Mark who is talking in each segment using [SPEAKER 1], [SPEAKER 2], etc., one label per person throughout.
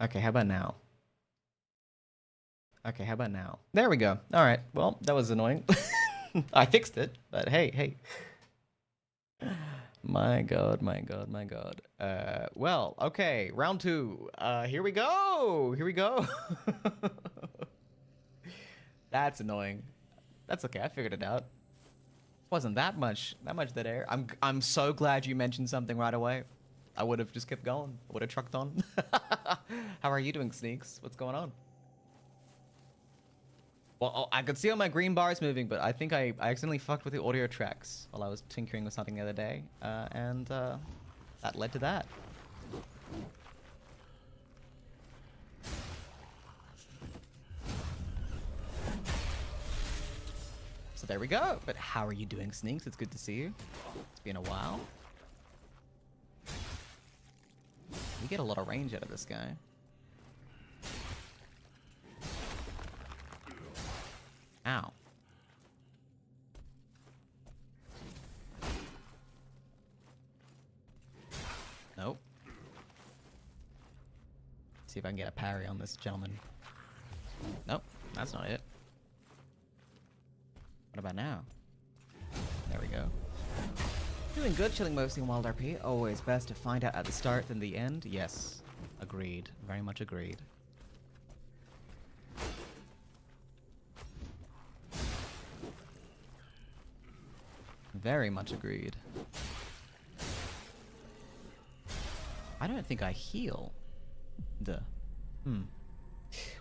[SPEAKER 1] Okay, how about now? Okay, how about now? There we go. All right. Well, that was annoying. I fixed it, but hey. My god, my god, my god. Well, okay, round two. Here we go. Here we go. That's annoying. That's okay. I figured it out. Wasn't that dead air. I'm so glad you mentioned something right away. I would have just kept going. I would have trucked on. How are you doing, Sneaks? What's going on? Well, I could see all my green bars moving, but I think I accidentally fucked with the audio tracks while I was tinkering with something the other day, and that led to that. So there we go. But how are you doing, Sneaks? It's good to see you. It's been a while. We get a lot of range out of this guy. Ow. Nope. See if I can get a parry on this gentleman. Nope, that's not it. What about now? There we go. Doing good, chilling mostly in Wild RP. Always best to find out at the start than the end. Yes, agreed. Very much agreed. Very much agreed. I don't think I heal. Duh. Well,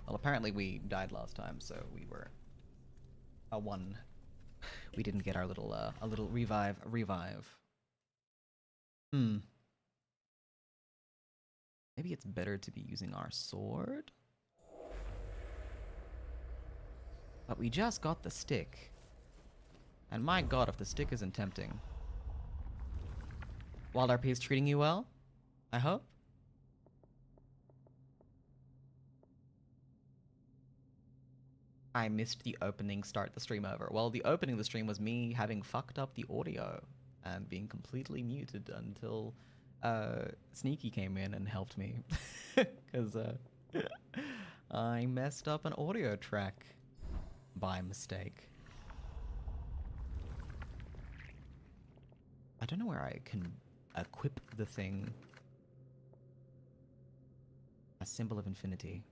[SPEAKER 1] apparently we died last time, so we were a one. We didn't get our little a little revive. Maybe it's better to be using our sword. But we just got the stick. And my god, if the stick isn't tempting. Wild RP is treating you well? I hope? I missed the opening start the stream over. Well, the opening of the stream was me having fucked up the audio and being completely muted until Sneaky came in and helped me. Because I messed up an audio track by mistake. I don't know where I can equip the thing. A symbol of infinity.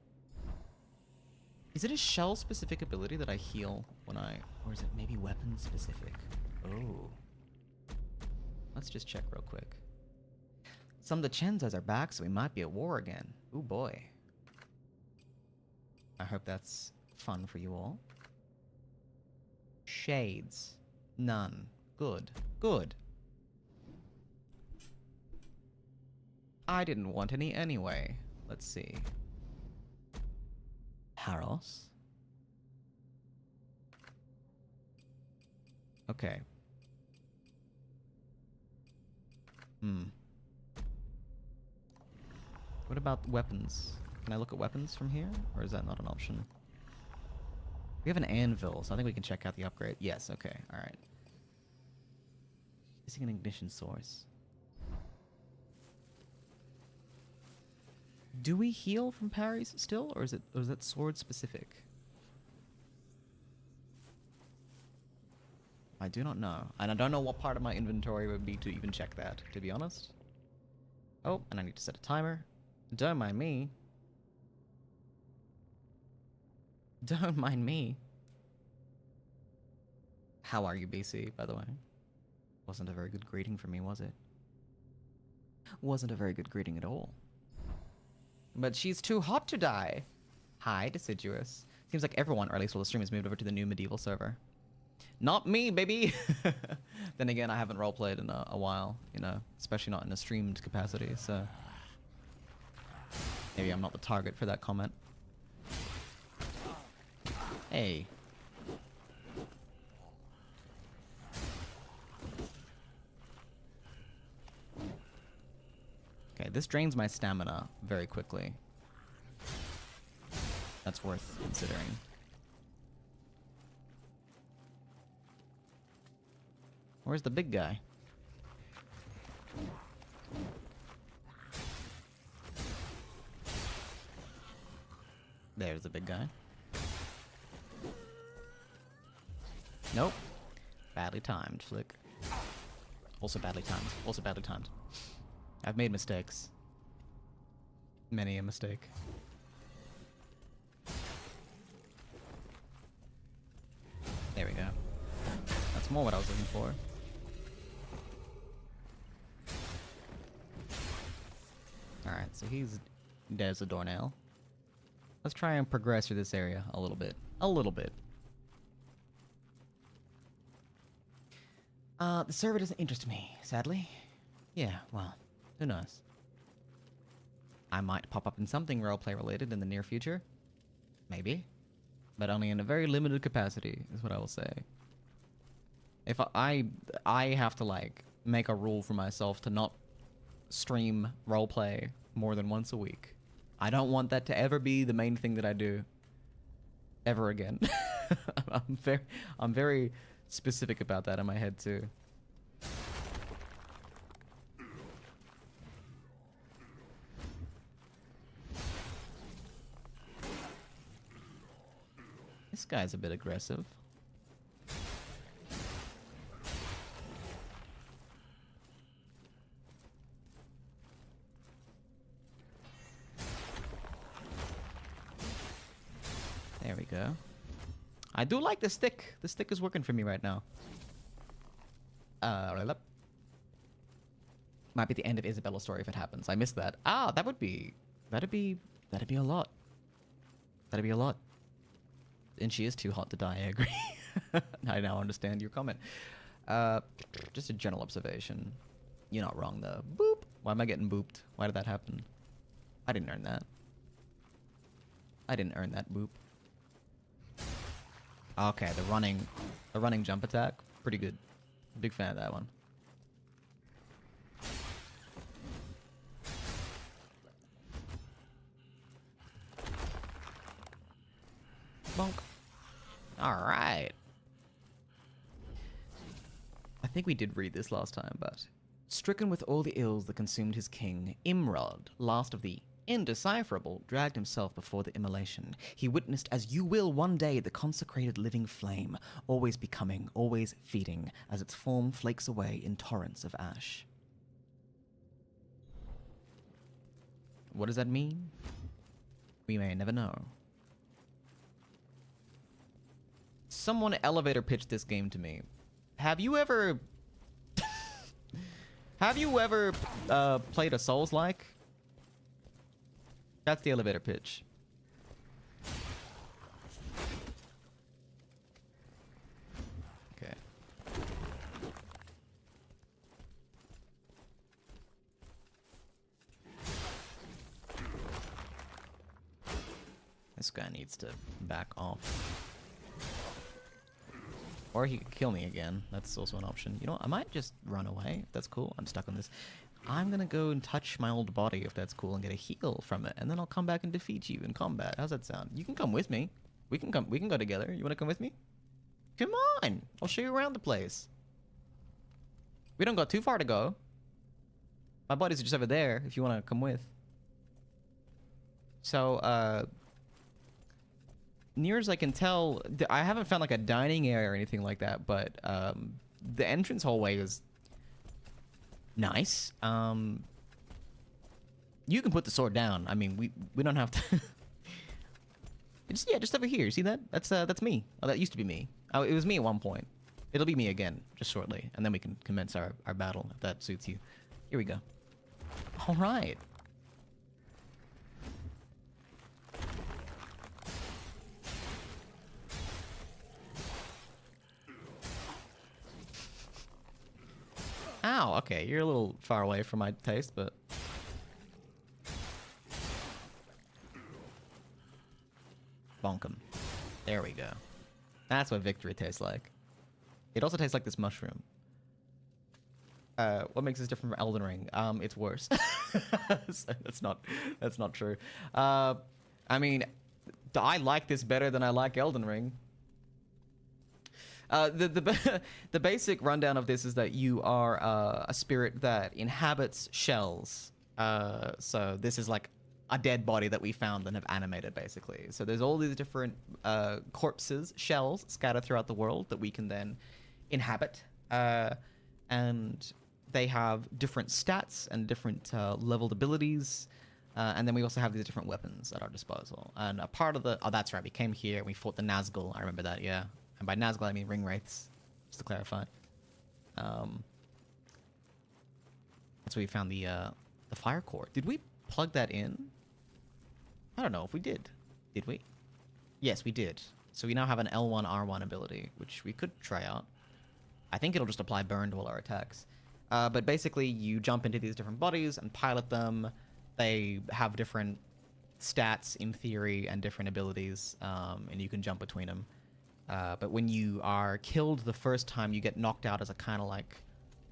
[SPEAKER 1] Is it a shell-specific ability that I heal when I... Or is it maybe weapon-specific? Oh. Let's just check real quick. Some of the Chenzas are back, so we might be at war again. Ooh, boy. I hope that's fun for you all. Shades. None. Good. Good. I didn't want any anyway. Let's see. Haros. Okay. What about weapons? Can I look at weapons from here? Or is that not an option? We have an anvil, so I think we can check out the upgrade. Yes, okay, alright. Missing an ignition source. Do we heal from parries still, or is that sword specific? I do not know, and I don't know what part of my inventory would be to even check that, to be honest. Oh, and I need to set a timer. Don't mind me. Don't mind me. How are you, BC, by the way? Wasn't a very good greeting for me, was it? Wasn't a very good greeting at all. But she's too hot to die. Hi, Deciduous. Seems like everyone, or at least all the streamers, moved over to the new medieval server. Not me, baby! Then again, I haven't roleplayed in a while, you know, especially not in a streamed capacity, so... Maybe I'm not the target for that comment. Hey. Okay, this drains my stamina very quickly. That's worth considering. Where's the big guy? There's the big guy. Nope. Badly timed, Flick. Also badly timed. Also badly timed. I've made mistakes. Many a mistake. There we go. That's more what I was looking for. Alright, so he's dead as a doornail. Let's try and progress through this area a little bit. A little bit. The server doesn't interest me, sadly. Yeah, well, who knows? I might pop up in something roleplay related in the near future. Maybe. But only in a very limited capacity, is what I will say. If I have to, like, make a rule for myself to not stream roleplay more than once a week. I don't want that to ever be the main thing that I do. Ever again. I'm very specific about that in my head, too. This guy's a bit aggressive. There we go. I do like the stick. The stick is working for me right now. Might be the end of Isabella's story if it happens. I missed that. Ah, that'd be a lot. That'd be a lot. And she is too hot to die, I agree. I now understand your comment. Just a general observation. You're not wrong, though. Boop! Why am I getting booped? Why did that happen? I didn't earn that. I didn't earn that boop. Okay, the running jump attack. Pretty good. Big fan of that one. Bonk. Alright. I think we did read this last time, but... Stricken with all the ills that consumed his king, Imrod, last of the indecipherable, dragged himself before the immolation. He witnessed as you will one day the consecrated living flame, always becoming, always feeding, as its form flakes away in torrents of ash. What does that mean? We may never know. Someone elevator pitched this game to me. Have you ever... played a Souls-like? That's the elevator pitch. Okay. This guy needs to back off. Or he could kill me again. That's also an option. You know what? I might just run away. If that's cool. I'm stuck on this. I'm gonna go and touch my old body if that's cool and get a heal from it, and then I'll come back and defeat you in combat. How's that sound? You can come with me. We can go together. You wanna come with me? Come on! I'll show you around the place. We don't got too far to go. My body's just over there if you wanna come with. So, near as I can tell, I haven't found like a dining area or anything like that, but the entrance hallway is nice. You can put the sword down. I mean, we don't have to. just over here. See that? That's me. Oh, that used to be me. Oh, it was me at one point. It'll be me again just shortly, and then we can commence our battle if that suits you. Here we go. All right. Ow, okay, you're a little far away from my taste, but... Bonk 'em. There we go. That's what victory tastes like. It also tastes like this mushroom. What makes this different from Elden Ring? It's worse. So that's not true. I mean, I like this better than I like Elden Ring. The basic rundown of this is that you are a spirit that inhabits shells. So this is like a dead body that we found and have animated, basically. So there's all these different corpses, shells scattered throughout the world that we can then inhabit. And they have different stats and different leveled abilities. And then we also have these different weapons at our disposal. And a part of the... Oh, that's right. We came here and we fought the Nazgul. I remember that, yeah. And by Nazgul, I mean ring wraiths, just to clarify. That's where we found the fire core. Did we plug that in? I don't know if we did. Did we? Yes, we did. So we now have an L1, R1 ability, which we could try out. I think it'll just apply burn to all our attacks. But basically, you jump into these different bodies and pilot them. They have different stats in theory and different abilities, and you can jump between them. But when you are killed the first time, you get knocked out as a kind of like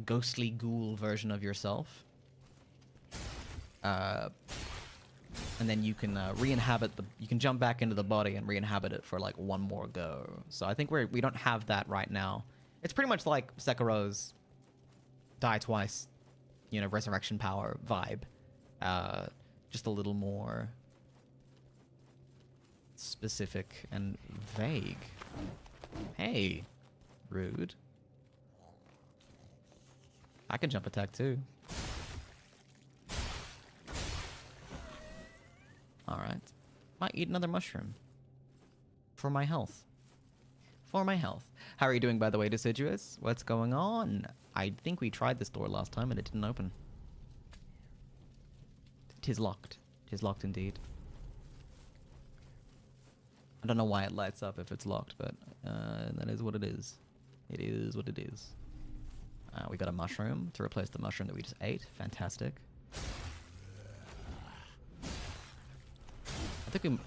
[SPEAKER 1] ghostly ghoul version of yourself. And then you can re-inhabit you can jump back into the body and re-inhabit it for like one more go. So I think we don't have that right now. It's pretty much like Sekiro's die twice, resurrection power vibe. Just a little more specific and vague. Hey, rude. I can jump attack too. Alright. Might eat another mushroom. For my health. For my health. How are you doing, by the way, Deciduous? What's going on? I think we tried this door last time and it didn't open. 'Tis locked. 'Tis locked indeed. I don't know why it lights up if it's locked, but that is what it is. It is what it is. We got a mushroom to replace the mushroom that we just ate. Fantastic. I think we...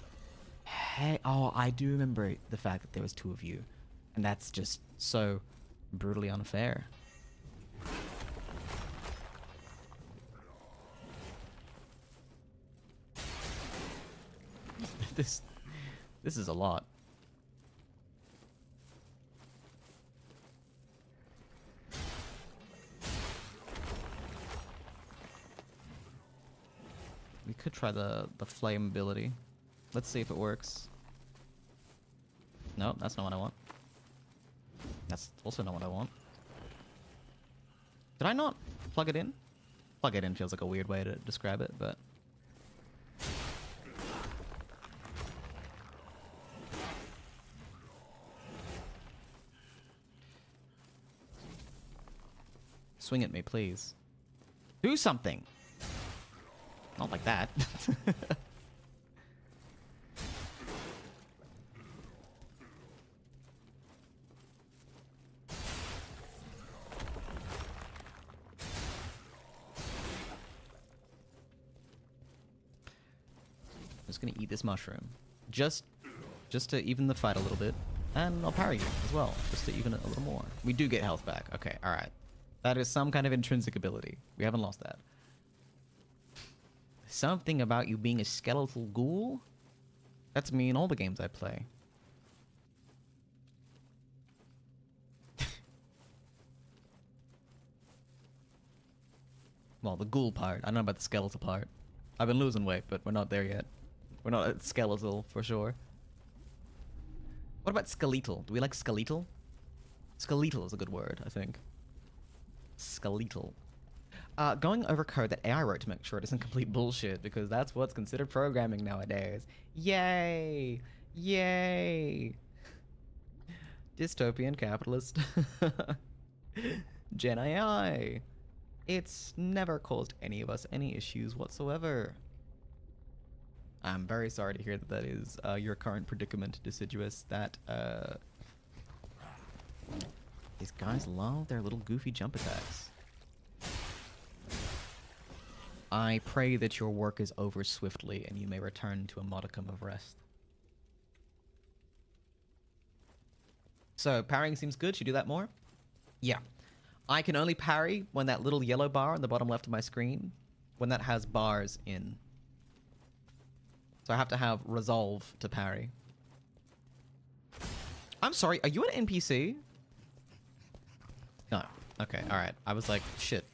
[SPEAKER 1] Hey, oh, I do remember the fact that there was two of you. And that's just so brutally unfair. This is a lot. We could try the flame ability. Let's see if it works. Nope, that's not what I want. That's also not what I want. Did I not plug it in? Plug it in feels like a weird way to describe it, but... Swing at me, please. Do something! Not like that. I'm just gonna eat this mushroom. Just to even the fight a little bit. And I'll parry you as well, just to even it a little more. We do get health back. Okay, alright. That is some kind of intrinsic ability. We haven't lost that. Something about you being a skeletal ghoul? That's me in all the games I play. Well, the ghoul part. I don't know about the skeletal part. I've been losing weight, but we're not there yet. We're not at skeletal, for sure. What about skeletal? Do we like skeletal? Skeletal is a good word, I think. Skeletal. Going over code that AI wrote to make sure it isn't complete bullshit, because that's what's considered programming nowadays. Yay! Yay! Dystopian capitalist. Gen AI. It's never caused any of us any issues whatsoever. I'm very sorry to hear that that is your current predicament, Deciduous. That, these guys love their little goofy jump attacks. I pray that your work is over swiftly and you may return to a modicum of rest. So, parrying seems good. Should you do that more? Yeah. I can only parry when that little yellow bar on the bottom left of my screen, when that has bars in. So I have to have resolve to parry. I'm sorry, are you an NPC? No. Okay, alright. I was like, shit.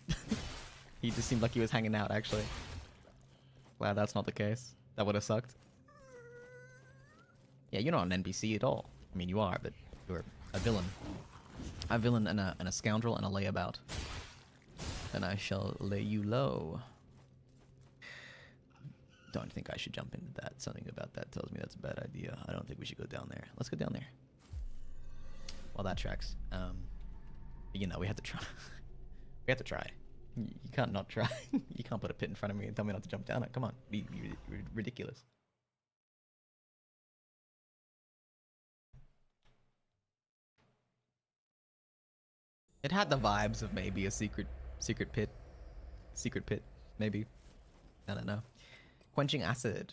[SPEAKER 1] He just seemed like he was hanging out, actually. Glad that's not the case. That would have sucked. Yeah, you're not an NPC at all. I mean, you are, but you're a villain. A villain and a scoundrel and a layabout. Then I shall lay you low. Don't think I should jump into that. Something about that tells me that's a bad idea. I don't think we should go down there. Let's go down there. Well, that tracks. You know, we have to try. We have to try. You can't not try. You can't put a pit in front of me and tell me not to jump down it. Come on. Be ridiculous. It had the vibes of maybe a secret pit. Secret pit, maybe. I don't know. Quenching acid.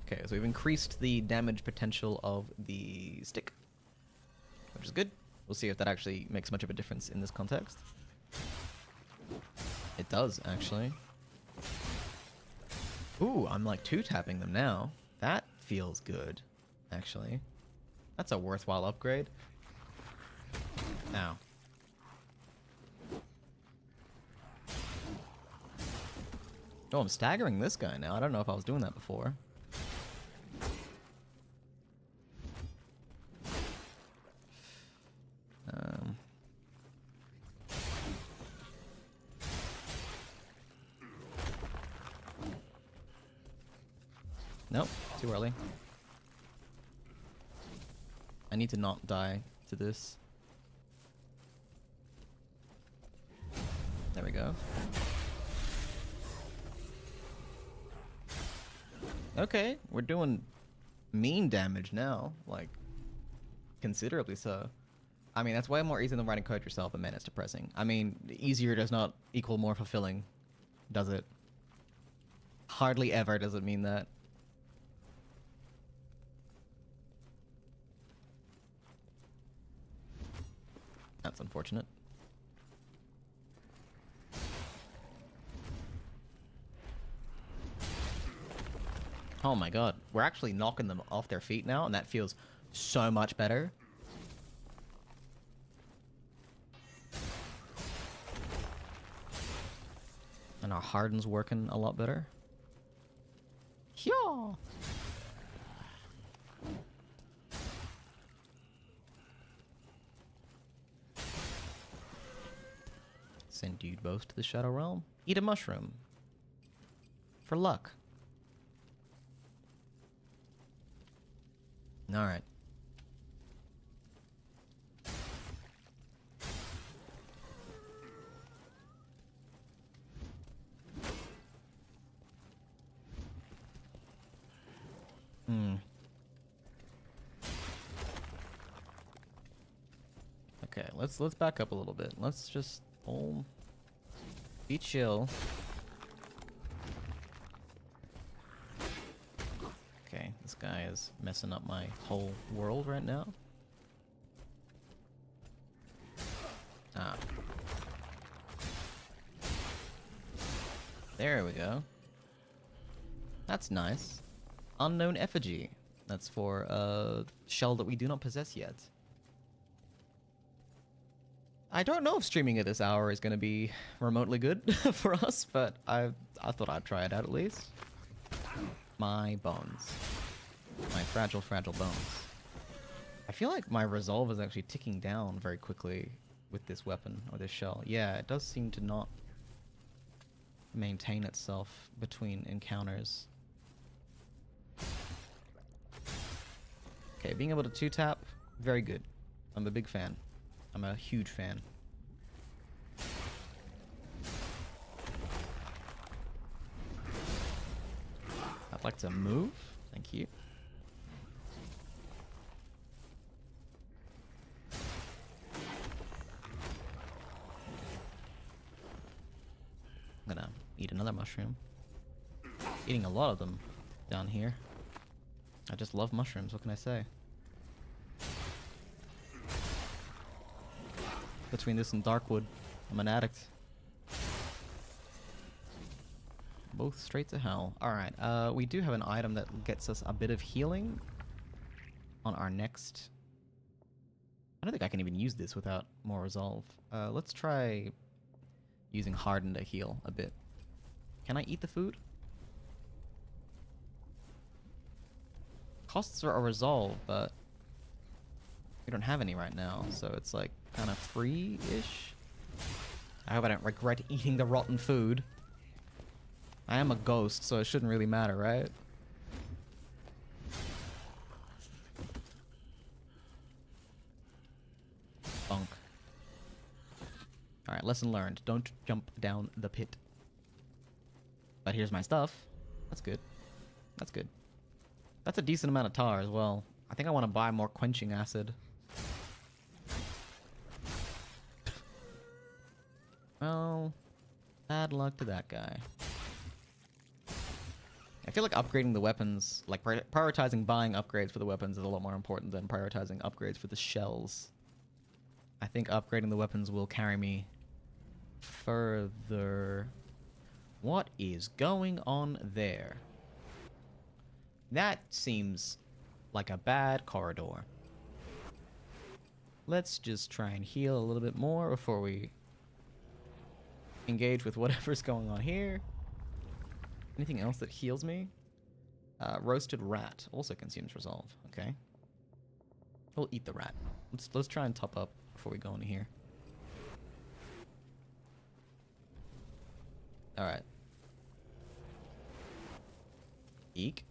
[SPEAKER 1] Okay, so we've increased the damage potential of the stick, which is good. We'll see if that actually makes much of a difference in this context. It does, actually. Ooh, I'm like two-tapping them now. That feels good, actually. That's a worthwhile upgrade. Now. Oh, I'm staggering this guy now. I don't know if I was doing that before. Nope, too early. I need to not die to this. There we go. Okay, we're doing mean damage now, like considerably so. I mean, that's way more easy than writing code yourself, but man, it's depressing. I mean, easier does not equal more fulfilling, does it? Hardly ever does it mean that. That's unfortunate. Oh my god, we're actually knocking them off their feet now, and that feels so much better. And our harden's working a lot better. Yeah. Send dude both to the Shadow Realm. Eat a mushroom. For luck. Alright. Okay, let's back up a little bit. Let's just be chill. Okay, this guy is messing up my whole world right now. Ah. There we go. That's nice. Unknown effigy. That's for a shell that we do not possess yet. I don't know if streaming at this hour is going to be remotely good for us, but I thought I'd try it out at least. My bones. My fragile, fragile bones. I feel like my resolve is actually ticking down very quickly with this weapon, or this shell. Yeah, it does seem to not maintain itself between encounters. Okay, being able to two-tap, very good. I'm a big fan. I'm a huge fan. I'd like to move. Thank you. I'm gonna eat another mushroom. Eating a lot of them down here. I just love mushrooms, what can I say? Between this and Darkwood, I'm an addict. Both straight to hell. Alright, we do have an item that gets us a bit of healing on our next... I don't think I can even use this without more resolve. Let's try using Harden to heal a bit. Can I eat the food? Costs are resolved, but we don't have any right now, so it's like kind of free-ish. I hope I don't regret eating the rotten food. I am a ghost, so it shouldn't really matter, right? Bonk. Alright, lesson learned. Don't jump down the pit. But here's my stuff. That's good. That's good. That's a decent amount of tar as well. I think I want to buy more quenching acid. Well, bad luck to that guy. I feel like upgrading the weapons, like prioritizing buying upgrades for the weapons is a lot more important than prioritizing upgrades for the shells. I think upgrading the weapons will carry me further. What is going on there? That seems like a bad corridor. Let's just try and heal a little bit more before we engage with whatever's going on here. Anything else that heals me? Roasted rat also consumes resolve. Okay. We'll eat the rat. Let's try and top up before we go into here. All right. Eek.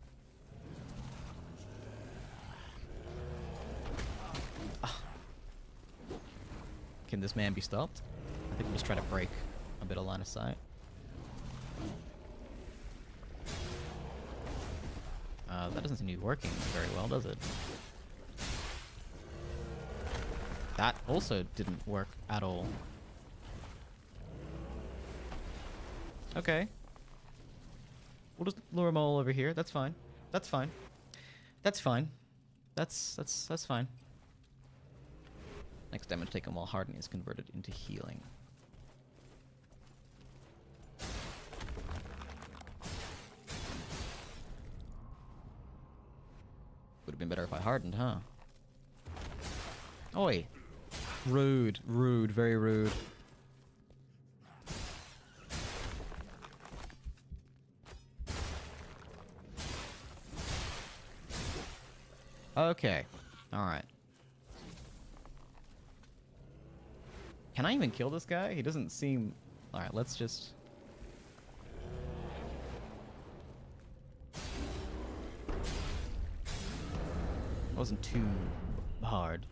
[SPEAKER 1] Ah. Can this man be stopped? I think we'll just try to break a bit of line of sight. That doesn't seem to be working very well, does it? That also didn't work at all. Okay. We'll just lure them all over here. That's fine. That's fine. That's fine. That's fine. Next damage taken while hardening is converted into healing. Would have been better if I hardened, huh? Oi. Rude. Rude. Very rude. Okay. Alright. Can I even kill this guy? He doesn't seem... Alright, let's just... Wasn't too hard.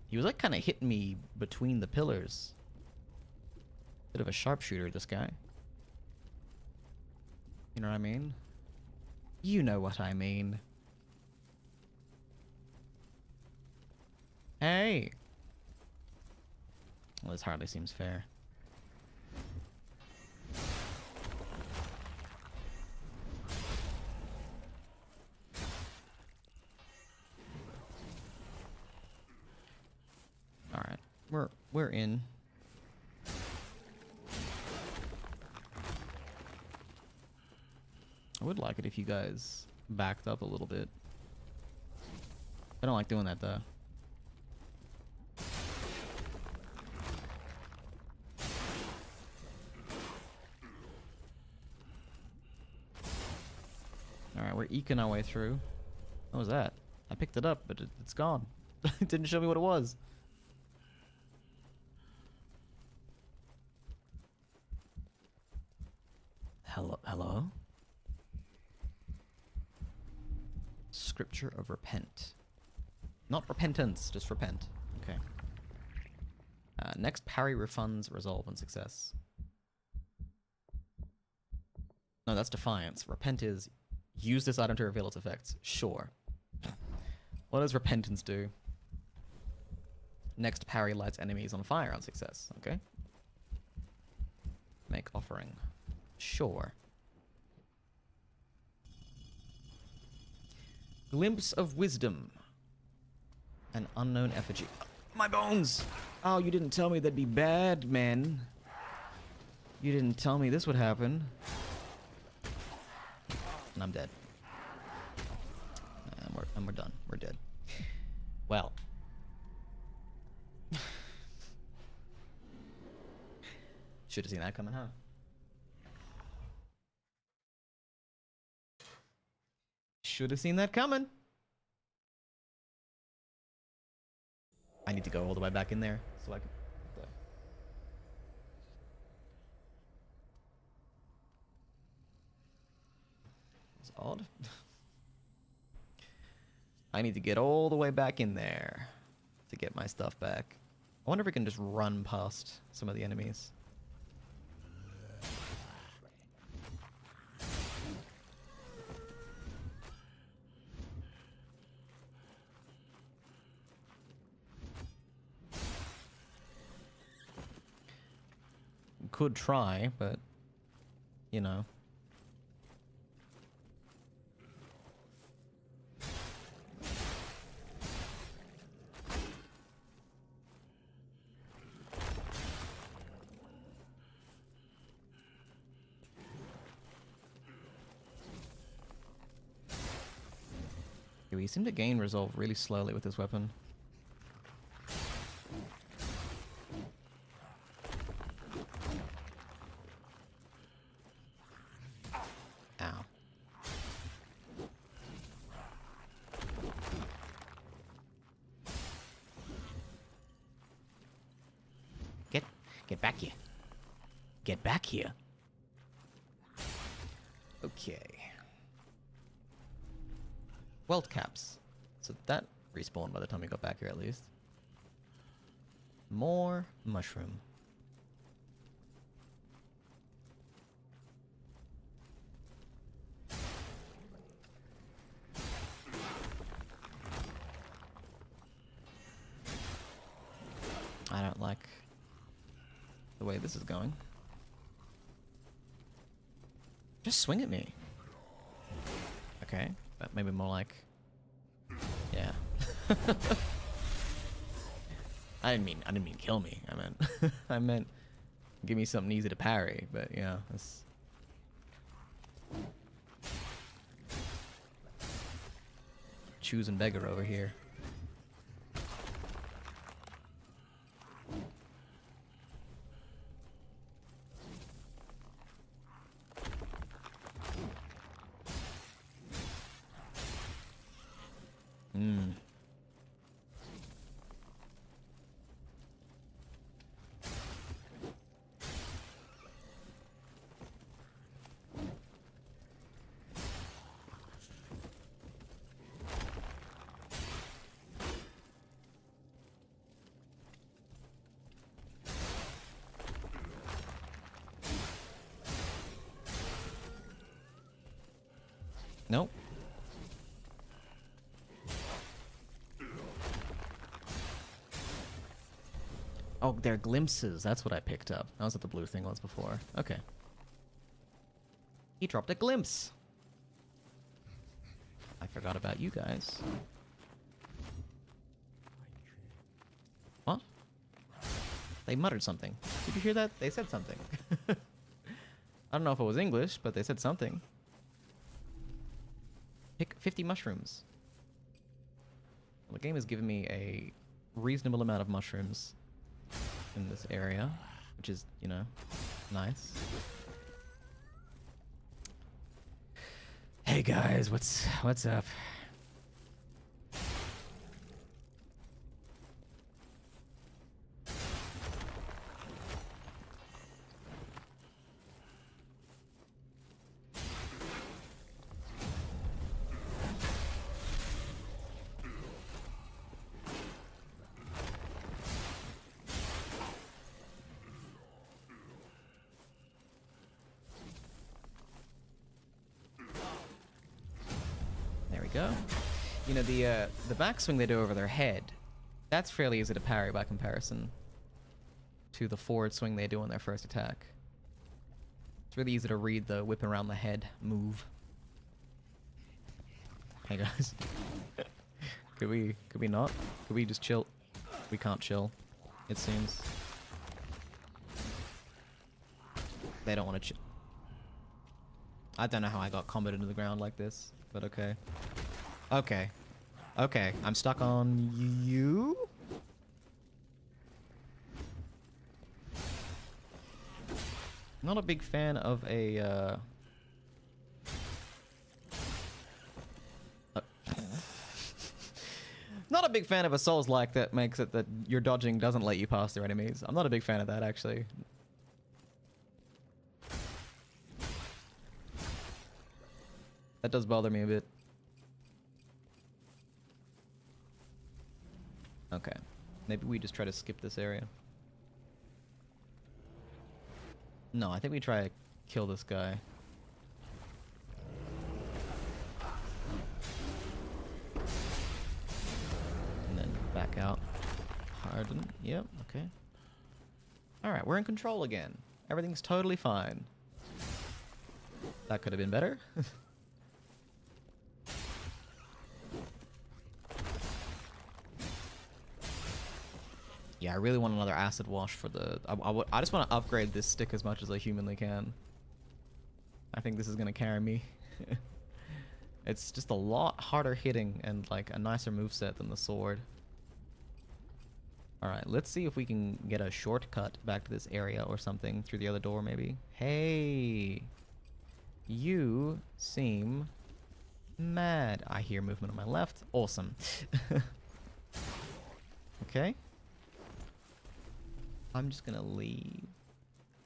[SPEAKER 1] He was like kind of hitting me between the pillars. Bit of a sharpshooter, this guy. You know what I mean? You know what I mean. Hey! Well, this hardly seems fair. Alright. We're in. I would like it if you guys backed up a little bit. I don't like doing that though. Alright, we're eking our way through. What was that? I picked it up, but it's gone. It didn't show me what it was. Hello? Scripture of Repent. Not repentance, just repent. Okay. Next parry refunds resolve and success. No, that's defiance. Repent is use this item to reveal its effects. Sure. What does repentance do? Next parry lights enemies on fire on success. Okay. Make offering. Sure. Glimpse of wisdom. An unknown effigy. My bones! Oh, you didn't tell me that'd be bad, man. You didn't tell me this would happen. And I'm dead. And we're done. We're dead. Well. Should have seen that coming, huh? Should have seen that coming. I need to go all the way back in there so I can. It's odd. I need to get all the way back in there to get my stuff back. I wonder if we can just run past some of the enemies. Could try, but you know. We seem to gain resolve really slowly with this weapon. Ow. Get back here. Get back here. Okay. Welt caps. So that respawned by the time we got back here at least. More mushroom. I don't like the way this is going. Just swing at me. Okay, but maybe more like... Yeah. I didn't mean kill me. I meant give me something easy to parry, but yeah, that's... Choosing beggar over here. Nope. Oh, they're glimpses. That's what I picked up. That was what the blue thing was before. Okay. He dropped a glimpse. I forgot about you guys. What? They muttered something. Did you hear that? They said something. I don't know if it was English, but they said something. Pick 50 mushrooms. Well, the game has given me a reasonable amount of mushrooms in this area, which is, you know, nice. Hey guys, what's up? Go. You know, the backswing they do over their head, that's fairly easy to parry by comparison to the forward swing they do on their first attack. It's really easy to read the whip around the head move. Hey guys. Could we not? Could we just chill? We can't chill, it seems. They don't want to chill. I don't know how I got comboed into the ground like this, but okay. Okay. Okay, I'm stuck on you? Not a big fan of a, not a big fan of a Souls-like that makes it that your dodging doesn't let you pass through enemies. I'm not a big fan of that, actually. That does bother me a bit. Okay. Maybe we just try to skip this area. No, I think we try to kill this guy. And then back out. Harden. Yep, okay. Alright, we're in control again. Everything's totally fine. That could have been better. Yeah, I really want another acid wash for the... I just want to upgrade this stick as much as I humanly can. I think this is going to carry me. It's just a lot harder hitting and like a nicer moveset than the sword. Alright, let's see if we can get a shortcut back to this area or something through the other door maybe. Hey! You seem mad. I hear movement on my left. Awesome. Okay. I'm just gonna leave.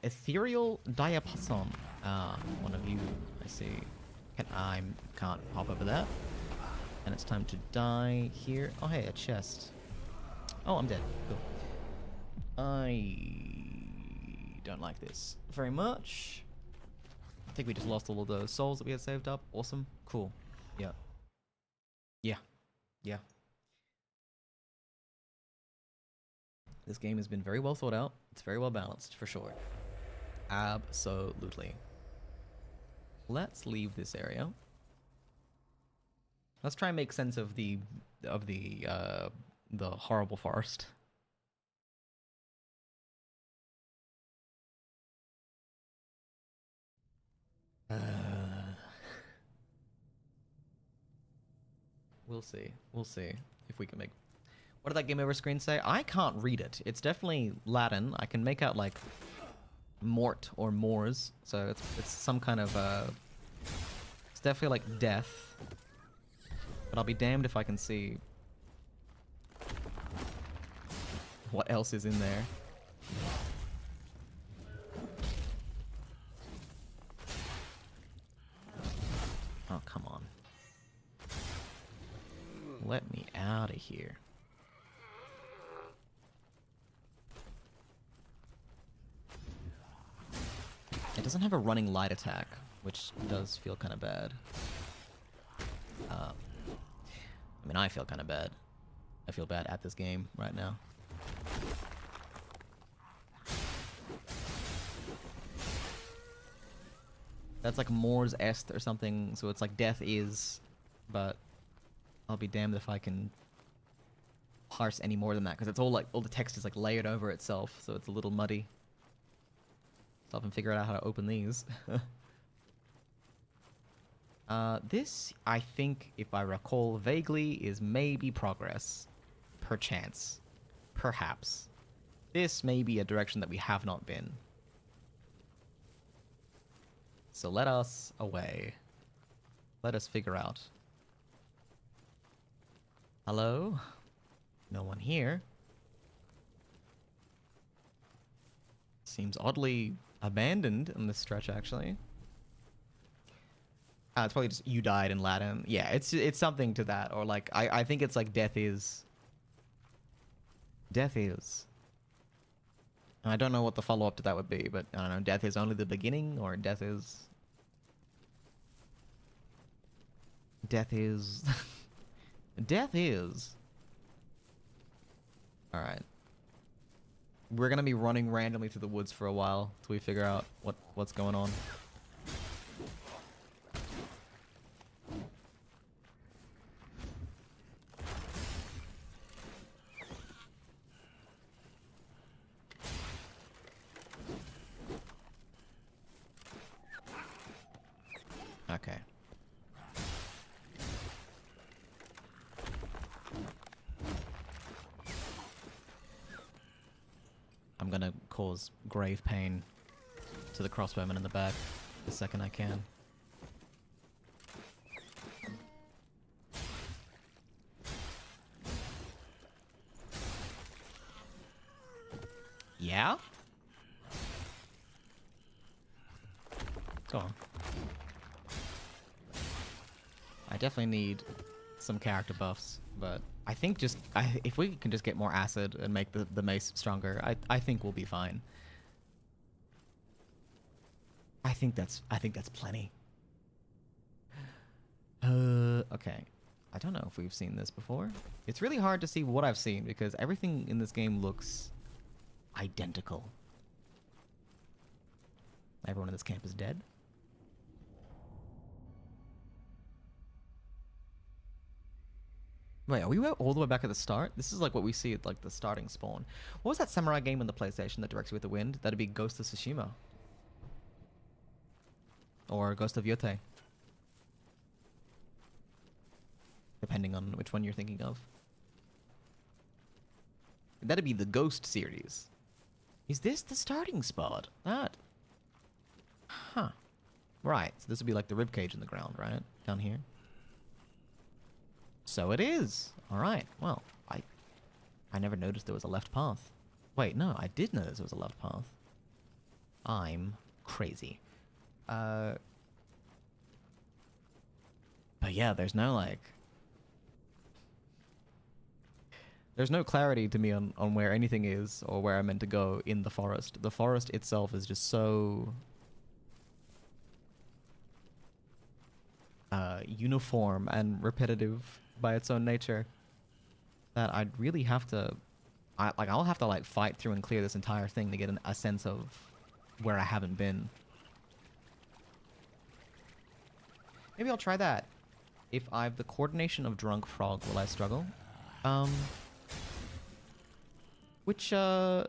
[SPEAKER 1] Ethereal Diapason. One of you, I see. I can't hop over that. And it's time to die here. Oh, hey, a chest. Oh, I'm dead. Cool. I don't like this very much. I think we just lost all of those souls that we had saved up. Awesome. Cool. Yeah. Yeah. Yeah. This game has been very well thought out. It's very well balanced, for sure. Absolutely. Let's leave this area. Let's try and make sense of the horrible forest. We'll see. We'll see if we can make... What did that game over screen say? I can't read it. It's definitely Latin. I can make out like mort or mors. So it's some kind of it's definitely like death. But I'll be damned if I can see what else is in there. Oh, come on. Let me out of here. It doesn't have a running light attack, which does feel kind of bad. I mean, I feel kind of bad. I feel bad at this game right now. That's like Mors Est or something, so it's like death is, but I'll be damned if I can parse any more than that, because it's all like, all the text is like layered over itself, so it's a little muddy. So I haven't figured out how to open these. This, I think, if I recall vaguely, is maybe progress. Perchance. Perhaps. This may be a direction that we have not been. So let us away. Let us figure out. Hello? No one here. Seems oddly abandoned in this stretch, actually. It's probably just you died in Latin. Yeah, it's something to that, or like I think it's like death is. Death is. And I don't know what the follow up to that would be, but I don't know. Death is only the beginning, or death is. Death is. Death is. All right. We're gonna be running randomly through the woods for a while till we figure out what's going on. Okay. I'm gonna cause grave pain to the crossbowman in the back the second I can. Yeah? Go on. I definitely need some character buffs, but I think just if we can just get more acid and make the mace stronger, I think we'll be fine. I think that's plenty. Okay. I don't know if we've seen this before. It's really hard to see what I've seen because everything in this game looks identical. Everyone in this camp is dead. Wait, are we all the way back at the start? This is like what we see at like the starting spawn. What was that samurai game on the PlayStation that directs you with the wind? That'd be Ghost of Tsushima. Or Ghost of Yotei. Depending on which one you're thinking of. That'd be the Ghost series. Is this the starting spot? That. Huh. Right. So this would be like the ribcage in the ground, right? Down here. So it is. Alright. Well, I never noticed there was a left path. Wait, no, I did notice there was a left path. I'm crazy. But yeah, there's no like... There's no clarity to me on where anything is or where I'm meant to go in the forest. The forest itself is just so... uniform and repetitive by its own nature that I'd really have to... I'll have to like fight through and clear this entire thing to get a sense of where I haven't been. Maybe I'll try that. If I've the coordination of Drunk Frog, will I struggle? Which one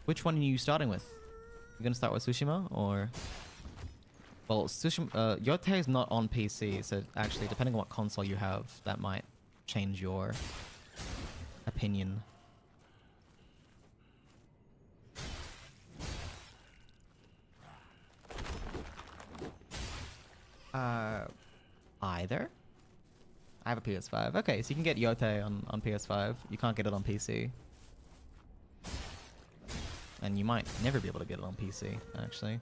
[SPEAKER 1] are you starting with? You gonna start with Tsushima or? Well, Tsushima, Yotei is not on PC, so actually, depending on what console you have, that might change your opinion. Either? I have a PS5. Okay, so you can get Yotei on PS5. You can't get it on PC. And you might never be able to get it on PC, actually.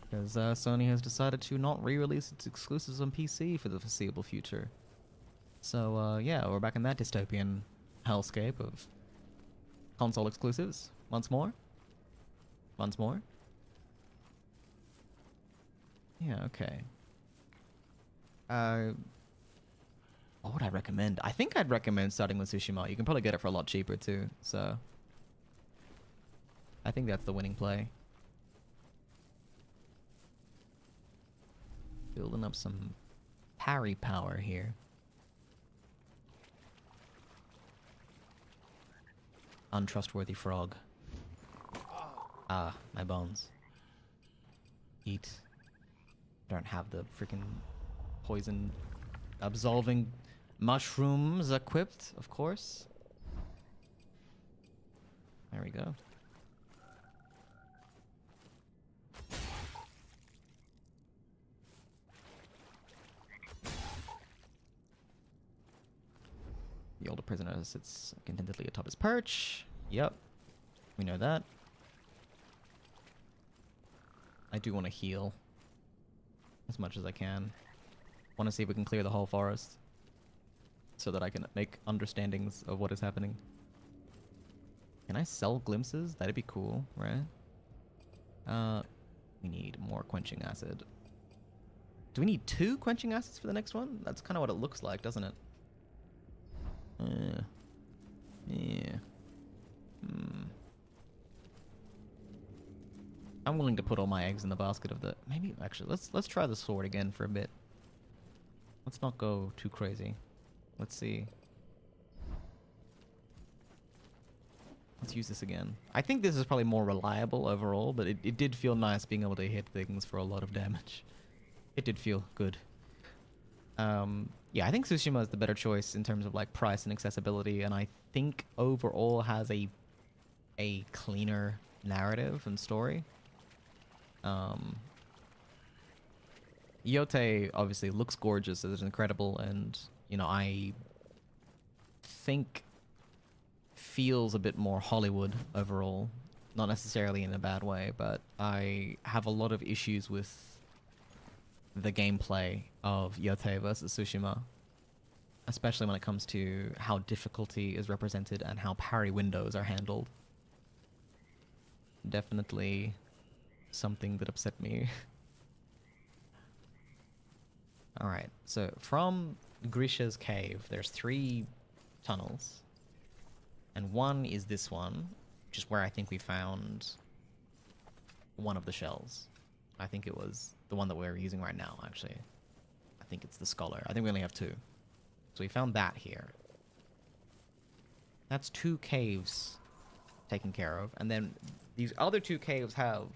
[SPEAKER 1] Because Sony has decided to not re-release its exclusives on PC for the foreseeable future. So, yeah, we're back in that dystopian hellscape of console exclusives. Once more. Once more. Yeah, okay. What would I recommend? I think I'd recommend starting with Tsushima. You can probably get it for a lot cheaper too, so... I think that's the winning play. Building up some parry power here. Untrustworthy frog. Ah, my bones. Eat. Don't have the freaking poison absolving mushrooms equipped, of course. There we go. The older prisoner sits contentedly atop his perch. Yep. We know that. I do want to heal as much as I can. Want to see if we can clear the whole forest so that I can make understandings of what is happening. Can I sell glimpses? That'd be cool, right? We need more quenching acid. Do we need 2 quenching acids for the next one? That's kind of what it looks like, doesn't it? Yeah. I'm willing to put all my eggs in the basket of the... Maybe, actually, let's try the sword again for a bit. Let's not go too crazy. Let's see. Let's use this again. I think this is probably more reliable overall, but it did feel nice being able to hit things for a lot of damage. It did feel good. Yeah, I think Tsushima is the better choice in terms of like price and accessibility, and I think overall has a cleaner narrative and story. Yote obviously looks gorgeous, it's incredible, and you know, I think feels a bit more Hollywood overall. Not necessarily in a bad way, but I have a lot of issues with the gameplay of Yote versus Tsushima, especially when it comes to how difficulty is represented and how parry windows are handled. Definitely something that upset me. Alright, so from Grisha's cave, there's 3 tunnels. And one is this one, which is where I think we found one of the shells. I think it was the one that we're using right now, actually. I think it's the Scholar. I think we only have 2. So we found that here. That's 2 caves taken care of. And then these other 2 caves have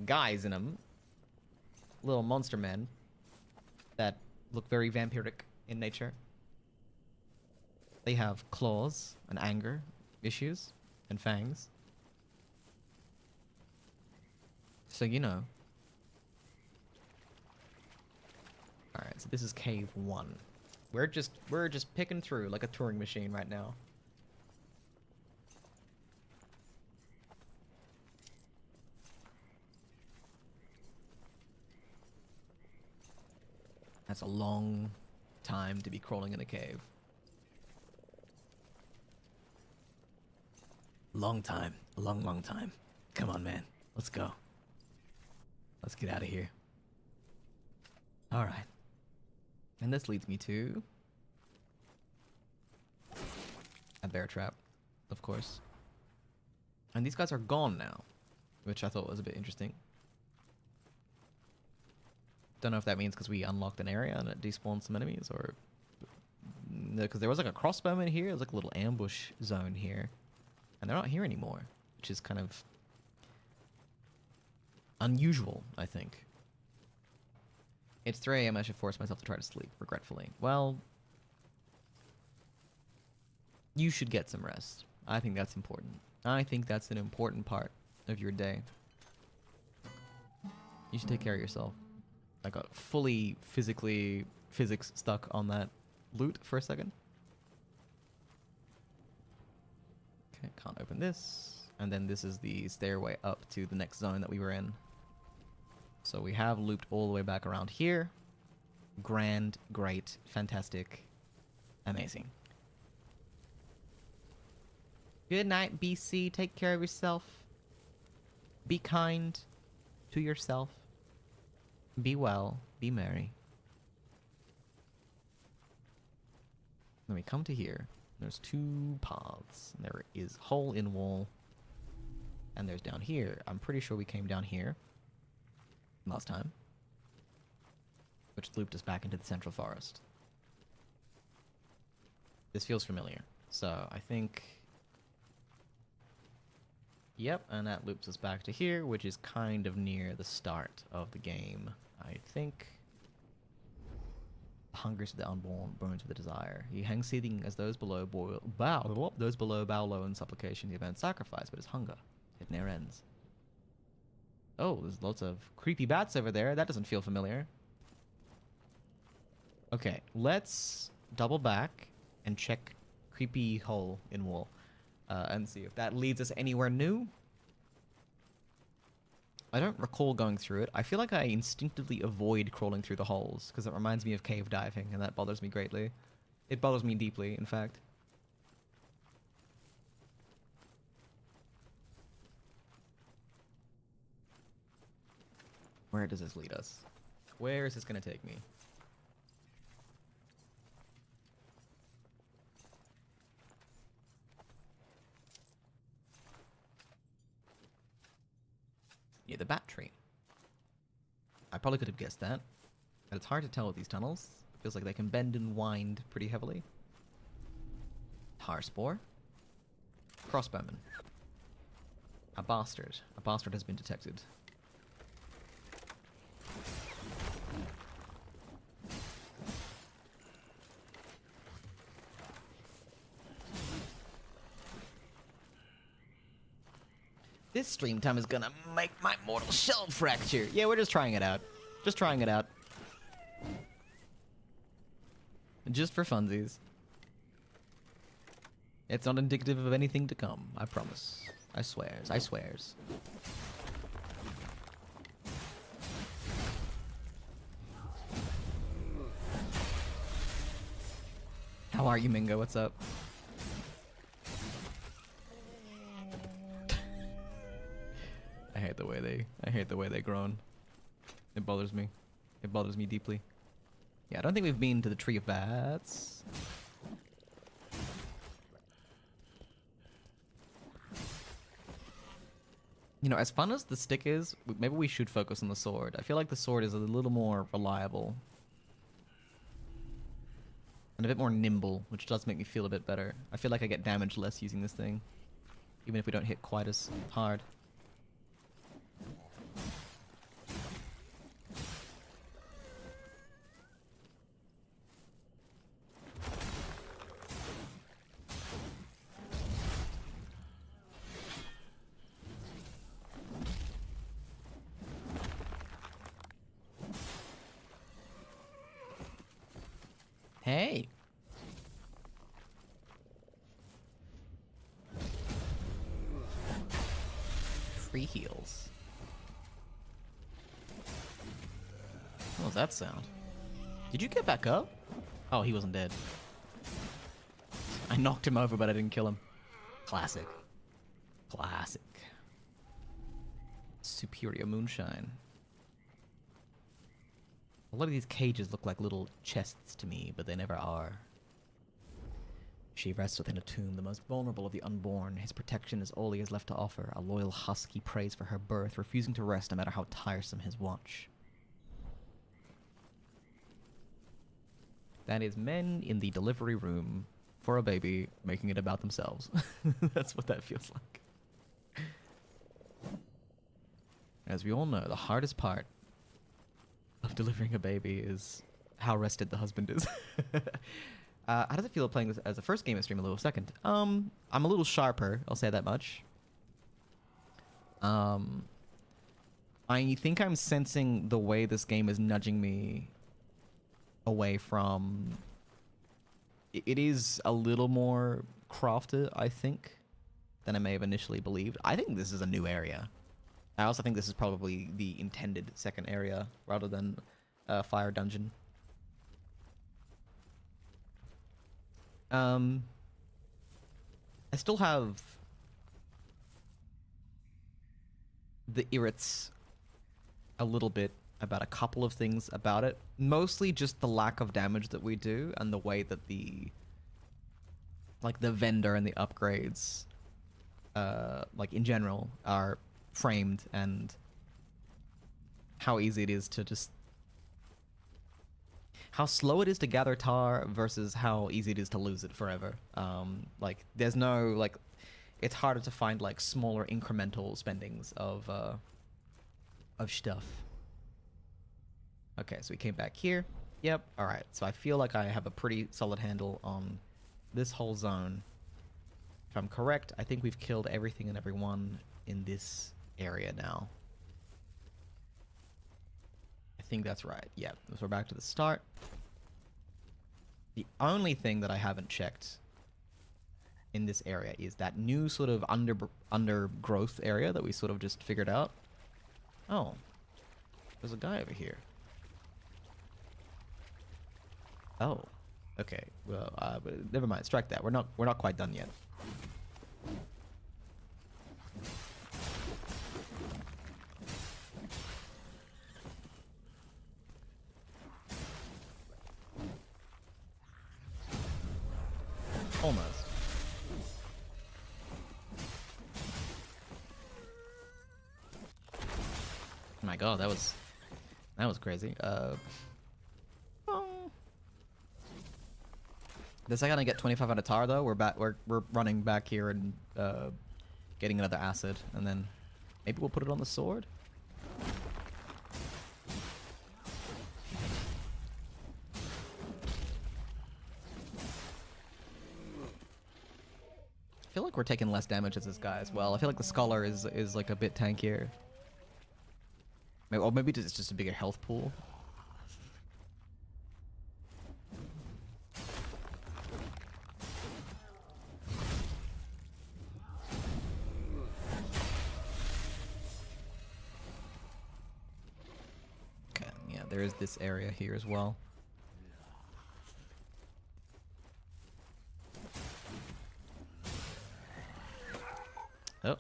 [SPEAKER 1] guys in them. Little monster men that look very vampiric in nature. They have claws and anger issues and fangs. So you know. Alright, so this is cave 1. We're just picking through like a Turing machine right now. That's a long time to be crawling in a cave. Long time. A long, long time. Come on, man. Let's go. Let's get out of here. Alright. And this leads me to a bear trap, of course. And these guys are gone now, which I thought was a bit interesting. Don't know if that means because we unlocked an area and it despawned some enemies, or because there was like a crossbowman here. There's like a little ambush zone here, and they're not here anymore, which is kind of unusual, I think. It's 3 a.m. I should force myself to try to sleep, regretfully. Well, you should get some rest. I think that's important. I think that's an important part of your day. You should take care of yourself. I got fully physics stuck on that loot for a second. Okay, can't open this. And then this is the stairway up to the next zone that we were in. So we have looped all the way back around here. Grand, great, fantastic, amazing. Good night, BC. Take care of yourself. Be kind to yourself. Be well. Be merry. Then we come to here. There's 2 paths. There is hole in wall. And there's down here. I'm pretty sure we came down here last time, which looped us back into the central forest. This feels familiar. So I think... Yep, and that loops us back to here, which is kind of near the start of the game, I think. Hungers the unborn, burns with a desire. He hangs seething as those below bow low in supplication, the event sacrifice, but his hunger, it ne'er ends. Oh, there's lots of creepy bats over there. That doesn't feel familiar. Okay, let's double back and check creepy hole in wall. And see if that leads us anywhere new. I don't recall going through it. I feel like I instinctively avoid crawling through the holes, because it reminds me of cave diving, and that bothers me greatly. It bothers me deeply, in fact. Where does this lead us? Where is this going to take me? Near the bat tree. I probably could have guessed that, but it's hard to tell with these tunnels. It feels like they can bend and wind pretty heavily. Tar spore. Crossbowman. A bastard. A bastard has been detected. This stream time is gonna make my mortal shell fracture. Yeah, we're just trying it out. Just trying it out. Just for funsies. It's not indicative of anything to come, I promise. I swears, I swears. How are you, Mingo? What's up? I hate the way they groan. It bothers me. It bothers me deeply. Yeah, I don't think we've been to the Tree of Bats. You know, as fun as the stick is, maybe we should focus on the sword. I feel like the sword is a little more reliable. And a bit more nimble, which does make me feel a bit better. I feel like I get damaged less using this thing. Even if we don't hit quite as hard. Hey. Free heals. What was that sound? Did you get back up? Oh, he wasn't dead. I knocked him over, but I didn't kill him. Classic. Classic. Superior moonshine. A lot of these cages look like little chests to me, but they never are. She rests within a tomb, the most vulnerable of the unborn. His protection is all he has left to offer. A loyal husky prays for her birth, refusing to rest no matter how tiresome his watch. That is men in the delivery room for a baby, making it about themselves. That's what that feels like. As we all know, the hardest part of delivering a baby is how rested the husband is. How does it feel playing this as a first game of Stream a little second? I'm a little sharper, I'll say that much. I think I'm sensing the way this game is nudging me away from... It is a little more crafted, I think, than I may have initially believed. I think this is a new area. I also think this is probably the intended second area rather than a fire dungeon. I still have the irrits a little bit about a couple of things about it. Mostly just the lack of damage that we do and the way that the vendor and the upgrades, like in general, are framed, and how easy it is to just... how slow it is to gather tar versus how easy it is to lose it forever. Like, there's no, like... it's harder to find, like, smaller incremental spendings of stuff. Okay, so we came back here. Yep, alright. So I feel like I have a pretty solid handle on this whole zone. If I'm correct, I think we've killed everything and everyone in this area now. I think that's right. Yeah, so we're back to the start. The only thing that I haven't checked in this area is that new sort of undergrowth area that we sort of just figured out. Oh, there's a guy over here. Oh, okay. Well, never mind. Strike that. We're not quite done yet. Almost. Oh my god, that was crazy. The second I get 25 out of tar, though, we're running back here and getting another acid, and then maybe we'll put it on the sword. feel like we're taking less damage as this guy as well. I feel like the Scholar is like a bit tankier. Maybe, or maybe it's just a bigger health pool. Okay, yeah, there is this area here as well. Oh.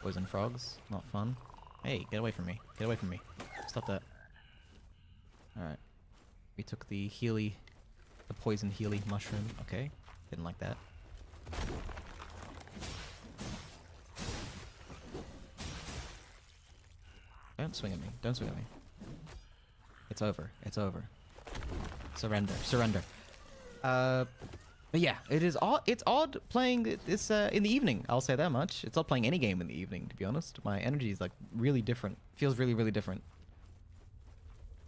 [SPEAKER 1] Poison frogs, not fun. Hey, get away from me. Get away from me. Stop that. Alright. We took the Healy, the poison Healy mushroom. Okay, didn't like that. Don't swing at me. Don't swing at me. It's over. It's over. Surrender. Surrender. But yeah, it is odd. It's odd playing this in the evening. I'll say that much. It's odd playing any game in the evening, to be honest. My energy is like really different. Feels really, really different.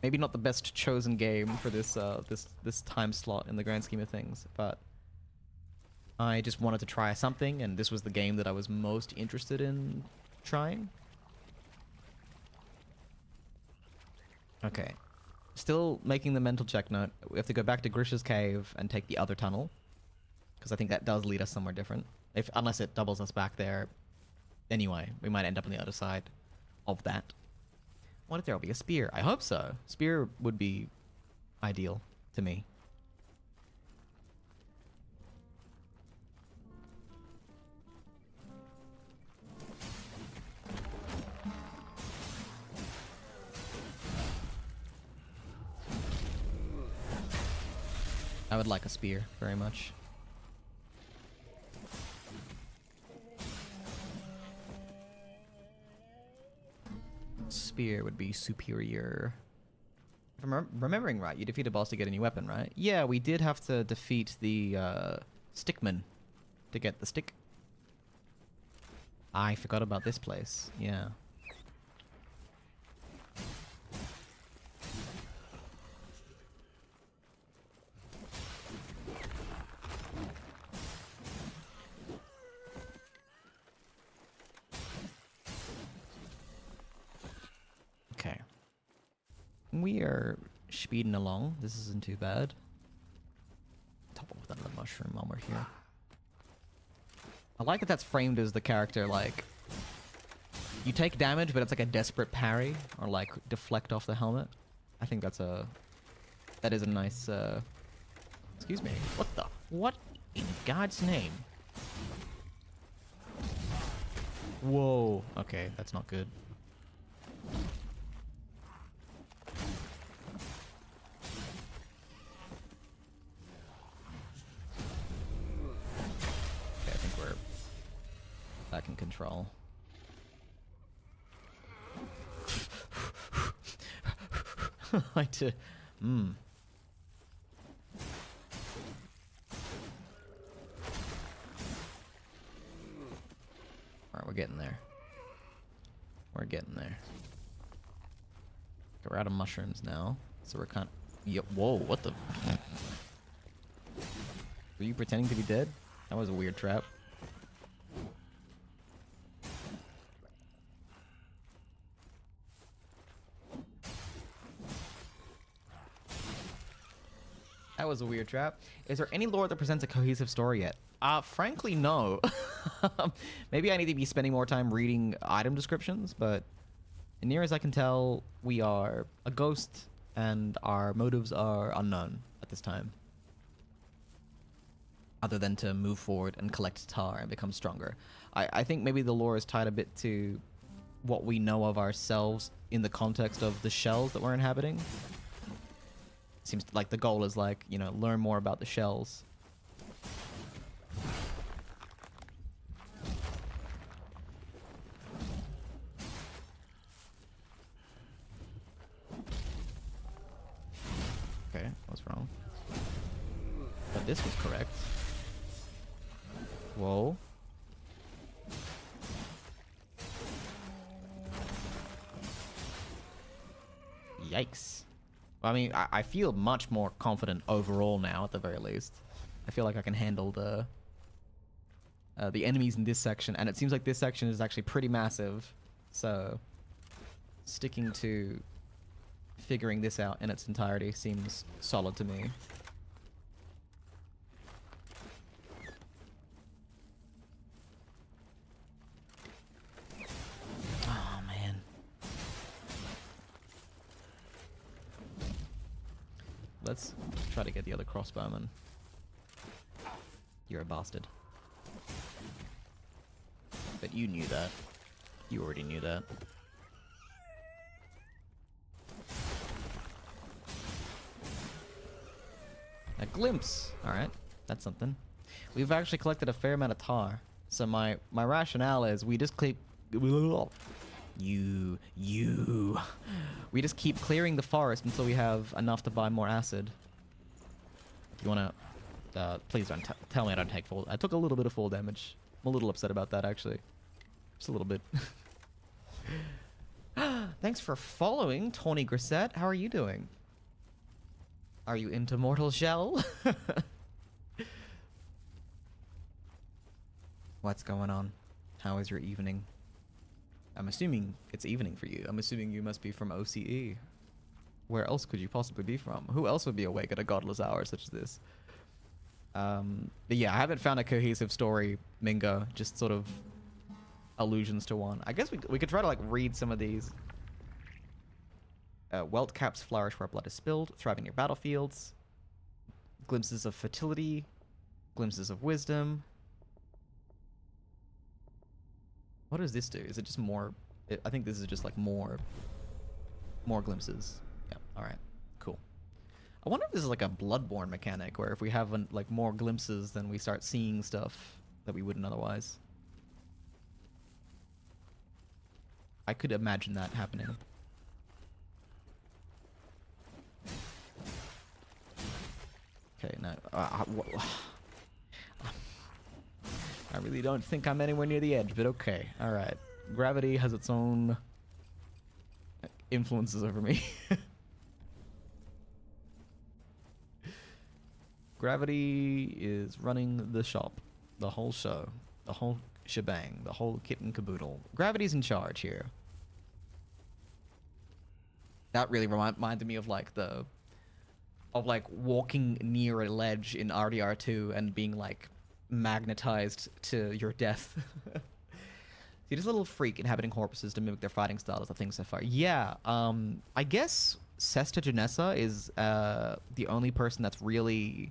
[SPEAKER 1] Maybe not the best chosen game for this this time slot in the grand scheme of things, but I just wanted to try something, and this was the game that I was most interested in trying. Okay. Still making the mental check note. We have to go back to Grisha's cave and take the other tunnel, because I think that does lead us somewhere different. Unless it doubles us back there. Anyway, we might end up on the other side of that. What if there'll be a spear? I hope so. Spear would be ideal to me. I would like a spear very much. Spear would be superior. If I'm remembering right, you defeat a boss to get a new weapon, right? Yeah, we did have to defeat the stickman to get the stick. I forgot about this place. Yeah. Okay. We are speeding along. This isn't too bad. Top up with another mushroom while we're here. I like that that's framed as the character, like, you take damage, but it's like a desperate parry, or like deflect off the helmet. I think that is a nice, excuse me. What in God's name? Whoa. Okay, that's not good. Back in control. Alright, we're getting there. We're getting there. Okay, we're out of mushrooms now, so we're kind of... Whoa, what the... Were you pretending to be dead? That was a weird trap. That was a weird trap. Is there any lore that presents a cohesive story yet? Frankly, no. Maybe I need to be spending more time reading item descriptions, but near as I can tell, we are a ghost and our motives are unknown at this time. Other than to move forward and collect tar and become stronger. I think maybe the lore is tied a bit to what we know of ourselves in the context of the shells that we're inhabiting. Seems like the goal is like, you know, learn more about the shells. Okay, I was wrong. But this was correct. Whoa. Yikes. I mean, I feel much more confident overall now, at the very least. I feel like I can handle the enemies in this section, and it seems like this section is actually pretty massive. So sticking to figuring this out in its entirety seems solid to me. Oh, man. Let's try to get the other crossbowman. You're a bastard. But you knew that. You already knew that. A glimpse. Alright, that's something. We've actually collected a fair amount of tar. So my rationale is we just keep... We just keep clearing the forest until we have enough to buy more acid. You wanna... please don't tell me I don't take full... I took a little bit of full damage. I'm a little upset about that, actually. Just a little bit. Thanks for following, Tawny Grisette. How are you doing? Are you into Mortal Shell? What's going on? How is your evening? I'm assuming it's evening for you. I'm assuming you must be from OCE. Where else could you possibly be from? Who else would be awake at a godless hour such as this? But yeah, I haven't found a cohesive story, Mingo. Just sort of allusions to one. I guess we could try to like read some of these. Welt caps flourish where blood is spilled, thriving near battlefields. Glimpses of fertility, glimpses of wisdom. What does this do? Is it just more? I think this is just like more glimpses. Yeah. All right. Cool. I wonder if this is like a Bloodborne mechanic, where if we have like more glimpses, then we start seeing stuff that we wouldn't otherwise. I could imagine that happening. Okay, no. I really don't think I'm anywhere near the edge, but okay. Alright. Gravity has its own influences over me. Gravity is running the shop. The whole show. The whole shebang. The whole kit and caboodle. Gravity's in charge here. That really reminded me of like walking near a ledge in RDR2 and being like magnetized to your death. See, this little freak inhabiting corpses to mimic their fighting styles, I think so far. Yeah, I guess Sesta Janessa is the only person that's really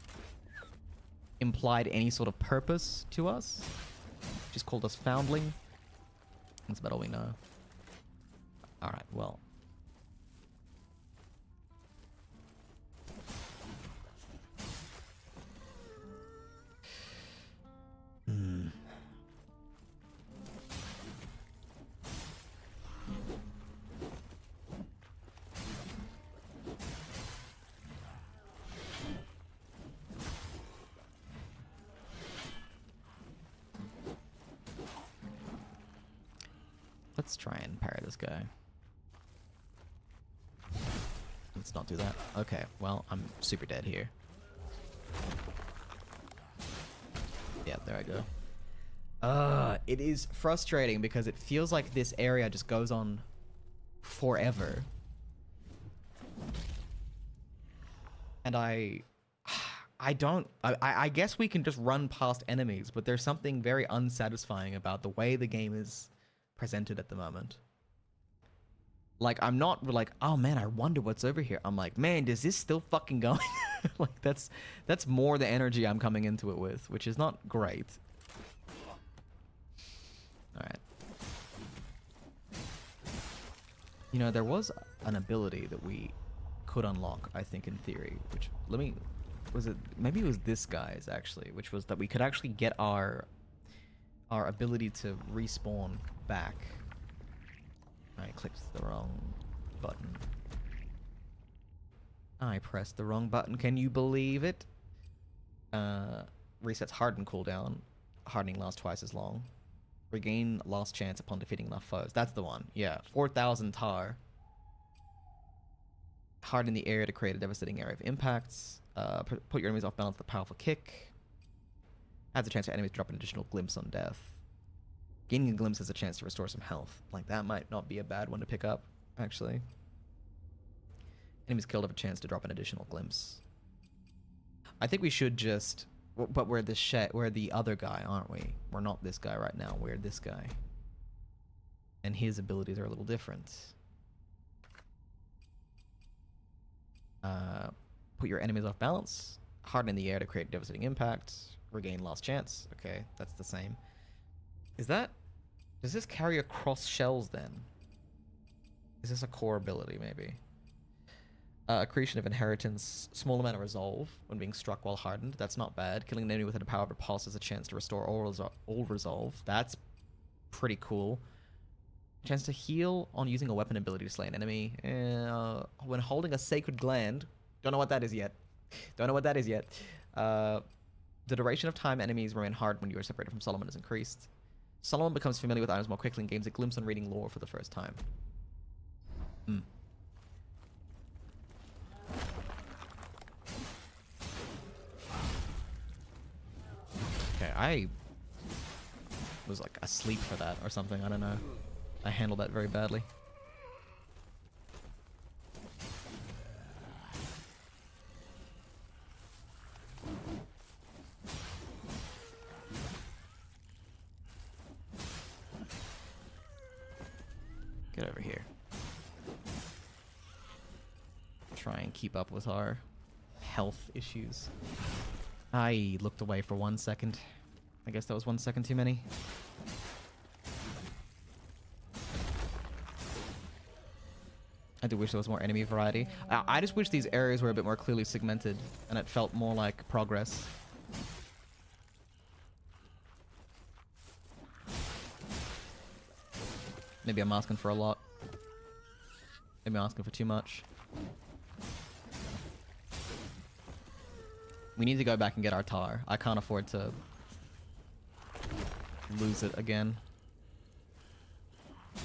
[SPEAKER 1] implied any sort of purpose to us. She's called us Foundling. That's about all we know. Alright, well. Let's try and parry this guy. Let's not do that. Okay, well, I'm super dead here. Yeah, there I go. It is frustrating because it feels like this area just goes on forever. And I guess we can just run past enemies, but there's something very unsatisfying about the way the game is presented at the moment. Like, I'm not like, oh man, I wonder what's over here. I'm like, man, is this still fucking going? Like, that's more the energy I'm coming into it with, which is not great. Alright. You know, there was an ability that we could unlock, I think, in theory, which, maybe it was this guy's, actually, which was that we could actually get our ability to respawn back. I clicked the wrong button. I pressed the wrong button. Can you believe it? Resets harden cooldown. Hardening lasts twice as long. Regain last chance upon defeating enough foes. That's the one. Yeah, 4,000 tar. Harden the area to create a devastating area of impacts. Put your enemies off balance with a powerful kick. Adds a chance for enemies to drop an additional glimpse on death. Gaining a glimpse has a chance to restore some health. Like, that might not be a bad one to pick up, actually. Enemies killed have a chance to drop an additional glimpse. I think we should just... But we're the other guy, aren't we? We're not this guy right now. We're this guy. And his abilities are a little different. Put your enemies off balance. Harden in the air to create devastating impact. Regain last chance. Okay, that's the same. Is that... Does this carry across shells then? Is this a core ability, maybe? Accretion of inheritance. Small amount of resolve when being struck while hardened. That's not bad. Killing an enemy with a power repulse has a chance to restore all resolve. That's pretty cool. Chance to heal on using a weapon ability to slay an enemy. When holding a sacred gland. Don't know what that is yet. Don't know what that is yet. The duration of time enemies remain hard when you are separated from Solomon is increased. Solomon becomes familiar with items more quickly and gains a glimpse on reading lore for the first time. Okay, I was like asleep for that or something. I don't know. I handled that very badly. Get over here. Try and keep up with our health issues. I looked away for 1 second. I guess that was 1 second too many. I do wish there was more enemy variety. I just wish these areas were a bit more clearly segmented and it felt more like progress. Maybe I'm asking for a lot. Maybe I'm asking for too much. We need to go back and get our tar. I can't afford to lose it again. I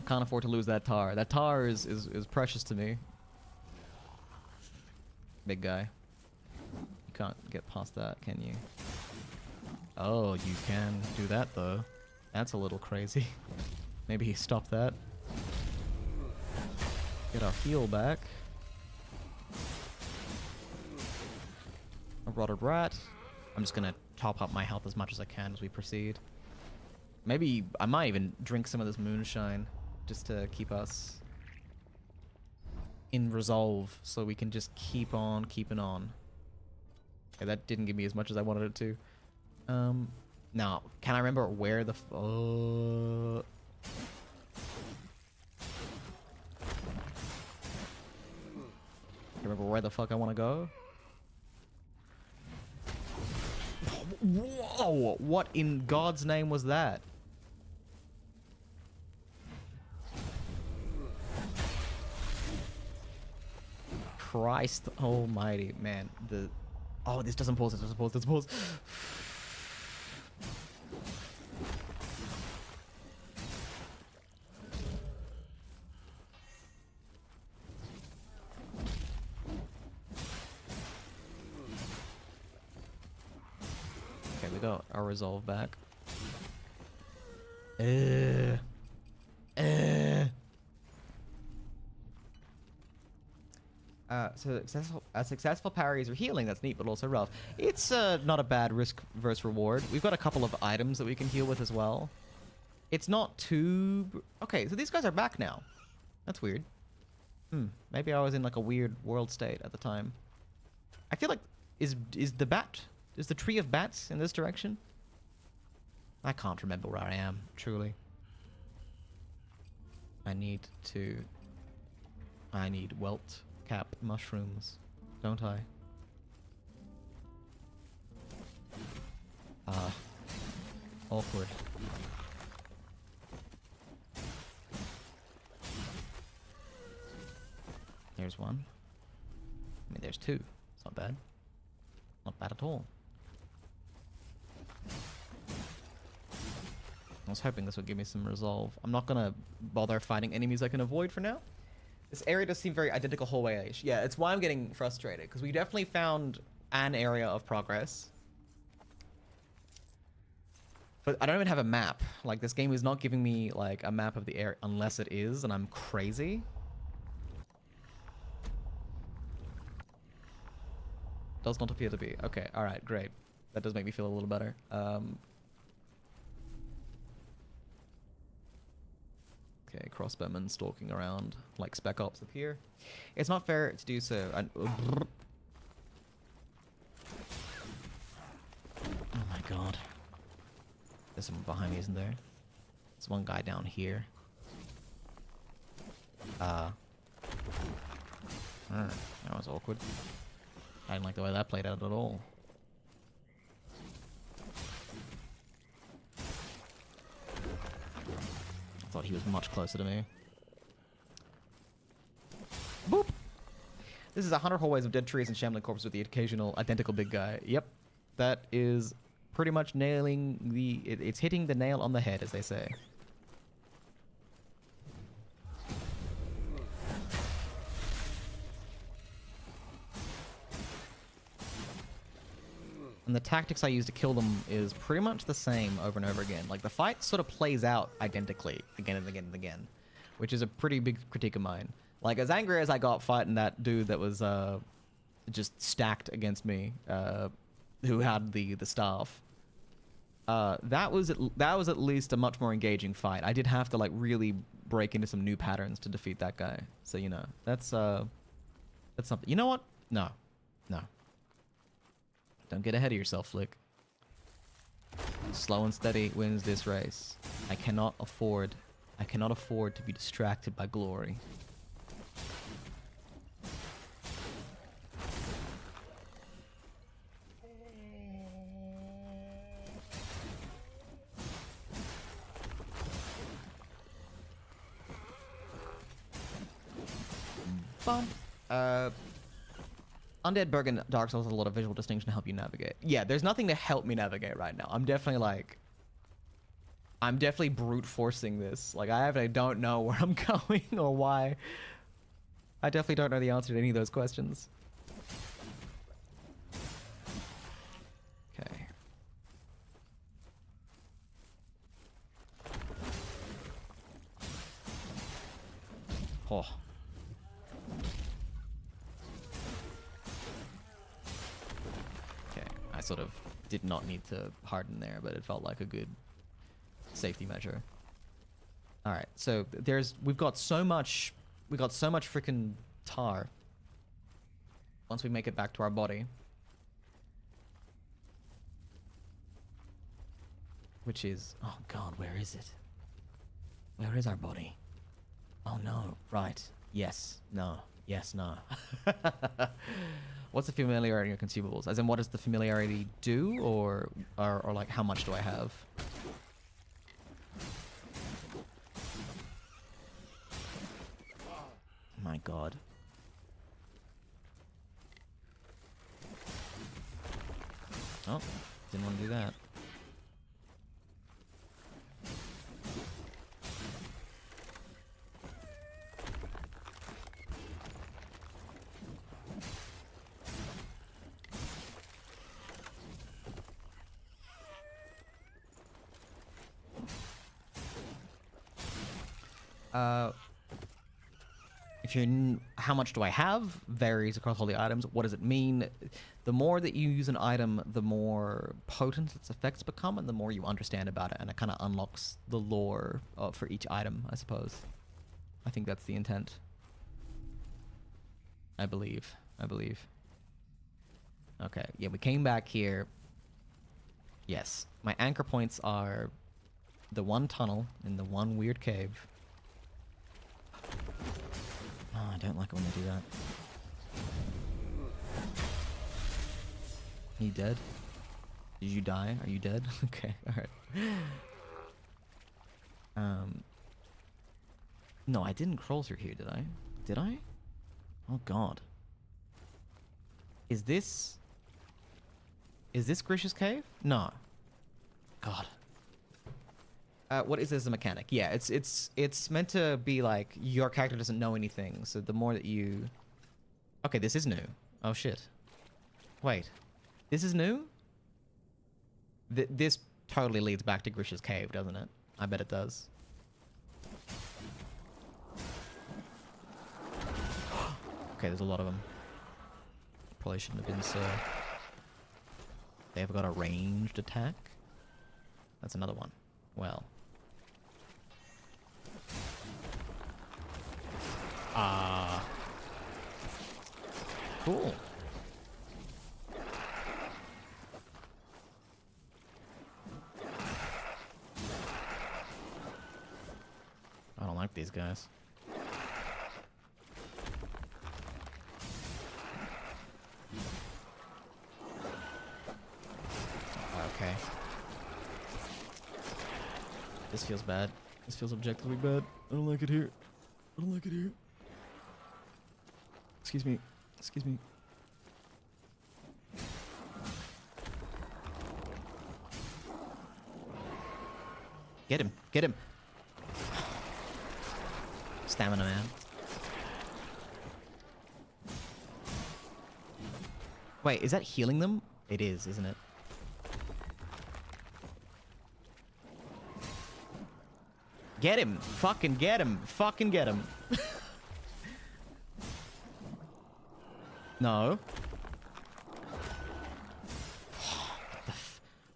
[SPEAKER 1] can't afford to lose that tar. That tar is precious to me. Big guy. You can't get past that, can you? Oh, you can do that though. That's a little crazy. Maybe stop that. Get our heal back. A rotted rat. I'm just gonna top up my health as much as I can as we proceed. Maybe I might even drink some of this moonshine just to keep us in resolve so we can just keep on keeping on. Okay, that didn't give me as much as I wanted it to. Now, can I remember where the remember where the fuck I want to go? Whoa! What in God's name was that? Christ almighty, man. Oh, this doesn't pause, it doesn't pause, it doesn't pause. Got our resolve back. So successful parries or healing, that's neat, but also rough. It's not a bad risk versus reward. We've got a couple of items that we can heal with as well. It's not too... Okay, so these guys are back now. That's weird. Maybe I was in like a weird world state at the time. I feel like... Is the tree of bats in this direction? I can't remember where I am, truly. I need welt cap mushrooms, don't I? Awkward. There's one. I mean, there's two. It's not bad. Not bad at all. I was hoping this would give me some resolve. I'm not gonna bother fighting enemies I can avoid for now. This area does seem very identical hallway-ish. Yeah, it's why I'm getting frustrated, because we definitely found an area of progress. But I don't even have a map. Like, this game is not giving me, like, a map of the area unless it is, and I'm crazy. Does not appear to be. Okay, alright, great. That does make me feel a little better. Okay, crossbowmen stalking around like Spec Ops up here. It's not fair to do so. Oh my god. There's someone behind me, isn't there? There's one guy down here. That was awkward. I didn't like the way that played out at all. I thought he was much closer to me. Boop! This is 100 hallways of dead trees and shambling corpses with the occasional identical big guy. Yep. That is pretty much nailing the... It's hitting the nail on the head, as they say. And the tactics I use to kill them is pretty much the same over and over again. Like, the fight sort of plays out identically again and again and again, which is a pretty big critique of mine. Like, as angry as I got fighting that dude that was just stacked against me, who had the staff, that was at least a much more engaging fight. I did have to, like, really break into some new patterns to defeat that guy. So, you know, that's something. You know what? No. Don't get ahead of yourself, Flick. Slow and steady wins this race. I cannot afford to be distracted by glory. Bump. Undead Burg and Dark Souls has a lot of visual distinction to help you navigate. Yeah, there's nothing to help me navigate right now. I'm definitely brute forcing this. Like, I don't know where I'm going or why. I definitely don't know the answer to any of those questions. Okay. Oh. I sort of did not need to harden there, but it felt like a good safety measure. All right, so we've got so much freaking tar. Once we make it back to our body, which is, oh god, where is it? Where is our body? Oh no, right. Yes, no. Yes, no. What's the familiarity of consumables? As in, what does the familiarity do, or like, how much do I have? My god. Oh, didn't want to do that. How much do I have varies across all the items. What does it mean? The more that you use an item, the more potent its effects become, and the more you understand about it, and it kind of unlocks the lore for each item, I suppose. I think that's the intent. I believe. Okay, yeah, we came back here. Yes, my anchor points are the one tunnel in the one weird cave. Oh, I don't like it when they do that. Are you dead? Did you die? Are you dead? Okay, alright. No, I didn't crawl through here, did I? Did I? Oh god. Is this Grish's cave? No. God. What is this as a mechanic? Yeah, it's meant to be like your character doesn't know anything, so the more that you... Okay, this is new. Oh shit. Wait. This is new? This totally leads back to Grisha's cave, doesn't it? I bet it does. Okay, there's a lot of them. Probably shouldn't have been so... They've got a ranged attack? That's another one. Well. Cool. I don't like these guys. Okay. This feels bad. This feels objectively bad. I don't like it here. I don't like it here. Excuse me. Excuse me. Get him. Get him. Stamina, man. Wait, is that healing them? It is, isn't it? Get him! Fucking get him! Fucking get him! No.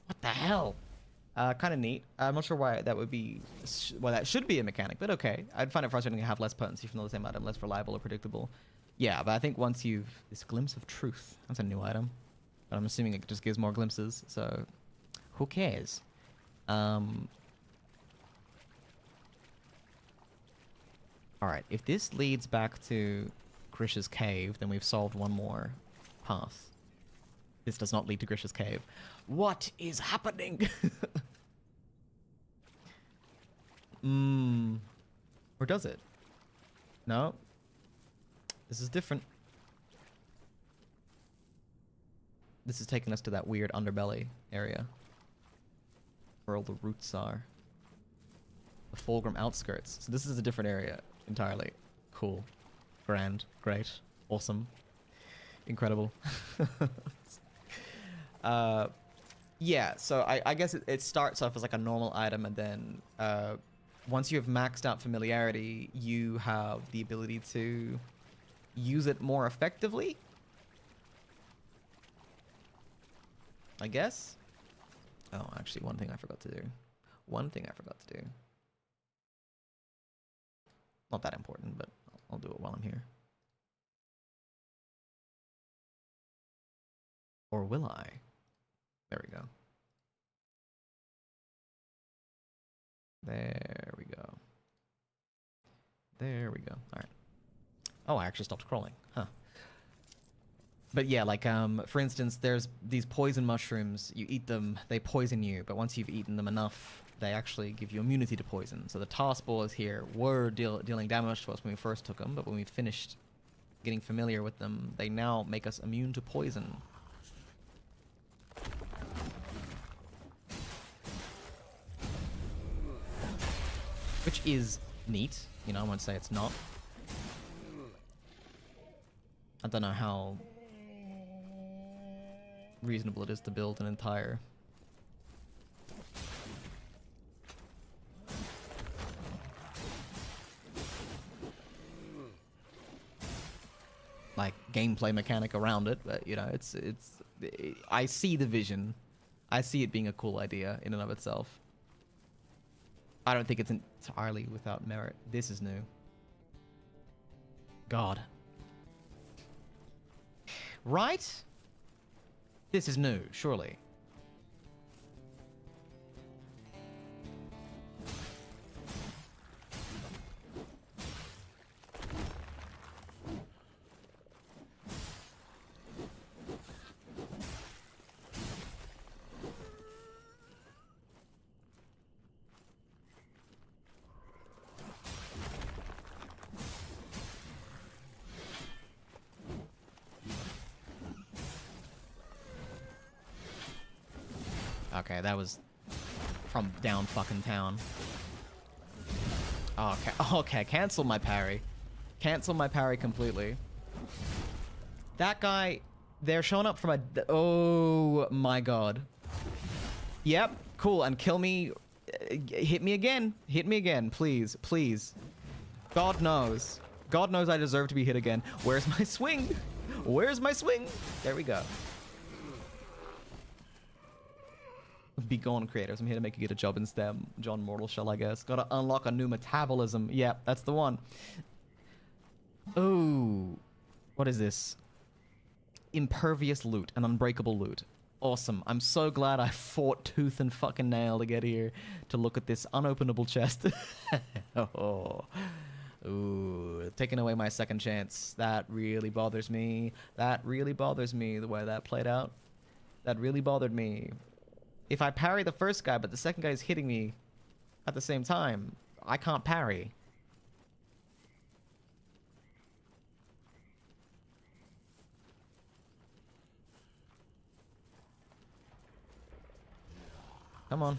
[SPEAKER 1] What the hell? Kind of neat. I'm not sure why that would be... Well, that should be a mechanic, but okay. I'd find it frustrating to have less potency from the same item, less reliable or predictable. Yeah, but I think once you've... This glimpse of truth. That's a new item. But I'm assuming it just gives more glimpses, so... Who cares? Alright, if this leads back to Grisha's cave, then we've solved one more path. This does not lead to Grisha's cave. What is happening? Or does it? No. This is different. This is taking us to that weird underbelly area. Where all the roots are. The Fulgrim outskirts. So this is a different area entirely. Cool. Grand. Great. Awesome. Incredible. Yeah, so I guess it starts off as like a normal item, and then once you have maxed out familiarity, you have the ability to use it more effectively, I guess. Oh, actually, one thing I forgot to do. Not that important, but I'll do it while I'm here. Or will I? There we go. There we go. There we go. All right. Oh, I actually stopped scrolling. Huh. But yeah, like, for instance, there's these poison mushrooms. You eat them, they poison you, but once you've eaten them enough, they actually give you immunity to poison. So the task balls here were dealing damage to us when we first took them, but when we finished getting familiar with them, they now make us immune to poison. Which is neat, you know, I won't say it's not. I don't know how reasonable it is to build an entire... like, gameplay mechanic around it, but, you know, I see the vision. I see it being a cool idea in and of itself. I don't think it's entirely without merit. This is new. God. Right? This is new, surely. Okay, that was from down fucking town. Okay, okay, cancel my parry. Cancel my parry completely. That guy, they're showing up from a... Oh my god. Yep, Cool, and kill me. Hit me again. Hit me again, please. Please. God knows. God knows I deserve to be hit again. Where's my swing? Where's my swing? There we go. Be gone, creators. I'm here to make you get a job in STEM. John Mortal Shell, I guess. Gotta unlock a new metabolism. Yeah, that's the one. Ooh. What is this? Impervious loot. An unbreakable loot. Awesome. I'm so glad I fought tooth and fucking nail to get here to look at this unopenable chest. Oh. Ooh. Taking away my second chance. That really bothers me. That really bothers me, the way that played out. That really bothered me. If I parry the first guy, but the second guy is hitting me at the same time, I can't parry. Come on.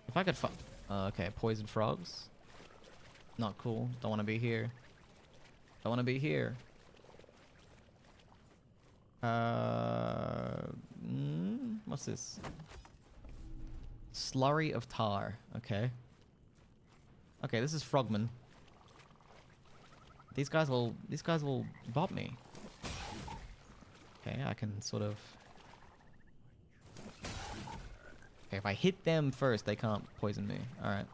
[SPEAKER 1] If I could okay, poison frogs. Not cool. Don't want to be here. Don't want to be here. What's this? Slurry of tar. Okay. Okay, this is Frogman. These guys will bop me. Okay, I can sort of. Okay, if I hit them first, they can't poison me. All right.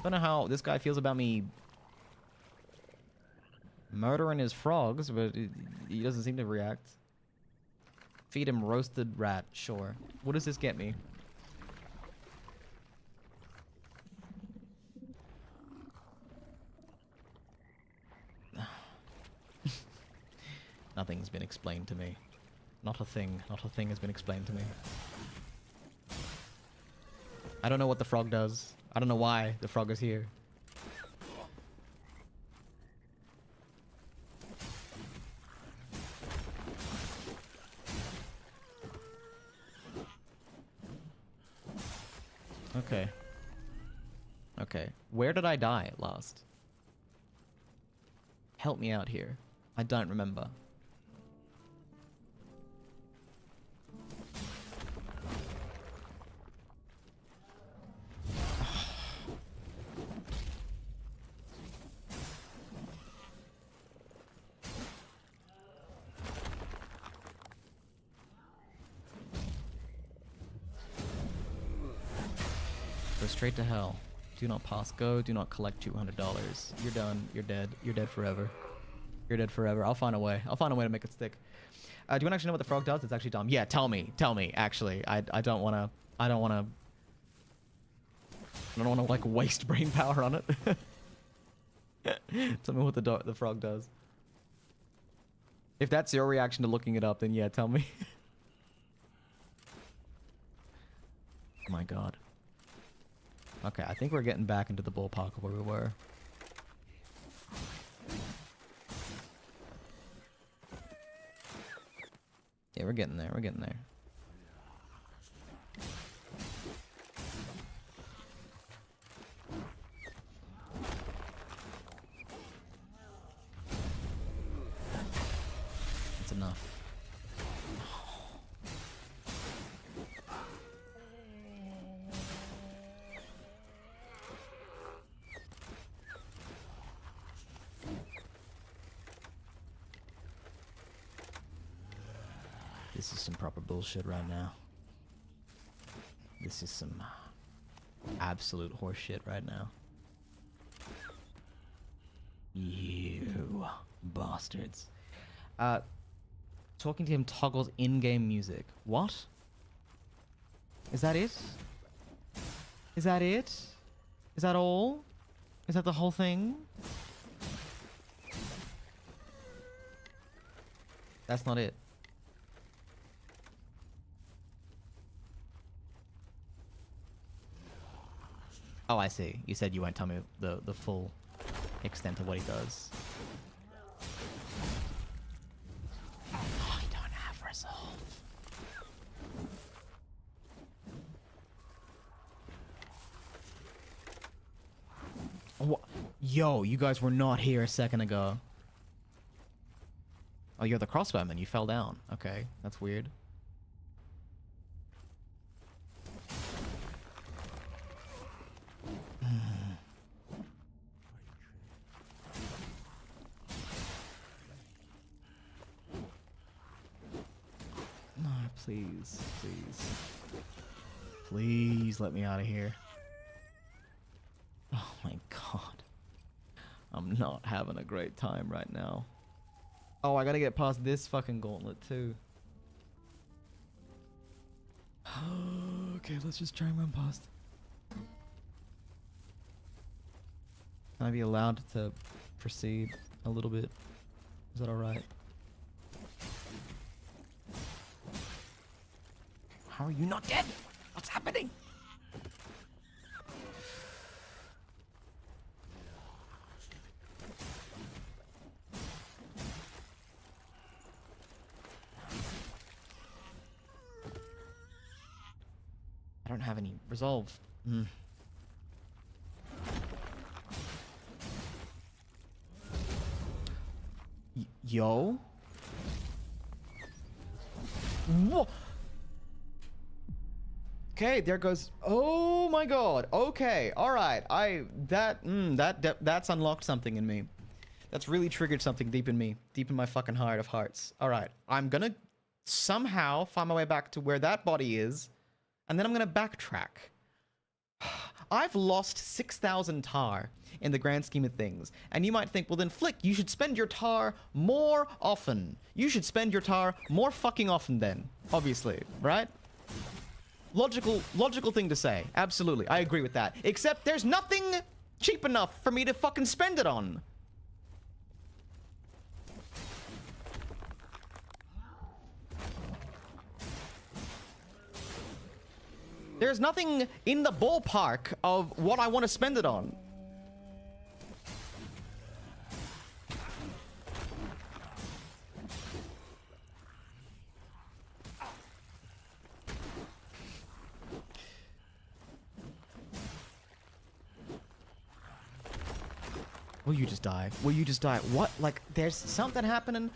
[SPEAKER 1] Don't know how this guy feels about me murdering his frogs, but he doesn't seem to react. Feed him roasted rat, sure. What does this get me? Nothing's been explained to me. Not a thing has been explained to me. I don't know what the frog does. I don't know why the frog is here. Okay. Okay. Where did I die last? Help me out here. I don't remember. Go straight to hell. Do not pass go. Do not collect $200. You're done. You're dead. You're dead forever. You're dead forever. I'll find a way. I'll find a way to make it stick. Do you want to actually know what the frog does? It's actually dumb. Yeah, tell me. Tell me, actually. I don't want to... I don't want to, like, waste brain power on it. Tell me what the frog does. If that's your reaction to looking it up, then yeah, tell me. Oh my god. Okay, I think we're getting back into the ballpark of where we were. Yeah, we're getting there. We're getting there. That's enough. This is some proper bullshit right now. This is some absolute horseshit right now. You bastards. Talking to him toggles in-game music. What? Is that it? Is that it? Is that all? Is that the whole thing? That's not it. Oh, I see. You said you won't tell me the full extent of what he does. I don't have resolve. What? Yo, you guys were not here a second ago. Oh, you're the crossbowman. You fell down. Okay, that's weird. No, please, please. Please let me out of here. Oh my god. I'm not having a great time right now. Oh, I gotta get past this fucking gauntlet too. Okay, let's just try and run past. Can I be allowed to proceed a little bit? Is that alright? How are you not dead? What's happening? I don't have any resolve. Yo? Whoa. Okay, there goes. Oh my god. Okay, all right. That's unlocked something in me. That's really triggered something deep in me, deep in my fucking heart of hearts. All right, I'm gonna somehow find my way back to where that body is, and then I'm gonna backtrack. I've lost 6,000 tar in the grand scheme of things. And you might think, well then Flick, you should spend your tar more often. You should spend your tar more fucking often then. Obviously, right? Logical thing to say. Absolutely, I agree with that. Except there's nothing cheap enough for me to fucking spend it on. There's nothing in the ballpark of what I want to spend it on. Will you just die? Will you just die? What? Like, there's something happening?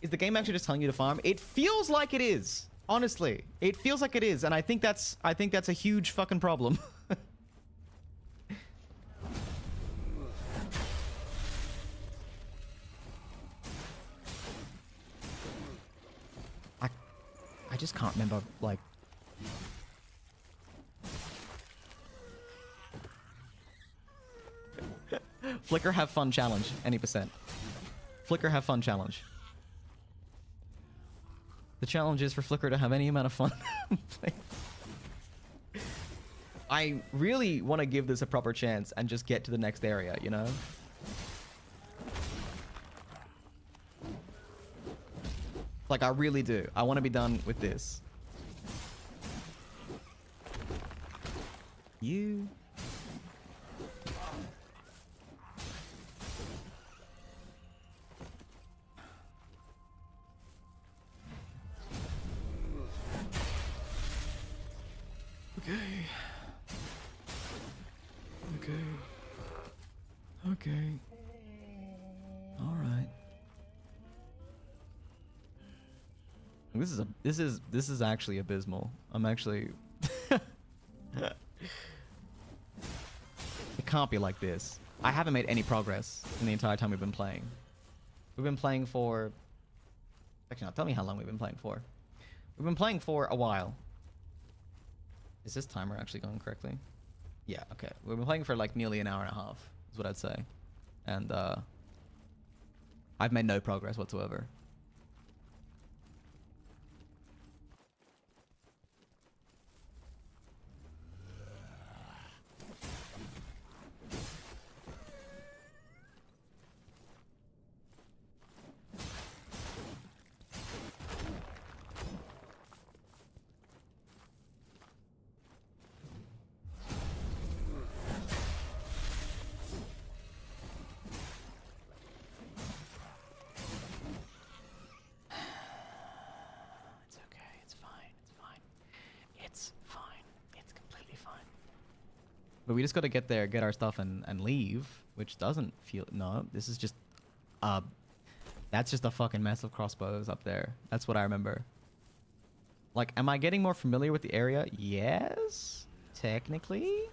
[SPEAKER 1] Is the game actually just telling you to farm? It feels like it is. Honestly, it feels like it is, and I think that's a huge fucking problem. I just can't remember, like... Flicker have fun challenge, any percent. Flicker have fun challenge. The challenge is for Flicker to have any amount of fun. I really want to give this a proper chance and just get to the next area, you know? Like, I really do. I want to be done with this. You... Okay. All right. This is actually abysmal. I'm actually It can't be like this. I haven't made any progress in the entire time we've been playing. We've been playing for... Actually, no, tell me how long we've been playing for. We've been playing for a while. Is this timer actually going correctly? Yeah, okay. We've been playing for like nearly an hour and a half, is what I'd say. And I've made no progress whatsoever. But we just got to get there, get our stuff, and leave, which doesn't feel... No, this is just... That's just a fucking mess of crossbows up there. That's what I remember. Like, am I getting more familiar with the area? Yes, technically.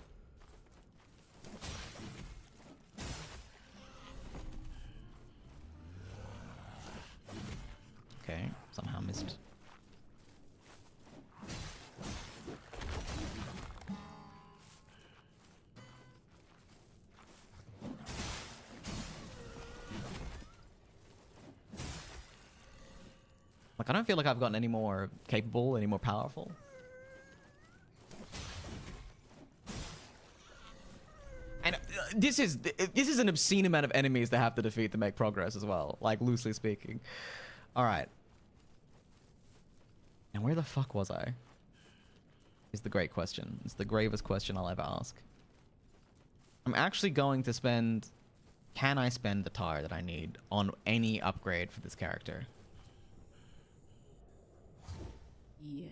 [SPEAKER 1] Okay, somehow missed. Like, I don't feel like I've gotten any more capable, any more powerful. And this is an obscene amount of enemies to have to defeat to make progress as well, like, loosely speaking. All right. And where the fuck was I? Is the great question. It's the gravest question I'll ever ask. I'm actually going to spend... Can I spend the tar that I need on any upgrade for this character?
[SPEAKER 2] Yes.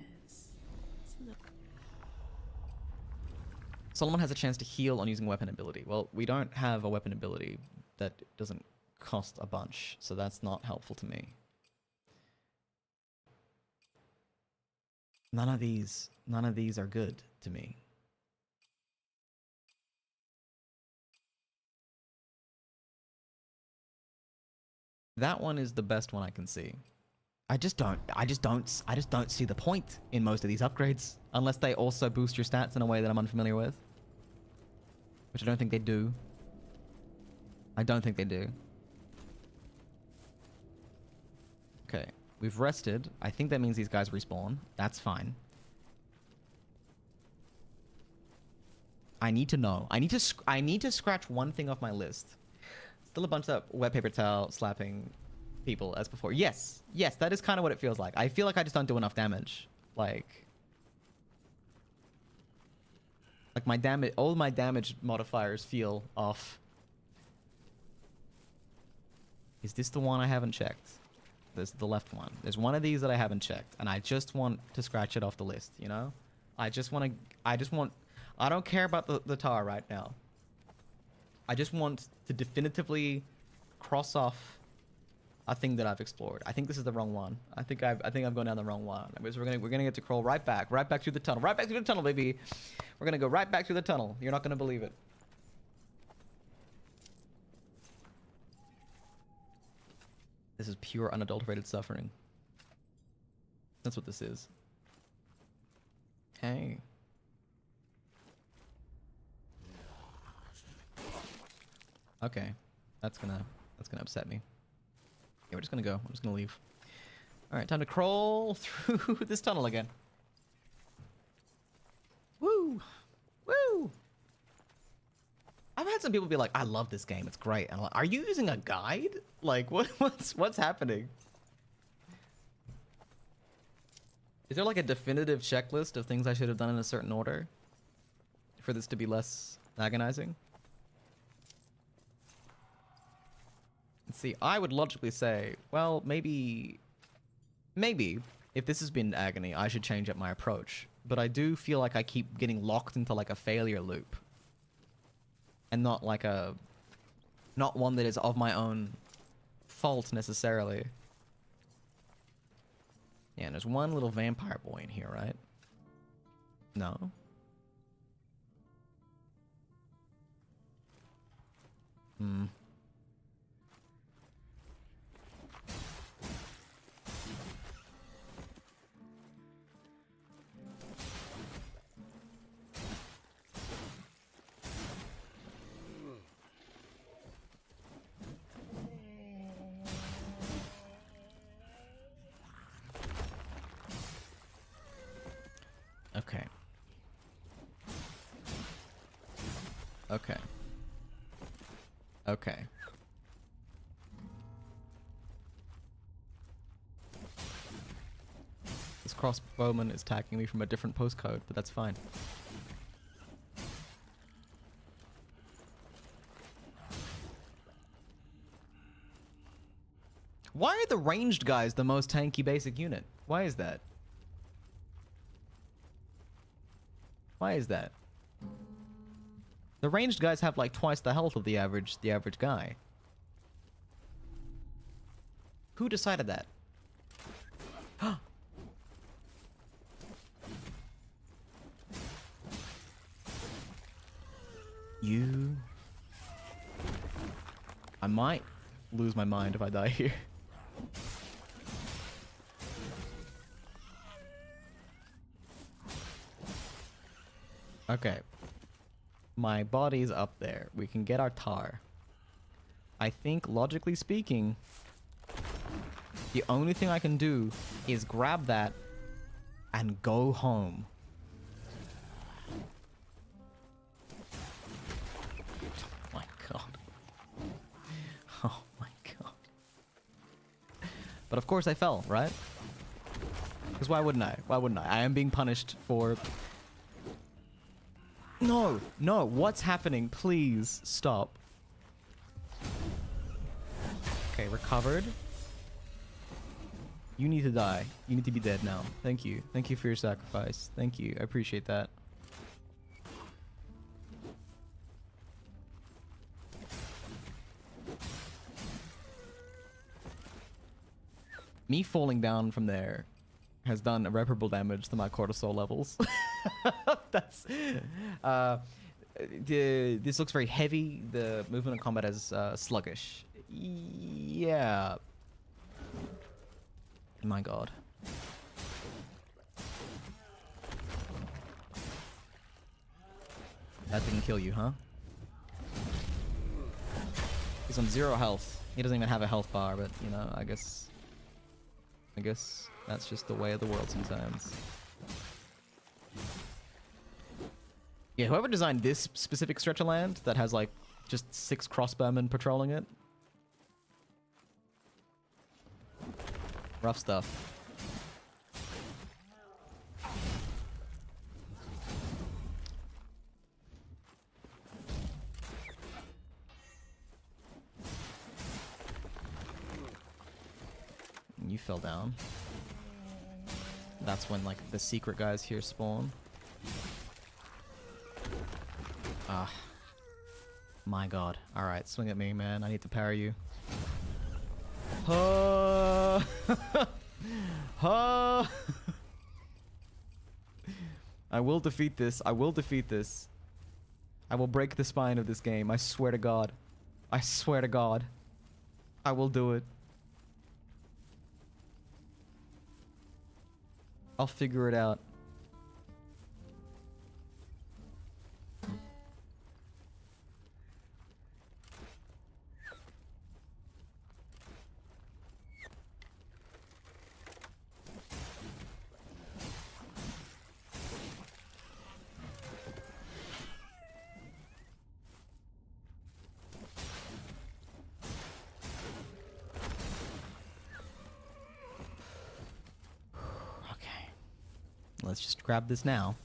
[SPEAKER 1] Solomon has a chance to heal on using weapon ability. Well, we don't have a weapon ability that doesn't cost a bunch, so that's not helpful to me. None of these are good to me. That one is the best one I can see. I just don't see the point in most of these upgrades unless they also boost your stats in a way that I'm unfamiliar with. Which I don't think they do. I don't think they do. Okay, we've rested. I think that means these guys respawn. That's fine. I need to know. I need to scratch one thing off my list. Still a bunch of wet paper towel slapping people as before. Yes, that is kind of what it feels like. I feel like I just don't do enough damage. Like my damage, all my damage modifiers feel off. Is this the one I haven't checked? This is the left one. There's one of these that I haven't checked, and I just want to scratch it off the list, you know? I don't care about the tar right now. I just want to definitively cross off a thing that I've explored. I think this is the wrong one. I think I've gone down the wrong one. Because we're gonna get to crawl right back through the tunnel, baby. We're gonna go right back through the tunnel. You're not gonna believe it. This is pure unadulterated suffering. That's what this is. Hey. Okay, that's gonna upset me. Okay, we're just gonna go. I'm just gonna leave. All right, time to crawl through this tunnel again. Woo, woo! I've had some people be like, "I love this game. It's great." And I'm like, "Are you using a guide? Like, what's happening?" Is there like a definitive checklist of things I should have done in a certain order for this to be less agonizing? See, I would logically say, well, maybe if this has been agony, I should change up my approach. But I do feel like I keep getting locked into like a failure loop. And not one that is of my own fault necessarily. Yeah, and there's one little vampire boy in here, right? No? Okay. Okay. Okay. This crossbowman is attacking me from a different postcode, but that's fine. Why are the ranged guys the most tanky basic unit? Why is that? Why is that? The ranged guys have like twice the health of the average guy. Who decided that? You... I might lose my mind if I die here. Okay. My body's up there. We can get our tar. I think, logically speaking, the only thing I can do is grab that and go home. Oh my god. Oh my god. But of course I fell, right? Because why wouldn't I? Why wouldn't I? I am being punished for... No, no, what's happening? Please stop. Okay, recovered. You need to die. You need to be dead now. Thank you. Thank you for your sacrifice. Thank you. I appreciate that. Me falling down from there has done irreparable damage to my cortisol levels. That's... this looks very heavy. The movement in combat is sluggish. Yeah. My god. That didn't kill you, huh? He's on 0 health. He doesn't even have a health bar, but, you know, I guess that's just the way of the world sometimes. Yeah, whoever designed this specific stretch of land that has, like, just 6 crossbowmen patrolling it. Rough stuff. You fell down. That's when, like, the secret guys here spawn. Ah. My god. Alright, swing at me, man. I need to parry you. I will defeat this. I will defeat this. I will break the spine of this game. I swear to God. I swear to God. I will do it. I'll figure it out. Let's just grab this now.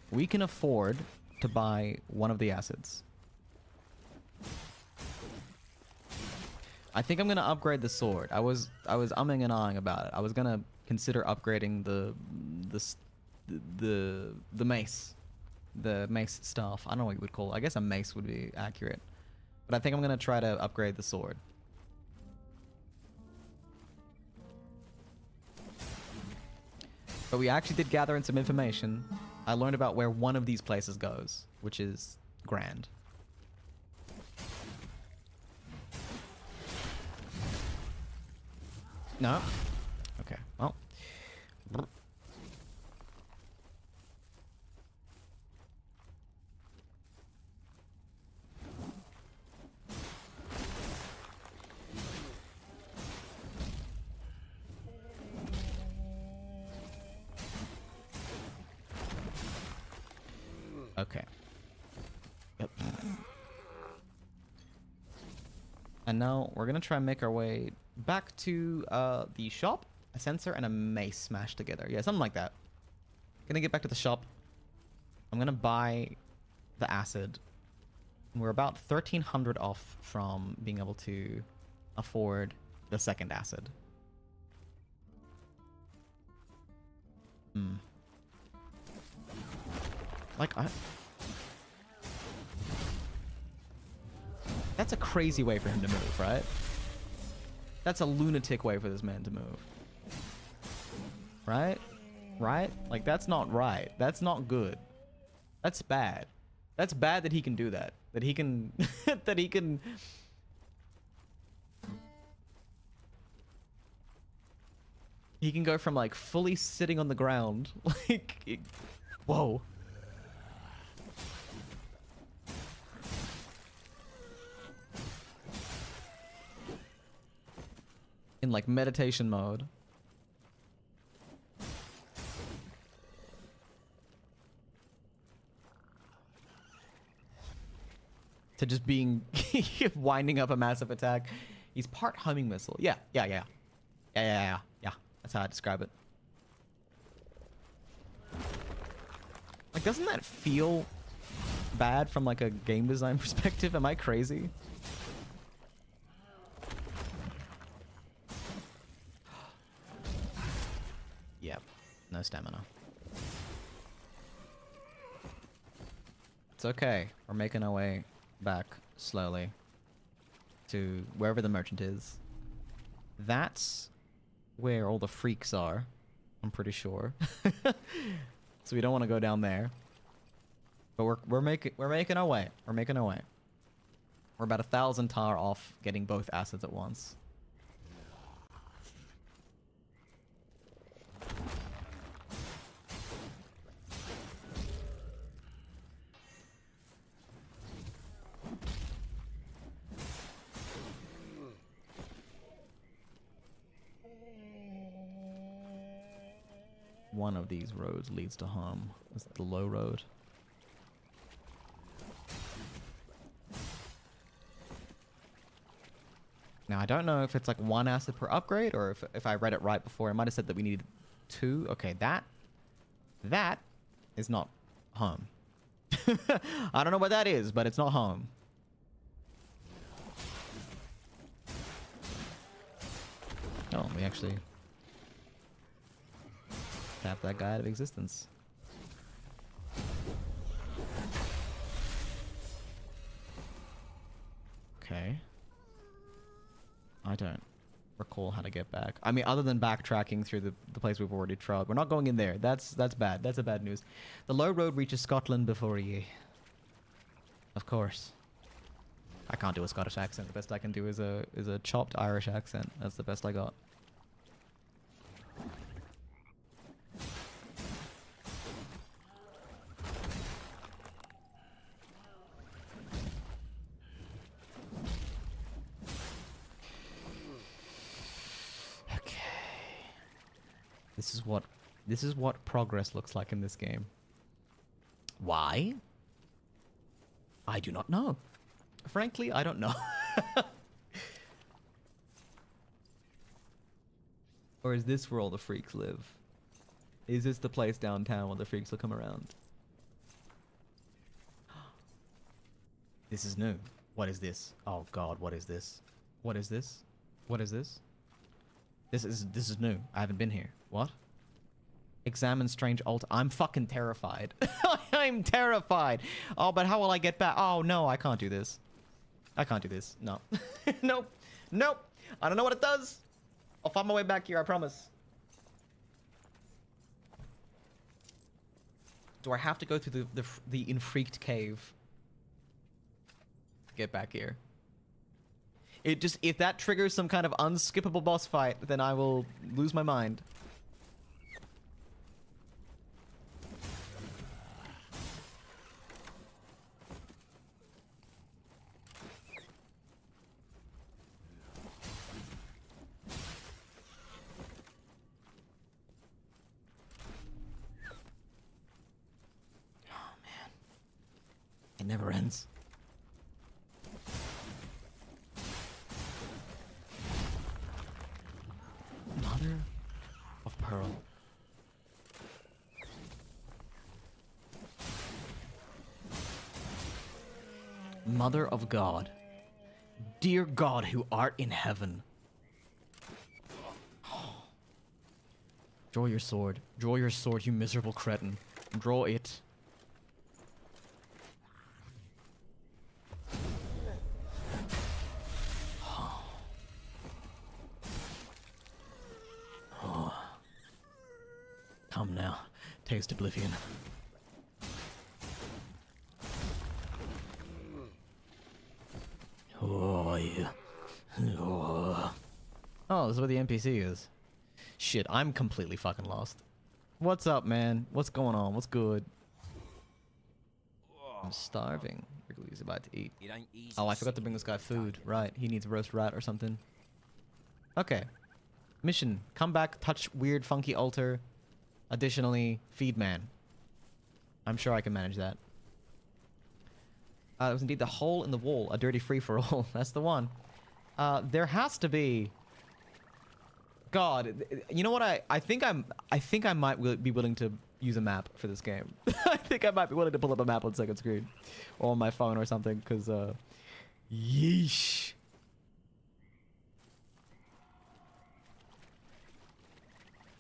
[SPEAKER 1] We can afford to buy one of the acids. I think I'm gonna upgrade the sword. I was umming and ahhing about it. I was gonna consider upgrading the mace, the mace staff. I don't know what you would call it. I guess a mace would be accurate, but I think I'm gonna try to upgrade the sword. But we actually did gather in some information. I learned about where one of these places goes, which is Grand. No? Okay, well. Okay. Yep. And now we're gonna try and make our way back to the shop, a sensor, and a mace smashed together. Yeah, something like that. Gonna get back to the shop. I'm gonna buy the acid. We're about 1,300 off from being able to afford the second acid. Like, That's a crazy way for him to move, right? That's a lunatic way for this man to move. Right? Right? Like, that's not right. That's not good. That's bad. That's bad that he can do that. That he can... that he can... He can go from, like, fully sitting on the ground. Like... Whoa. In, like, meditation mode. To just being winding up a massive attack. He's part homing missile. Yeah. That's how I describe it. Like, doesn't that feel bad from like a game design perspective? Am I crazy? Yep. No stamina. It's okay. We're making our way back slowly to wherever the merchant is. That's where all the freaks are, I'm pretty sure. So we don't want to go down there. But we're making our way. We're making our way. We're about 1,000 tar off getting both assets at once. One of these roads leads to home. It's the low road. Now, I don't know if it's like 1 asset per upgrade, or if I read it right before. It might have said that we needed 2. Okay, that is not home. I don't know what that is, but it's not home. Oh, we actually tap that guy out of existence. Okay. I don't recall how to get back. I mean, other than backtracking through the place we've already trod. We're not going in there. That's bad. That's a bad news. The low road reaches Scotland before ye. Of course. I can't do a Scottish accent. The best I can do is a chopped Irish accent. That's the best I got. This is what progress looks like in this game. Why? I do not know. Frankly, I don't know. Or is this where all the freaks live? Is this the place downtown where the freaks will come around? This is new. What is this? Oh god, what is this? What is this? What is this? This is new. I haven't been here. What? Examine strange altar. I'm fucking terrified. I'm terrified. Oh, but how will I get back? Oh, no, I can't do this. I can't do this. No. Nope. Nope. I don't know what it does. I'll find my way back here, I promise. Do I have to go through the infreaked cave to get back here? It just, if that triggers some kind of unskippable boss fight, then I will lose my mind. It never ends. Mother of Pearl. Mother of God. Dear God who art in heaven. Draw your sword. Draw your sword, you miserable cretin. Draw it. Come now, taste oblivion. Oh, yeah. Oh, this is where the NPC is. Shit, I'm completely fucking lost. What's up, man? What's going on? What's good? I'm starving. Wrigley's about to eat.
[SPEAKER 3] It ain't easy.
[SPEAKER 1] Oh, I forgot to bring this guy food. Right, he needs roast rat or something. Okay. Mission. Come back, touch weird funky altar. Additionally, feed man. I'm sure I can manage that. It was indeed the hole in the wall, a dirty free-for-all. That's the one. There has to be... God, you know what? I think I might be willing to use a map for this game. I think I might be willing to pull up a map on second screen, or on my phone or something. Because, yeesh.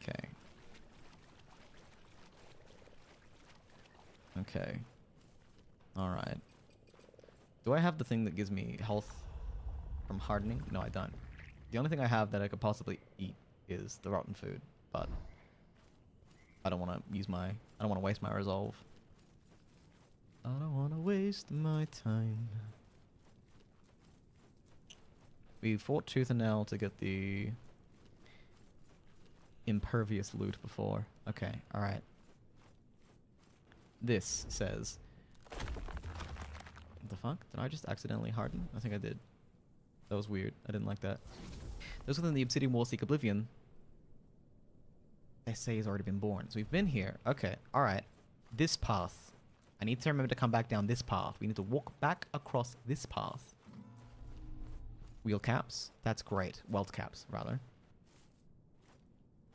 [SPEAKER 1] Okay. Okay. All right. Do I have the thing that gives me health from hardening? No, I don't. The only thing I have that I could possibly eat is the rotten food, but I don't want to use my... I don't want to waste my resolve. I don't want to waste my time. We fought tooth and nail to get the impervious loot before. Okay, alright. This says... What the fuck? Did I just accidentally harden? I think I did. That was weird. I didn't like that. Those within the Obsidian Wall seek oblivion. They say he's already been born. So we've been here. Okay, alright. This path. I need to remember to come back down this path. We need to walk back across this path. Wheel caps. That's great. Wealth caps, rather.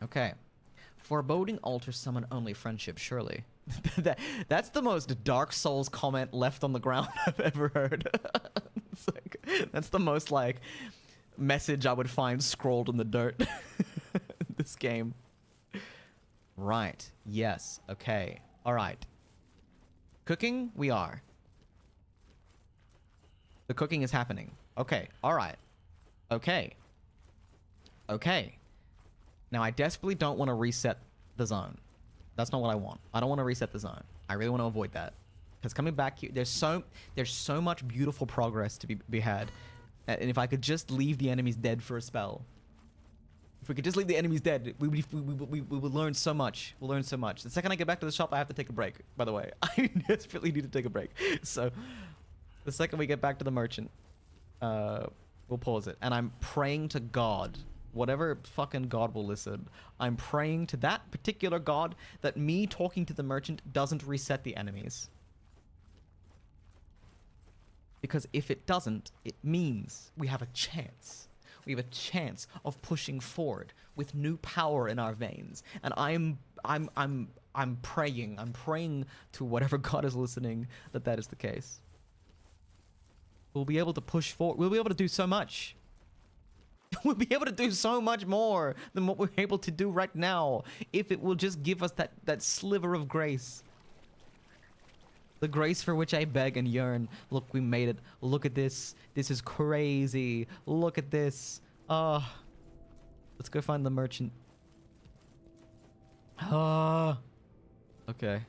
[SPEAKER 1] Okay. Foreboding altar summon only friendship, surely. That's the most Dark Souls comment left on the ground I've ever heard. It's like, that's the most, like, message I would find scrawled in the dirt. This game. Right. Yes. Okay. Alright. Cooking? We are. The cooking is happening. Okay. Alright. Okay. Okay. Now, I desperately don't want to reset the zone. That's not what I want. I don't want to reset the zone. I really want to avoid that. Because coming back here, there's so much beautiful progress to be had. And if I could just leave the enemies dead for a spell. If we could just leave the enemies dead, we would learn so much. We'll learn so much. The second I get back to the shop, I have to take a break, by the way. I desperately need to take a break. So, the second we get back to the merchant, we'll pause it. And I'm praying to God, whatever fucking God will listen, I'm praying to that particular God that me talking to the merchant doesn't reset the enemies. Because if it doesn't, it means we have a chance. We have a chance of pushing forward with new power in our veins. And I'm praying to whatever God is listening that is the case. We'll be able to push forward. We'll be able to do so much. We'll be able to do so much more than what we're able to do right now if it will just give us that sliver of grace. The grace for which I beg and yearn. Look, we made it. Look at this. This is crazy. Look at this. Let's go find the merchant. Okay.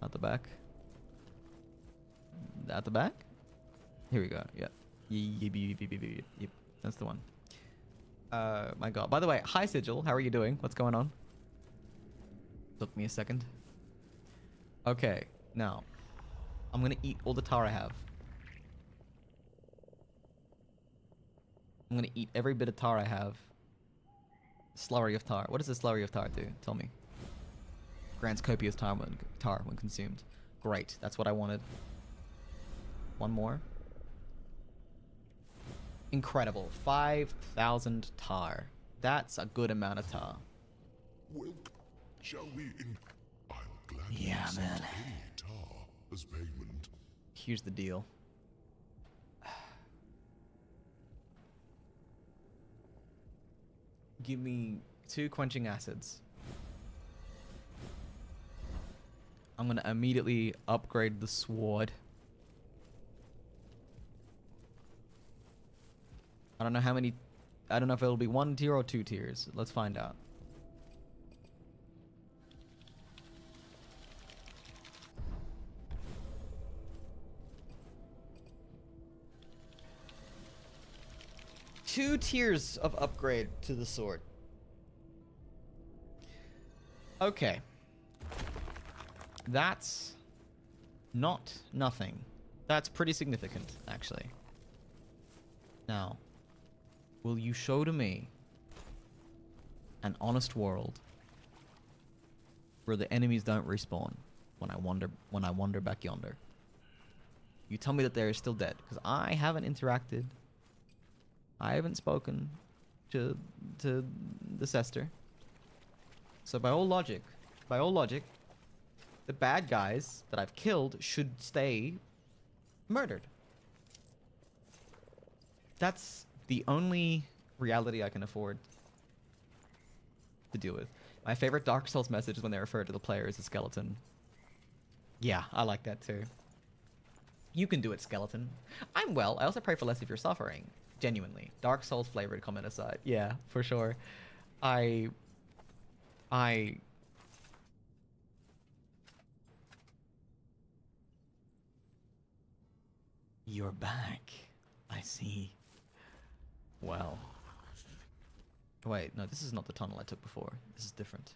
[SPEAKER 1] At the back. At the back? Here we go. Yeah. Yep. That's the one. My God. By the way, hi Sigil. How are you doing? What's going on? Took me a second. Okay. Now, I'm gonna eat all the tar I have. I'm gonna eat every bit of tar I have. Slurry of tar. What does the slurry of tar do? Tell me. Grants copious tar when consumed. Great. That's what I wanted. One more. Incredible. 5,000 tar. That's a good amount of tar.
[SPEAKER 4] Well, shall we I'll gladly
[SPEAKER 1] Yeah,
[SPEAKER 4] accept
[SPEAKER 1] man.
[SPEAKER 4] any tar as payment.
[SPEAKER 1] Here's the deal. Give me 2 quenching acids. I'm gonna immediately upgrade the sword. I don't know how many... I don't know if it'll be 1 tier or 2 tiers. Let's find out. 2 tiers of upgrade to the sword. Okay. That's not nothing. That's pretty significant, actually. Now, will you show to me an honest world where the enemies don't respawn when I wander back yonder? You tell me that they're still dead, because I haven't interacted. I haven't spoken to the Cester. So by all logic, the bad guys that I've killed should stay murdered. That's the only reality I can afford to deal with. My favorite Dark Souls message is when they refer to the player as a skeleton. Yeah, I like that too. You can do it, skeleton. I'm well. I also pray for less of your suffering. Genuinely. Dark Souls flavored comment aside. Yeah, for sure. You're back. I see. Well. Wait, no, this is not the tunnel I took before. This is different.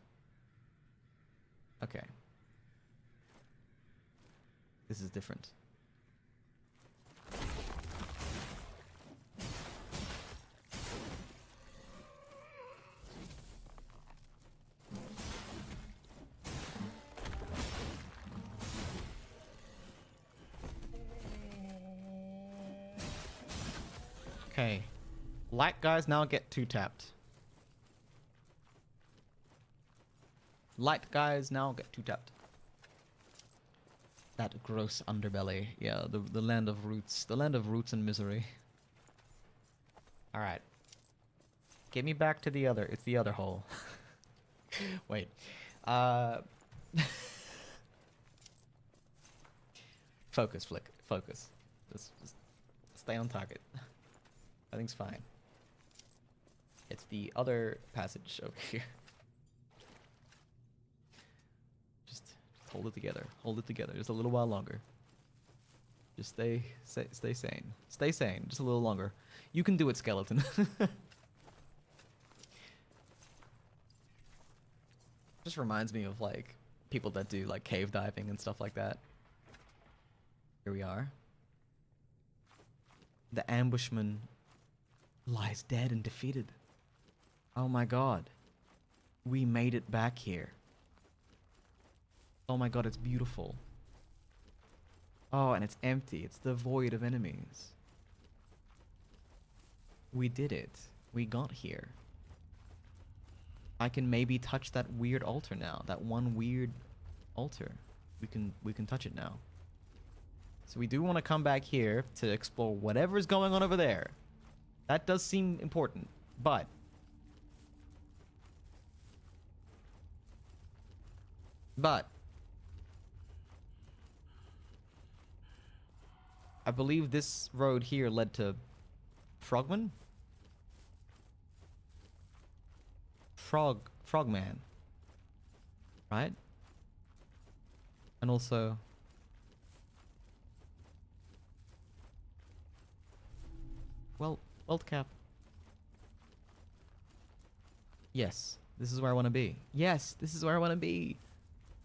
[SPEAKER 1] Okay. This is different. Okay. Light guys now get 2 tapped. Light guys now get 2 tapped. That gross underbelly. Yeah, the land of roots. The land of roots and misery. Alright. Get me back to the other. It's the other hole. Wait. Focus, Flick. Focus. Just stay on target. Everything's fine. It's the other passage over here. Just hold it together. Hold it together. Just a little while longer. Just stay sane. Stay sane. Just a little longer. You can do it, skeleton. Just reminds me of like people that do like cave diving and stuff like that. Here we are. The ambushman lies dead and defeated. Oh my god. We made it back here. Oh my god, it's beautiful. Oh, and it's empty. It's devoid of enemies. We did it. We got here. I can maybe touch that weird altar now. That one weird altar. We can touch it now. So we do want to come back here to explore whatever's going on over there. That does seem important, but I believe this road here led to Frogman? Frogman. Right? And also Wildcap. Yes, this is where I want to be. Yes, this is where I want to be.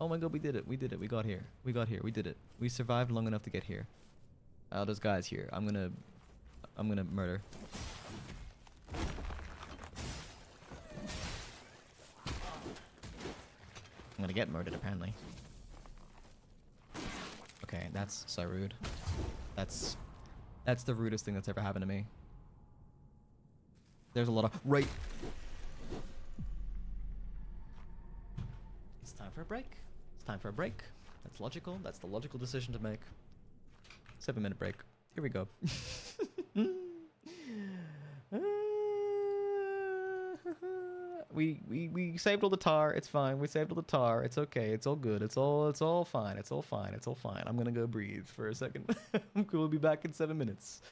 [SPEAKER 1] Oh my god, we did it. We did it. We got here. We got here. We did it. We survived long enough to get here. Oh, there's guys here. I'm gonna murder. I'm gonna get murdered, apparently. Okay, that's so rude. That's the rudest thing that's ever happened to me. There's a lot of rape. It's time for a break. It's time for a break. That's logical. That's the logical decision to make. 7-minute break. Here we go. We saved all the tar. It's fine. We saved all the tar. It's okay. It's all good. It's all fine. It's all fine. It's all fine. I'm gonna go breathe for a second. We'll be back in 7 minutes.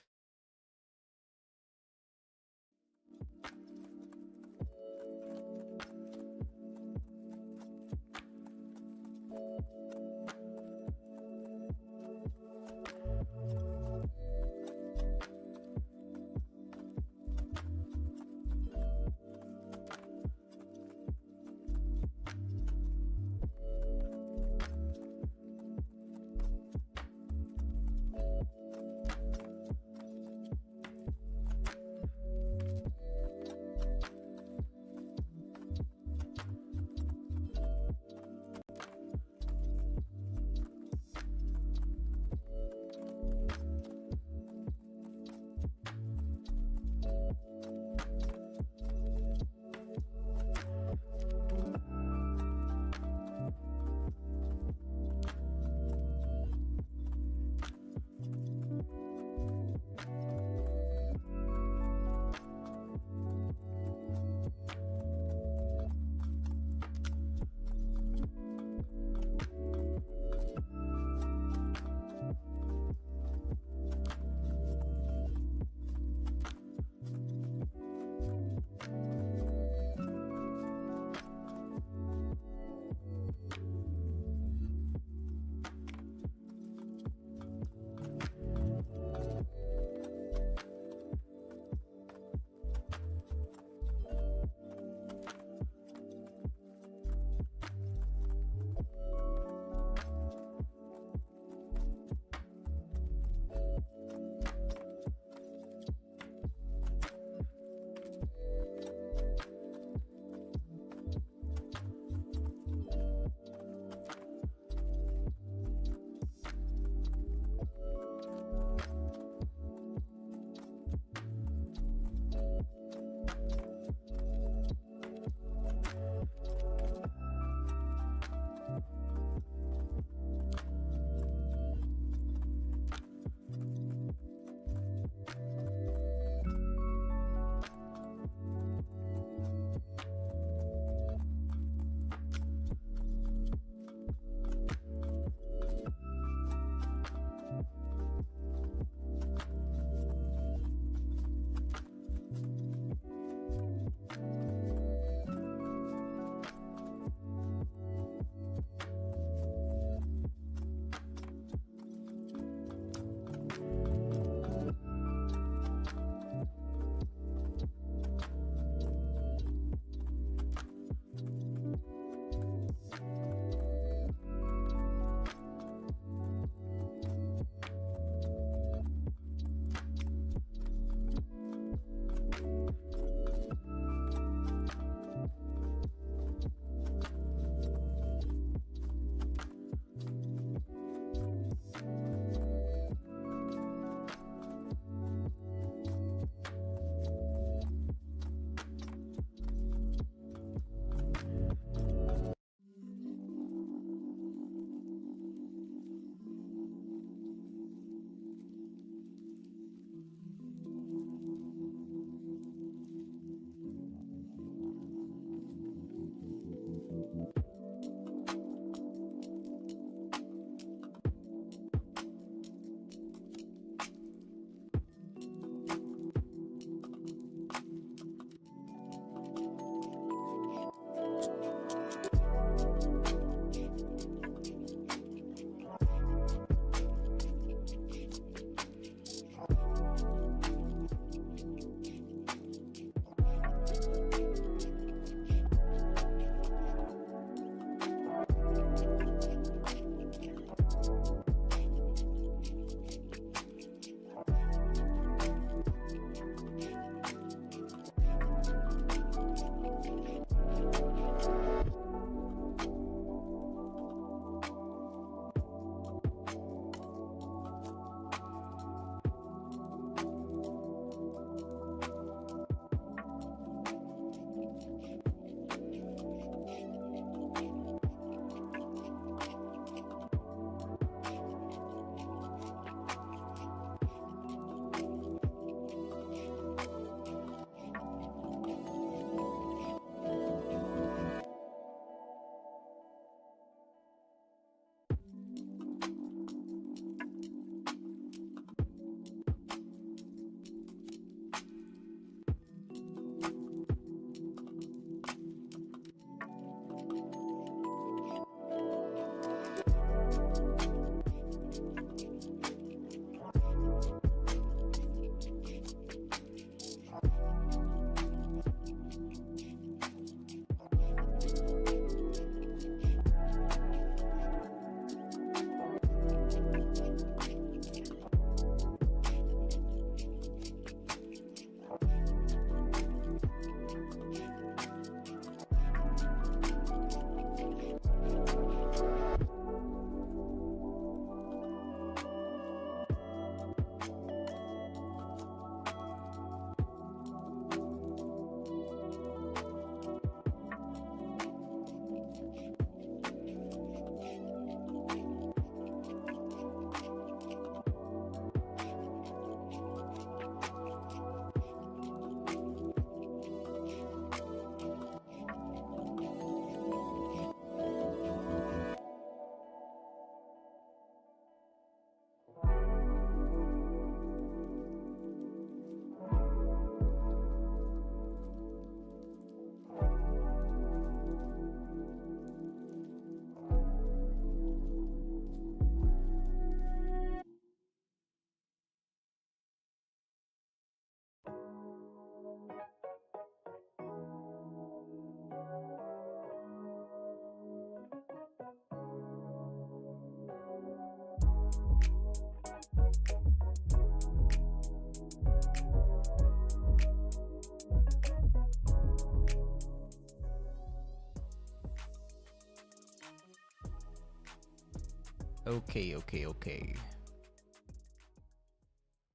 [SPEAKER 1] Okay, okay, okay.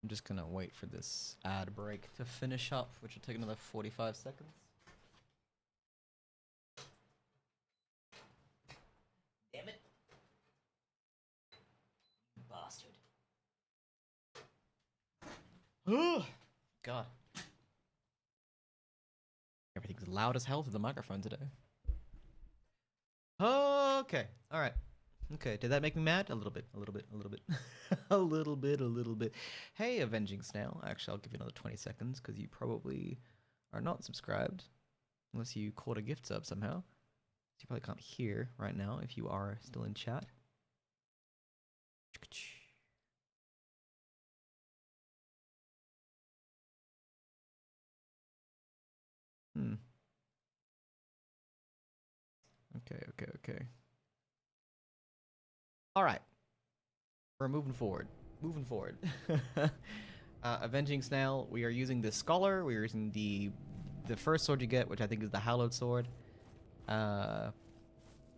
[SPEAKER 1] I'm just gonna wait for this ad break to finish up, which will take another 45 seconds. Damn it. Bastard. God. Everything's loud as hell through the microphone today. Okay. All right. Okay. Did that make me mad? A little bit. A little bit. A little bit. A little bit. A little bit. Hey, Avenging Snail. Actually, I'll give you another 20 seconds because you probably are not subscribed unless you caught a gift sub somehow. So you probably can't hear right now if you are still in chat. Okay. All right. We're moving forward. Avenging Snail, we are using the Scholar. We are using the first sword you get, which I think is the Hallowed Sword. And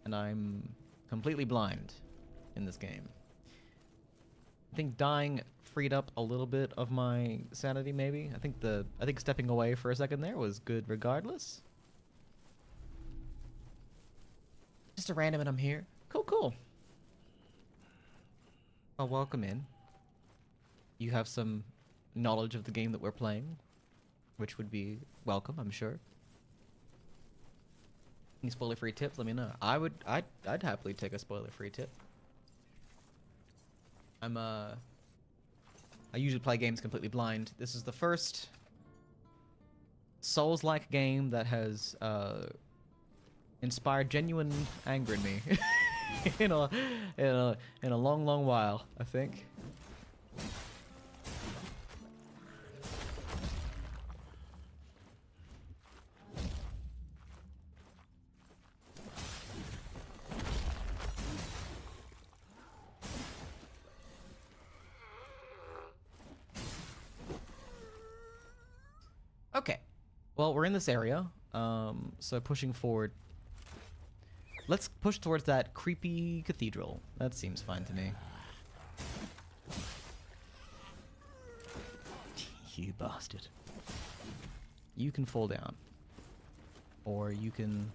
[SPEAKER 1] I'm completely blind in this game. I think dying freed up a little bit of my sanity, maybe. I think stepping away for a second there was good regardless. Just a random and I'm here. Cool. Well, welcome in. You have some knowledge of the game that we're playing, which would be welcome, I'm sure. Any spoiler-free tips? Let me know. I'd happily take a spoiler-free tip. I usually play games completely blind. This is the first Souls-like game that has inspired genuine anger in me in a long while, I think. Okay. Well, we're in this area, so pushing forward. Let's push towards that creepy cathedral. That seems fine to me. You bastard. You can fall down. Or you can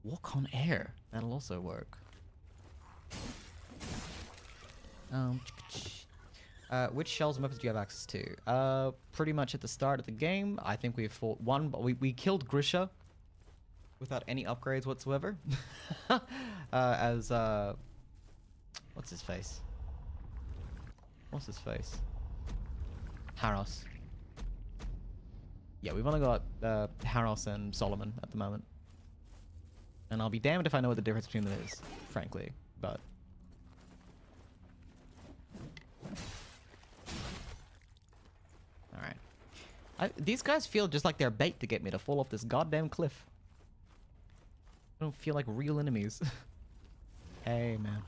[SPEAKER 1] walk on air. That'll also work. Which shells and weapons do you have access to? Pretty much at the start of the game, I think we fought one, but we killed Grisha without any upgrades whatsoever. What's his face? Haros. Yeah, we've only got Haros and Solomon at the moment. And I'll be damned if I know what the difference between them is, frankly, but... Alright. These guys feel just like they're bait to get me to fall off this goddamn cliff. I don't feel like real enemies. Hey, man.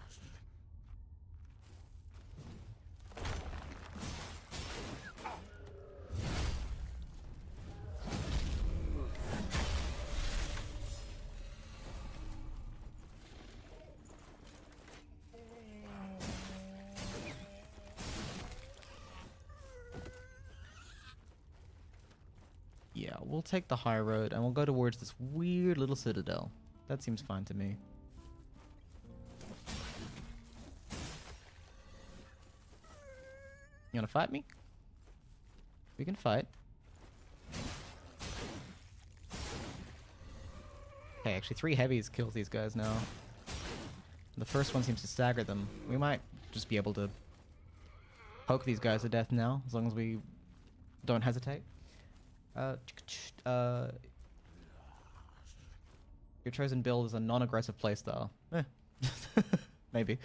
[SPEAKER 1] Yeah, we'll take the high road and we'll go towards this weird little citadel. That seems fine to me. You wanna fight me? We can fight. Okay, actually 3 heavies kills these guys now. The first one seems to stagger them. We might just be able to poke these guys to death now, as long as we don't hesitate. Your chosen build is a non-aggressive playstyle. Maybe.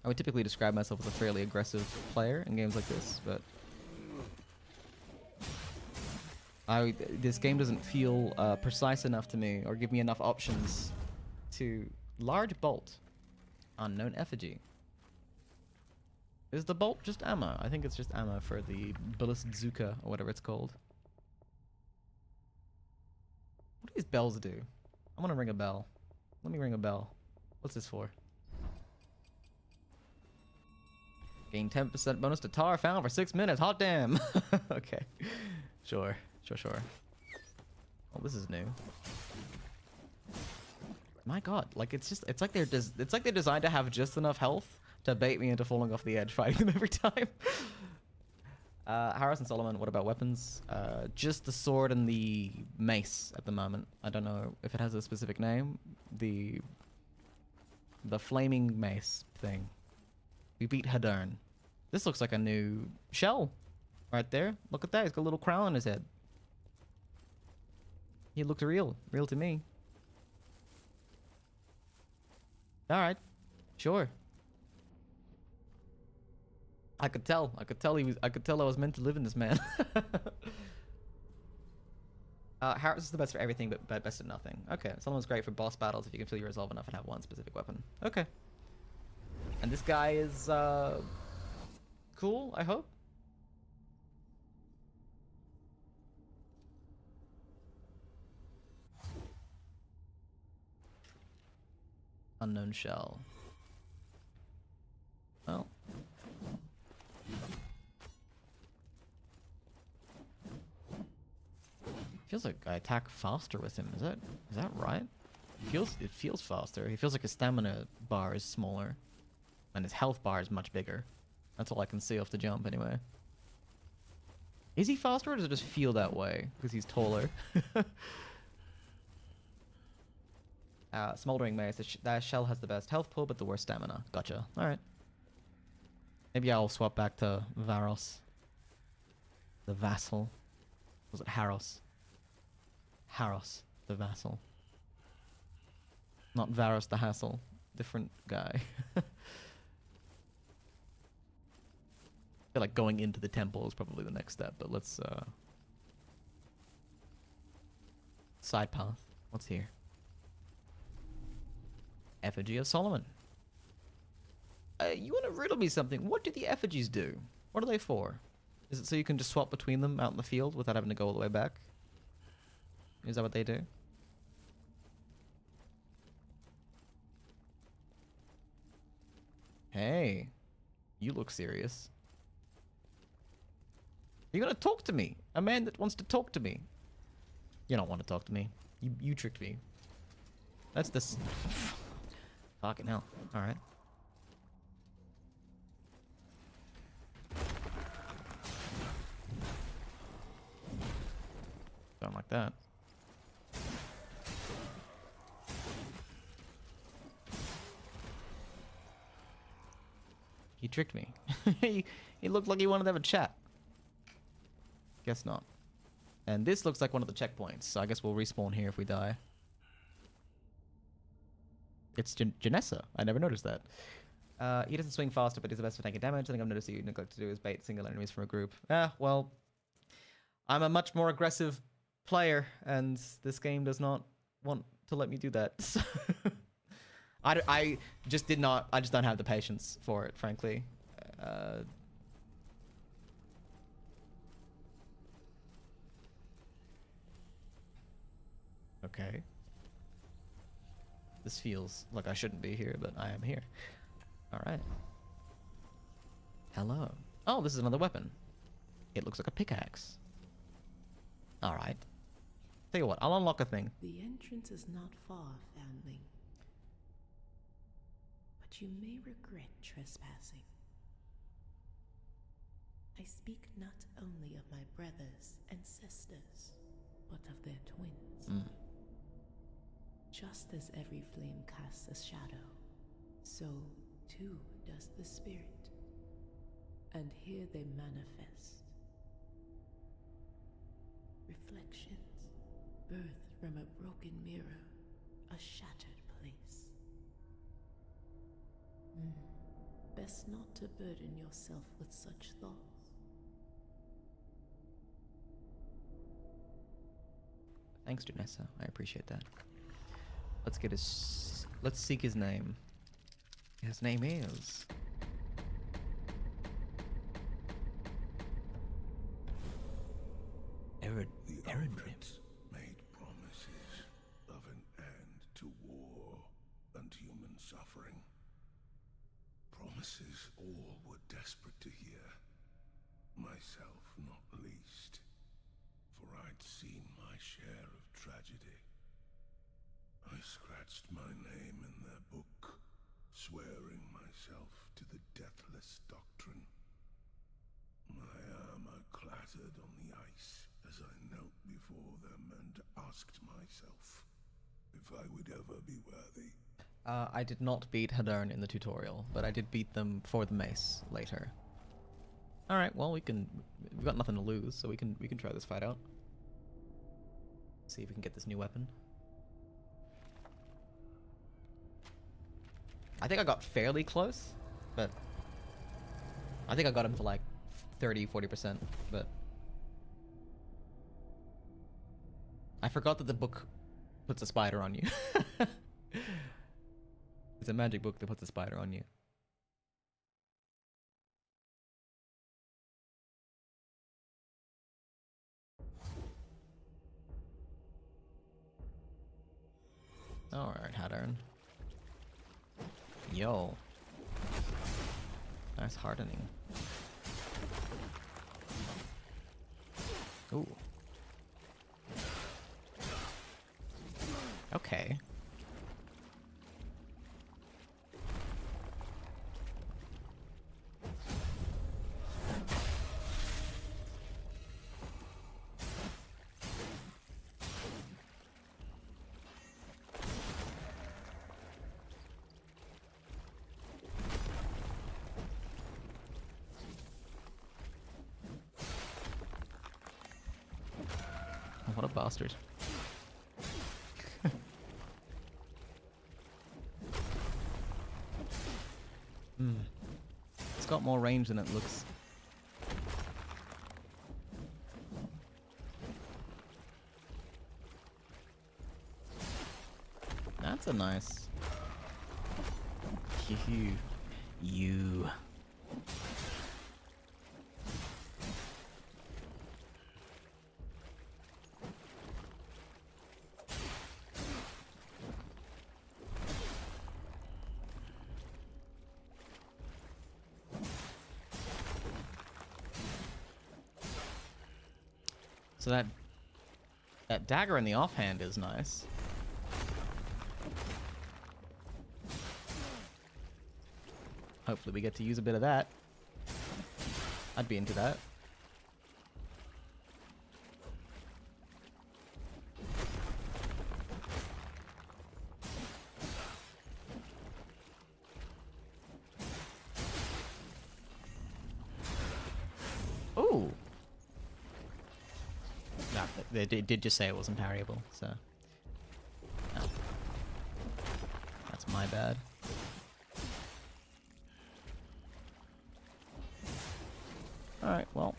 [SPEAKER 1] I would typically describe myself as a fairly aggressive player in games like this, but this game doesn't feel precise enough to me or give me enough options to... Large bolt. Unknown effigy. Is the bolt just ammo? I think it's just ammo for the Ballistzuka or whatever it's called. What do these bells do? I'm gonna ring a bell. Let me ring a bell. What's this for? Gain 10% bonus to tar found for 6 minutes. Hot damn. Okay. Sure. Oh, this is new. My god, like it's like they're designed to have just enough health to bait me into falling off the edge fighting them every time. Harris and Solomon, what about weapons? Just the sword and the mace at the moment. I don't know if it has a specific name. The flaming mace thing. We beat Hadern. This looks like a new shell right there. Look at that. He's got a little crown on his head. He looks real to me. All right, sure. I could tell I was meant to live in this man. Harris is the best for everything, but best at nothing. Okay, Solomon's great for boss battles if you can feel your resolve enough and have one specific weapon. Okay. And this guy is cool, I hope. Unknown shell. Well. Feels like I attack faster with him. Is that right? It feels faster. He feels like his stamina bar is smaller. And his health bar is much bigger. That's all I can see off the jump anyway. Is he faster or does it just feel that way? Because he's taller. Smoldering Mace. That shell has the best health pool, but the worst stamina. Gotcha. Alright. Maybe I'll swap back to Varos. The vassal. Was it Haros? Haros, the vassal. Not Varos the hassle. Different guy. I feel like going into the temple is probably the next step, but let's side path. What's here? Effigy of Solomon. You want to riddle me something? What do the effigies do? What are they for? Is it so you can just swap between them out in the field without having to go all the way back? Is that what they do? Hey, you look serious. You're gonna talk to me? A man that wants to talk to me. You don't want to talk to me. You tricked me. That's this. Fucking hell. Alright. Don't like that. He tricked me. he looked like he wanted to have a chat. Guess not. And this looks like one of the checkpoints, so I guess we'll respawn here if we die. It's Janessa. I never noticed that. He doesn't swing faster, but he's the best for taking damage. I think I've noticed that you neglect to do is bait single enemies from a group. Well, I'm a much more aggressive player, and this game does not want to let me do that. So I just don't have the patience for it, frankly. Okay. This feels like I shouldn't be here, but I am here. Alright. Hello. Oh, this is another weapon. It looks like a pickaxe. Alright. Tell you what, I'll unlock a thing.
[SPEAKER 2] The entrance is not far, foundling. But you may regret trespassing. I speak not only of my brothers and sisters, but of their twins. Just as every flame casts a shadow, so too does the spirit. And here they manifest. Reflections, birthed from a broken mirror, a shattered place. Best not to burden yourself with such thoughts.
[SPEAKER 1] Thanks, Janessa. I appreciate that. Let's seek his name. His name is...
[SPEAKER 4] The Eredrin made promises of an end.
[SPEAKER 3] suffering. Promises all were desperate to hear. Myself not least, for I'd seen my share of tragedy. I scratched my name in their book, swearing myself to the deathless doctrine. My armor clattered on the ice as I knelt before them and asked myself if I would ever be worthy.
[SPEAKER 1] I did not beat Hadern in the tutorial, but I did beat them for the mace later. All right, well we've got nothing to lose, so we can try this fight out. See if we can get this new weapon. I think I got fairly close, but I think I got him to like 30-40%, but I forgot that the book puts a spider on you. It's a magic book that puts a spider on you. Alright, Hadern. Yo. Nice hardening. Ooh. Okay. What a bastard. It's got more range than it looks. That's a nice. You. So that dagger in the offhand is nice. Hopefully we get to use a bit of that. I'd be into that. Ooh. No, they did just say it wasn't parryable, so. No. That's my bad. Alright, well.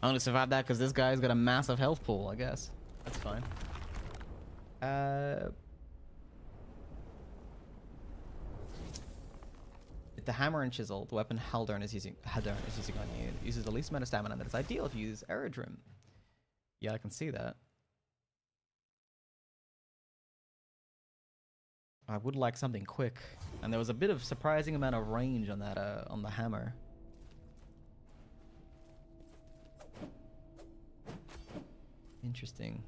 [SPEAKER 1] I only survived that because this guy's got a massive health pool, I guess. That's fine. With the hammer and chisel, the weapon Hadern is using on you. It uses the least amount of stamina, and it's ideal if you use Eredrim. Yeah, I can see that. I would like something quick, and there was a bit of surprising amount of range on that on the hammer. Interesting.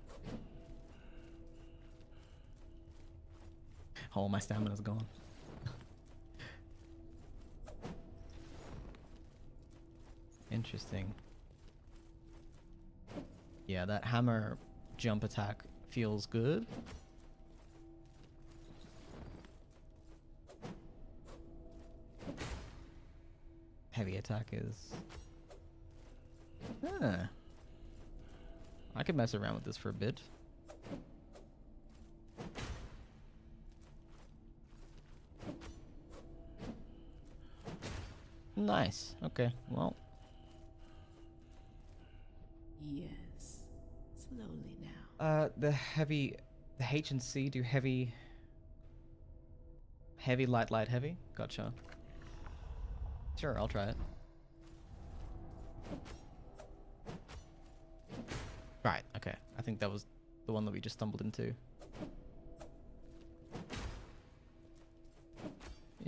[SPEAKER 1] Oh, my stamina's gone. Interesting. Yeah, that hammer jump attack feels good. Heavy attack is... I could mess around with this for a bit. Nice. Okay, well.
[SPEAKER 2] Yes. Slowly now.
[SPEAKER 1] The H and C do heavy, light, heavy. Gotcha. Sure, I'll try it. Right, okay. I think that was the one that we just stumbled into.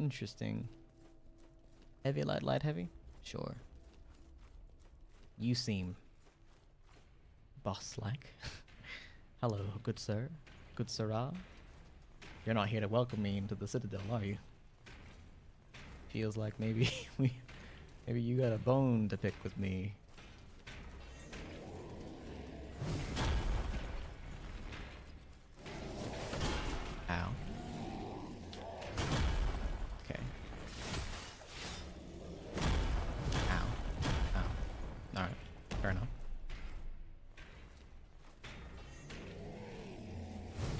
[SPEAKER 1] Interesting. Heavy, light, light, heavy? Sure. You seem boss-like. Hello, good sir. Good sirrah. You're not here to welcome me into the Citadel, are you? Feels like maybe maybe you got a bone to pick with me. Ow. Okay. Ow. Ow. Alright. Fair enough.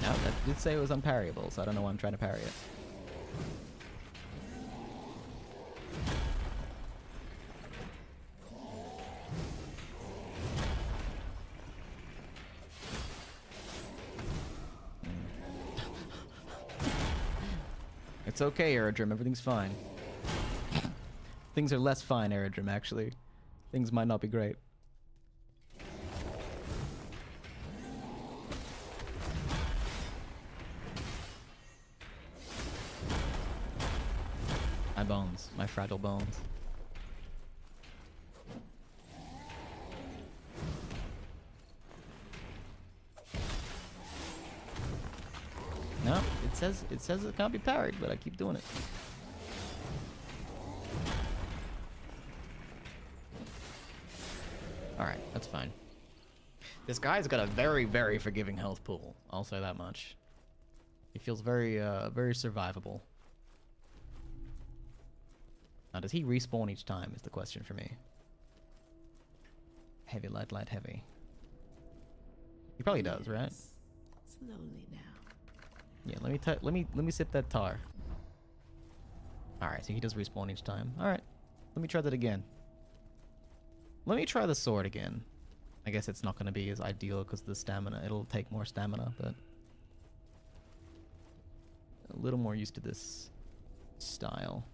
[SPEAKER 1] No, that did say it was unparryable, so I don't know why I'm trying to parry it. It's okay, Eredrim. Everything's fine. Things are less fine, Eredrim, actually. Things might not be great. My bones. My fragile bones. No, it says it can't be parried, but I keep doing it. Alright, that's fine. This guy's got a very, very forgiving health pool. I'll say that much. He feels very, very survivable. Now, does he respawn each time is the question for me. Heavy, light, light, heavy. He probably does, right?
[SPEAKER 2] Yes. Slowly now.
[SPEAKER 1] Yeah, let me sip that tar. Alright, so he does respawn each time. Alright. Let me try that again. Let me try the sword again. I guess it's not going to be as ideal because the stamina. It'll take more stamina, but a little more used to this style.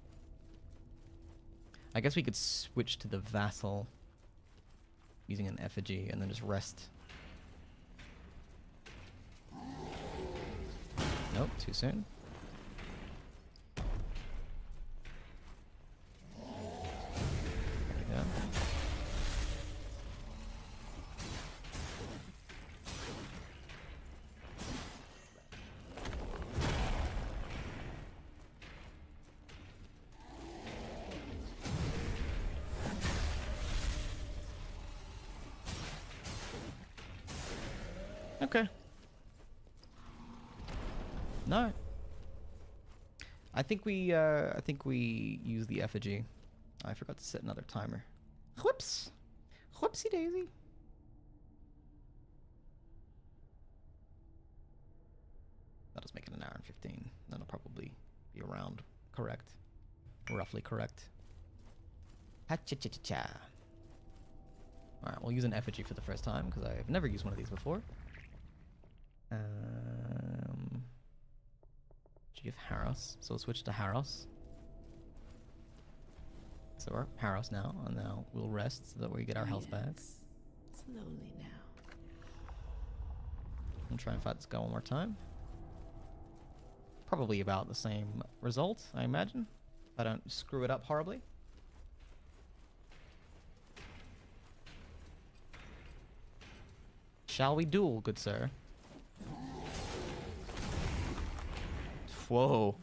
[SPEAKER 1] I guess we could switch to the vassal using an effigy and then just rest. Nope, too soon. There we go. Okay. No. I think we use the effigy. I forgot to set another timer. Whoops. Whoopsie daisy. That'll make it an hour and 15. That'll probably be around correct. Roughly correct. Ha-cha-cha-cha-cha. Alright, we'll use an effigy for the first time because I've never used one of these before. Should give Haros, so we'll switch to Haros. So we're Haros now, and now we'll rest so that we get our health back.
[SPEAKER 2] Slowly now.
[SPEAKER 1] And try and fight this guy one more time. Probably about the same result, I imagine. If I don't screw it up horribly. Shall we duel, good sir? Whoa.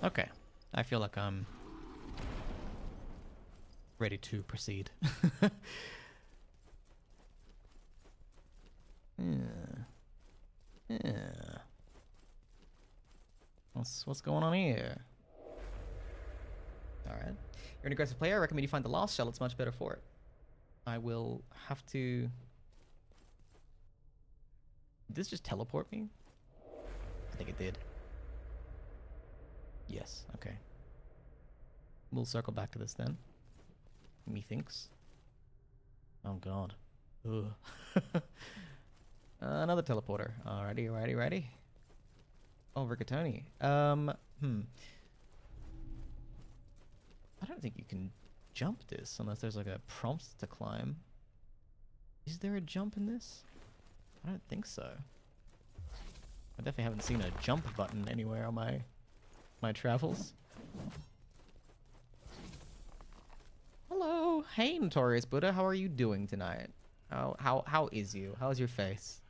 [SPEAKER 1] Okay, I feel like I'm ready to proceed. Yeah. What's going on here? All right, you're an aggressive player. I recommend you find the Lost Shell. It's much better for it. I will have to. Did this just teleport me? I think it did. Yes, okay. We'll circle back to this then. Methinks. Oh god. Ugh. Another teleporter. Alrighty, righty, righty. Oh, Rigatoni. I don't think you can jump this unless there's like a prompt to climb. Is there a jump in this? I don't think so. I definitely haven't seen a jump button anywhere on my travels. Hello, hey Notorious Buddha, how are you doing tonight? How is you? How's your face?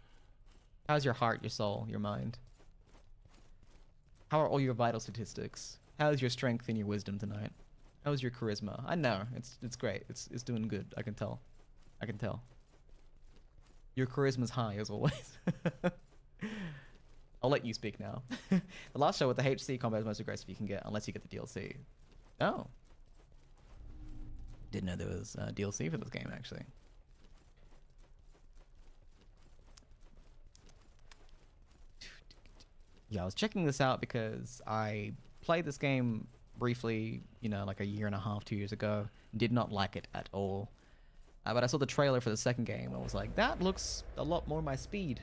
[SPEAKER 1] How's your heart, your soul, your mind? How are all your vital statistics? How's your strength and your wisdom tonight? How's your charisma? I know it's great. It's doing good. I can tell. I can tell. Your charisma's high as always. I'll let you speak now. The last show with the HC combat is most aggressive you can get, unless you get the DLC. Oh. Didn't know there was DLC for this game, actually. Yeah, I was checking this out because I played this game briefly, you know, like a year and a half, 2 years ago. Did not like it at all. But I saw the trailer for the second game and was like, that looks a lot more my speed.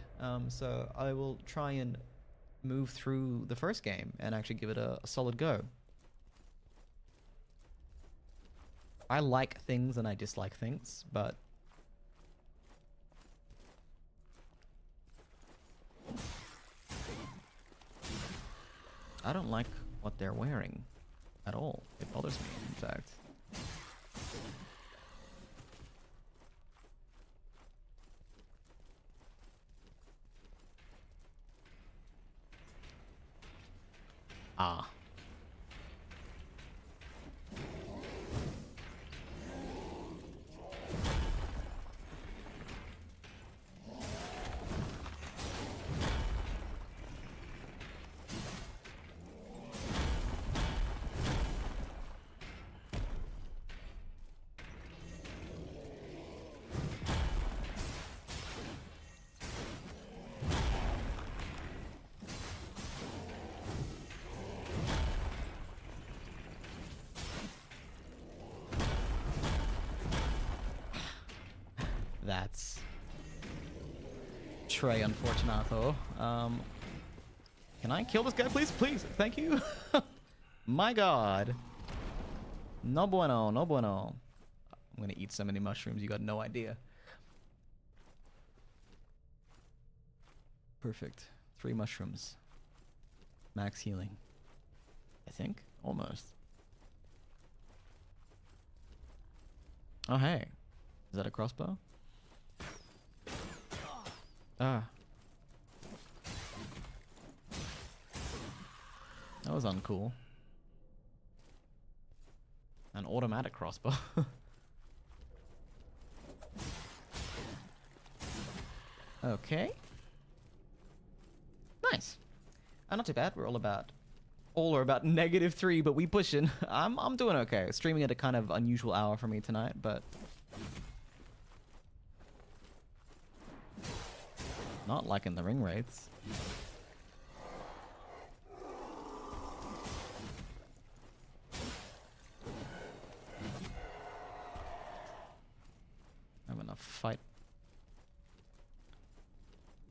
[SPEAKER 1] So I will try and move through the first game and actually give it a solid go. I like things and I dislike things, but I don't like what they're wearing at all. It bothers me, in fact. Ah. That's Trey Unfortunato. Can I kill this guy, please? Please, thank you. My god. No bueno, no bueno. I'm gonna eat so many mushrooms, you got no idea. Perfect. 3 mushrooms. Max healing. I think? Almost. Oh, hey. Is that a crossbow? Ah. That was uncool. An automatic crossbow. Okay. Nice. Not too bad. We're all are about -3, but we pushing. I'm doing okay. Streaming at a kind of unusual hour for me tonight, but not liking the ring rates. I'm gonna fight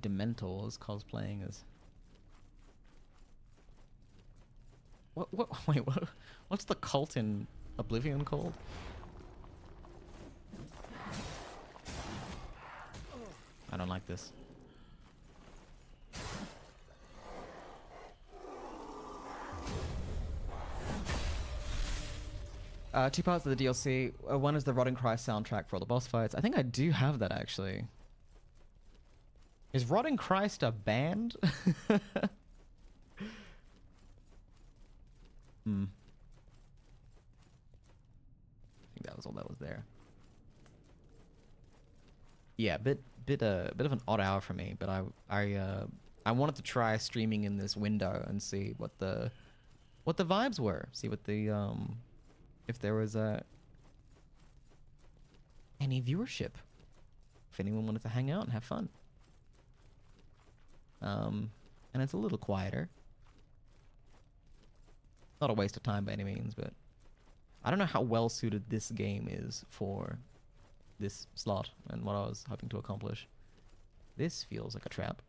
[SPEAKER 1] Dementors cosplaying as. Wait, what's the cult in Oblivion called? I don't like this. Two parts of the DLC. One is the Rotting Christ soundtrack for all the boss fights. I think I do have that, actually. Is Rotting Christ a band? I think that was all that was there. Yeah, bit of an odd hour for me, but I wanted to try streaming in this window and see what the vibes were. See what the if there was any viewership. If anyone wanted to hang out and have fun. And it's a little quieter. Not a waste of time by any means, but I don't know how well suited this game is for this slot and what I was hoping to accomplish. This feels like a trap.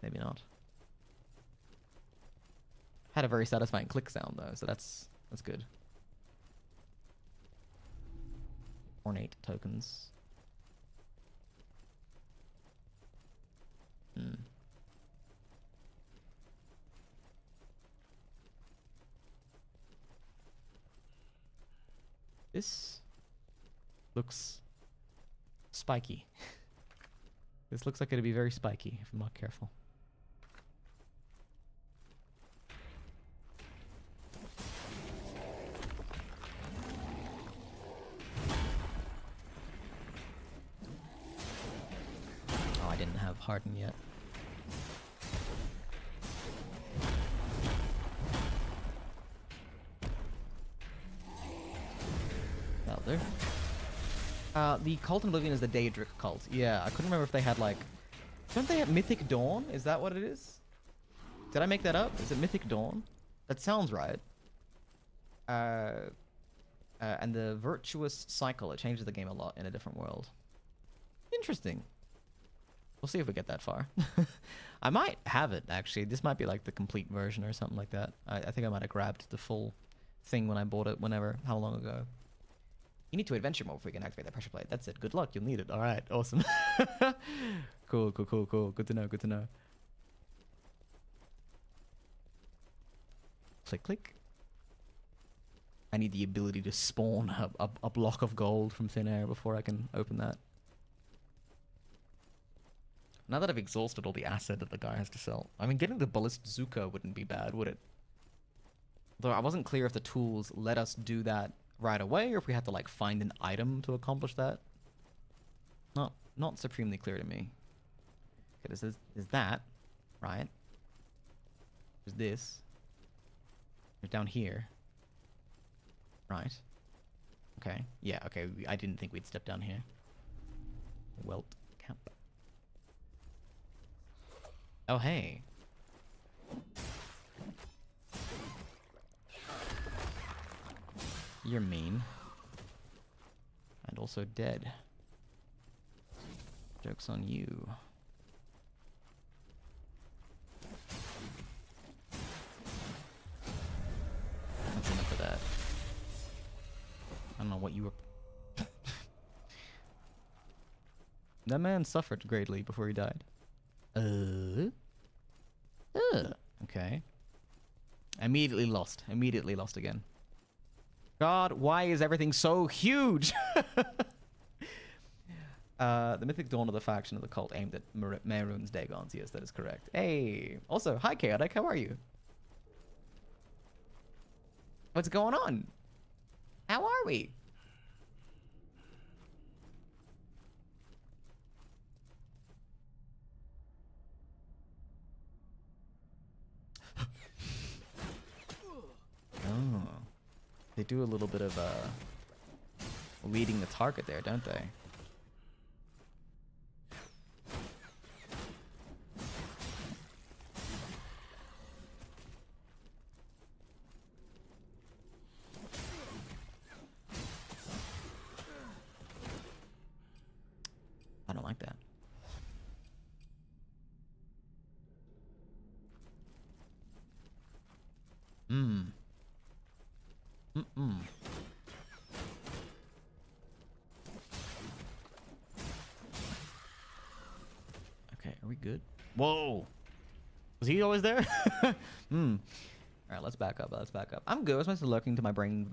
[SPEAKER 1] Maybe not. Had a very satisfying click sound though, so that's good. Ornate tokens. This looks spiky. This looks like it'd be very spiky if I'm not careful. Oh, I didn't have Harden yet. Elder. The cult in Oblivion is the Daedric cult. Yeah, I couldn't remember if they had like... Don't they have Mythic Dawn? Is that what it is? Did I make that up? Is it Mythic Dawn? That sounds right. And the Virtuous Cycle. It changes the game a lot in a different world. Interesting. We'll see if we get that far. I might have it, actually. This might be like the complete version or something like that. I think I might have grabbed the full thing when I bought it whenever. How long ago? You need to adventure mode before you can activate that pressure plate. That's it. Good luck. You'll need it. All right. Awesome. Cool. Good to know. Good to know. Click, click. I need the ability to spawn a block of gold from thin air before I can open that. Now that I've exhausted all the acid that the guy has to sell. I mean, getting the Ballistzuka wouldn't be bad, would it? Though I wasn't clear if the tools let us do that right away, or if we had to like find an item to accomplish that. Not supremely clear to me. Okay, there's that, right? There's this. There's down here. Right. Okay. Yeah, okay. I didn't think we'd step down here. Welt camp. Oh, hey. You're mean. And also dead. Joke's on you. That's enough of that. I don't know what you were... That man suffered greatly before he died. Okay. Immediately lost. Immediately lost again. God, why is everything so huge? The Mythic Dawn of the faction of the cult aimed at Mehrunes Dagons. Yes, that is correct. Hey. Also, hi Chaotic, how are you? What's going on? How are we? Oh. They do a little bit of leading the target there, don't they? I don't like that. Okay, are we good? Whoa! Was he always there? Alright, let's back up, I'm good. I was mostly lurking to my brain's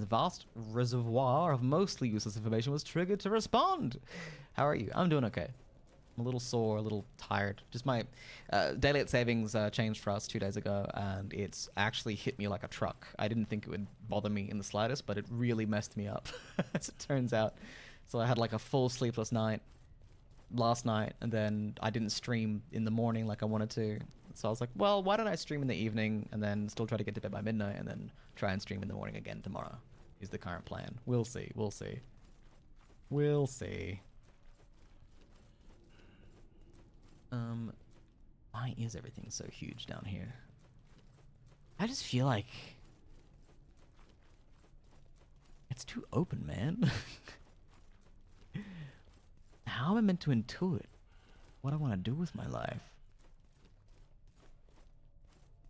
[SPEAKER 1] vast reservoir of mostly useless information was triggered to respond. How are you? I'm doing okay. I'm a little sore, a little tired. Just my daylight savings changed for us 2 days ago, and it's actually hit me like a truck. I didn't think it would bother me in the slightest, but it really messed me up, as it turns out. So I had like a full sleepless night last night, and then I didn't stream in the morning like I wanted to. So I was like, well, why don't I stream in the evening and then still try to get to bed by midnight and then try and stream in the morning again tomorrow is the current plan. We'll see. We'll see. Why is everything so huge down here? I just feel like it's too open, man. How am I meant to intuit what I want to do with my life?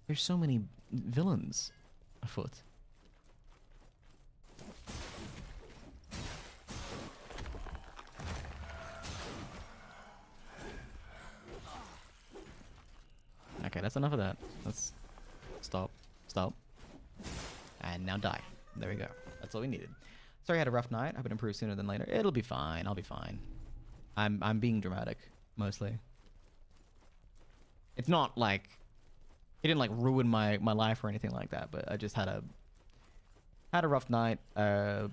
[SPEAKER 1] There's so many villains afoot. Okay, that's enough of that. Let's stop. Stop. And now die. There we go. That's all we needed. Sorry I had a rough night. Hope it improves sooner than later. It'll be fine. I'll be fine. I'm being dramatic, mostly. It's not like... It didn't like ruin my life or anything like that, but I just had a rough night. Had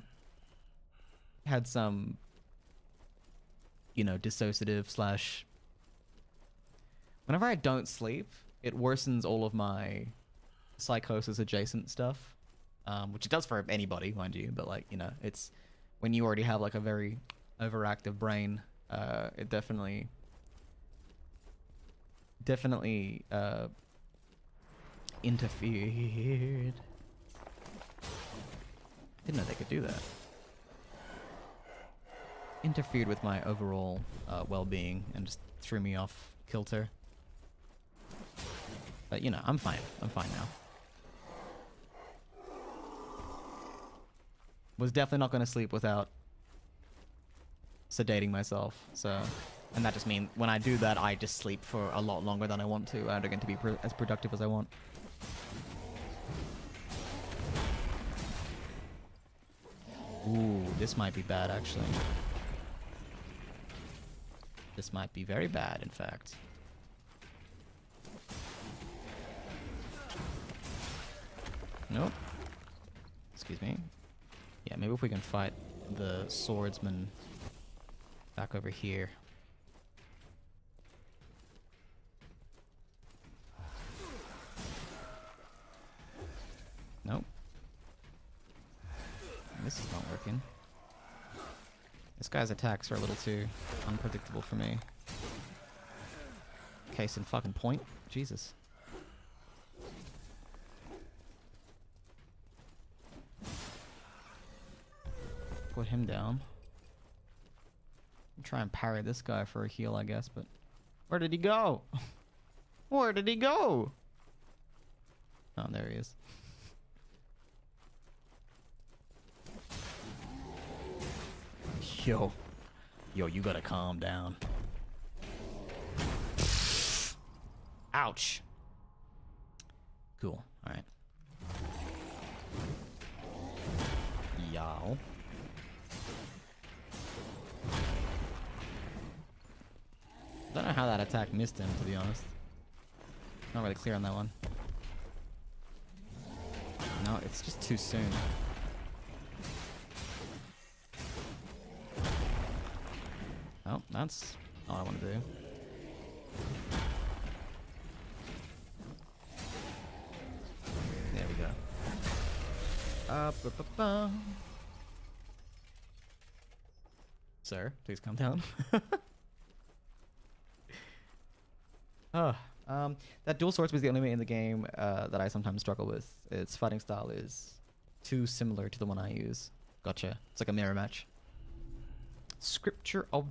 [SPEAKER 1] some, you know, dissociative slash... Whenever I don't sleep, it worsens all of my psychosis adjacent stuff. Which it does for anybody, mind you, but like, you know, it's when you already have like a very overactive brain, it definitely interfered. I didn't know they could do that. Interfered with my overall well-being and just threw me off kilter. But you know, I'm fine. I'm fine now. Was definitely not going to sleep without sedating myself. So, and that just means when I do that, I just sleep for a lot longer than I want to. I don't get to be as productive as I want. Ooh, this might be bad, actually. This might be very bad, in fact. Nope. Excuse me. Yeah, maybe if we can fight the swordsman back over here. Nope. This is not working. This guy's attacks are a little too unpredictable for me. Case in fucking point. Jesus. Put him down. Try and parry this guy for a heal, I guess, but... Where did he go? Where did he go? Oh, there he is. Yo. Yo, you gotta calm down. Ouch. Cool. Alright. Yow. I don't know how that attack missed him, to be honest. Not really clear on that one. No, it's just too soon. Oh, that's all I want to do. There we go. Sir, please calm down. That dual swords was the only way in the game that I sometimes struggle with. Its fighting style is too similar to the one I use. Gotcha. It's like a mirror match. Scripture of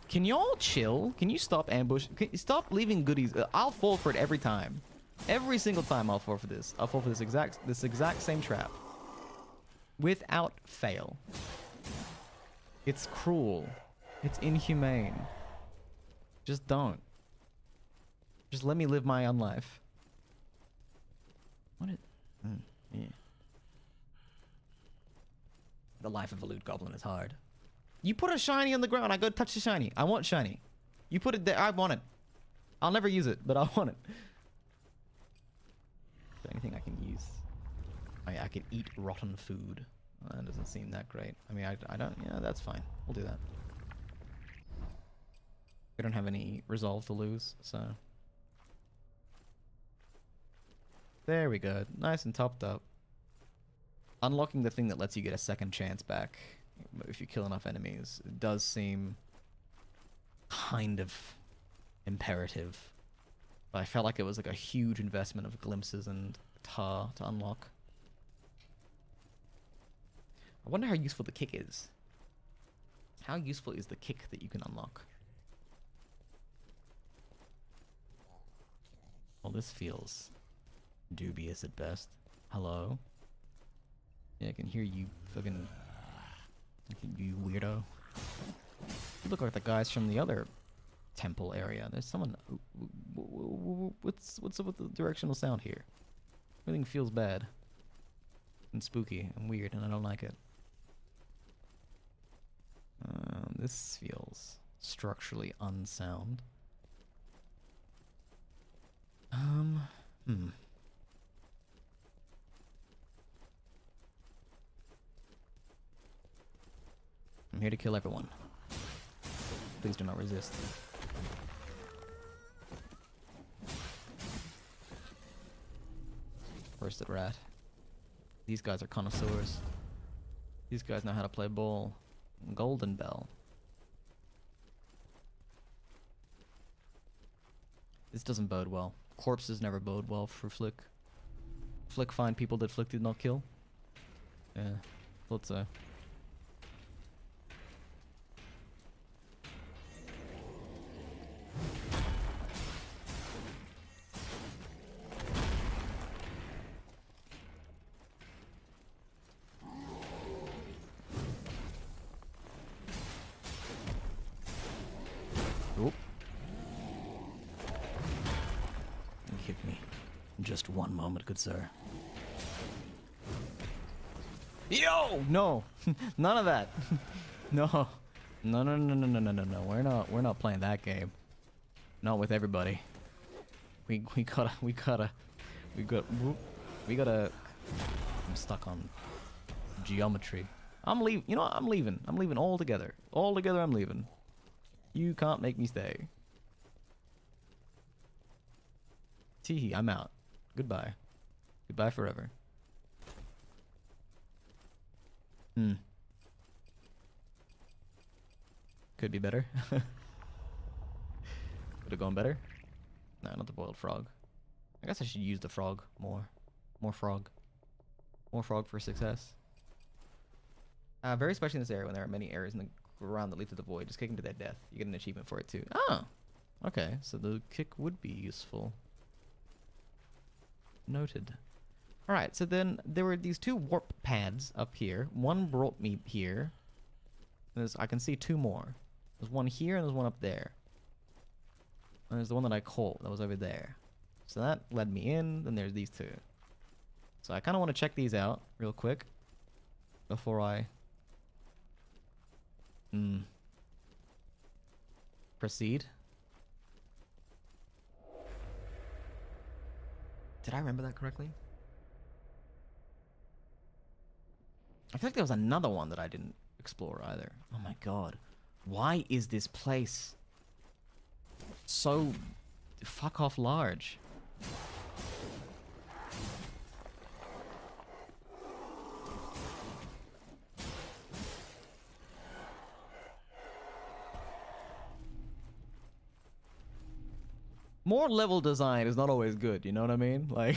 [SPEAKER 1] Can y'all chill? Can you stop ambush? Can you stop leaving goodies? I'll fall for it every time. Every single time I'll fall for this. I'll fall for this exact same trap. Without fail. It's cruel. It's inhumane. Just don't. Just let me live my own life. What is... yeah. The life of a loot goblin is hard. You put a shiny on the ground, I go touch the shiny. I want shiny. You put it there, I want it. I'll never use it, but I want it. Is there anything I can use? I can eat rotten food. That doesn't seem that great. I mean, I don't... Yeah, that's fine. We'll do that. We don't have any resolve to lose, so... There we go. Nice and topped up. Unlocking the thing that lets you get a second chance back if you kill enough enemies. It does seem kind of imperative. But I felt like it was like a huge investment of glimpses and tar to unlock. I wonder how useful the kick is. How useful is the kick that you can unlock? Well, this feels dubious at best. Hello? Yeah, I can hear you fucking... You weirdo. You look like the guys from the other temple area. There's someone... What's up with the directional sound here? Everything feels bad. And spooky and weird, and I don't like it. This feels structurally unsound. I'm here to kill everyone. Please do not resist. Roasted rat. These guys are connoisseurs. These guys know how to play ball. Golden Bell. This doesn't bode well. Corpses never bode well for Flick. Flick find people that Flick did not kill. Yeah, thought so. Oop. Give me just one moment, good sir. Yo! No! None of that. No. No, no, no, no, no, no, no, no. We're not playing that game. Not with everybody. We gotta I'm stuck on geometry. I'm leaving. You know what? I'm leaving. I'm leaving altogether. Altogether I'm leaving. You can't make me stay. Teehee, I'm out. Goodbye. Goodbye forever. Could be better. Could have gone better. No, not the boiled frog. I guess I should use the frog more. More frog. More frog for success. Very especially in this area when there are many areas in the ground that lead to the void. Just kicking to their death. You get an achievement for it too. Oh! Okay, so the kick would be useful. Noted. Alright, so then there were these two warp pads up here. One brought me here. I can see two more. There's one here and there's one up there. And there's the one that I caught that was over there. So that led me in, then there's these two. So I kind of want to check these out real quick before I proceed. Did I remember that correctly? I feel like there was another one that I didn't explore either. Oh my god. Why is this place so fuck off large? More level design is not always good, you know what I mean? Like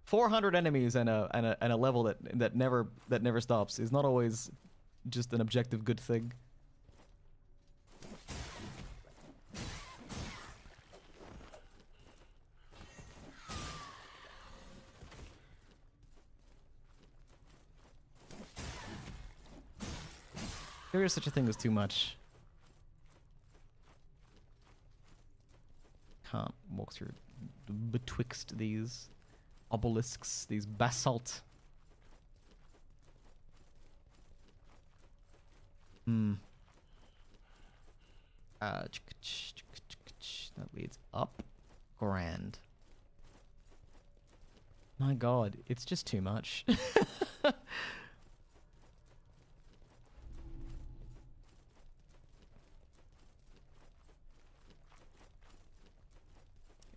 [SPEAKER 1] 400 enemies and a level that never stops is not always just an objective good thing. There is such a thing as too much. Can't walk through betwixt these obelisks, these basalt. That leads up. Grand. My god, it's just too much.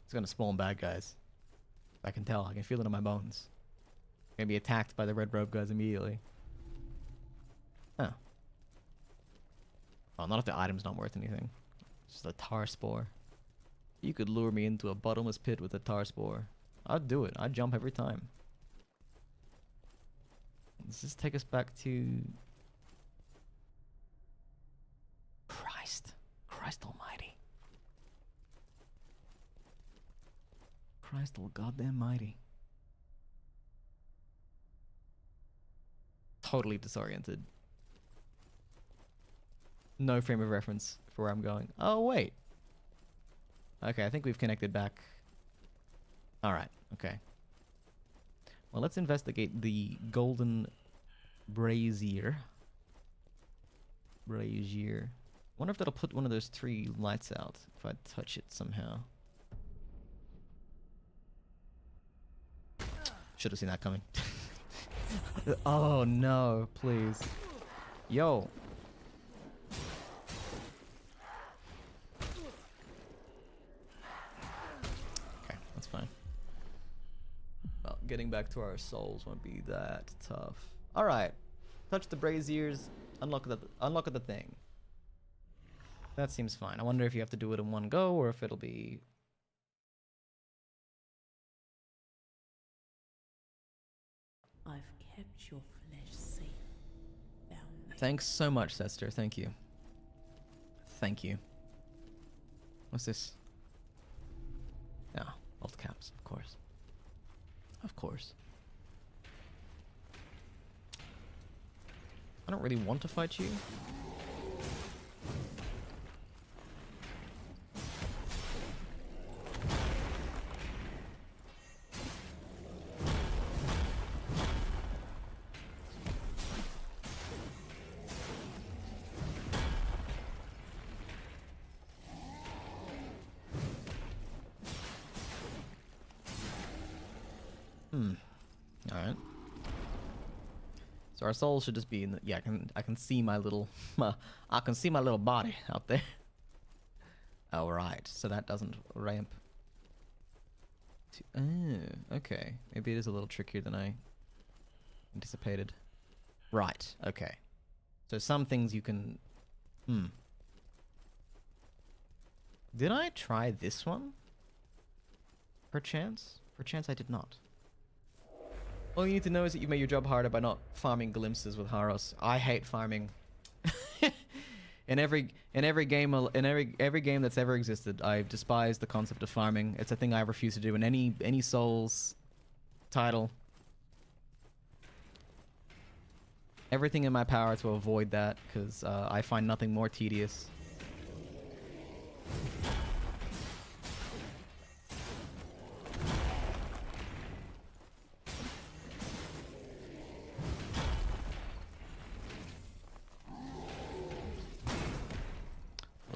[SPEAKER 1] It's gonna spawn bad guys. I can tell. I can feel it in my bones. Gonna be attacked by the red robe guys immediately. Huh. Well, not if the item's not worth anything. It's just a tar spore. You could lure me into a bottomless pit with a tar spore. I'd do it. I'd jump every time. Let's just take us back to... Christ. Christ almighty. Christ all goddamn mighty. Totally disoriented. No frame of reference for where I'm going. Oh, wait. Okay, I think we've connected back. Alright, okay. Well, let's investigate the golden brazier. Brazier. Wonder if that'll put one of those 3 lights out if I touch it somehow. Should have seen that coming. Oh no, please. Yo. Okay, that's fine. Well, getting back to our souls won't be that tough. Alright. Touch the braziers, unlock the thing. That seems fine. I wonder if you have to do it in one go or if it'll be...
[SPEAKER 2] I've kept your flesh safe down there.
[SPEAKER 1] Thanks so much, Sester. Thank you. Thank you. What's this? Yeah, alt caps, of course. Of course. I don't really want to fight you. Alright. So our souls should just be in the... Yeah, I can see my little... I can see my little body out there. Alright, so that doesn't ramp. Oh, okay. Maybe it is a little trickier than I anticipated. Right, okay. So some things you can... Did I try this one? Perchance? Perchance I did not. All you need to know is that you made your job harder by not farming glimpses with Haros. I hate farming. in every game that's ever existed, I've despised the concept of farming. It's a thing I refuse to do in any Souls title. Everything in my power to avoid that, because I find nothing more tedious.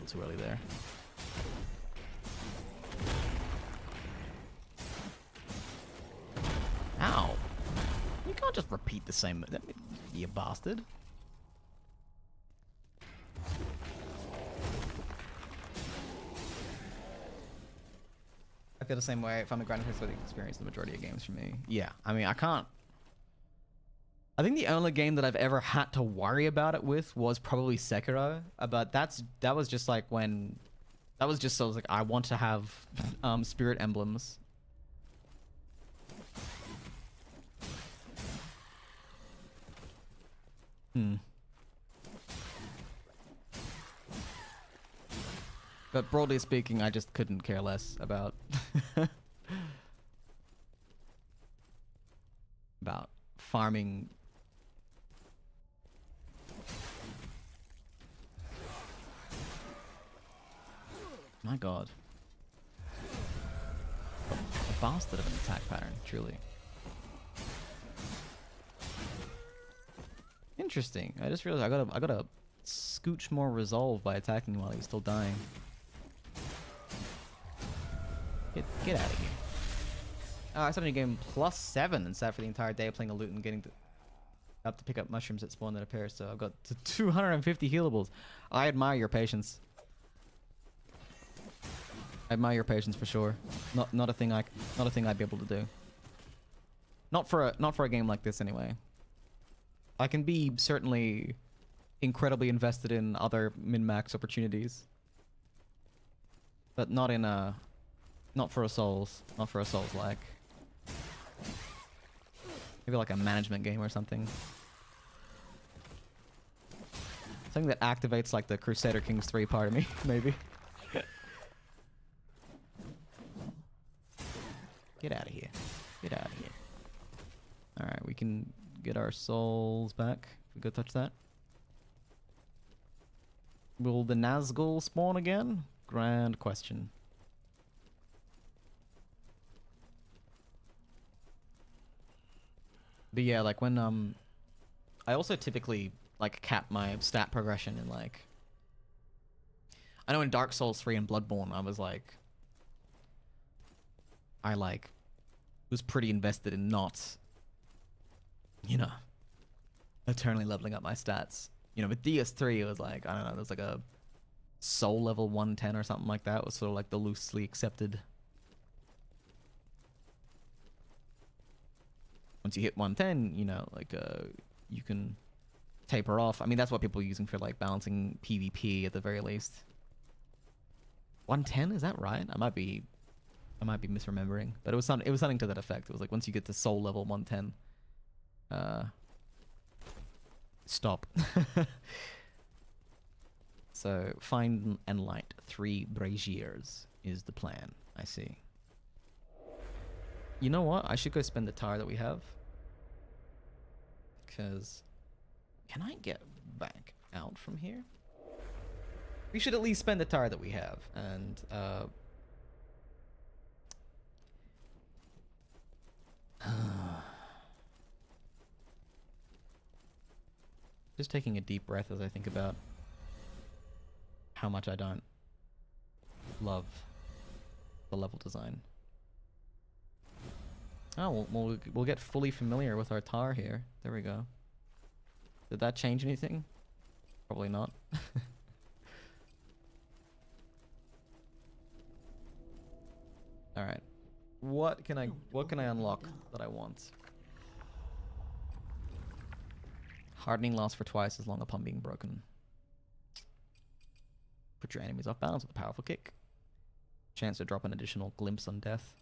[SPEAKER 1] Too early there. Ow! You can't just repeat the same, you bastard. I feel the same way. If I'm a grinding for the experience, the majority of games for me. Yeah, I mean, I can't. I think the only game that I've ever had to worry about it with was probably Sekiro, but that was just like when, that was just so I was like, I want to have spirit emblems. But broadly speaking, I just couldn't care less about about farming. My god. A bastard of an attack pattern, truly. Interesting. I just realized I gotta scooch more resolve by attacking while he's still dying. Get out of here. I started a game +7 and sat for the entire day playing a loot and getting up to pick up mushrooms that spawn that appear. So I've got 250 healables. I admire your patience. I admire your patience for sure. Not a thing I'd be able to do. Not for a game like this anyway. I can be certainly incredibly invested in other min-max opportunities. But not in a... Not for a Souls. Not for a Souls-like. Maybe like a management game or something. Something that activates like the Crusader Kings 3 part of me, maybe. Get out of here. Get out of here. Alright, we can get our souls back. If we go touch that. Will the Nazgul spawn again? Grand question. But yeah, like when I also typically like cap my stat progression in like, I know in Dark Souls 3 and Bloodborne I was like, I like was pretty invested in not, you know, eternally leveling up my stats. You know, with DS3 it was like, I don't know, there was like a soul level 110 or something like that. It was sort of like the loosely accepted. Once you hit 110, you know, like you can taper off. I mean, that's what people are using for like balancing PvP at the very least. 110, is that right? I might be misremembering, but it was something to that effect. It was like once you get to soul level 110, stop. So find and light 3 braziers is the plan. I see. You know what? I should go spend the tire that we have. Because can I get back out from here? We should at least spend the tire that we have. And just taking a deep breath as I think about how much I don't love the level design. Oh, we'll get fully familiar with our tar here. There we go. Did that change anything? Probably not. All right. What can I unlock that I want? Hardening lasts for twice as long upon being broken. Put your enemies off balance with a powerful kick. Chance to drop an additional glimpse on death.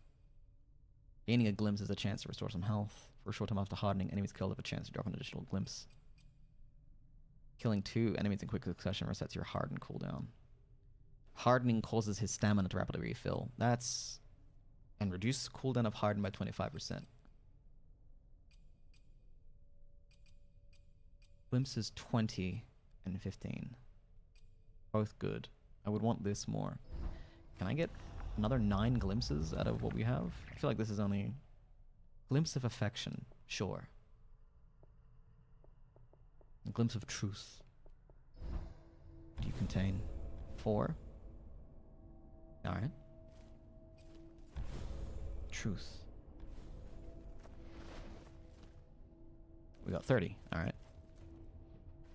[SPEAKER 1] Gaining a glimpse is a chance to restore some health. For a short time after hardening, enemies killed have a chance to drop an additional glimpse. Killing 2 enemies in quick succession resets your harden cooldown. Hardening causes his stamina to rapidly refill. That's... and reduce cooldown of harden by 25%. Glimpses 20 and 15. Both good. I would want this more. Can I get another 9 glimpses out of what we have? I feel like this is only... Glimpse of affection. Sure. A glimpse of truth. What do you contain? 4? Alright. Truth. We got 30. Alright.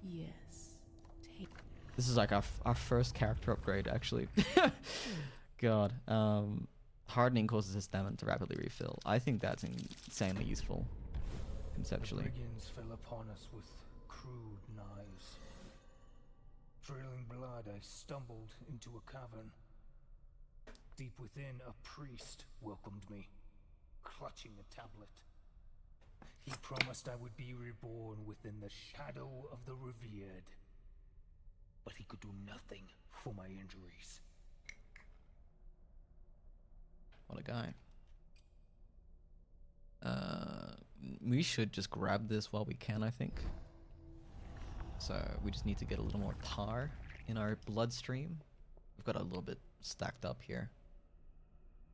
[SPEAKER 2] Yes. Take.
[SPEAKER 1] This is like our first character upgrade, actually. God. Hardening causes his stamina to rapidly refill. I think that's insanely useful, conceptually.
[SPEAKER 5] The brigands fell upon us with crude knives. Trailing blood, I stumbled into a cavern. Deep within, a priest welcomed me, clutching a tablet. He promised I would be reborn within the shadow of the revered. But he could do nothing for my injuries.
[SPEAKER 1] What a guy. We should just grab this while we can, I think. So we just need to get a little more tar in our bloodstream. We've got a little bit stacked up here.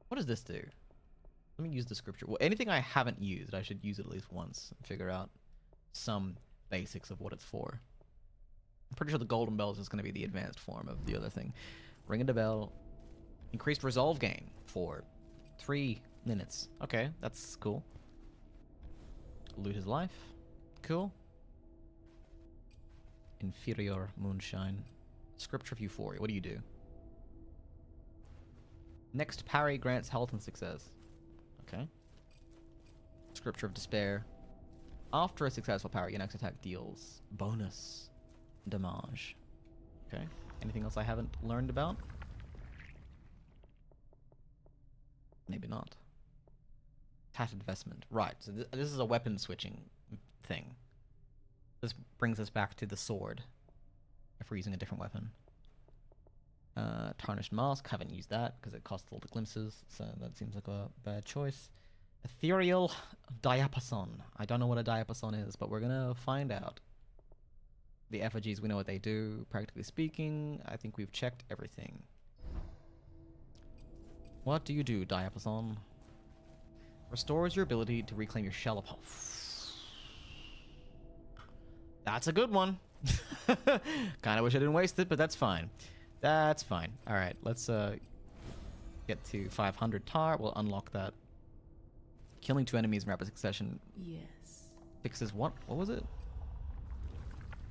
[SPEAKER 1] What does this do? Let me use the scripture. Well, anything I haven't used, I should use it at least once and figure out some basics of what it's for. I'm pretty sure the golden bell is just going to be the advanced form of the other thing. Ring the bell. Increased resolve gain for 3 minutes. Okay, that's cool. Loot his life. Cool. Inferior moonshine. Scripture of Euphoria. What do you do? Next parry grants health and success. Okay. Scripture of Despair. After a successful parry, your next attack deals bonus damage. Okay. Anything else I haven't learned about? Maybe not. Tattered vestment. Right, so this is a weapon switching thing. This brings us back to the sword, if we're using a different weapon. Tarnished mask, haven't used that because it costs all the glimpses, so that seems like a bad choice. Ethereal diapason. I don't know what a diapason is, but we're gonna find out. The effigies, we know what they do. Practically speaking, I think we've checked everything. What do you do, diapason? Restores your ability to reclaim your shell upon. That's a good one. Kinda wish I didn't waste it, but that's fine. That's fine. Alright, let's get to 500 tar. We'll unlock that. Killing 2 enemies in rapid succession
[SPEAKER 2] Yes.
[SPEAKER 1] fixes what? What was it?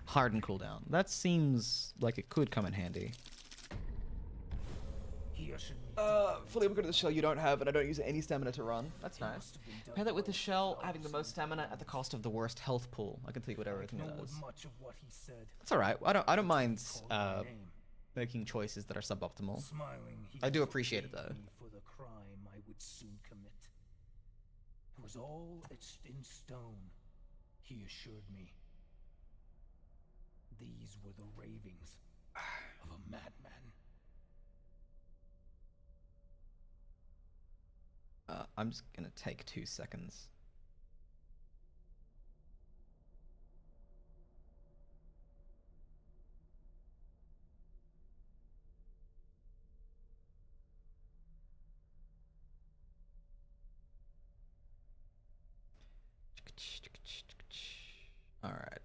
[SPEAKER 1] Harden cooldown. That seems like it could come in handy. Fully upgraded the shell you don't have, and I don't use any stamina to run. That's nice. Pair that with the shell having the most stamina at the cost of the worst health pool. I can tell you what everything does.
[SPEAKER 5] Much of what he said.
[SPEAKER 1] That's alright. I don't mind making choices that are suboptimal.
[SPEAKER 5] Smiling, he
[SPEAKER 1] I do appreciate it, though.
[SPEAKER 5] me for the crime I would soon commit. It was all etched in stone, he assured me. These were the ravings of a madman.
[SPEAKER 1] I'm just gonna take 2 seconds. All right.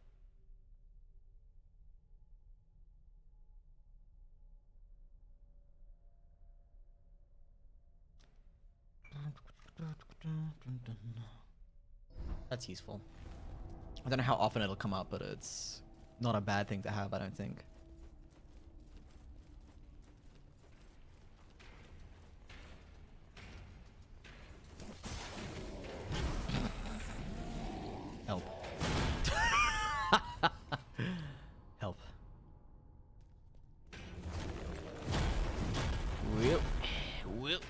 [SPEAKER 1] That's useful. I don't know how often it'll come up, but it's not a bad thing to have, I don't think. Help. Help. Well.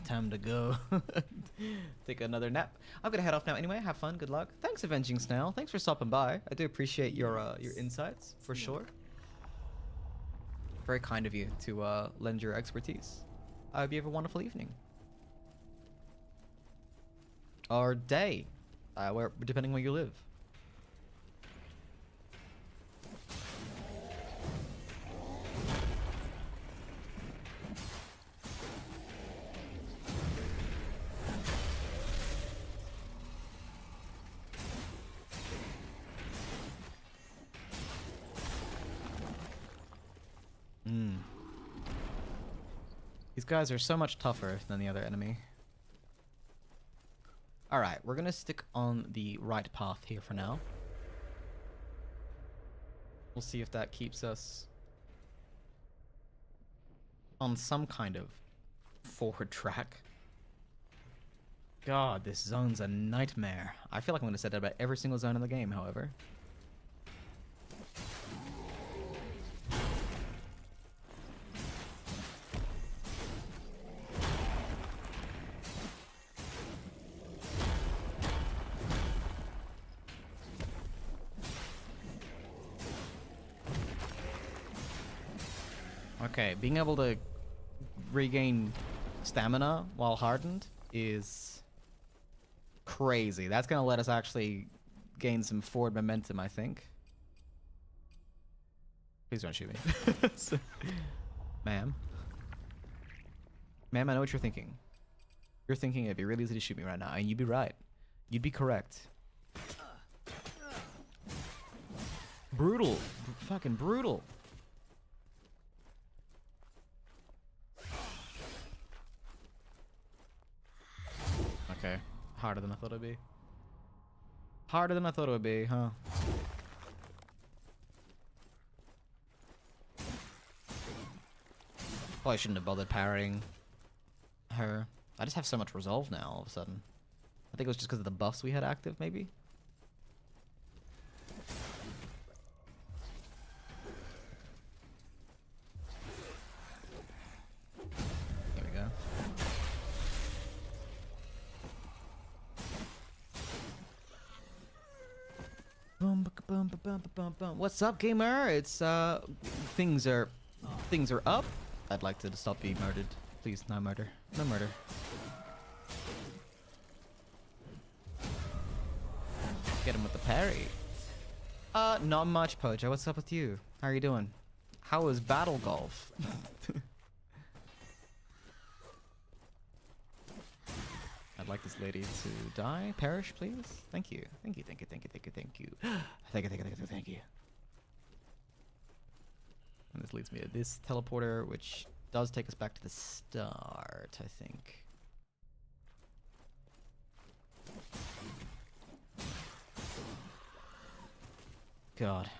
[SPEAKER 1] Time to go. Take another nap. I'm gonna head off now anyway. Have fun. Good luck. Thanks, Avenging Snail. Thanks for stopping by. I do appreciate your insights for sure. Very kind of you to lend your expertise. I hope you have a wonderful evening or day, depending where you live. These guys are so much tougher than the other enemy. Alright, we're gonna stick on the right path here for now. We'll see if that keeps us on some kind of forward track. God, this zone's a nightmare. I feel like I'm gonna say that about every single zone in the game, however. Okay, being able to regain stamina while hardened is crazy. That's gonna let us actually gain some forward momentum, I think. Please don't shoot me. Ma'am. Ma'am, I know what you're thinking. You're thinking it'd be really easy to shoot me right now, and you'd be right. You'd be correct. Brutal. Fucking brutal. Okay. Harder than I thought it'd be. Harder than I thought it would be, huh? Probably shouldn't have bothered parrying her. I just have so much resolve now all of a sudden. I think it was just because of the buffs we had active, maybe? What's up, gamer? It's things are up. I'd like to stop being murdered. Please, no murder. No murder. Get him with the parry. Not much, Pojo. What's up with you? How are you doing? How is battle golf? I'd like this lady to die. Perish, please. Thank you. Thank you, thank you, thank you, thank you, thank you. Thank you, thank you, thank you, thank you. And this leads me to this teleporter, which does take us back to the start, I think. God.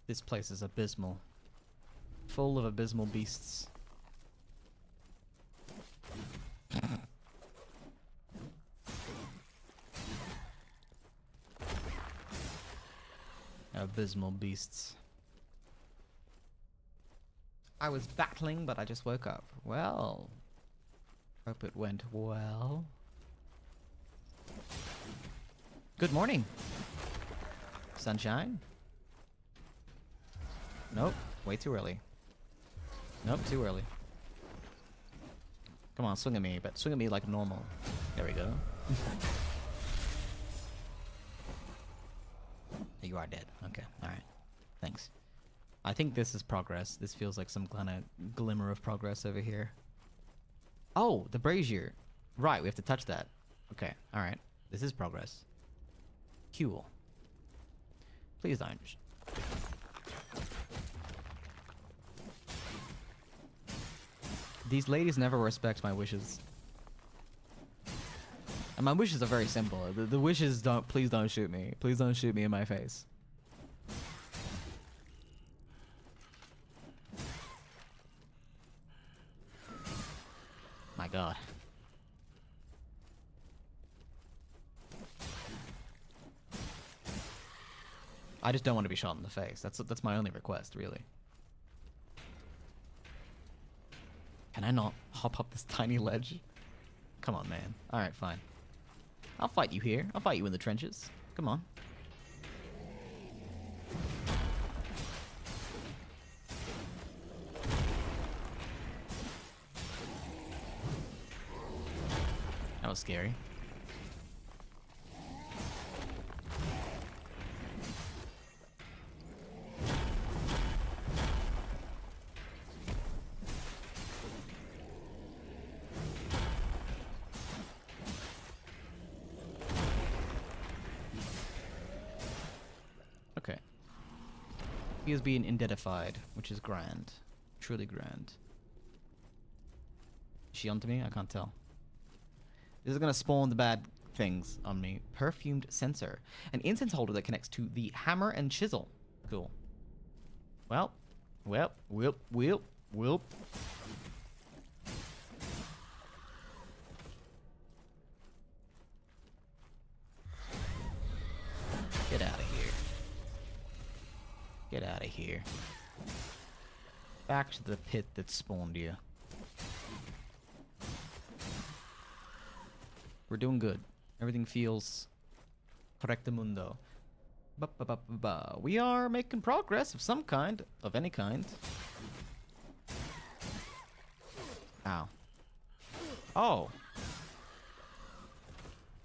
[SPEAKER 1] This place is abysmal. Full of abysmal beasts. Abysmal beasts. I was battling, but I just woke up. Well, hope it went well. Good morning. Sunshine? Nope, way too early. Nope, too early. Come on, swing at me, but swing at me like normal. There we go. You are dead. Okay, alright. Thanks. I think this is progress. This feels like some kind of glimmer of progress over here. Oh, the brazier. Right, we have to touch that. Okay, alright. This is progress. Cool. Please don't. These ladies never respect my wishes. And my wishes are very simple. The wishes don't, please don't shoot me. Please don't shoot me in my face. My God. I just don't want to be shot in the face. That's my only request, really. Can I not hop up this tiny ledge? Come on, man. Alright, fine. I'll fight you here. I'll fight you in the trenches. Come on. That was scary. Okay. He is being indentified, which is grand. Truly grand. Is she onto me? I can't tell. This is gonna spawn the bad things on me. Perfumed sensor. An incense holder that connects to the hammer and chisel. Cool. Well. Get out of here. Get out of here. Back to the pit that spawned you. We're doing good. Everything feels correctamundo. Ba-ba-ba-ba-ba. We are making progress of some kind, of any kind. Ow. Oh.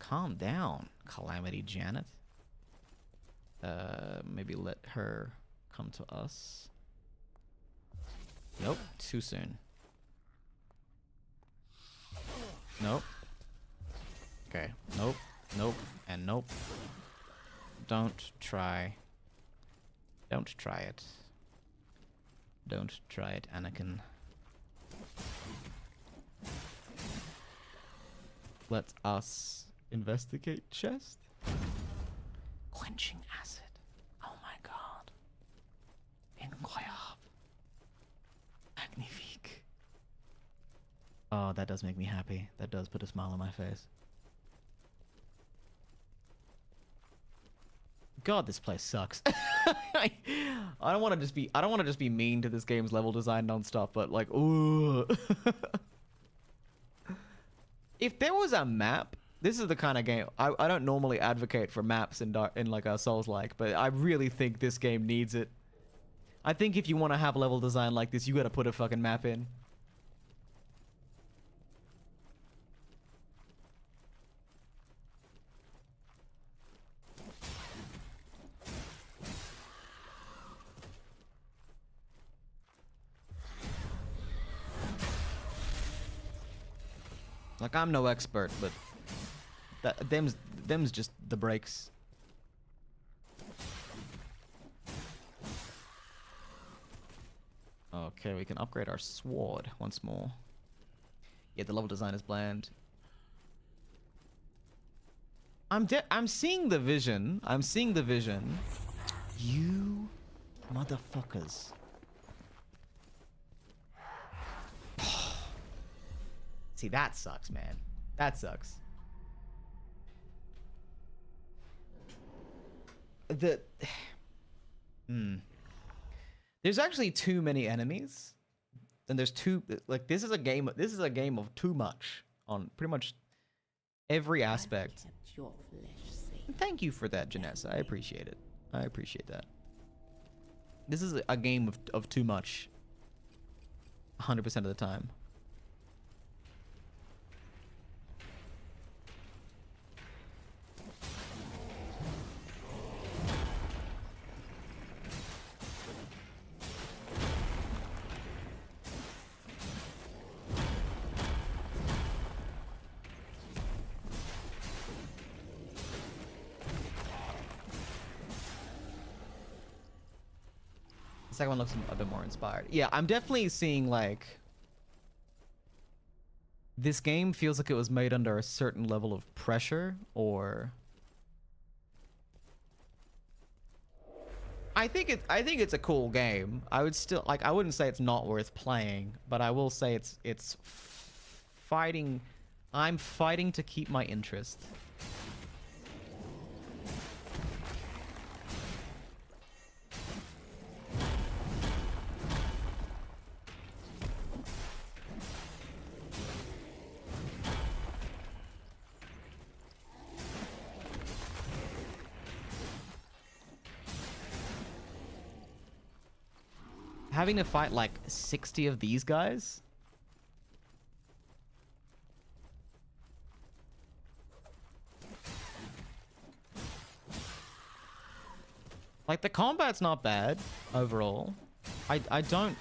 [SPEAKER 1] Calm down, Calamity Janet. Maybe let her come to us. Nope, too soon. Nope. Okay, nope, nope, and nope. Don't try. Don't try it. Don't try it, Anakin. Let us investigate chest. Quenching acid. Oh my god. Incroyable. Magnifique. Oh, that does make me happy. That does put a smile on my face. God, this place sucks. I don't want to just be mean to this game's level design nonstop, but like, ooh. If there was a map, this is the kind of game I don't normally advocate for maps in like a Souls-like, but I really think this game needs it. I think if you want to have level design like this, you got to put a fucking map in. Like, I'm no expert, but them's just the breaks. Okay, we can upgrade our sword once more. Yeah, the level design is bland. I'm seeing the vision. I'm seeing the vision. You motherfuckers. See, that sucks, man. That sucks. There's actually too many enemies, and there's like this is a game of too much on pretty much every aspect.
[SPEAKER 2] Kept your flesh safe.
[SPEAKER 1] Thank you for that, Janessa. I appreciate it. I appreciate that. This is a game of too much 100% of the time. The second one looks a bit more inspired. Yeah, I'm definitely seeing like this game feels like it was made under a certain level of pressure, or I think it's a cool game. I would still like, I wouldn't say it's not worth playing, but I will say it's fighting. I'm fighting to keep my interest. Having to fight like 60 of these guys? Like, the combat's not bad overall. I don't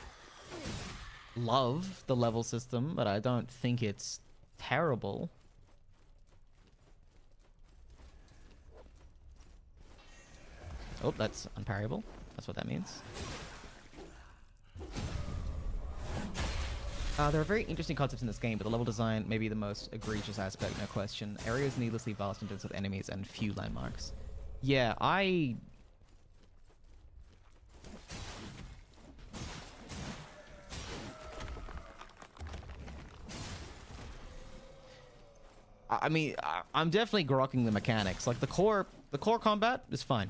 [SPEAKER 1] love the level system, but I don't think it's terrible. Oh, that's unparryable. That's what that means. There are very interesting concepts in this game, but the level design may be the most egregious aspect, no question. Areas needlessly vast and dense with enemies and few landmarks. Yeah, I mean, I'm definitely grokking the mechanics. Like, the core combat is fine.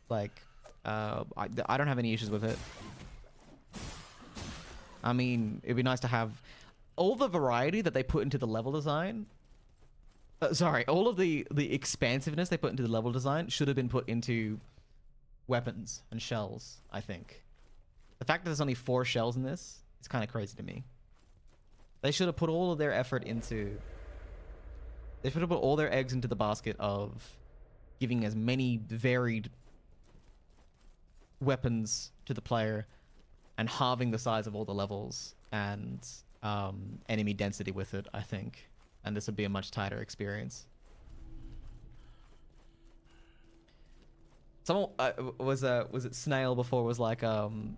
[SPEAKER 1] Like, I don't have any issues with it. I mean, it'd be nice to have all the variety that they put into the level design. Sorry, all of the expansiveness they put into the level design should have been put into weapons and shells, I think. The fact that there's only 4 shells in this is kind of crazy to me. They should have put all of their effort into... They should have put all their eggs into the basket of giving as many varied weapons to the player and halving the size of all the levels and enemy density with it, I think. And this would be a much tighter experience. Someone was it Snail before was like you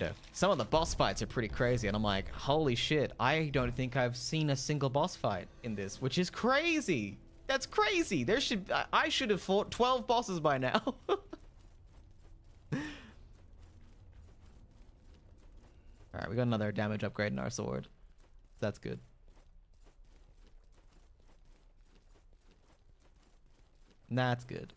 [SPEAKER 1] know, some of the boss fights are pretty crazy, and I'm like, holy shit, I don't think I've seen a single boss fight in this, which is crazy. That's crazy. I should have fought 12 bosses by now. Alright, we got another damage upgrade in our sword. That's good. That's good.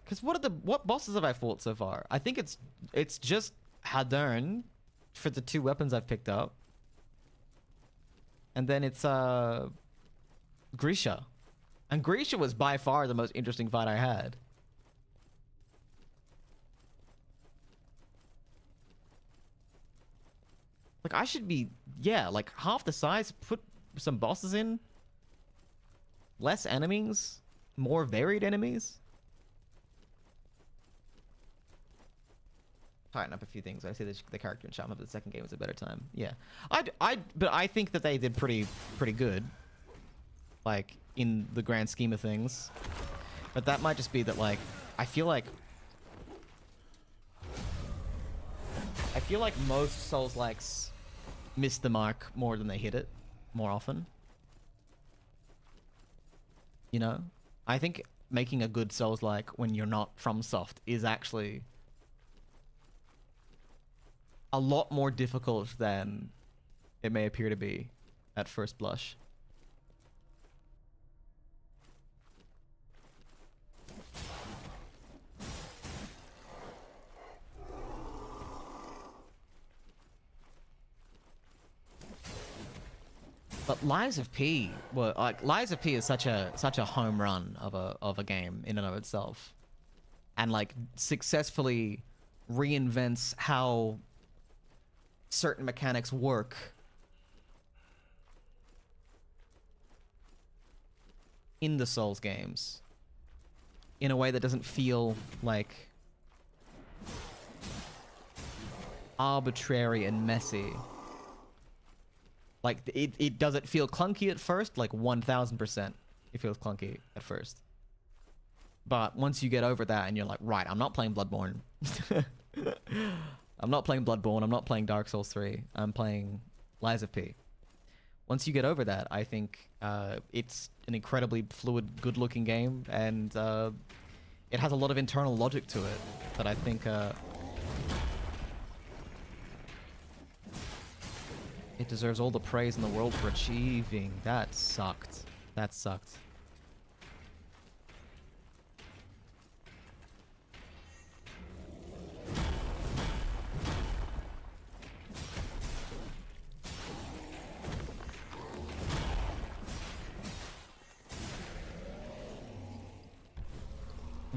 [SPEAKER 1] Because what bosses have I fought so far? I think it's just Hadern for the 2 weapons I've picked up. And then it's Grisha. And Grisha was by far the most interesting fight I had. Like, I should be, yeah, like half the size, put some bosses in. Less enemies. More varied enemies. Tighten up a few things. I say the character in Shaman, but the second game was a better time. Yeah. But I think that they did pretty good. Like, in the grand scheme of things. But that might just be that, like, I feel like most Souls-likes miss the mark more than they hit it more often. You know? I think making a good Souls-like when you're not FromSoft is actually a lot more difficult than it may appear to be at first blush. But Lies of P, well, like Lies of P is such a home run of a game in and of itself, and like successfully reinvents how certain mechanics work in the Souls games in a way that doesn't feel like arbitrary and messy. Like, it doesn't feel clunky at first, like 1000% it feels clunky at first. But once you get over that and you're like, right, I'm not playing Bloodborne. I'm not playing Bloodborne, I'm not playing Dark Souls 3, I'm playing Lies of P. Once you get over that, I think it's an incredibly fluid, good-looking game, and it has a lot of internal logic to it that I think it deserves all the praise in the world for achieving. That sucked. That sucked.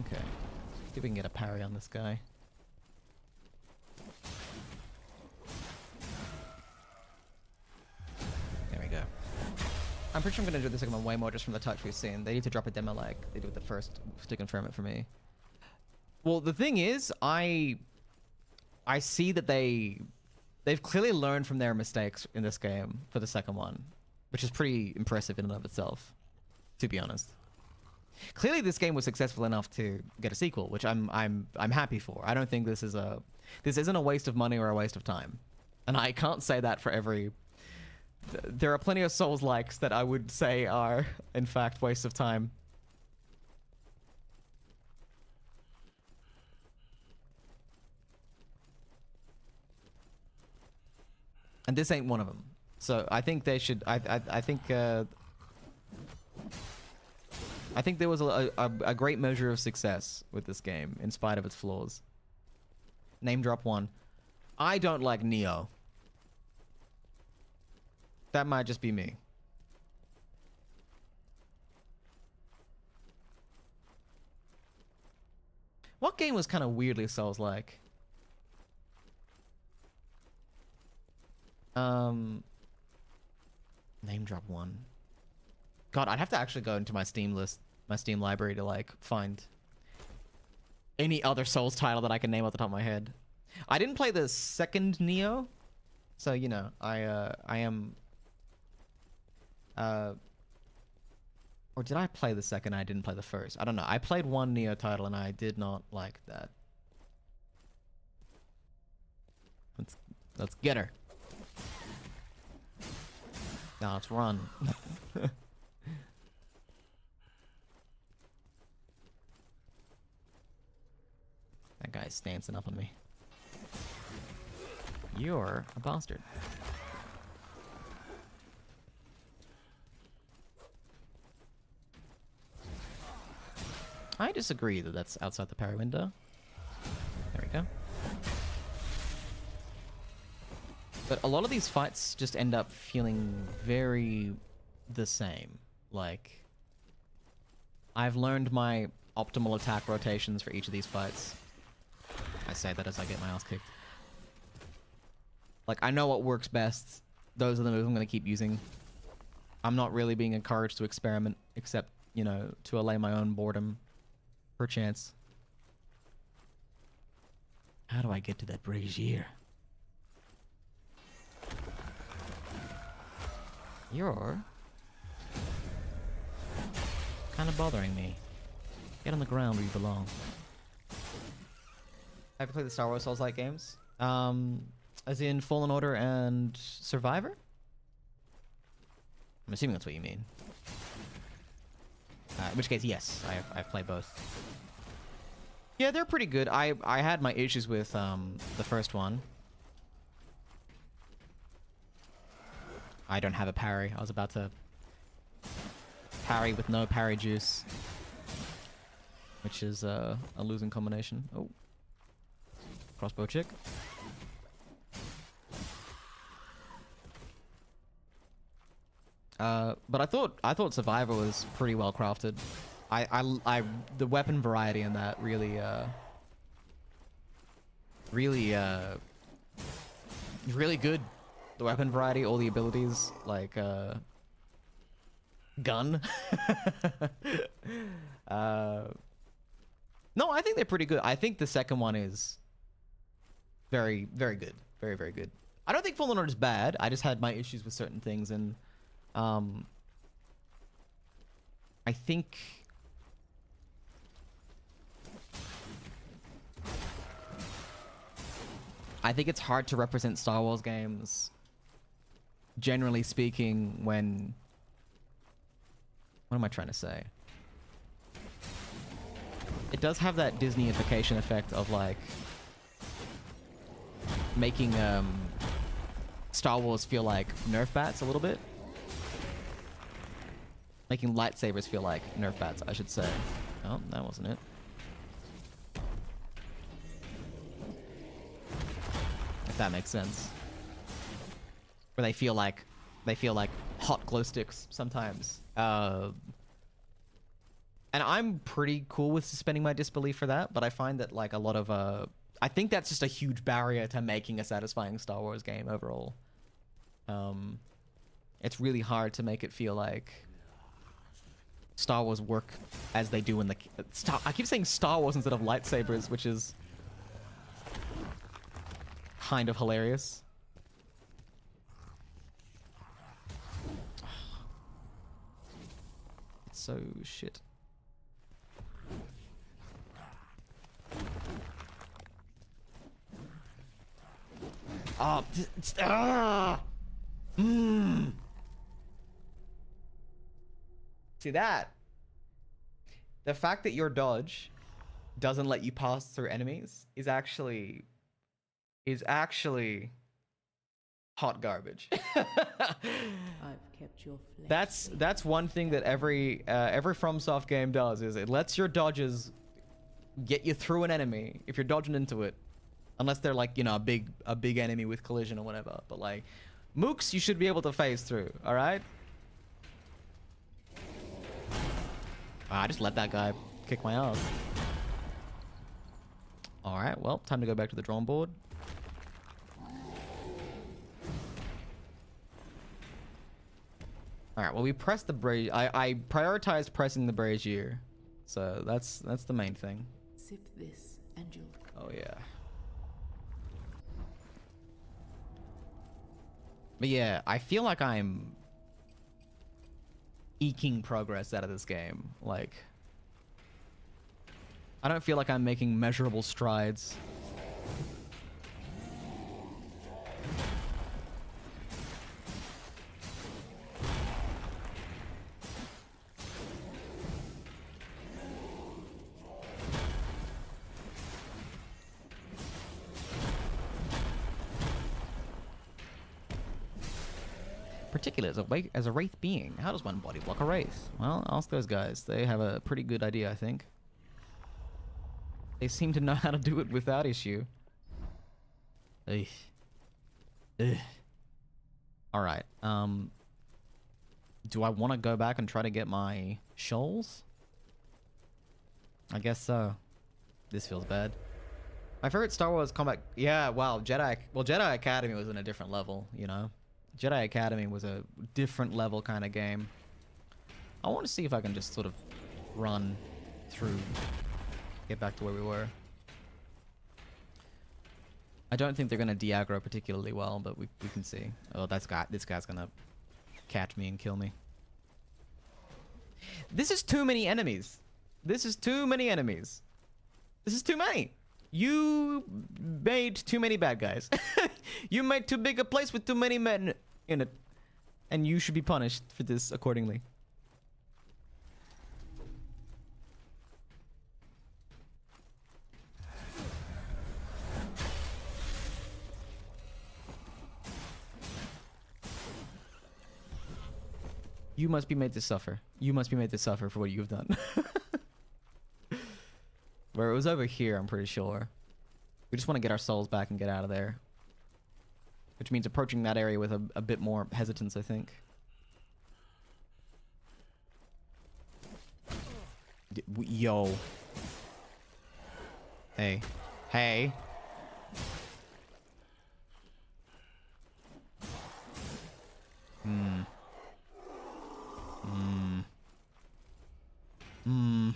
[SPEAKER 1] Okay. See if we can get a parry on this guy. There we go. I'm pretty sure I'm going to do the second one way more just from the touch we've seen. They need to drop a demo like they did with the first to confirm it for me. Well, the thing is, I see that they've clearly learned from their mistakes in this game for the second one, which is pretty impressive in and of itself, to be honest. Clearly, this game was successful enough to get a sequel, which I'm happy for. I don't think this isn't a waste of money or a waste of time, and I can't say that for every. There are plenty of Souls-likes that I would say are, in fact, waste of time. And this ain't one of them. So I think they should. I think there was a great measure of success with this game, in spite of its flaws. Name drop one. I don't like Neo. That might just be me. What game was kind of weirdly Souls-like? Name drop one. God, I'd have to actually go into my Steam list, my Steam library to like find any other Souls title that I can name off the top of my head. I didn't play the second Neo, so you know, I am. Or did I play the second? I didn't play the first. I don't know. I played one Neo title and I did not like that. Let's get her. Now let's run. That guy's stancing up on me. You're a bastard. I disagree that that's outside the parry window. There we go. But a lot of these fights just end up feeling very the same. Like, I've learned my optimal attack rotations for each of these fights. I say that as I get my ass kicked. Like, I know what works best. Those are the moves I'm going to keep using. I'm not really being encouraged to experiment, except, you know, to allay my own boredom, perchance. How do I get to that brazier? You're kind of bothering me. Get on the ground where you belong. Have you played the Star Wars Souls-like games? As in Fallen Order and Survivor? I'm assuming that's what you mean. In which case, yes, I've played both. Yeah, they're pretty good. I had my issues with the first one. I don't have a parry. I was about to parry with no parry juice, which is a losing combination. Oh, crossbow chick. But I thought Survivor was pretty well crafted. The weapon variety in that really good. The weapon variety, all the abilities, like gun. No, I think they're pretty good. I think the second one is very, very good. Very, very good. I don't think Fallen Order is bad. I just had my issues with certain things, and I think it's hard to represent Star Wars games, generally speaking, when... What am I trying to say? It does have that Disneyification effect of, like, making Star Wars feel like Nerf bats a little bit. Making lightsabers feel like Nerf bats, I should say. Oh, that wasn't it. If that makes sense. Where they feel like hot glow sticks sometimes. And I'm pretty cool with suspending my disbelief for that, but I find that, like, a lot of I think that's just a huge barrier to making a satisfying Star Wars game overall. It's really hard to make it feel like Star Wars work as they do in the... I keep saying Star Wars instead of lightsabers, which is kind of hilarious. It's so shit. Oh, See that? The fact that your dodge doesn't let you pass through enemies is actually hot garbage.
[SPEAKER 2] I've kept your flesh.
[SPEAKER 1] That's one thing that every FromSoft game does, is it lets your dodges get you through an enemy if you're dodging into it. Unless they're, like, you know, a big enemy with collision or whatever. But, like, mooks you should be able to phase through, alright? I just let that guy kick my ass. Alright, well, time to go back to the drawing board. Alright, well, we pressed the brazier. I prioritized pressing the brazier. So that's the main thing.
[SPEAKER 2] Sip this and you'll...
[SPEAKER 1] Oh, yeah. But yeah, I feel like I'm eking progress out of this game. Like, I don't feel like I'm making measurable strides. Particularly as a wraith being, how does one body block a wraith? Well, ask those guys. They have a pretty good idea, I think. They seem to know how to do it without issue. Ugh. Ugh. All right. Do I want to go back and try to get my shoals? I guess so. This feels bad. My favorite Star Wars combat... Yeah, wow, Jedi... Well, Jedi Academy was in a different level, you know? Jedi Academy was a different level kind of game. I want to see if I can just sort of run through... Get back to where we were. I don't think they're going to de-aggro particularly well, but we can see. Oh, this guy's going to catch me and kill me. This is too many enemies. This is too many enemies. This is too many. You made too many bad guys. You made too big a place with too many men in it. And you should be punished for this accordingly. You must be made to suffer. You must be made to suffer for what you've done. Where it was over here, I'm pretty sure. We just want to get our souls back and get out of there. Which means approaching that area with a bit more hesitance, I think. Yo. Hey. Hey. Hmm. Hmm. Hmm.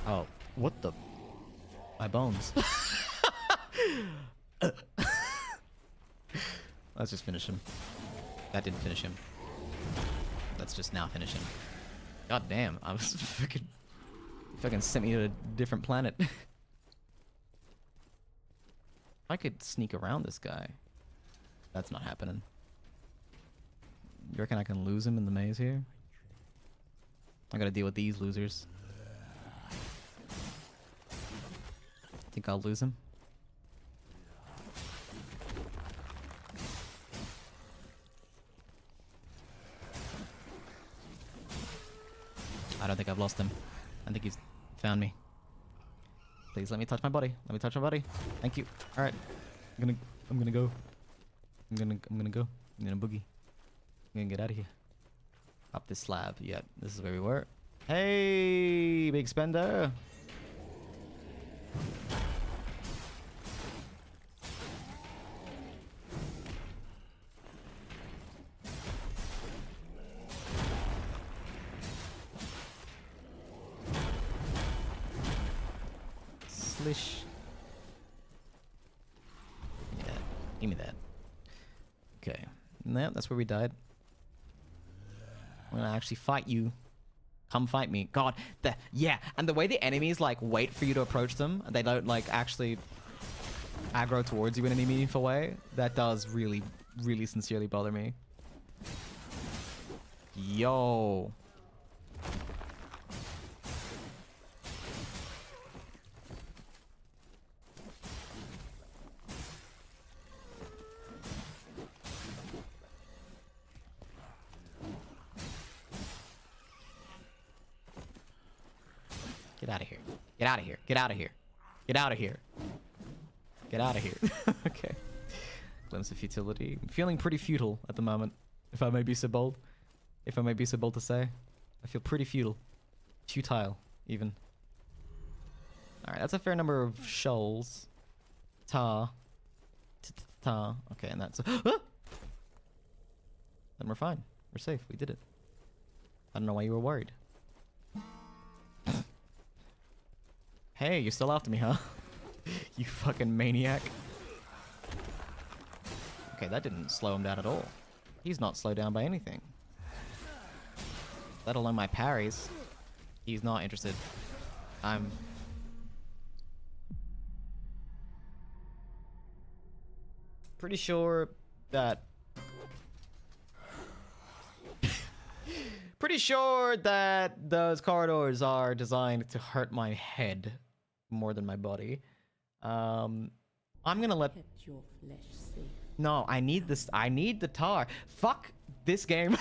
[SPEAKER 1] Oh, what the? My bones. Let's just finish him. That didn't finish him. Let's just now finish him. God damn, I was fucking sent me to a different planet. I could sneak around this guy. That's not happening. You reckon I can lose him in the maze here? I gotta deal with these losers. Think I'll lose him? I don't think I've lost him. I think he's found me. Please let me touch my body. Let me touch my body. Thank you. All right. I'm gonna go. I'm gonna go. I'm gonna boogie. I'm gonna get out of here. Up this slab. Yeah, this is where we were. Hey, big spender. Slish. Give me that. Give me that. Okay. Yep, that's where we died. I'm gonna actually fight you. Come fight me. God, yeah, and the way the enemies like wait for you to approach them, they don't like actually aggro towards you in any meaningful way. That does really, really sincerely bother me. Yo. Get out of here. Get out of here. Get out of here. Get out of here. Get out of here. Okay. Glimpse of futility. I'm feeling pretty futile at the moment, if I may be so bold. If I may be so bold to say. I feel pretty futile. Futile, even. Alright, that's a fair number of shoals. Ta. Ta. Okay, and that's... Then we're fine. We're safe. We did it. I don't know why you were worried. Hey, you're still after me, huh? You fucking maniac. Okay, that didn't slow him down at all. He's not slowed down by anything. Let alone my parries. He's not interested. I'm... pretty sure that... Pretty sure that those corridors are designed to hurt my head more than my body. I'm gonna let...
[SPEAKER 2] Kept your flesh safe.
[SPEAKER 1] No, I need this. I need the tar. Fuck this game.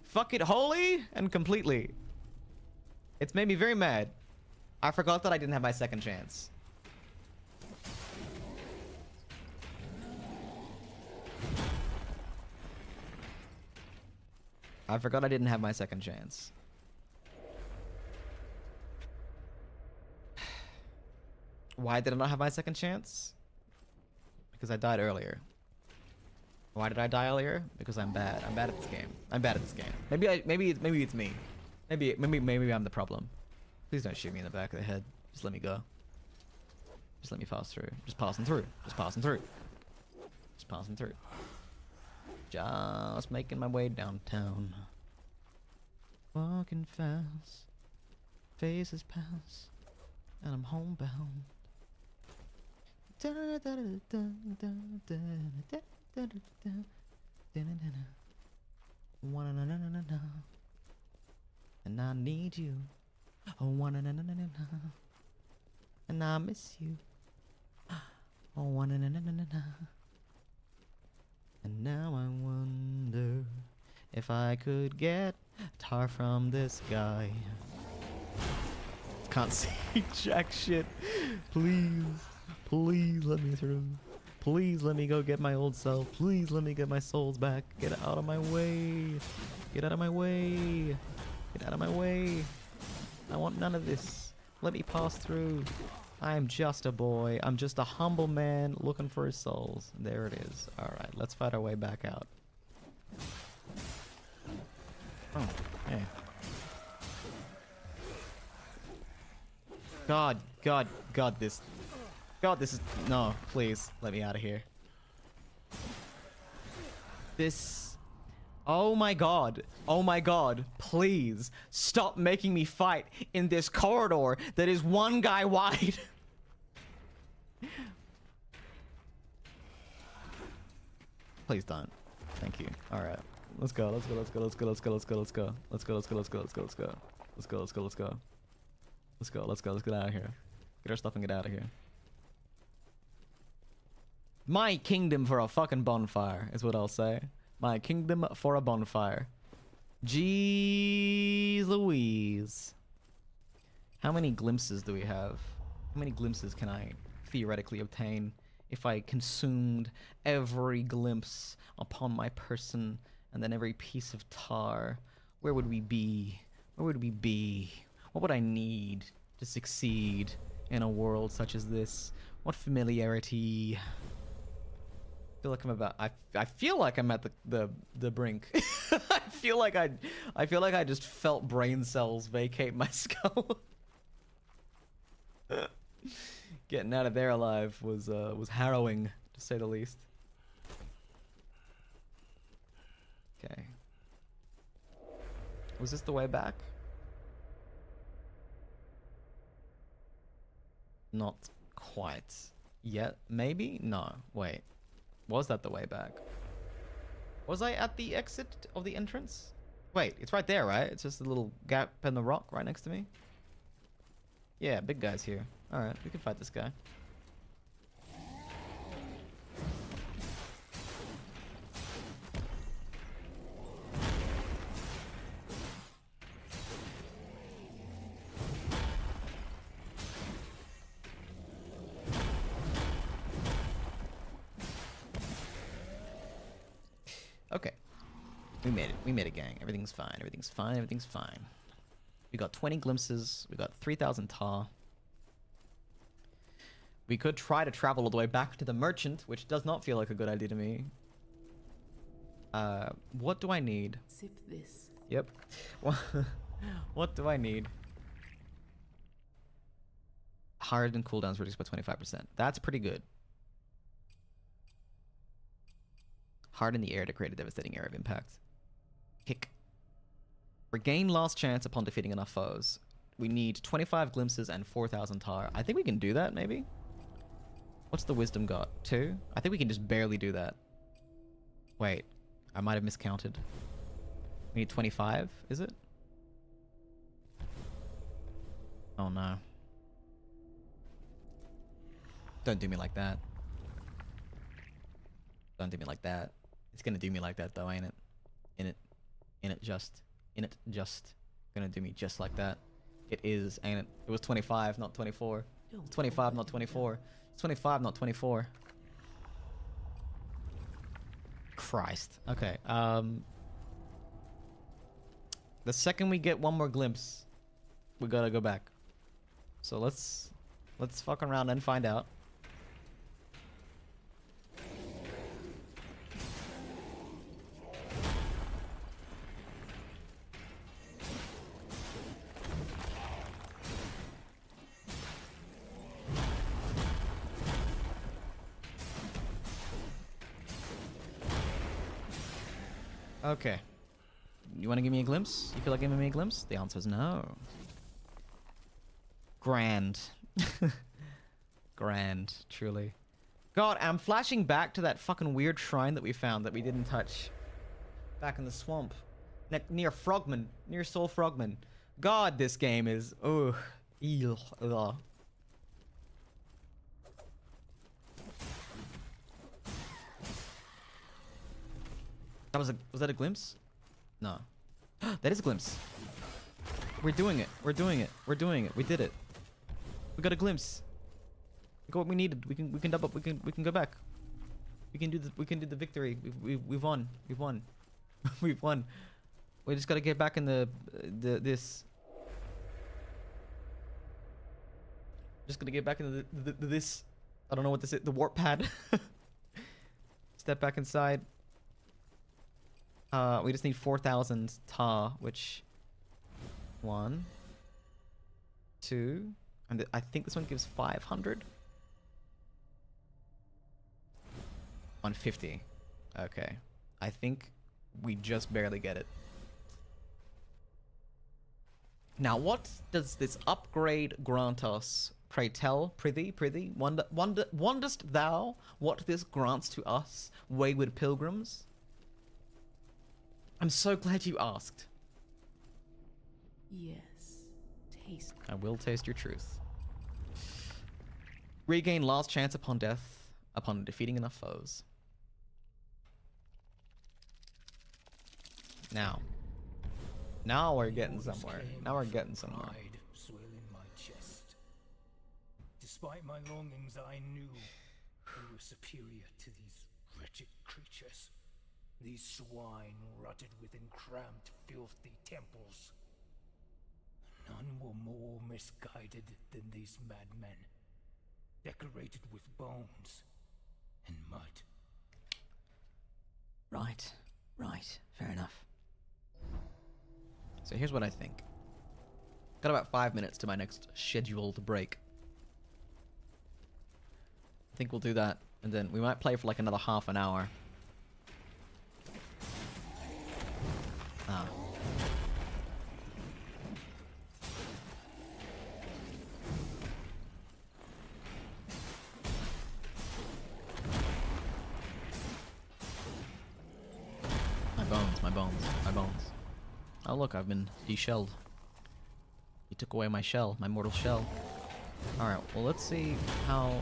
[SPEAKER 1] Fuck it wholly and completely. It's made me very mad. I forgot that I didn't have my second chance. I forgot I didn't have my second chance. Why did I not have my second chance? Because I died earlier. Why did I die earlier? Because I'm bad. I'm bad at this game. I'm bad at this game. Maybe it's me. Maybe I'm the problem. Please don't shoot me in the back of the head. Just let me go. Just let me pass through. Just passing through. Just passing through. Just passing through. Just making my way downtown. Walking fast. Faces pass. And I'm homebound. And I need you. Oh, and I miss you. Oh, and now I wonder if I could get tar from this guy. Can't see jack shit. Please, please let me through. Please let me go get my old self. Please let me get my souls back. Get out of my way. Get out of my way. Get out of my way. I want none of this. Let me pass through. I am just a boy. I'm just a humble man looking for his souls. There it is. Alright, let's fight our way back out. Oh, hey. God, this is... No, please, let me out of here. This... Oh my god, please, stop making me fight in this corridor that is one guy wide. Please don't. Thank you. Alright. Let's go. Let's go. Let's get out of here. Get our stuff and get out of here. My kingdom for a fucking bonfire is what I'll say. My kingdom for a bonfire. Jeez Louise. How many glimpses do we have? How many glimpses can I theoretically obtain if I consumed every glimpse upon my person and then every piece of tar? Where would we be? Where would we be? What would I need to succeed in a world such as this? What familiarity? I feel like I'm about. I feel like I'm at the brink. I feel like I just felt brain cells vacate my skull. Getting out of there alive was harrowing, to say the least. Okay. Was this the way back? Not quite yet. Maybe? No. Wait. Was that the way back? Was I at the exit of the entrance? Wait, it's right there, right? It's just a little gap in the rock right next to me. Yeah, big guy's here. Alright, we can fight this guy. Okay. We made it. We made it, gang. Everything's fine. Everything's fine. Everything's fine. We got 20 glimpses. We got 3,000 tar. We could try to travel all the way back to the merchant, which does not feel like a good idea to me. What do I need?
[SPEAKER 2] Sip this.
[SPEAKER 1] Yep. What do I need? Hardened cooldowns reduced by 25%. That's pretty good. Harden the air to create a devastating area of impact. Kick. Regain last chance upon defeating enough foes. We need 25 glimpses and 4,000 tar. I think we can do that, maybe? What's the wisdom got? 2? I think we can just barely do that. Wait. I might have miscounted. We need 25, is it? Oh no. Don't do me like that. Don't do me like that. It's gonna do me like that though, ain't it? In it just gonna do me just like that. It is, ain't it? It was 25, not 24.
[SPEAKER 2] Don't
[SPEAKER 1] 25,
[SPEAKER 2] open
[SPEAKER 1] not
[SPEAKER 2] the
[SPEAKER 1] 24. It's 25, not 24. Christ. Okay. The second we get one more glimpse, we gotta go back. So let's fuck around and find out. Okay. You want to give me a glimpse? You feel like giving me a glimpse? The answer is no. Grand. Grand, truly. God, I'm flashing back to that fucking weird shrine that we found that we didn't touch. Back in the swamp. Near Frogman. Near Soul Frogman. God, this game is... Ugh. Ugh. Ugh. Was that a glimpse? No. That is a glimpse. We're doing it. We're doing it. We're doing it. We did it. We got a glimpse. We got what we needed. We can double up. We can go back. We can do the victory. We've won. We've won. We've won. We just gotta get back in this. Just gonna get back into this. I don't know what this is. The warp pad. Step back inside. We just need 4,000 tar, which 1, 2, and I think this one gives 500. 150. Okay. I think we just barely get it. Now, what does this upgrade grant us? Pray tell, prithee, wonderest thou what this grants to us, wayward pilgrims? I'm so glad you asked.
[SPEAKER 2] Yes. Taste.
[SPEAKER 1] I will taste your truth. Regain last chance upon death, upon defeating enough foes. Now we're getting somewhere. Now we're getting somewhere.
[SPEAKER 5] Pride swelling my chest. Despite my longings, I knew we were superior to these wretched creatures. These swine rotted within cramped, filthy temples. None were more misguided than these madmen, decorated with bones and mud.
[SPEAKER 1] Right. Fair enough. So here's what I think. Got about 5 minutes to my next scheduled break. I think we'll do that, and then we might play for like another half an hour. Ah. My bones. Oh look, I've been de-shelled. You took away my shell, my mortal shell. Alright, well let's see how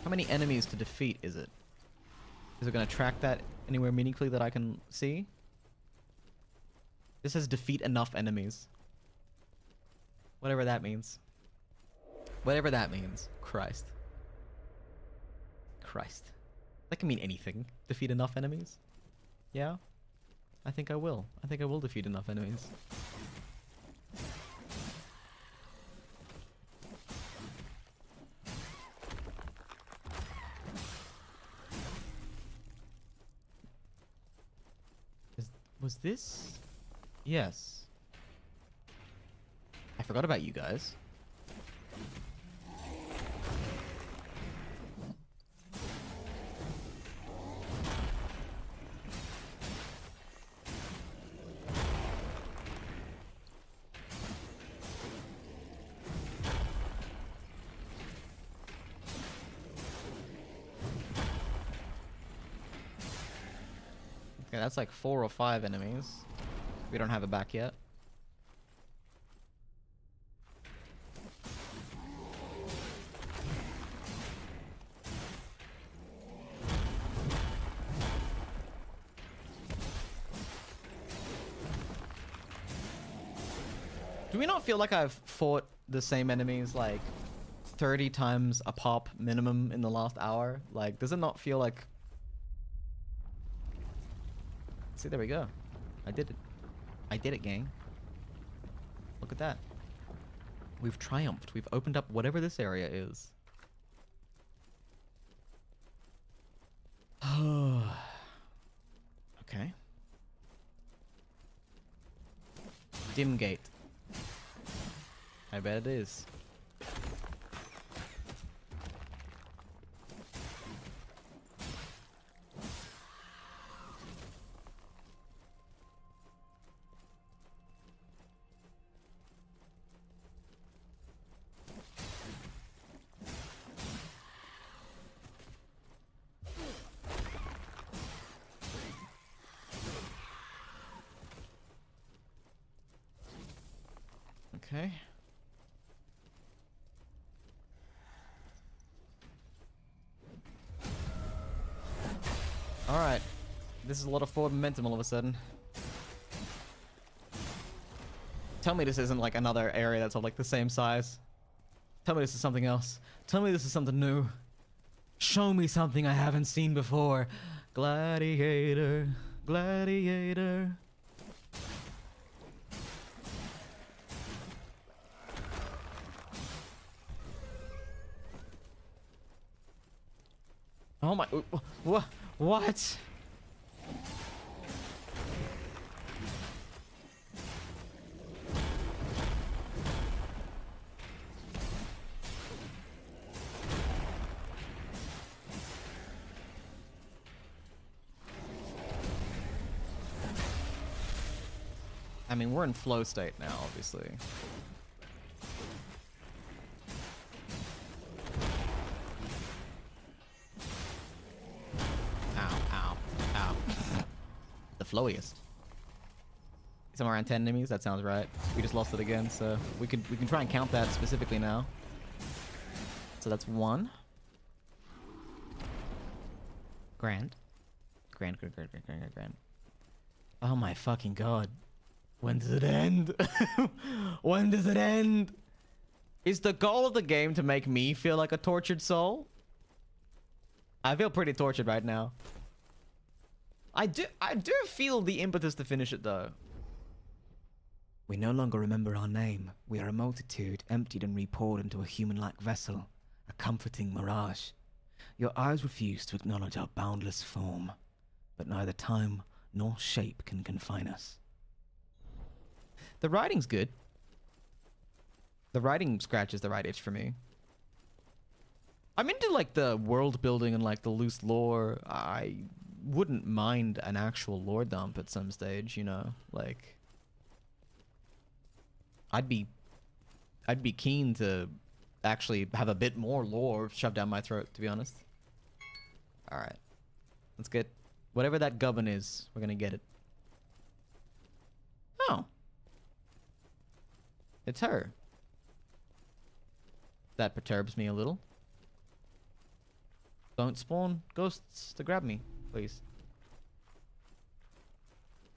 [SPEAKER 1] many enemies to defeat is it? Is it gonna track that anywhere meaningfully that I can see? This says defeat enough enemies. Whatever that means. Whatever that means. Christ. That can mean anything. Defeat enough enemies? Yeah? I think I will. I think I will defeat enough enemies. Was this? Yes. I forgot about you guys. Okay, that's like 4 or 5 enemies. We don't have it back yet. Do we not feel like I've fought the same enemies like 30 times a pop minimum in the last hour? Like, does it not feel like... See, there we go. I did it. I did it, gang. Look at that. We've triumphed. We've opened up whatever this area is. Okay. Dim gate. I bet it is. Okay. Alright. This is a lot of forward momentum all of a sudden. Tell me this isn't like another area that's of like the same size. Tell me this is something else. Tell me this is something new. Show me something I haven't seen before. Gladiator. Gladiator. Oh my... What? I mean, we're in flow state now, obviously. The flowiest. Somewhere around 10 enemies, that sounds right. We just lost it again, so we can try and count that specifically now. So that's 1. Grand. Grand. Oh my fucking god. When does it end? When does it end? Is the goal of the game to make me feel like a tortured soul? I feel pretty tortured right now. I do feel the impetus to finish it though. We no longer remember our name. We are a multitude, emptied and repoured into a human-like vessel, a comforting mirage. Your eyes refuse to acknowledge our boundless form, but neither time nor shape can confine us. The writing's good. The writing scratches the right itch for me. I'm into like the world building and like the loose lore. I wouldn't mind an actual lore dump at some stage, you know, like I'd be keen to actually have a bit more lore shoved down my throat, to be honest. All right, let's get whatever that gubbin is. We're gonna get it. Oh, it's her. That perturbs me a little. Don't spawn ghosts to grab me, please.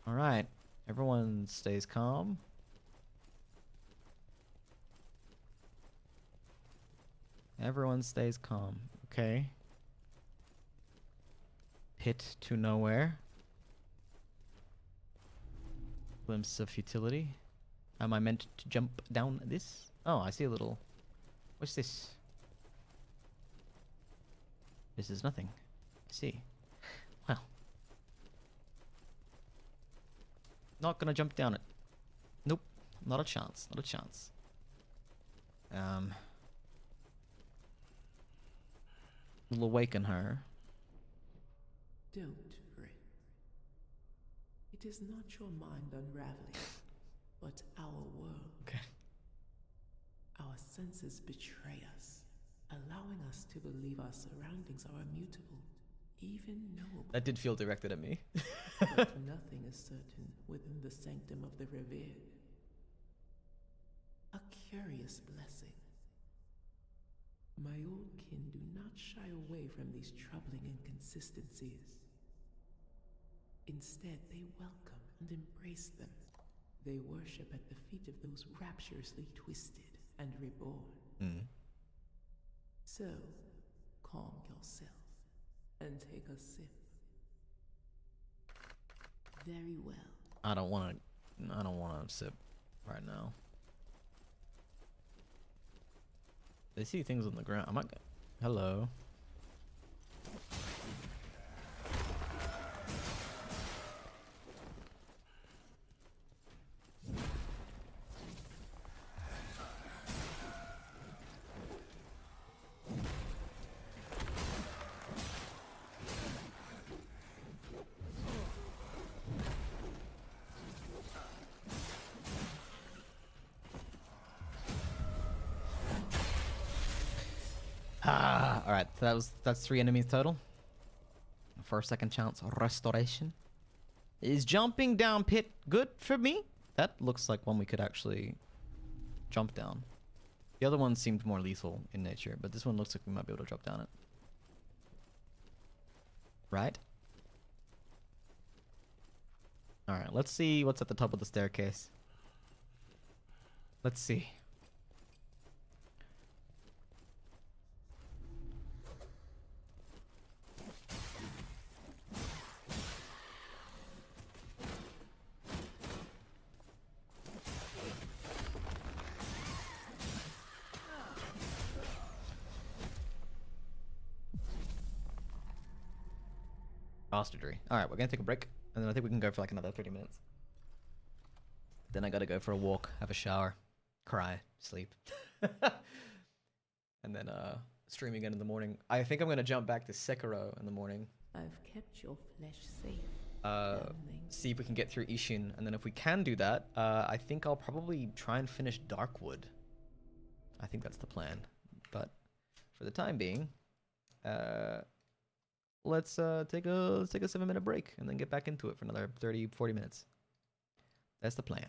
[SPEAKER 1] Alright. Everyone stays calm. Everyone stays calm. Okay. Pit to nowhere. Glimpse of futility. Am I meant to jump down this? Oh, I see a little... What's this? This is nothing. I see. Well. Not gonna jump down it. Nope. Not a chance. Not a chance. We'll awaken her.
[SPEAKER 2] Don't fret. It is not your mind unraveling, but our world.
[SPEAKER 1] Okay.
[SPEAKER 2] Our senses betray us, allowing us to believe our surroundings are immutable, even knowable.
[SPEAKER 1] That did feel directed at me.
[SPEAKER 2] But nothing is certain within the sanctum of the revered. A curious blessing. My old kin do not shy away from these troubling inconsistencies. Instead, they welcome and embrace them. They worship at the feet of those rapturously twisted and reborn. So, calm yourself and take a sip. Very well.
[SPEAKER 1] I don't want to sip right now. They see things on the ground. I might go. Hello. All right, that's 3 enemies total. For a second chance restoration. Is jumping down pit good for me? That looks like one we could actually jump down. The other one seemed more lethal in nature, but this one looks like we might be able to drop down it. Right? All right, let's see what's at the top of the staircase. Let's see. Bastardry. Alright, we're gonna take a break, and then I think we can go for like another 30 minutes. Then I gotta go for a walk, have a shower, cry, sleep. And then stream again in the morning. I think I'm gonna jump back to Sekiro in the morning.
[SPEAKER 2] I've kept your flesh safe.
[SPEAKER 1] See if we can get through Ishin, and then if we can do that, I think I'll probably try and finish Darkwood. I think that's the plan. But for the time being, let's take a 7-minute break and then get back into it for another 30-40 minutes. That's the plan.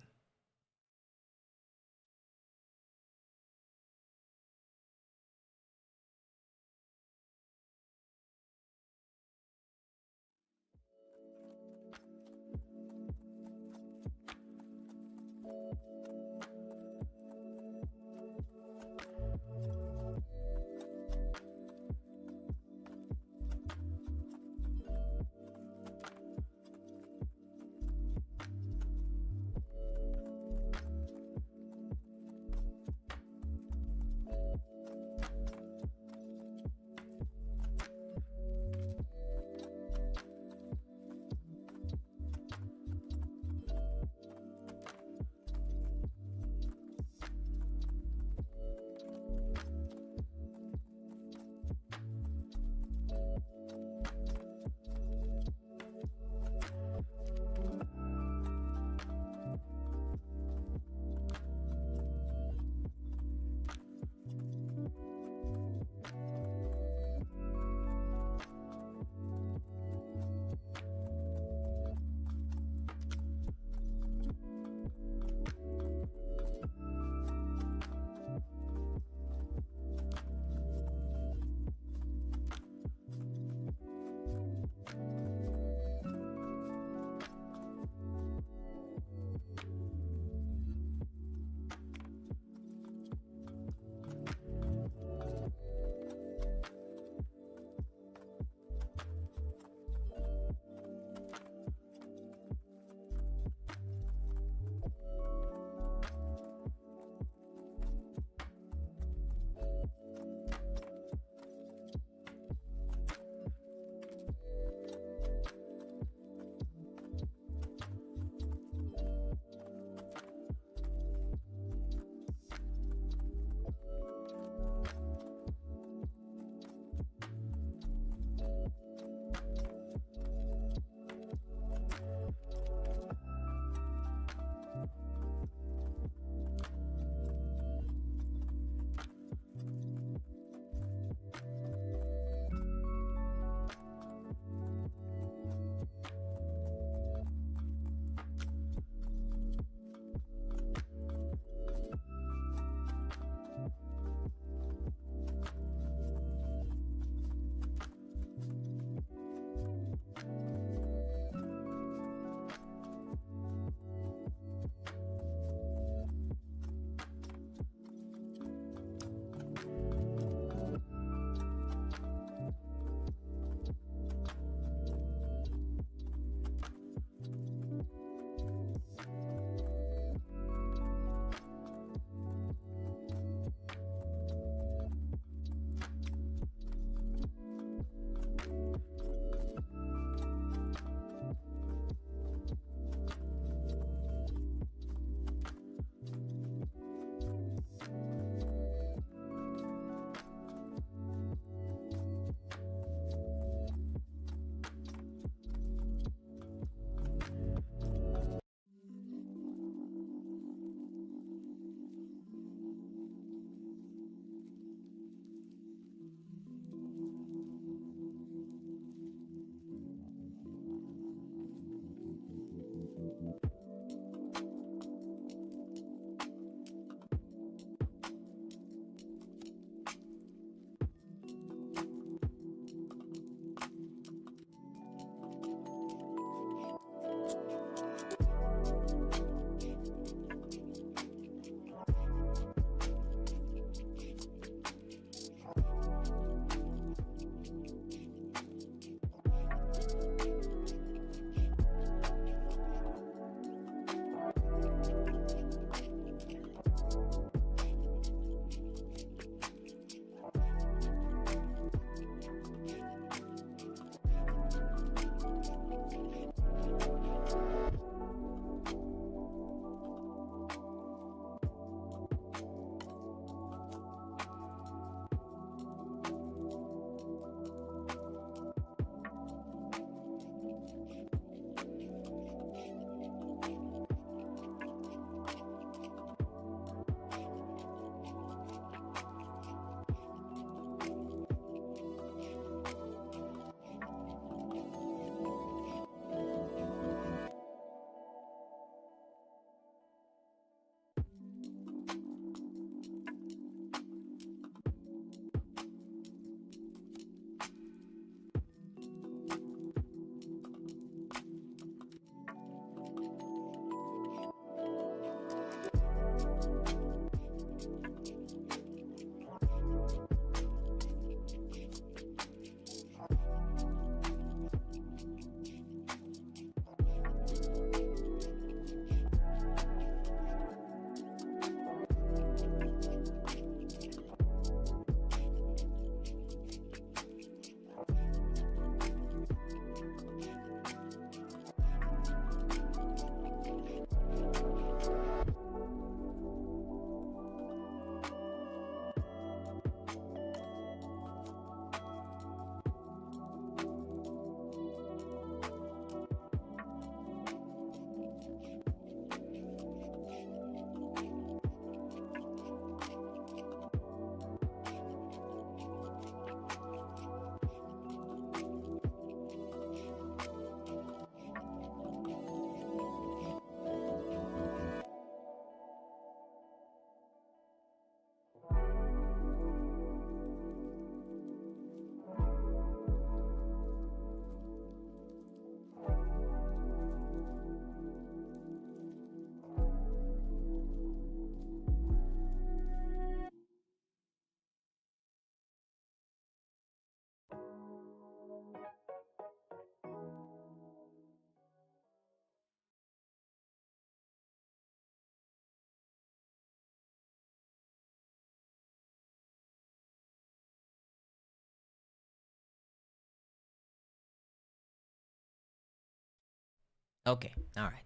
[SPEAKER 1] Okay, alright.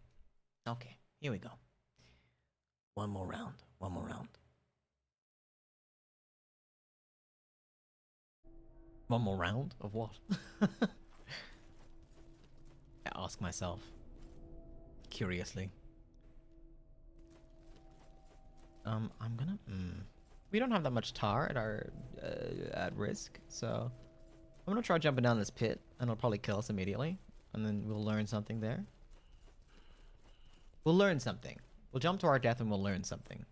[SPEAKER 1] Okay, here we go. One more round. One more round. One more round of what? I ask myself. Curiously. I'm gonna... We don't have that much tar at our... at risk, so... I'm gonna try jumping down this pit, and it'll probably kill us immediately. And then we'll learn something there. We'll learn something. We'll jump to our death and we'll learn something.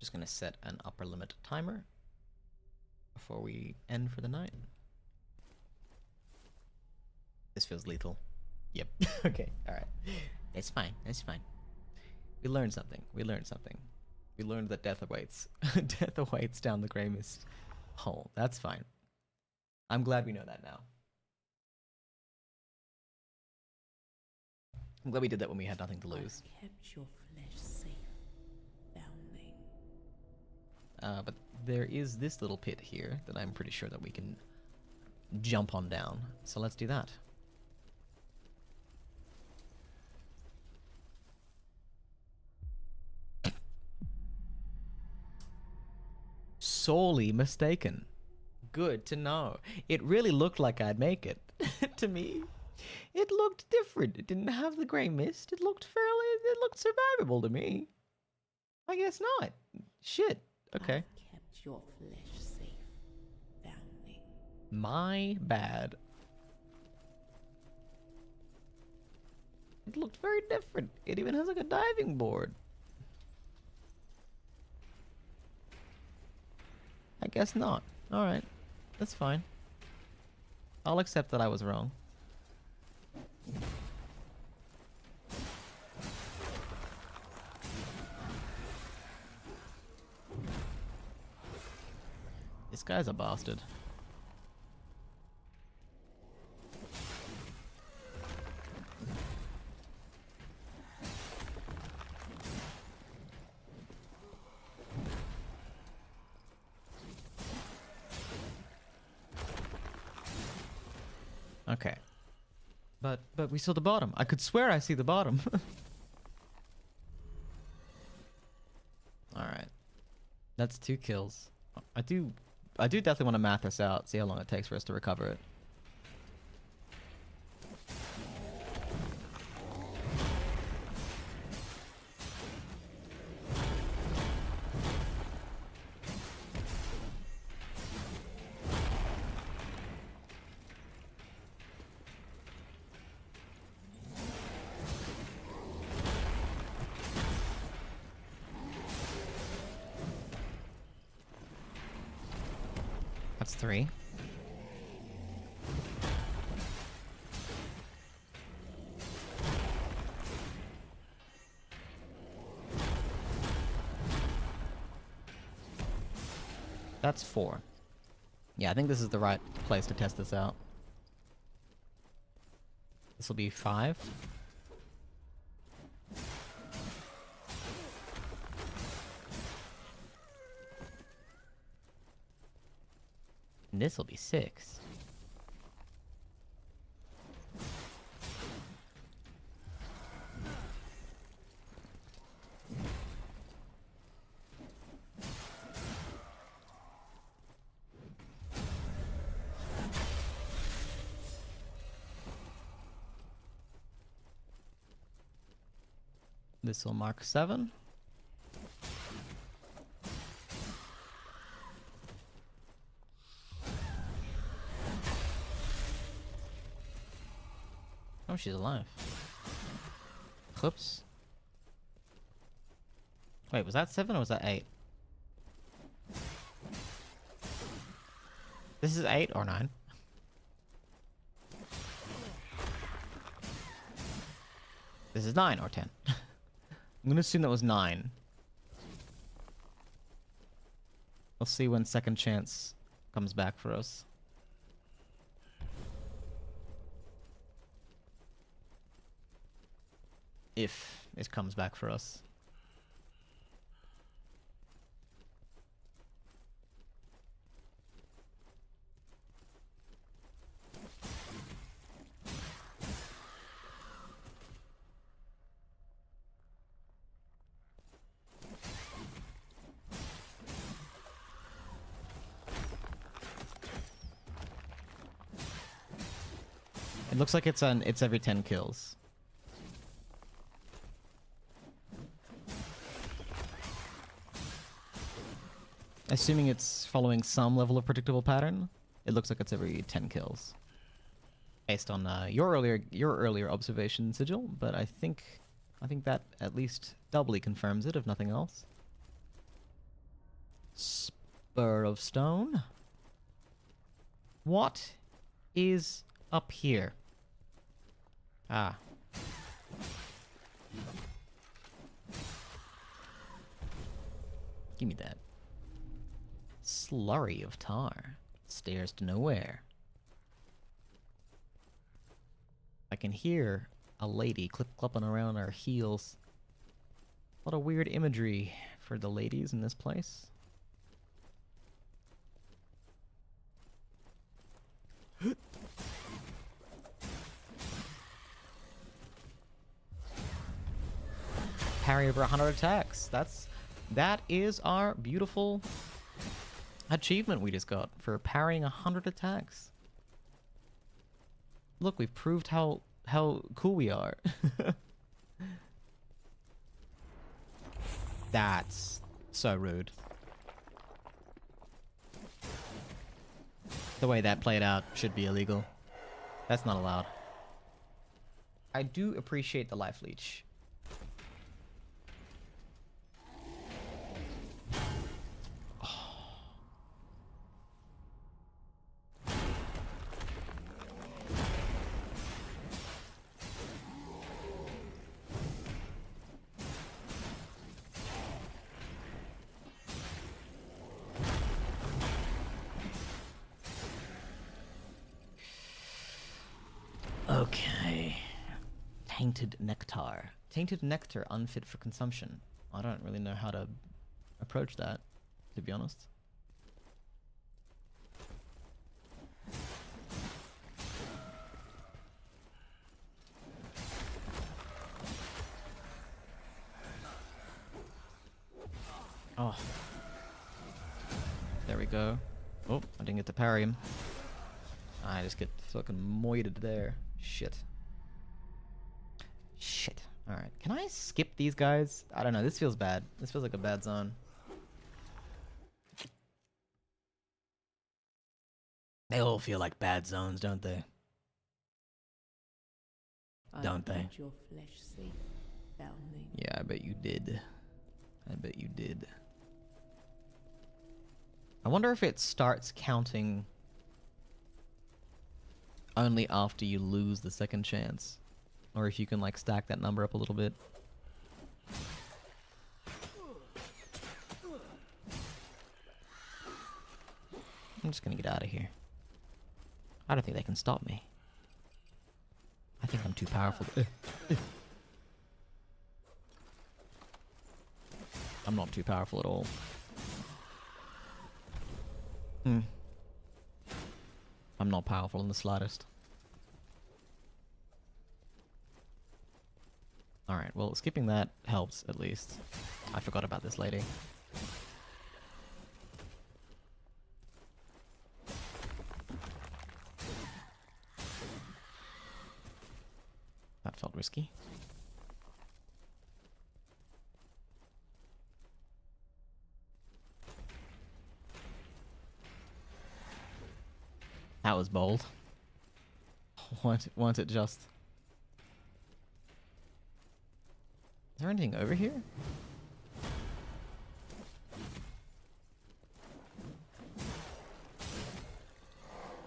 [SPEAKER 1] Just gonna set an upper limit timer before we end for the night. This feels lethal. Yep. Okay, alright. It's fine, it's fine. We learned something. We learned something. We learned that death awaits. Death awaits down the Grey Mist hole. That's fine. I'm glad we know that now. I'm glad we did that when we had nothing to lose.
[SPEAKER 2] I've kept your flesh safe, foundling.
[SPEAKER 1] But there is this little pit here that I'm pretty sure that we can jump on down. So let's do that. Sorely mistaken. Good to know. It really looked like I'd make it. To me, it looked different. It didn't have the Grey Mist. It looked survivable to me. I guess not. Shit. Okay.
[SPEAKER 2] I've kept your flesh safe, foundling.
[SPEAKER 1] My bad. It looked very different. It even has like a diving board. I guess not. Alright. That's fine. I'll accept that I was wrong. This guy's a bastard. Okay. But we saw the bottom. I could swear I see the bottom. Alright. That's 2 kills. I do definitely want to math this out, see how long it takes for us to recover it. That's 3. That's 4. Yeah, I think this is the right place to test this out. This will be 5. And this will be 6. This will mark 7. Oh, she's alive. Oops. Wait, was that 7 or was that 8? This is 8 or 9? This is 9 or 10. I'm gonna assume that was 9. We'll see when second chance comes back for us. If it comes back for us. It looks like it's every 10 kills. Assuming it's following some level of predictable pattern, it looks like it's every 10 kills. Based on your earlier observation, Sigil, but I think that at least doubly confirms it, if nothing else. Spur of Stone. What is up here? Ah. Give me that. Slurry of tar. Stairs to nowhere. I can hear a lady clip-clopping around our heels. A lot of weird imagery for the ladies in this place. Parry over 100 attacks. That is our beautiful achievement we just got for parrying 100 attacks. Look, we've proved how cool we are. That's so rude. The way that played out should be illegal. That's not allowed. I do appreciate the life leech. Okay. Tainted nectar. Tainted nectar unfit for consumption. I don't really know how to approach that, to be honest. Oh. There we go. Oh, I didn't get to parry him. I just get fucking moited there. Shit. Shit. Alright. Can I skip these guys? I don't know. This feels bad. This feels like a bad zone. They all feel like bad zones, don't they? Don't they?
[SPEAKER 2] Your flesh safe, foundling.
[SPEAKER 1] Yeah, I bet you did. I bet you did. I wonder if it starts counting only after you lose the second chance. Or if you can, like, stack that number up a little bit. I'm just gonna get out of here. I don't think they can stop me. I think I'm too powerful. I'm not too powerful at all. I'm not powerful in the slightest. Alright, well, skipping that helps, at least. I forgot about this lady. That felt risky. That was bold. Want it just... Is there anything over here?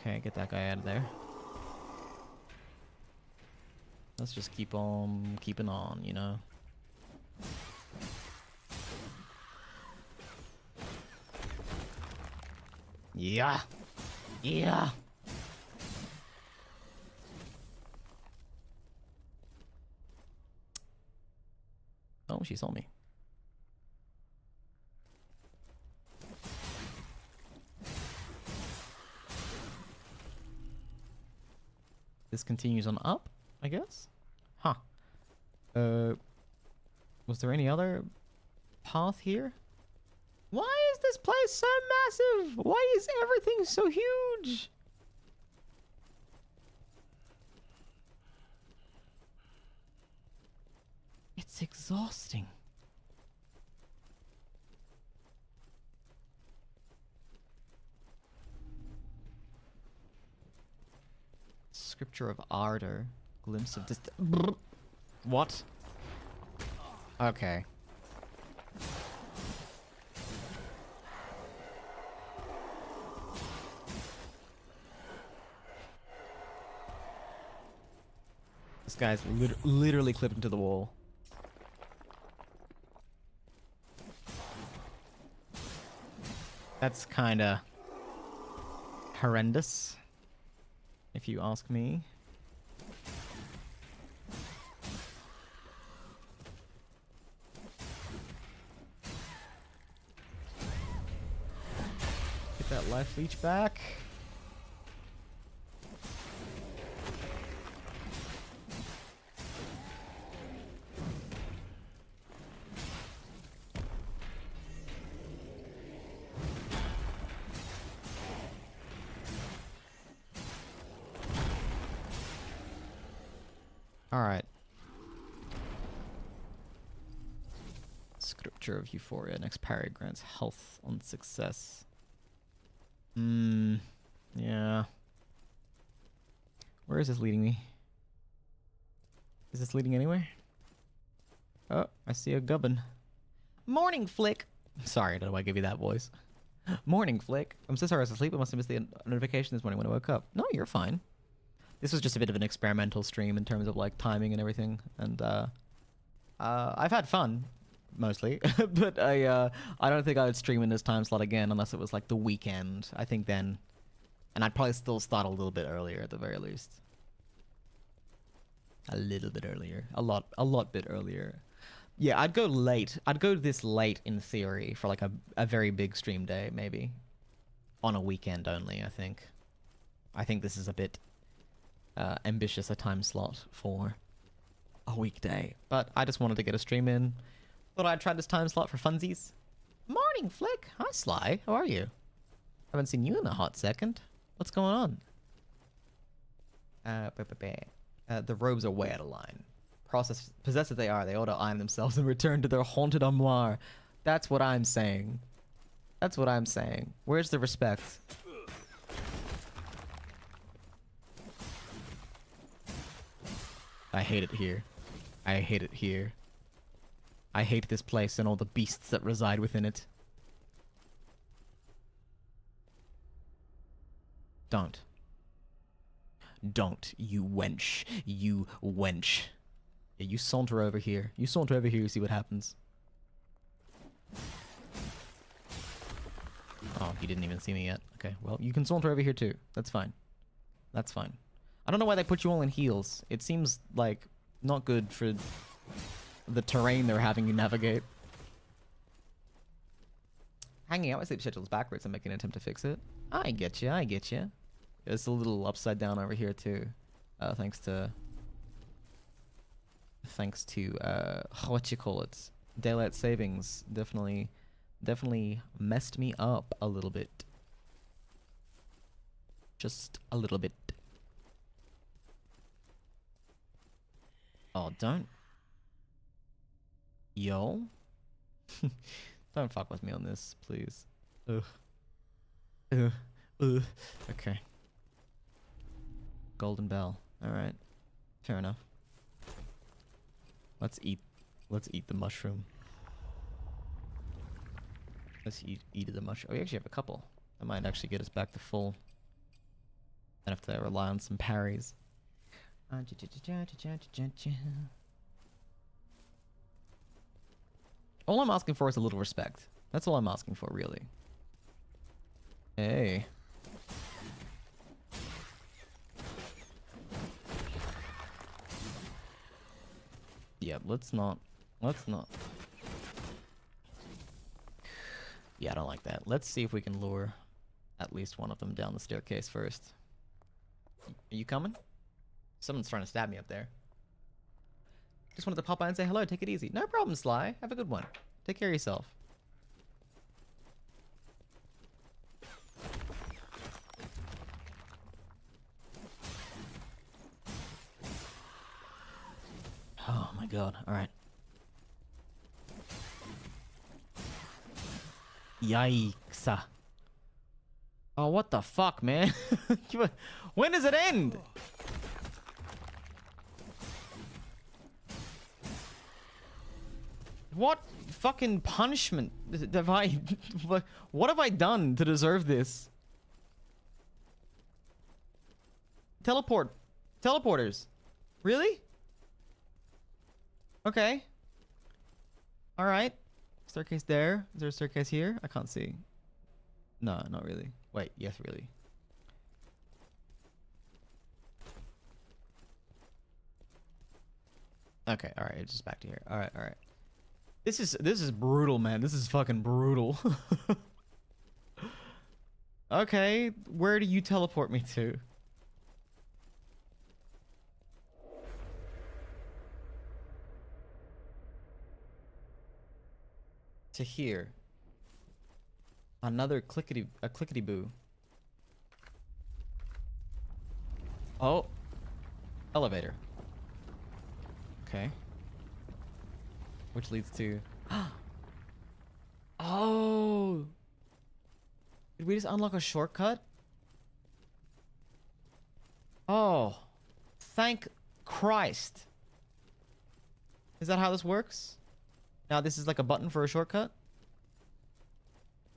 [SPEAKER 1] Okay, get that guy out of there. Let's just keep on keeping on, you know? Yeah! Yeah! Oh, she saw me. This continues on up, I guess? Huh. Was there any other path here? Why is this place so massive? Why is everything so huge? It's exhausting. Scripture of Ardor. Glimpse of What? Okay. This guy's literally clipped into the wall. That's kinda horrendous, if you ask me. Get that life leech back. Alright. Scripture of Euphoria. Next parry grants health on success. Yeah. Where is this leading me? Is this leading anywhere? Oh, I see a gubbin. Morning, Flick! Sorry, I don't know why I gave you that voice. Morning, Flick. I'm so sorry I was asleep. I must have missed the notification this morning when I woke up. No, you're fine. This was just a bit of an experimental stream in terms of like timing and everything, and I've had fun mostly, but I don't think I would stream in this time slot again unless it was like the weekend. I think then, and I'd probably still start a little bit earlier at the very least. A little bit earlier, a lot bit earlier. Yeah, I'd go late. I'd go this late in theory for like a very big stream day, maybe on a weekend only. I think this is a bit ambitious a time slot for a weekday, but I just wanted to get a stream in. Thought I'd try this time slot for funsies. Morning, Flick. Hi, Sly. How are you? Haven't seen you in a hot second. What's going on? The robes are way out of line. Possessed as they are, they ought to iron themselves and return to their haunted armoire. That's what I'm saying. That's what I'm saying. Where's the respect? I hate it here. I hate it here. I hate this place and all the beasts that reside within it. Don't. Don't, you wench. You wench. Yeah, you saunter over here. You saunter over here, see what happens. Oh, he didn't even see me yet. Okay, well, you can saunter over here too. That's fine. That's fine. I don't know why they put you all in heels. It seems like not good for the terrain they're having you navigate. Hanging out my sleep schedules backwards and making an attempt to fix it. I get you. I get you. It's a little upside down over here too. Thanks to what you call it, daylight savings definitely messed me up a little bit. Just a little bit. Oh, don't. Yo. Don't fuck with me on this, please. Ugh. Ugh. Ugh. Okay. Golden Bell. Alright. Fair enough. Let's eat the mushroom. Let's eat the mushroom. Oh, we actually have a couple. That might actually get us back to full. I have to rely on some parries. All I'm asking for is a little respect. That's all I'm asking for, really. Hey. Yeah, let's not. Yeah, I don't like that. Let's see if we can lure at least one of them down the staircase first. Are you coming? Someone's trying to stab me up there. Just wanted to pop by and say hello. Take it easy. No problem, Sly. Have a good one. Take care of yourself. Oh my god. Alright. Yikes. Oh, what the fuck, man? When does it end? What fucking punishment have I... What have I done to deserve this? Teleporters. Really? Okay. Alright. Staircase there. Is there a staircase here? I can't see. No, not really. Wait, yes, really. Okay, alright, it's just back to here. Alright, alright. This is brutal, man. This is fucking brutal. Okay, where do you teleport me to? To here. Another clickety boo. Oh. Elevator. Okay. Which leads to... Oh! Did we just unlock a shortcut? Oh. Thank Christ. Is that how this works? Now this is like a button for a shortcut?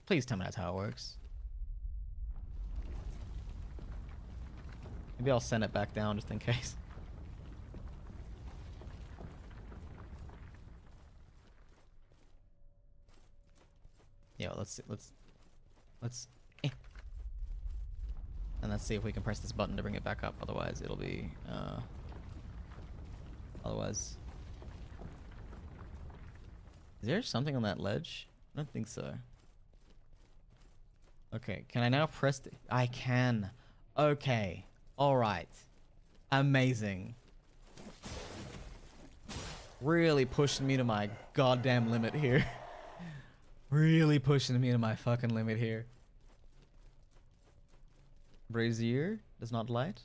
[SPEAKER 1] Please tell me that's how it works. Maybe I'll send it back down just in case. Yeah, let's and let's see if we can press this button to bring it back up. Otherwise, it'll be otherwise. Is there something on that ledge? I don't think so. Okay, can I now press I can. Okay. All right. Amazing. Really pushing me to my goddamn limit here. Really pushing me to my fucking limit here. Brazier does not light.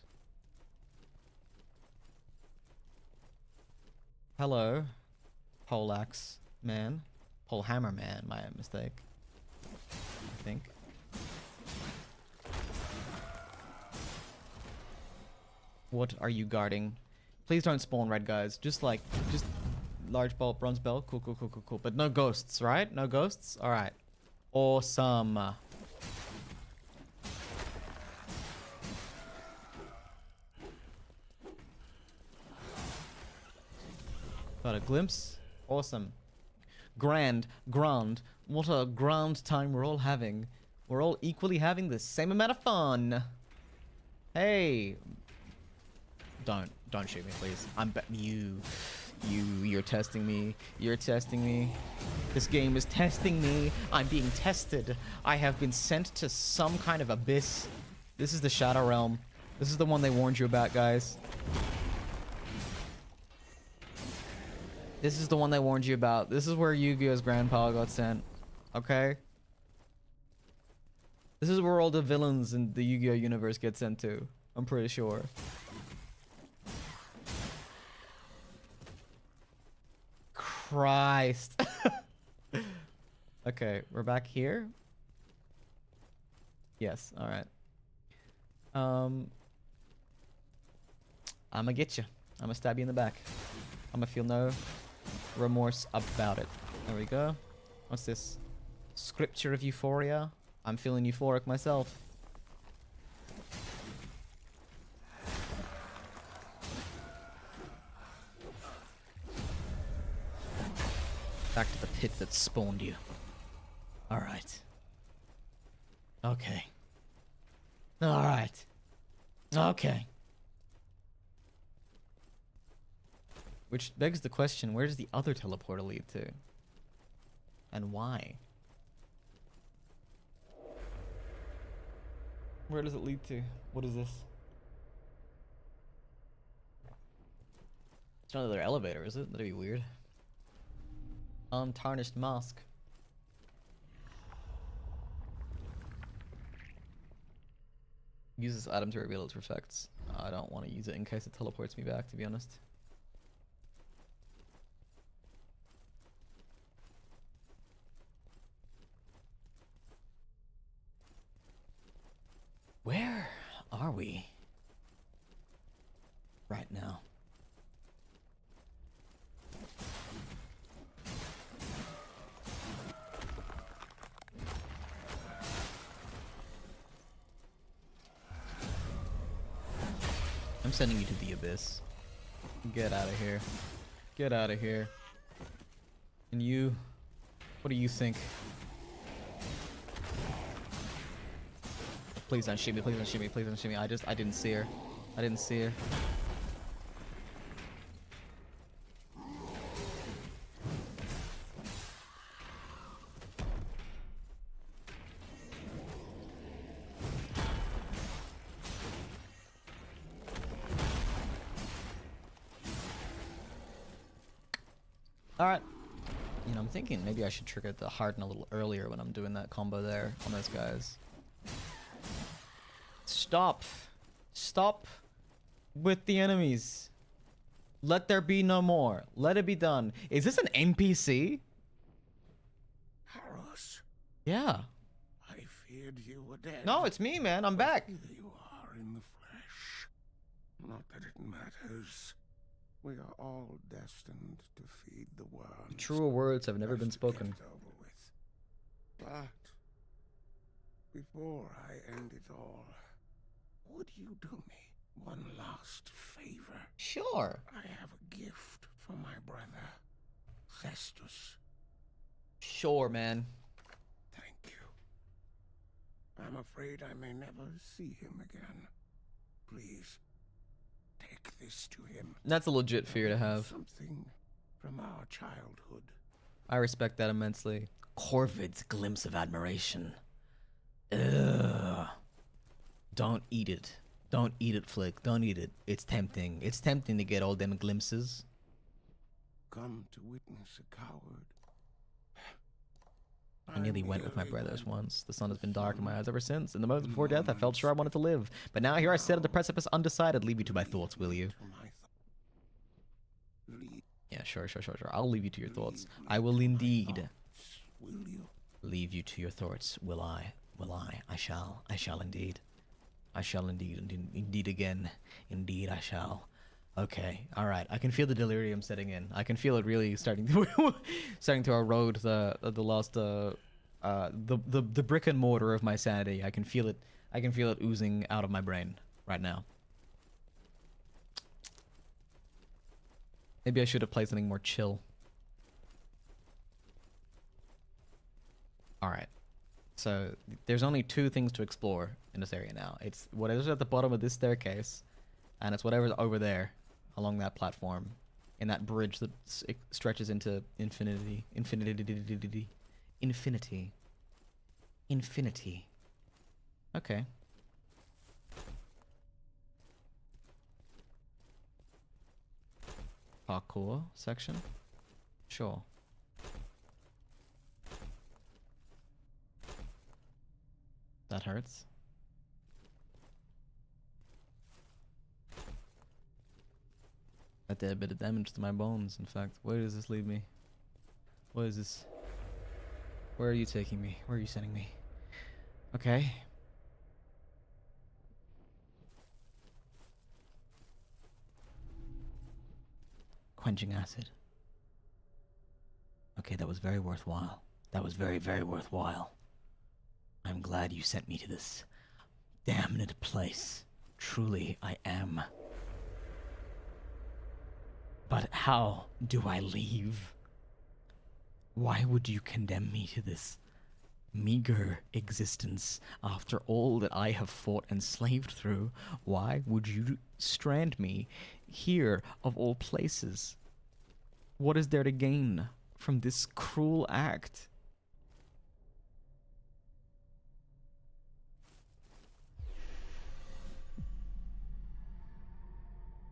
[SPEAKER 1] Hello. Poleaxe man. Polehammer man, my mistake. I think. What are you guarding? Please don't spawn red guys. Just large ball, bronze bell. Cool, cool, cool, cool, cool. But no ghosts, right? No ghosts? Alright. Awesome. Got a glimpse. Awesome. Grand. What a grand time we're all having. We're all equally having the same amount of fun. Hey. Don't shoot me, please. You're testing me. You're testing me. This game is testing me. I'm being tested. I have been sent to some kind of abyss. This is the Shadow Realm. This is the one they warned you about, guys. This is the one they warned you about. This is where Yu-Gi-Oh's grandpa got sent. Okay? This is where all the villains in the Yu-Gi-Oh universe get sent to. I'm pretty sure. Christ. Okay, we're back here. Yes, alright. I'ma get you. I'ma stab you in the back. I'ma feel no remorse about it. There we go. What's this? Scripture of Euphoria. I'm feeling euphoric myself. Back to the pit that spawned you. Alright. Okay. Alright. Okay. Which begs the question, where does the other teleporter lead to? And why? Where does it lead to? What is this? It's not another elevator, is it? That'd be weird. Untarnished mask. Use this item to reveal its effects. I don't want to use it in case it teleports me back, to be honest. sending you to the abyss. Get out of here. Get out of here. And you, what do you think? Please don't shoot me, please don't shoot me, please don't shoot me. I didn't see her. I didn't see her. Alright. You know, I'm thinking maybe I should trigger the harden a little earlier when I'm doing that combo there on those guys. Stop. Stop with the enemies. Let there be no more. Let it be done. Is this an NPC?
[SPEAKER 3] Harros,
[SPEAKER 1] Yeah.
[SPEAKER 3] I feared you were dead.
[SPEAKER 1] No, it's me, man. I'm back.
[SPEAKER 3] Here you are in the flesh. Not that it matters. We are all destined to feed the worms.
[SPEAKER 1] Truer words have never been
[SPEAKER 3] Best to get
[SPEAKER 1] spoken.
[SPEAKER 3] it over with. But before I end it all, would you do me one last favor?
[SPEAKER 1] Sure.
[SPEAKER 3] I have a gift for my brother, Cestus.
[SPEAKER 1] Sure, man.
[SPEAKER 3] Thank you. I'm afraid I may never see him again. Please, take this to him.
[SPEAKER 1] That's a legit fear to have.
[SPEAKER 3] Something from our childhood.
[SPEAKER 1] I respect that immensely. Corvid's glimpse of admiration. Ugh. Don't eat it. Don't eat it, Flick. Don't eat it. It's tempting. It's tempting to get all them glimpses.
[SPEAKER 3] Come to witness a coward.
[SPEAKER 1] I nearly went with my brothers once. The sun has been dark in my eyes ever since. In the moments before death, I felt sure I wanted to live. But now here I sit at the precipice undecided. Leave you to my thoughts, will you? Yeah, sure. I'll leave you to your thoughts. I will indeed.
[SPEAKER 3] Will you?
[SPEAKER 1] Leave you to your thoughts, will I? Will I? I shall indeed. I shall indeed, indeed again. Indeed I shall. Okay, alright. I can feel the delirium setting in. I can feel it really starting to erode the last the brick and mortar of my sanity. I can feel it oozing out of my brain right now. Maybe I should have played something more chill. Alright. So there's only two things to explore in this area now. It's whatever's at the bottom of this staircase, and it's whatever's over there along that platform, in that bridge that stretches into infinity. Okay. Parkour section? Sure. That hurts. That did a bit of damage to my bones, in fact. Where does this lead me? What is this? Where are you taking me? Where are you sending me? Okay. Quenching acid. Okay, that was very worthwhile. That was very, very worthwhile. I'm glad you sent me to this damned place. Truly, I am. But how do I leave? Why would you condemn me to this meager existence after all that I have fought and slaved through? Why would you strand me here of all places? What is there to gain from this cruel act?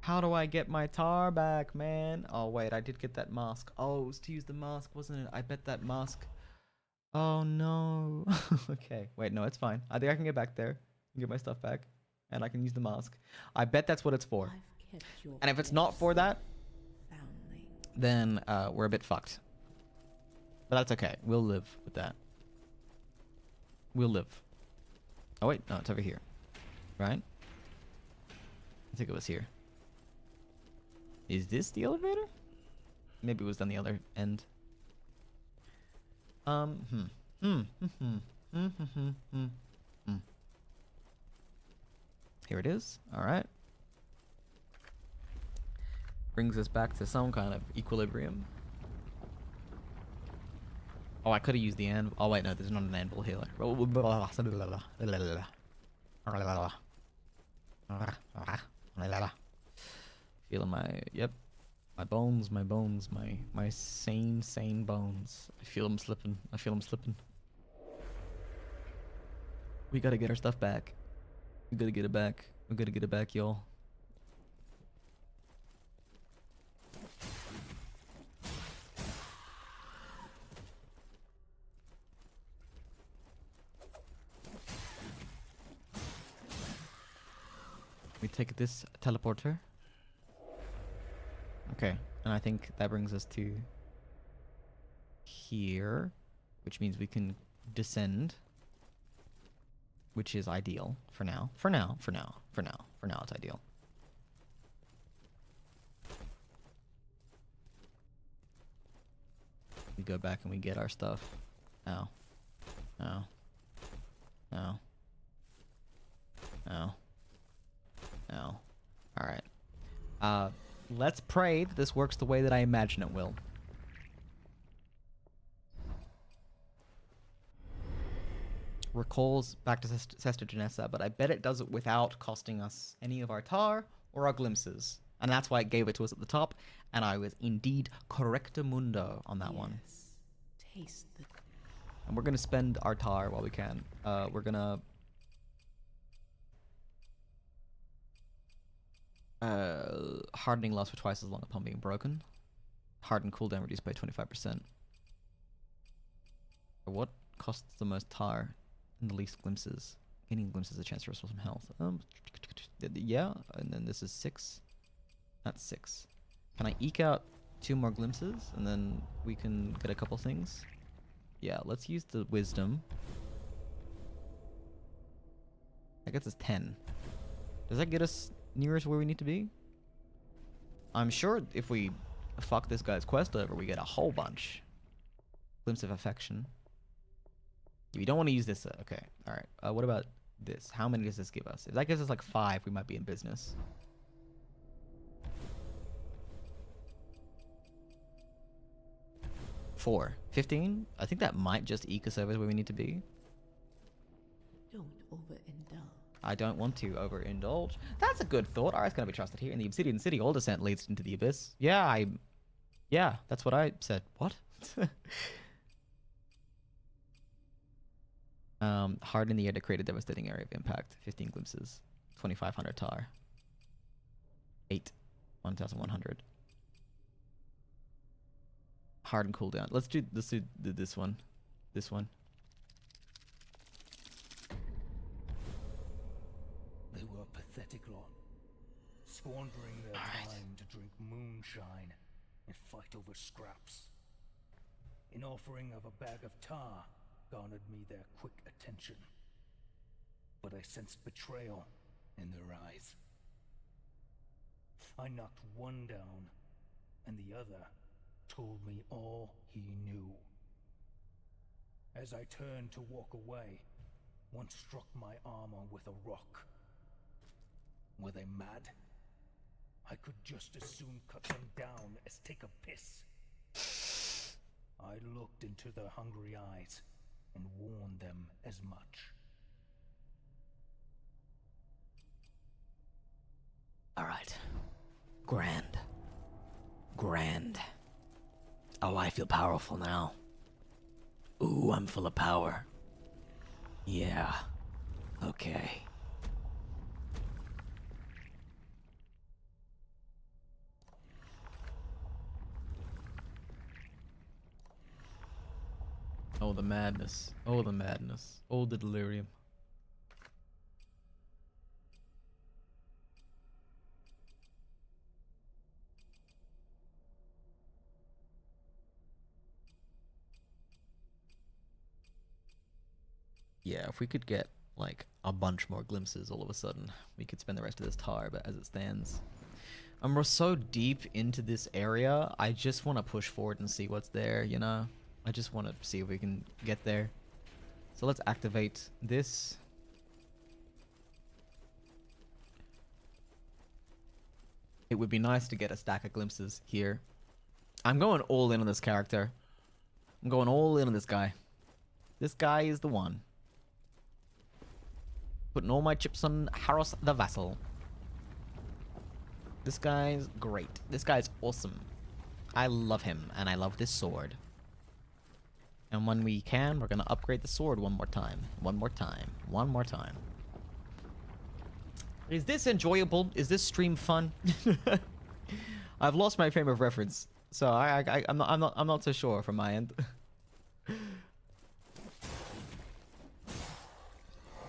[SPEAKER 1] How do I get my tar back, man? Oh, wait, I did get that mask. Oh, it was to use the mask, wasn't it? I bet that mask... Oh, no. Okay, wait, no, it's fine. I think I can get back there and get my stuff back. And I can use the mask. I bet that's what it's for. And if it's not for that, then we're a bit fucked. But that's okay. We'll live with that. We'll live. Oh, wait, no, it's over here. Right? I think it was here. Is this the elevator? Maybe it was on the other end. Here it is. All right. brings us back to some kind of equilibrium. Oh, I could have used the anvil. Oh wait, no, there's not an anvil healer. Feeling my bones, my sane bones. I feel them slipping. We gotta get our stuff back. We gotta get it back, y'all. We take this teleporter. Okay, and I think that brings us to here, which means we can descend, which is ideal for now. For now, it's ideal. We go back and we get our stuff. Ow. Ow. Ow. Ow. Ow. Alright. Let's pray that this works the way that I imagine it will. Recalls back to Sester Janessa, but I bet it does it without costing us any of our tar or our glimpses. And that's why it gave it to us at the top, and I was indeed correctamundo on that one.
[SPEAKER 2] Taste the...
[SPEAKER 1] And we're gonna spend our tar while we can. We're gonna... hardening lasts for twice as long upon being broken. Harden cooldown reduced by 25%. What costs the most tar and the least glimpses? Gaining glimpses a chance to restore some health. Yeah, and then this is 6. That's 6. Can I eke out 2 more glimpses and then we can get a couple things? Yeah, let's use the wisdom. That gets us 10. Does that get us nearest where we need to be? I'm sure if we fuck this guy's quest over, we get a whole bunch. Glimpse of affection. We don't want to use this. Okay, alright. What about this? How many does this give us? If that gives us like 5, we might be in business. Four. 15? I think that might just eke us over where we need to be.
[SPEAKER 2] Don't overindulge.
[SPEAKER 1] I don't want to overindulge. That's a good thought. Alright, it's gonna be trusted here. In the Obsidian City, all descent leads into the abyss. Yeah, that's what I said. What? Hard in the air to create a devastating area of impact. 15 glimpses. 2,500 tar. 8. 1,100. Hard and cooldown. Let's do this one. This one.
[SPEAKER 5] They were a pathetic lot, squandering their time to drink moonshine and fight over scraps. An offering of a bag of tar garnered me their quick attention, but I sensed betrayal in their eyes. I knocked one down, and the other told me all he knew. As I turned to walk away, one struck my armor with a rock. Were they mad? I could just as soon cut them down as take a piss. I looked into their hungry eyes and warned them as much.
[SPEAKER 1] Alright. Grand. Grand. Oh, I feel powerful now. Ooh, I'm full of power. Yeah. Okay. Oh, the madness. Oh, the madness. Oh, the delirium. Yeah, if we could get, like, a bunch more glimpses all of a sudden, we could spend the rest of this tar, but as it stands... we're so deep into this area, I just want to push forward and see what's there, you know? I just want to see if we can get there. So let's activate this. It would be nice to get a stack of glimpses here. I'm going all in on this character. I'm going all in on this guy. This guy is the one. Putting all my chips on Haros the Vassal. This guy's great. This guy's awesome. I love him, and I love this sword. And when we can, we're gonna upgrade the sword one more time. One more time. One more time. Is this enjoyable? Is this stream fun? I've lost my frame of reference, so I'm not so sure from my end.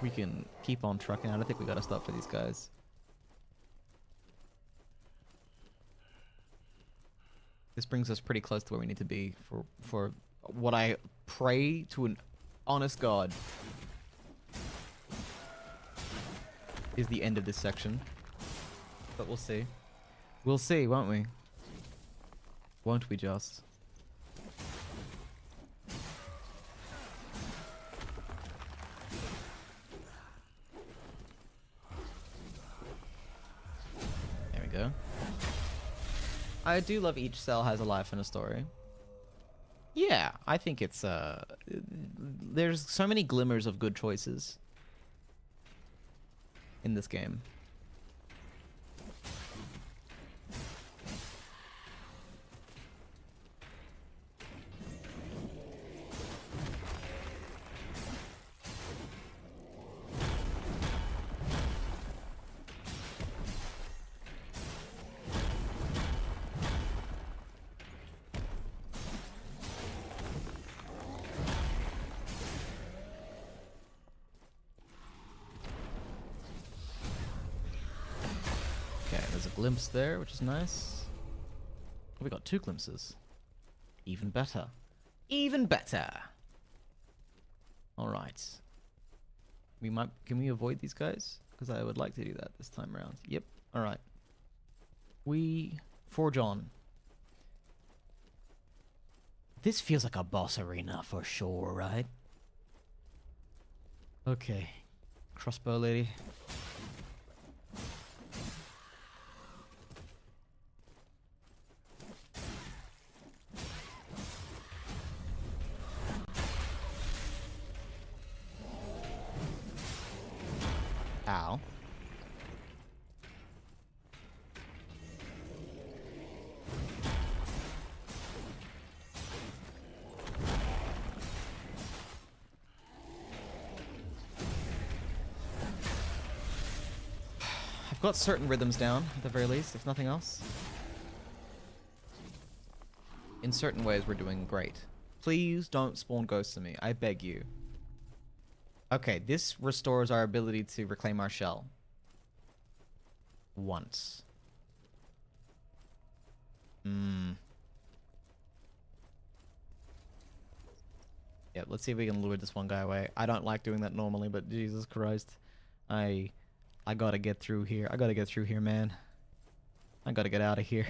[SPEAKER 1] We can keep on trucking. I don't think we gotta stop for these guys. This brings us pretty close to where we need to be for what I pray to an honest God is the end of this section. But we'll see. We'll see, won't we? Won't we just? There we go. I do love each cell has a life and a story. Yeah, I think it's there's so many glimmers of good choices in this game. Glimpse there, which is nice. Oh, we got 2 glimpses. Even better. Even better. All right. Can we avoid these guys? Because I would like to do that this time around. Yep. All right. We forge on. This feels like a boss arena for sure, right? Okay. Crossbow lady. Ow. I've got certain rhythms down, at the very least, if nothing else. In certain ways, we're doing great. Please don't spawn ghosts in me, I beg you. Okay, this restores our ability to reclaim our shell. Once. Yeah, let's see if we can lure this one guy away. I don't like doing that normally, but Jesus Christ. I gotta get through here. I gotta get through here, man. I gotta get out of here.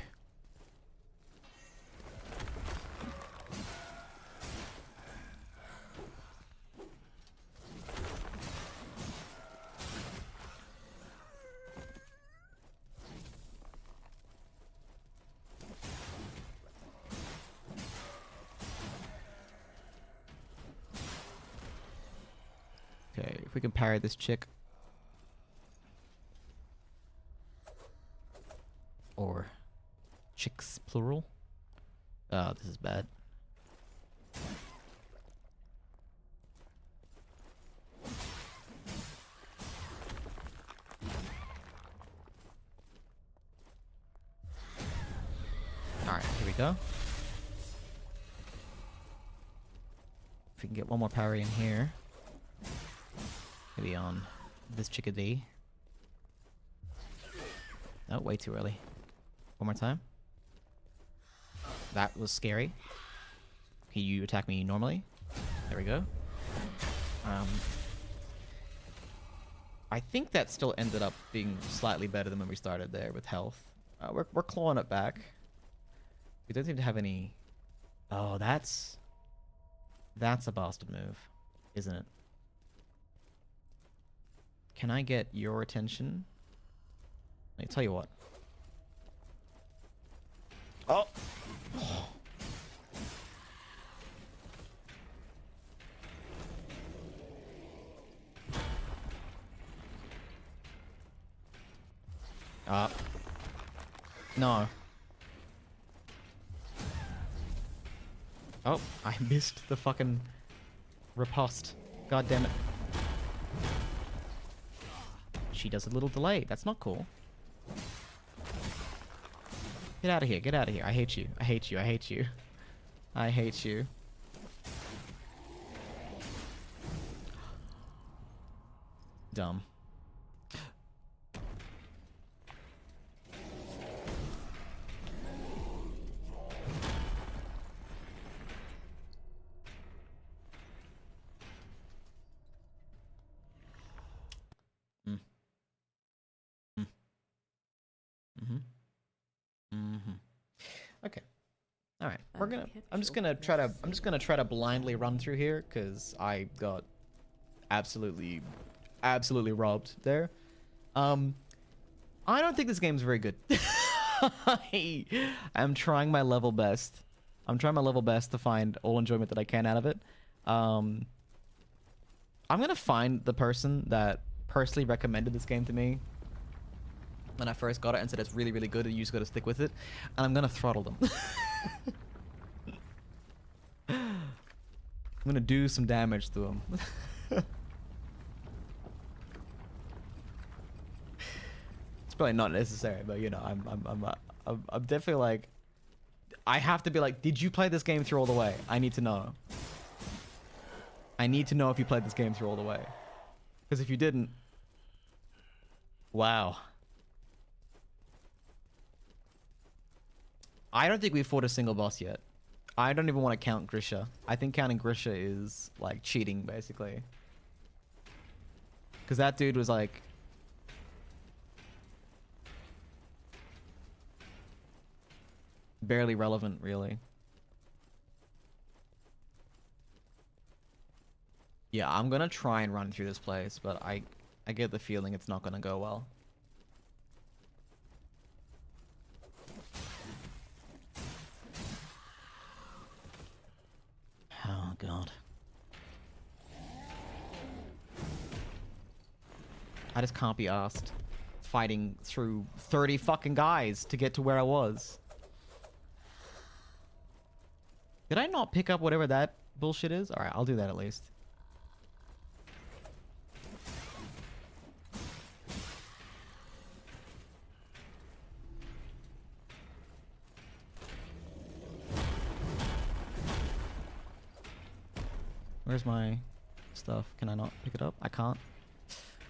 [SPEAKER 1] Okay, if we can parry this chick. Or chicks, plural. Oh, this is bad. Alright, here we go. If we can get one more parry in here. Maybe on this chickadee. Oh, way too early. One more time. That was scary. Can you attack me normally? There we go. I think that still ended up being slightly better than when we started there with health. We're clawing it back. We don't seem to have any... Oh, that's a bastard move, isn't it? Can I get your attention? Let me tell you what. Oh. No. Oh, I missed the fucking riposte. God damn it. She does a little delay. That's not cool. Get out of here. Get out of here. I hate you. I hate you. I hate you. I hate you. Dumb. Okay. All right. I'm just gonna try to blindly run through here because I got absolutely robbed there. I don't think this game's very good. I'm trying my level best. I'm trying my level best to find all enjoyment that I can out of it. I'm gonna find the person that personally recommended this game to me when I first got it and said it's really, really good and you just gotta stick with it. And I'm gonna throttle them. I'm gonna do some damage to them. It's probably not necessary, but you know, I'm definitely like, I have to be like, did you play this game through all the way? I need to know. I need to know if you played this game through all the way. Because if you didn't, wow. I don't think we've fought a single boss yet. I don't even want to count Grisha. I think counting Grisha is like cheating, basically. Because that dude was like... barely relevant, really. Yeah, I'm gonna try and run through this place, but I get the feeling it's not gonna go well. Oh, God. I just can't be asked fighting through 30 fucking guys to get to where I was. Did I not pick up whatever that bullshit is? Alright, I'll do that at least. Where's my stuff? Can I not pick it up? I can't.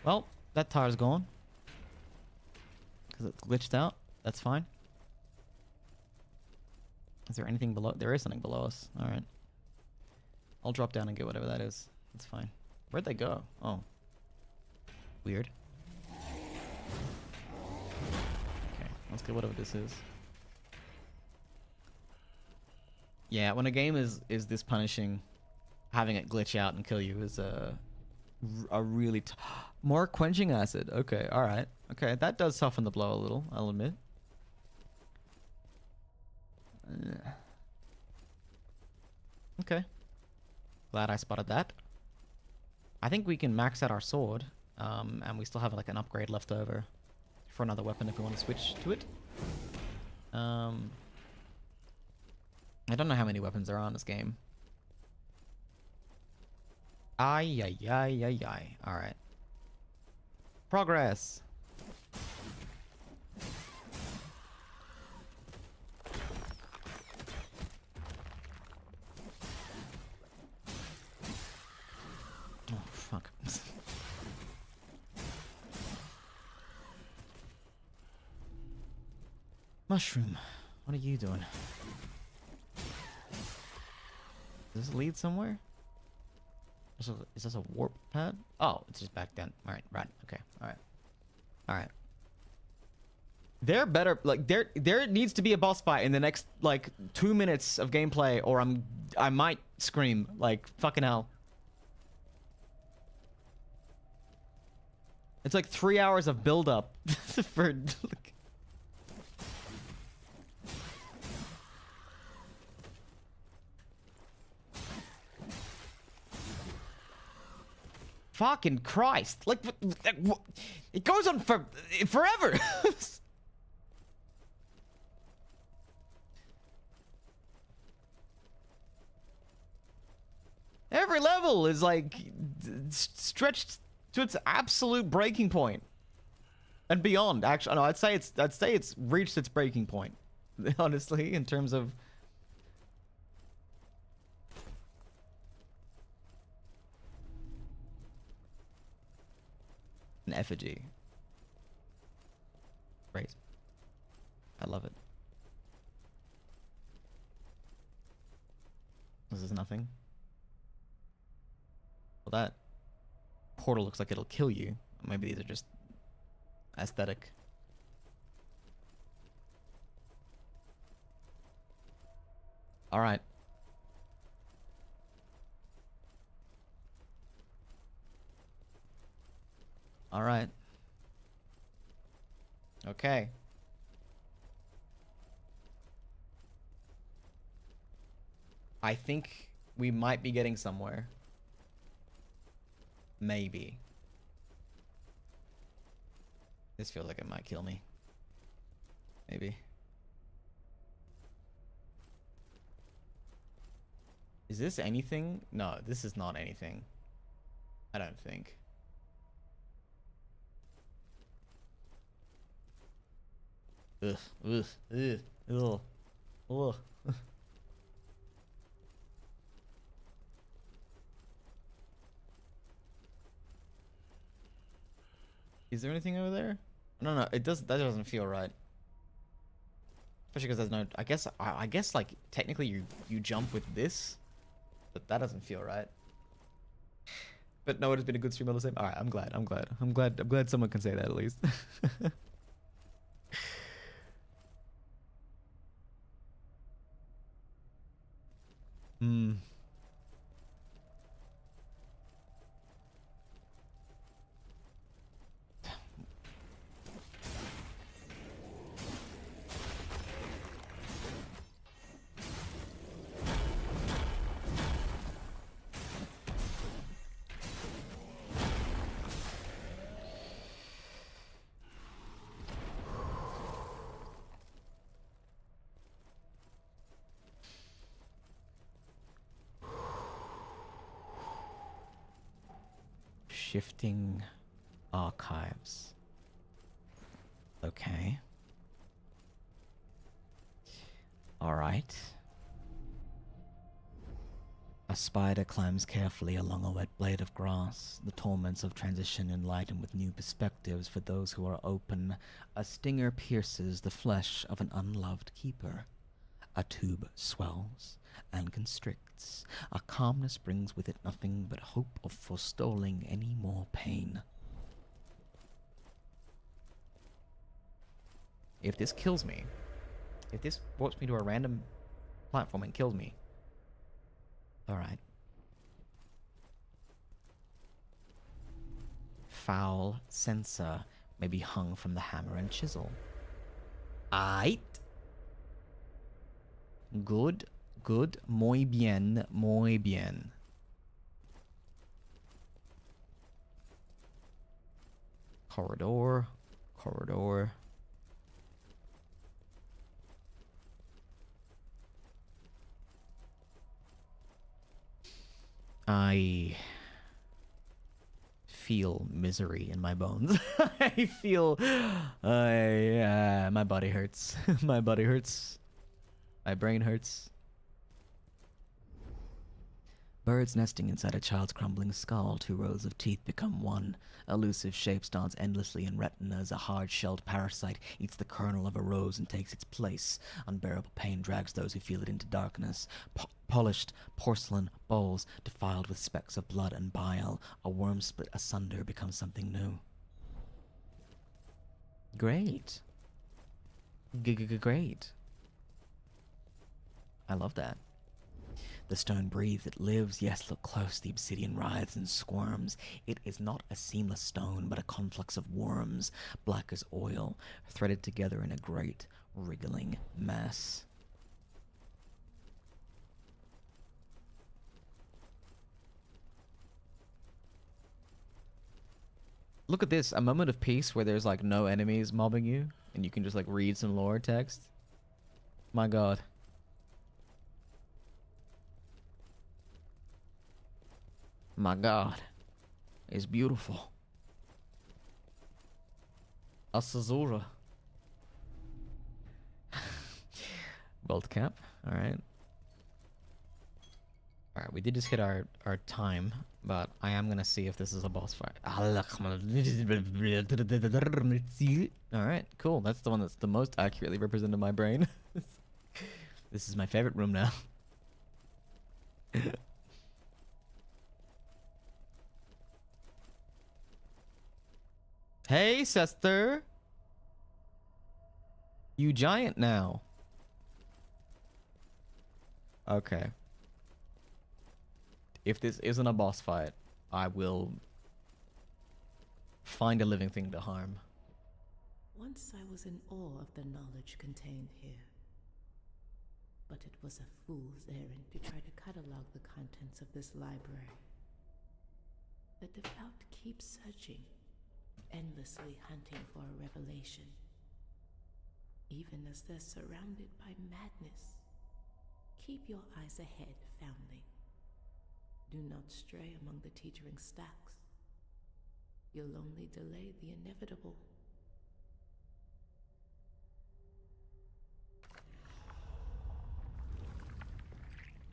[SPEAKER 1] Well, that tire's gone. Because it's glitched out. That's fine. Is there anything below? There is something below us. Alright. I'll drop down and get whatever that is. That's fine. Where'd they go? Oh. Weird. Okay, let's get whatever this is. Yeah, when a game is this punishing, having it glitch out and kill you is a really more quenching acid. Okay, all right. Okay, that does soften the blow a little, I'll admit. Okay. Glad I spotted that. I think we can max out our sword, and we still have like an upgrade left over for another weapon if we want to switch to it. I don't know how many weapons there are in this game. Ay, ay, ay, ay, ay. Alright. Progress. Oh, fuck. Mushroom, what are you doing? Does this lead somewhere? Is this a warp pad? Oh, it's just back down. Alright, right. Okay. Alright. Alright. There better, like, there needs to be a boss fight in the next, like, 2 minutes of gameplay, or I might scream. Like, fucking hell. It's like 3 hours of build-up for... Fucking Christ. Like, it goes on for forever. Every level is like stretched to its absolute breaking point and beyond. Actually, no, I'd say it's reached its breaking point. Honestly, in terms of an effigy. Great. I love it. This is nothing. Well, that portal looks like it'll kill you. Maybe these are just aesthetic. All right. All right. Okay. I think we might be getting somewhere. Maybe. This feels like it might kill me. Maybe. Is this anything? No, this is not anything. I don't think. Ugh, ugh, ugh, ugh, ugh. Is there anything over there? No, no, it doesn't. That doesn't feel right. Especially because there's no. I guess like technically you jump with this, but that doesn't feel right. But no, it has been a good stream all the same. All right, I'm glad someone can say that at least. Hmm. Shifting archives. Okay. All right. A spider climbs carefully along a wet blade of grass. The torments of transition enlighten with new perspectives for those who are open. A stinger pierces the flesh of an unloved keeper. A tube swells and constricts. A calmness brings with it nothing but hope of forestalling any more pain. If this kills me, if this warps me to a random platform and kills me, alright. Foul censer may be hung from the hammer and chisel. Aight. Good, good, muy bien, muy bien. Corridor, corridor. I feel misery in my bones. I feel, my body hurts. My body hurts. My brain hurts. Birds nesting inside a child's crumbling skull, 2 rows of teeth become one. Elusive shapes dance endlessly in retinas. A hard-shelled parasite eats the kernel of a rose and takes its place. Unbearable pain drags those who feel it into darkness. Polished porcelain bowls defiled with specks of blood and bile. A worm split asunder becomes something new. Great. Great. I love that. The stone breathes, it lives. Yes, look close. The obsidian writhes and squirms. It is not a seamless stone, but a conflux of worms, black as oil, threaded together in a great, wriggling mess. Look at this, a moment of peace where there's like no enemies mobbing you and you can just like read some lore text. My god. My god. It's beautiful. Asazura. Bolt cap. Alright. Alright, we did just hit our time, but I am gonna see if this is a boss fight. Alright, cool. That's the one that's the most accurately represented in my brain. This is my favorite room now. Hey, sister. You giant now. Okay. If this isn't a boss fight, I will find a living thing to harm.
[SPEAKER 2] Once I was in awe of the knowledge contained here. But it was a fool's errand to try to catalog the contents of this library. The devout keep searching, endlessly hunting for a revelation, even as they're surrounded by madness. Keep your eyes ahead, foundling. Do not stray among the teetering stacks. You'll only delay the inevitable.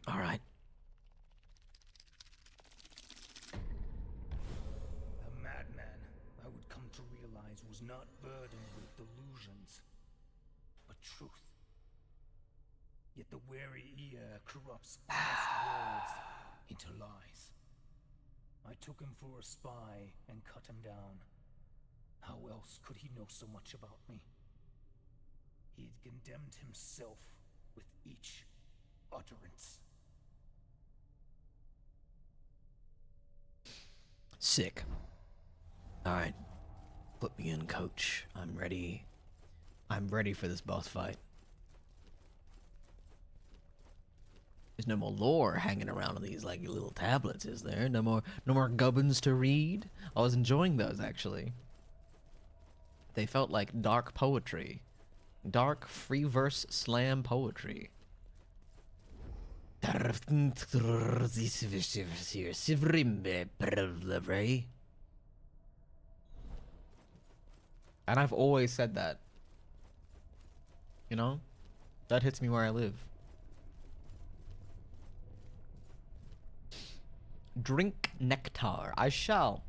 [SPEAKER 1] All right.
[SPEAKER 5] The madman, I would come to realize, was not burdened with delusions, but truth. Yet the wary ear corrupts honest words into lies. I took him for a spy and cut him down. How else could he know so much about me? He had condemned himself with each utterance.
[SPEAKER 1] Sick. Alright. Put me in, coach. I'm ready. I'm ready for this boss fight. There's no more lore hanging around on these like little tablets, is there? No more gubbins to read? I was enjoying those actually. They felt like dark poetry. Dark free verse slam poetry. And I've always said that. You know? That hits me where I live. Drink nectar. I shall.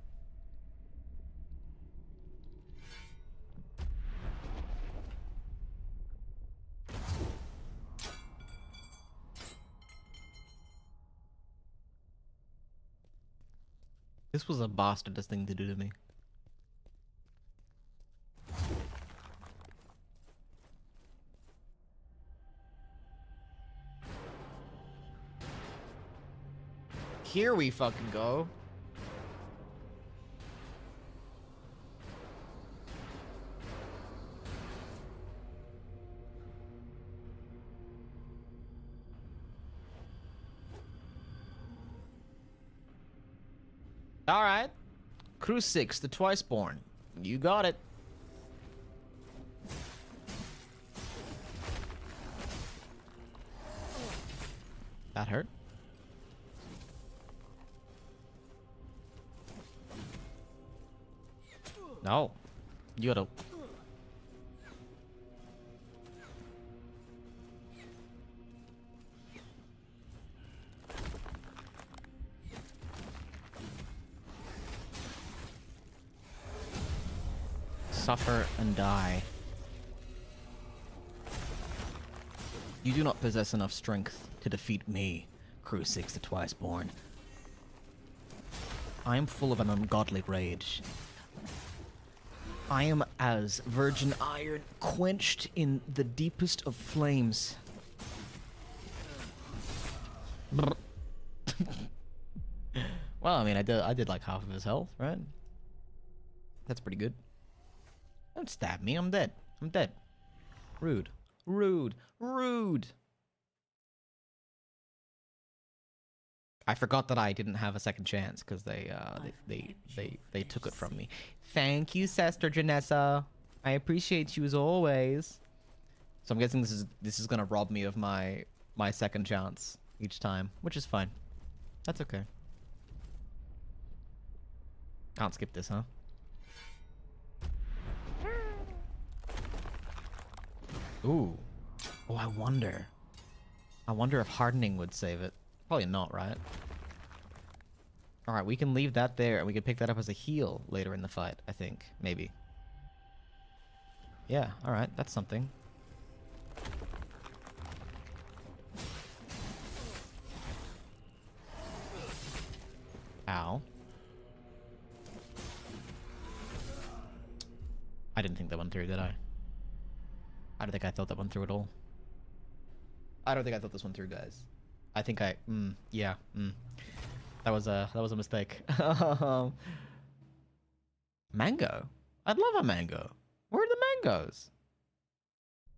[SPEAKER 1] This was a bastardous thing to do to me. Here we fucking go. All right. Crew 6, the Twiceborn. You got it. That hurt. No. You gotta... Suffer and die. You do not possess enough strength to defeat me, Crew 6 the Twiceborn. I am full of an ungodly rage. I am as virgin iron quenched in the deepest of flames. Well, I mean, I did like half of his health, right? That's pretty good. Don't stab me, I'm dead. I'm dead. Rude. Rude. Rude. I forgot that I didn't have a second chance because they took it from me. Thank you, Sister Janessa. I appreciate you as always. So I'm guessing this is gonna rob me of my second chance each time, which is fine. That's okay. Can't skip this, huh? Ooh. Oh, I wonder. I wonder if hardening would save it. Probably not, right? Alright, we can leave that there, and we can pick that up as a heal later in the fight, I think. Maybe. Yeah, alright, that's something. Ow. I didn't think that one through, did I? I don't think I thought that one through at all. I don't think I thought this one through, guys. I think I... yeah. That was a mistake. Mango? I'd love a mango. Where are the mangoes?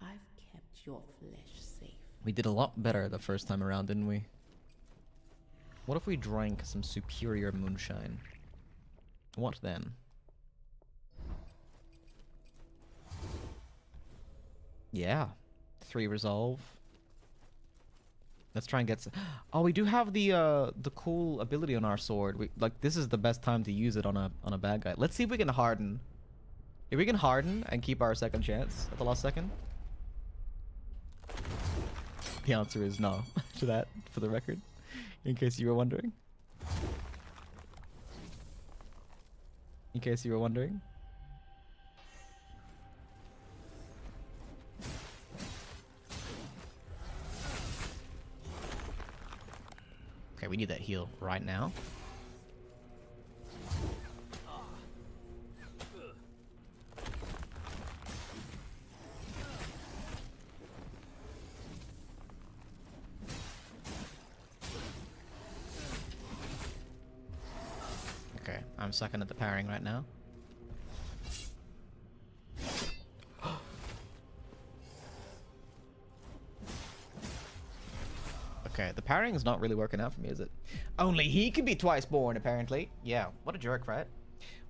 [SPEAKER 2] I've kept your flesh safe.
[SPEAKER 1] We did a lot better the first time around, didn't we? What if we drank some superior moonshine? What then? Yeah. 3 resolve. Let's try and get oh, we do have the cool ability on our sword. This is the best time to use it on a bad guy. Let's see if we can harden. If we can harden and keep our second chance at the last second. The answer is no to that, for the record, in case you were wondering. In case you were wondering. Okay, we need that heal right now. Okay, I'm sucking at the parrying right now. Okay, the parrying's not really working out for me, is it? Only he can be twice born, apparently. Yeah, what a jerk, right?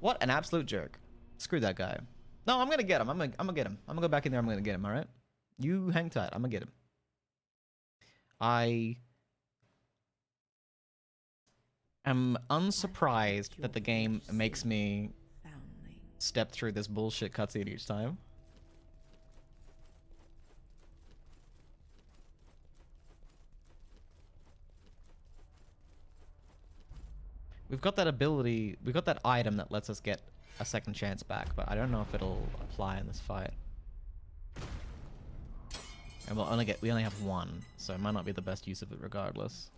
[SPEAKER 1] What an absolute jerk. Screw that guy. No, I'm gonna get him. I'm gonna get him. I'm gonna go back in there. I'm gonna get him, alright? You hang tight. I'm gonna get him. I am unsurprised that the game makes me step through this bullshit cutscene each time. We've got that ability, we've got that item that lets us get a second chance back, but I don't know if it'll apply in this fight. And we only have 1, so it might not be the best use of it regardless.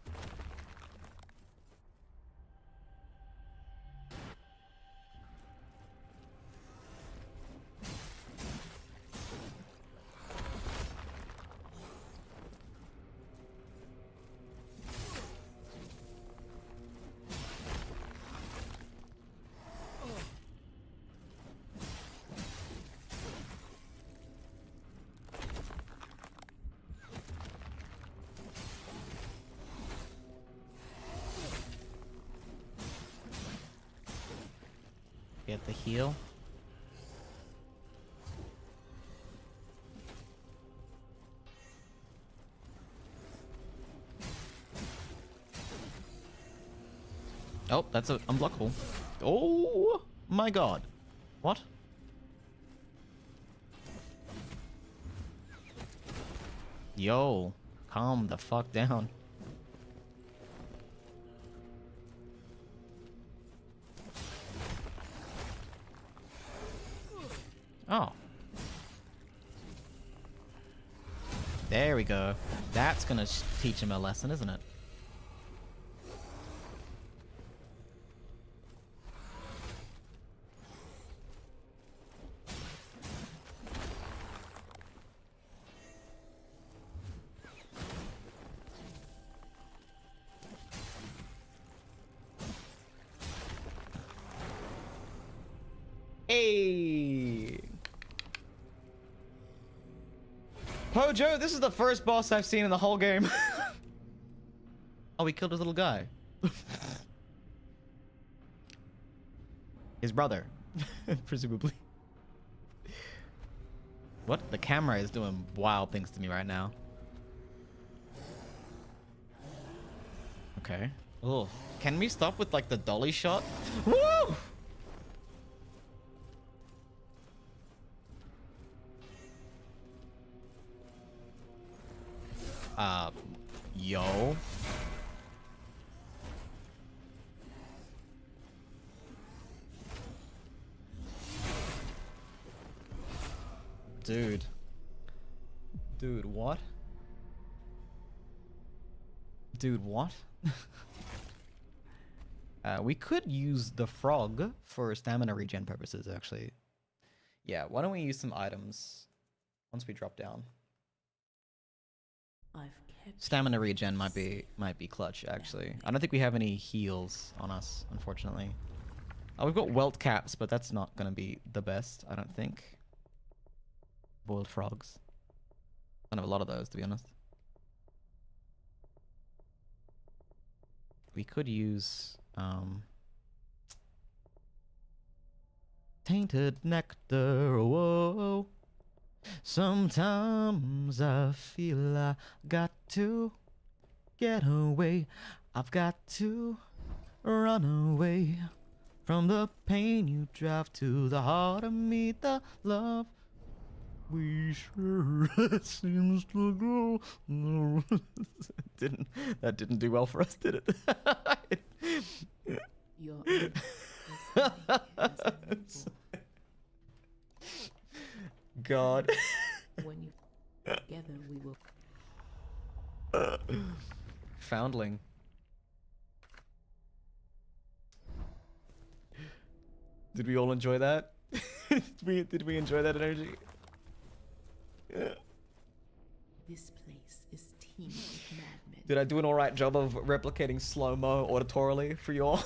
[SPEAKER 1] Get the heal. Oh, that's unblockable. Oh my god. What? Yo, calm the fuck down. Oh. There we go. That's gonna teach him a lesson, isn't it? Hey! Pojo, this is the first boss I've seen in the whole game. Oh, we killed his little guy. His brother, presumably. What? The camera is doing wild things to me right now. Okay. Oh, can we stop with like the dolly shot? Woo! Yo. Dude. Dude, what? Dude, what? We could use the frog for stamina regen purposes, actually. Yeah, why don't we use some items once we drop down?
[SPEAKER 2] I've kept
[SPEAKER 1] Stamina regen might be clutch, actually. I don't think we have any heals on us, unfortunately. We've got welt caps, but that's not gonna be the best, I don't think. Boiled frogs. I don't have a lot of those, to be honest. We could use tainted nectar. Whoa. Sometimes I feel I got to get away. I've got to run away from the pain you drive to the heart of me. The love we share seems to go. That didn't do well for us, did it?
[SPEAKER 2] your own as high as a newborn.
[SPEAKER 1] God.
[SPEAKER 2] When you together we will
[SPEAKER 1] Foundling. Did we all enjoy that? Did we enjoy that energy? Yeah.
[SPEAKER 2] this place is teeming with madmen.
[SPEAKER 1] Did I do an alright job of replicating slow-mo auditorily for you all?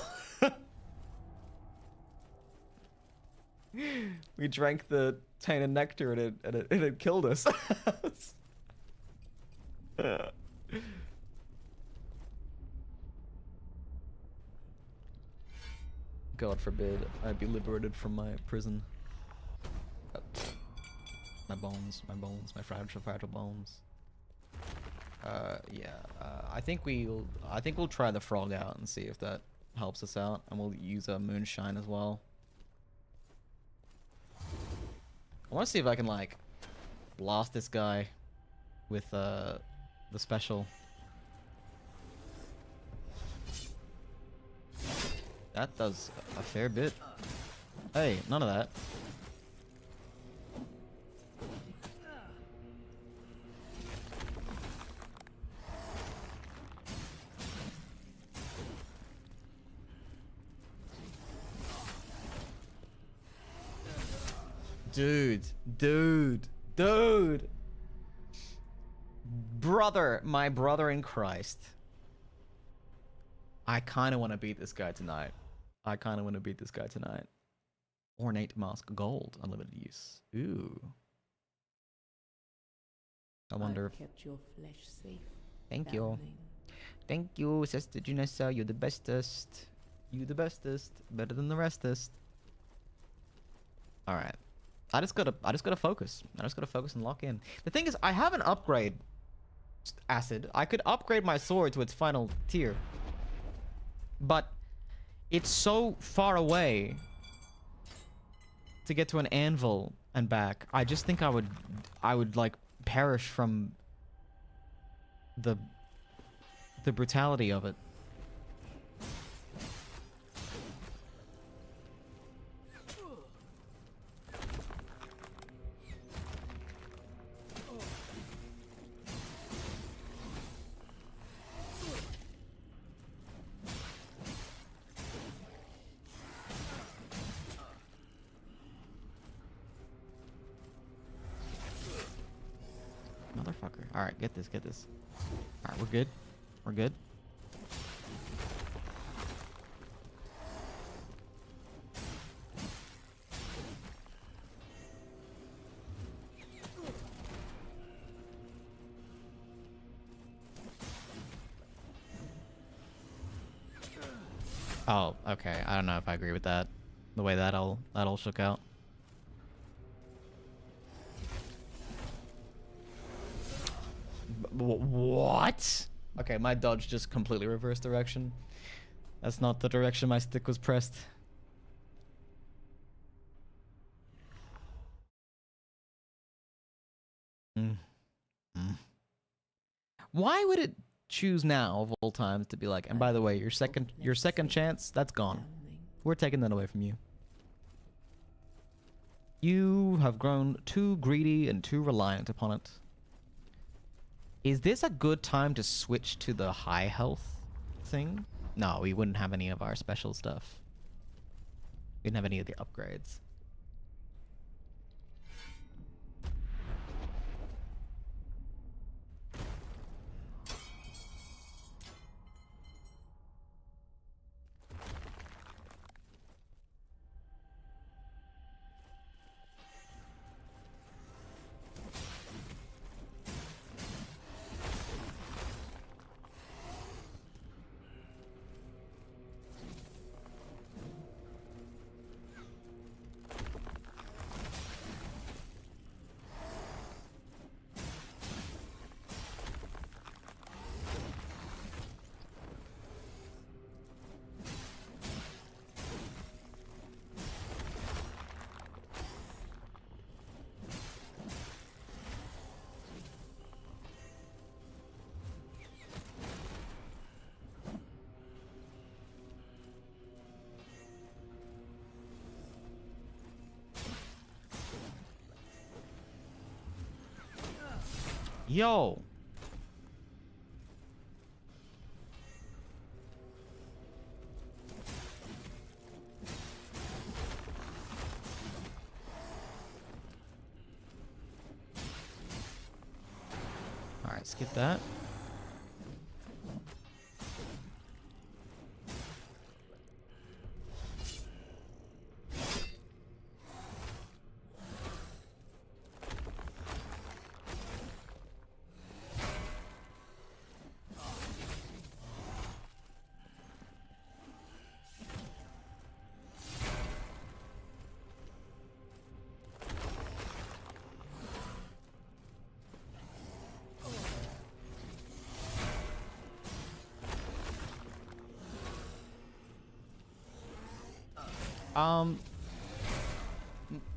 [SPEAKER 1] We drank the tainted nectar and it killed us. God forbid I be liberated from my prison. My bones, my fragile bones. Yeah. I think we'll try the frog out and see if that helps us out, and we'll use a moonshine as well. I want to see if I can like blast this guy with the special. That does a fair bit. Hey, none of that. Dude. Brother, my brother in Christ. I kind of want to beat this guy tonight. Ornate mask gold, unlimited use. Ooh. I wonder
[SPEAKER 2] I've
[SPEAKER 1] if...
[SPEAKER 2] kept your flesh safe.
[SPEAKER 1] Thank you.
[SPEAKER 2] foundling.
[SPEAKER 1] Thank you, Sister Junessa. You're the bestest. You the bestest. Better than the restest. Alright. I just gotta focus. I just gotta focus and lock in. The thing is, I have an upgrade acid. I could upgrade my sword to its final tier. But it's so far away to get to an anvil and back. I just think I would like perish from the brutality of it. Motherfucker. Alright, get this. Alright, we're good. Oh, okay. I don't know if I agree with that. The way that all shook out. What? Okay, my dodge just completely reversed direction. That's not the direction my stick was pressed. Mm. Mm. Why would it choose now of all times to be like, and by the way, your second chance, that's gone. We're taking that away from you. You have grown too greedy and too reliant upon it. Is this a good time to switch to the high health thing? No, we wouldn't have any of our special stuff. We didn't have any of the upgrades. Yo. All right, skip that.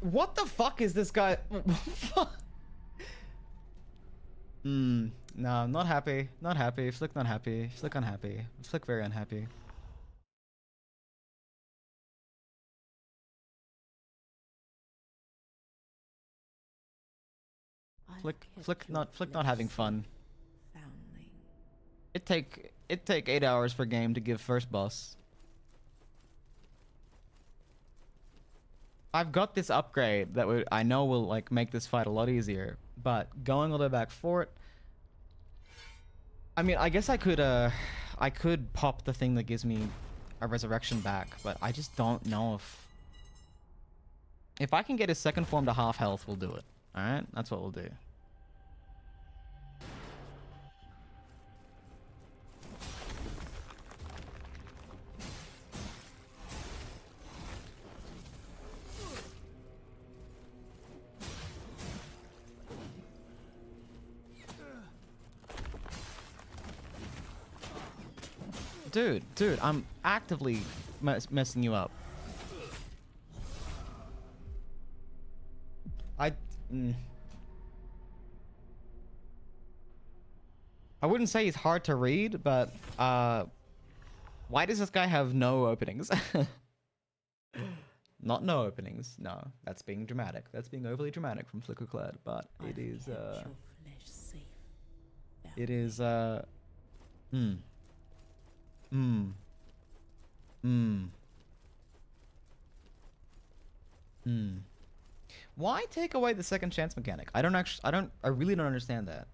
[SPEAKER 1] What the fuck is this guy? No, not happy. Not happy. Flick not happy. Flick unhappy. Flick very unhappy. Flick not having fun. It take 8 hours per game to give first boss. I've got this upgrade that I know will like make this fight a lot easier, but going all the way back for it. I mean, I guess I could pop the thing that gives me a resurrection back, but I just don't know if I can get his second form to half health, we'll do it. All right, that's what we'll do. Dude, I'm actively messing you up. I wouldn't say he's hard to read, but why does this guy have no openings? Not no openings. No, that's being dramatic. That's being overly dramatic from Flickerclad, but it is Why take away the second chance mechanic? I really don't understand that.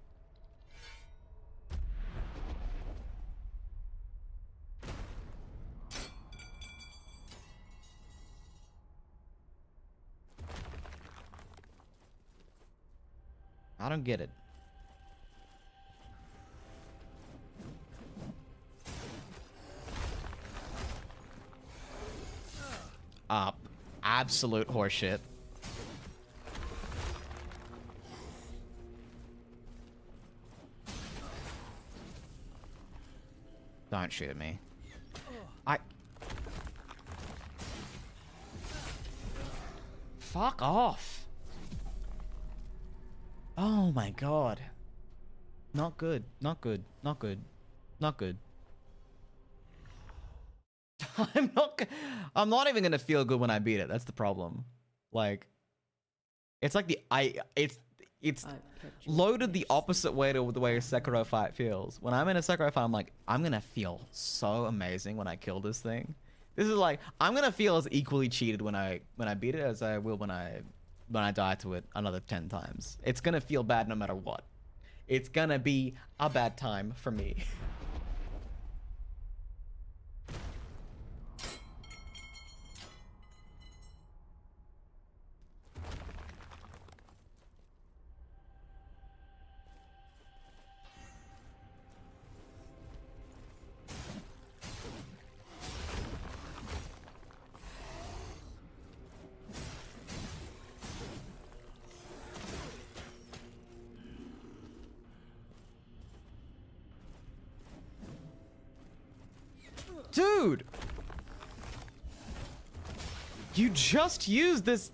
[SPEAKER 1] I don't get it. up. Absolute horseshit. Don't shoot at me. Fuck off. Oh my god. Not good. Not good. Not good. Not good. I'm not even gonna feel good when I beat it. That's the problem. Like, it's like it's loaded the opposite way to the way a Sekiro fight feels. When I'm in a Sekiro fight, I'm like, I'm gonna feel so amazing when I kill this thing. This is like, I'm gonna feel as equally cheated when I beat it as I will when I die to it another 10 times. It's gonna feel bad no matter what. It's gonna be a bad time for me. Dude! You just used this...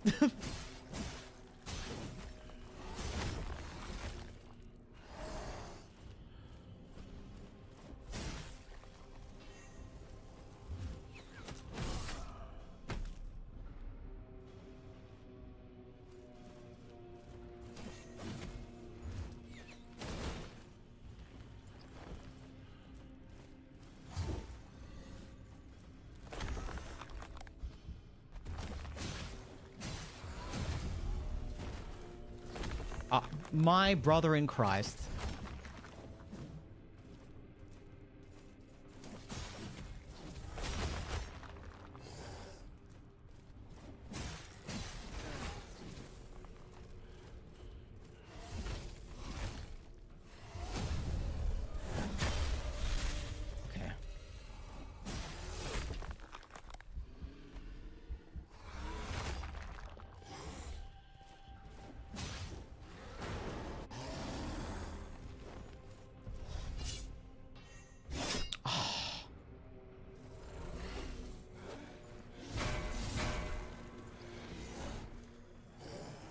[SPEAKER 1] my brother in Christ. Okay.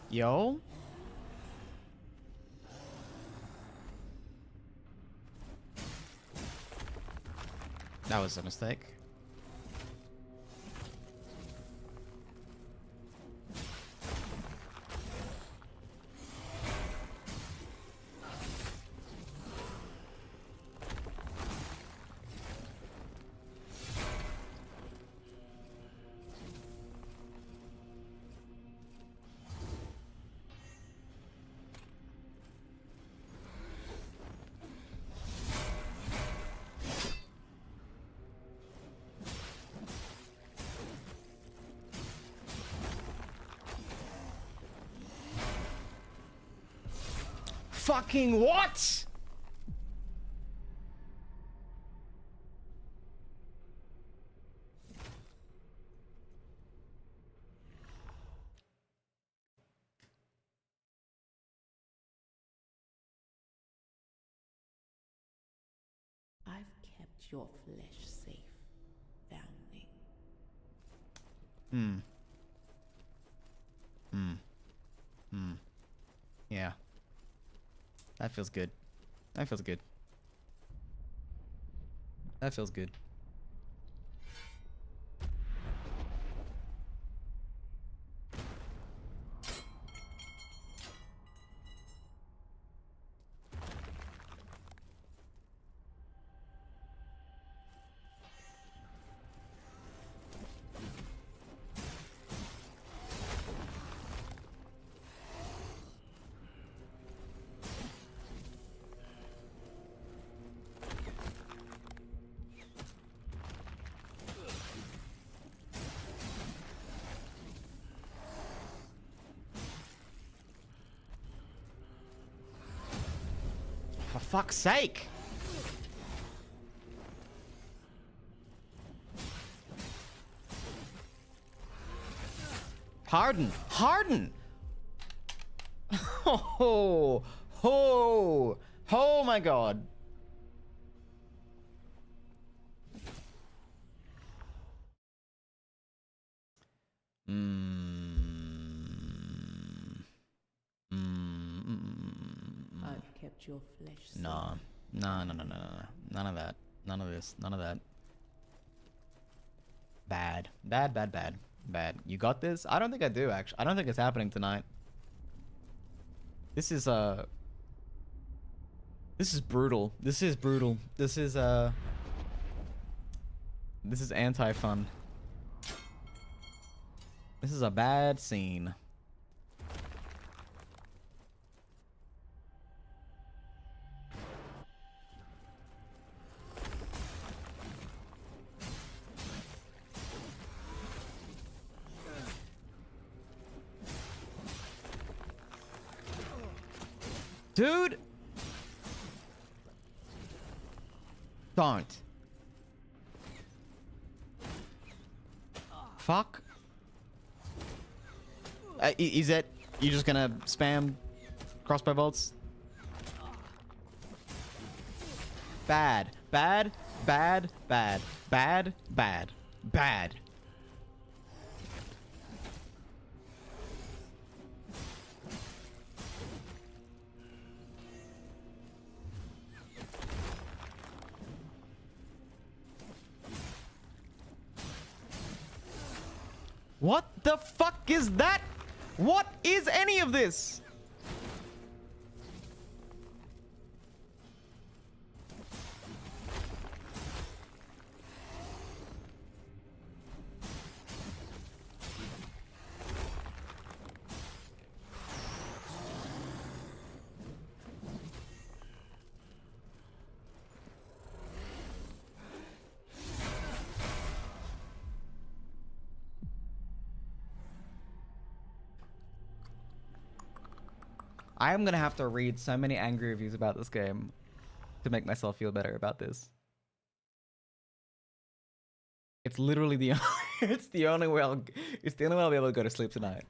[SPEAKER 1] Yo? That was a mistake. Fucking what?
[SPEAKER 2] I've kept your flesh safe, foundling.
[SPEAKER 1] Yeah. That feels good. That feels good. That feels good. For fuck's sake! Harden. Harden. Oh, oh, oh my god.
[SPEAKER 2] I've kept your flesh safe.
[SPEAKER 1] No. No. None of that. None of this. None of that. Bad. Bad. You got this? I don't think I do, actually. I don't think it's happening tonight. This is brutal. This is brutal. This is anti-fun. This is a bad scene. Dude! Don't. Fuck. Is it? You just gonna spam crossbow bolts? Bad. Bad. Bad. Bad. Bad. Bad. Bad. What the fuck is that? What is any of this? I am gonna have to read so many angry reviews about this game to make myself feel better about this. It's literally the it's the only way I'll be able to go to sleep tonight.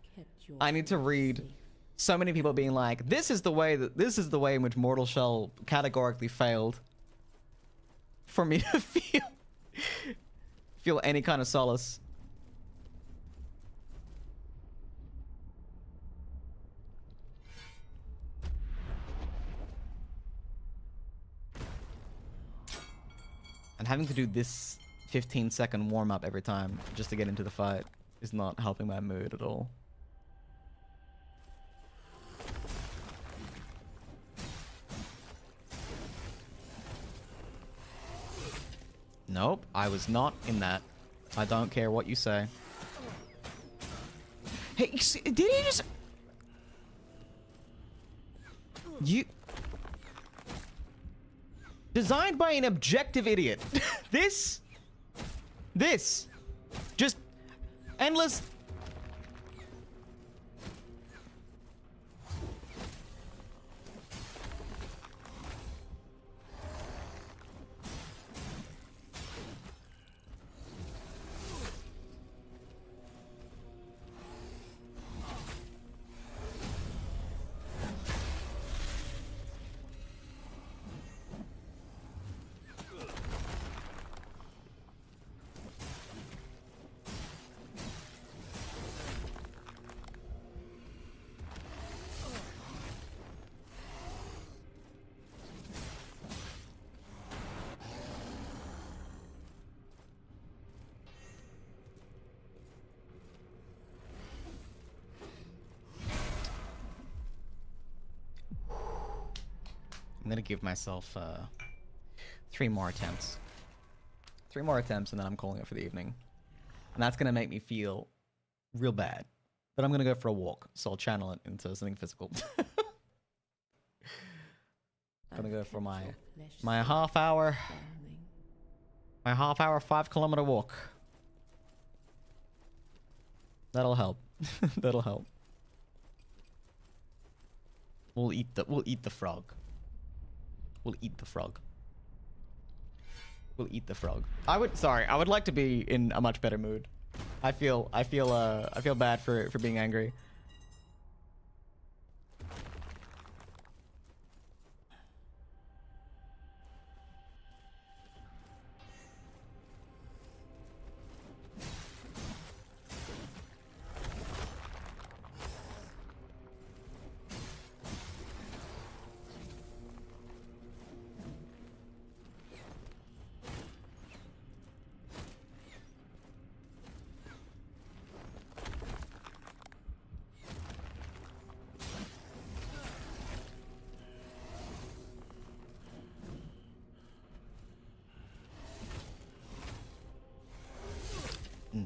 [SPEAKER 1] I need to read so many people being like, this is the way in which Mortal Shell categorically failed for me to feel any kind of solace. And having to do this 15-second warm-up every time just to get into the fight is not helping my mood at all. Nope, I was not in that. I don't care what you say. Hey, did he just... You... Designed by an objective idiot. This just endless. I'm gonna give myself 3 more attempts. 3 more attempts and then I'm calling it for the evening. And that's gonna make me feel real bad. But I'm gonna go for a walk, so I'll channel it into something physical. I'm gonna go for my half hour 5-kilometer walk. That'll help. That'll help. We'll eat the frog. We'll eat the frog. We'll eat the frog. I would like to be in a much better mood. I feel bad for being angry.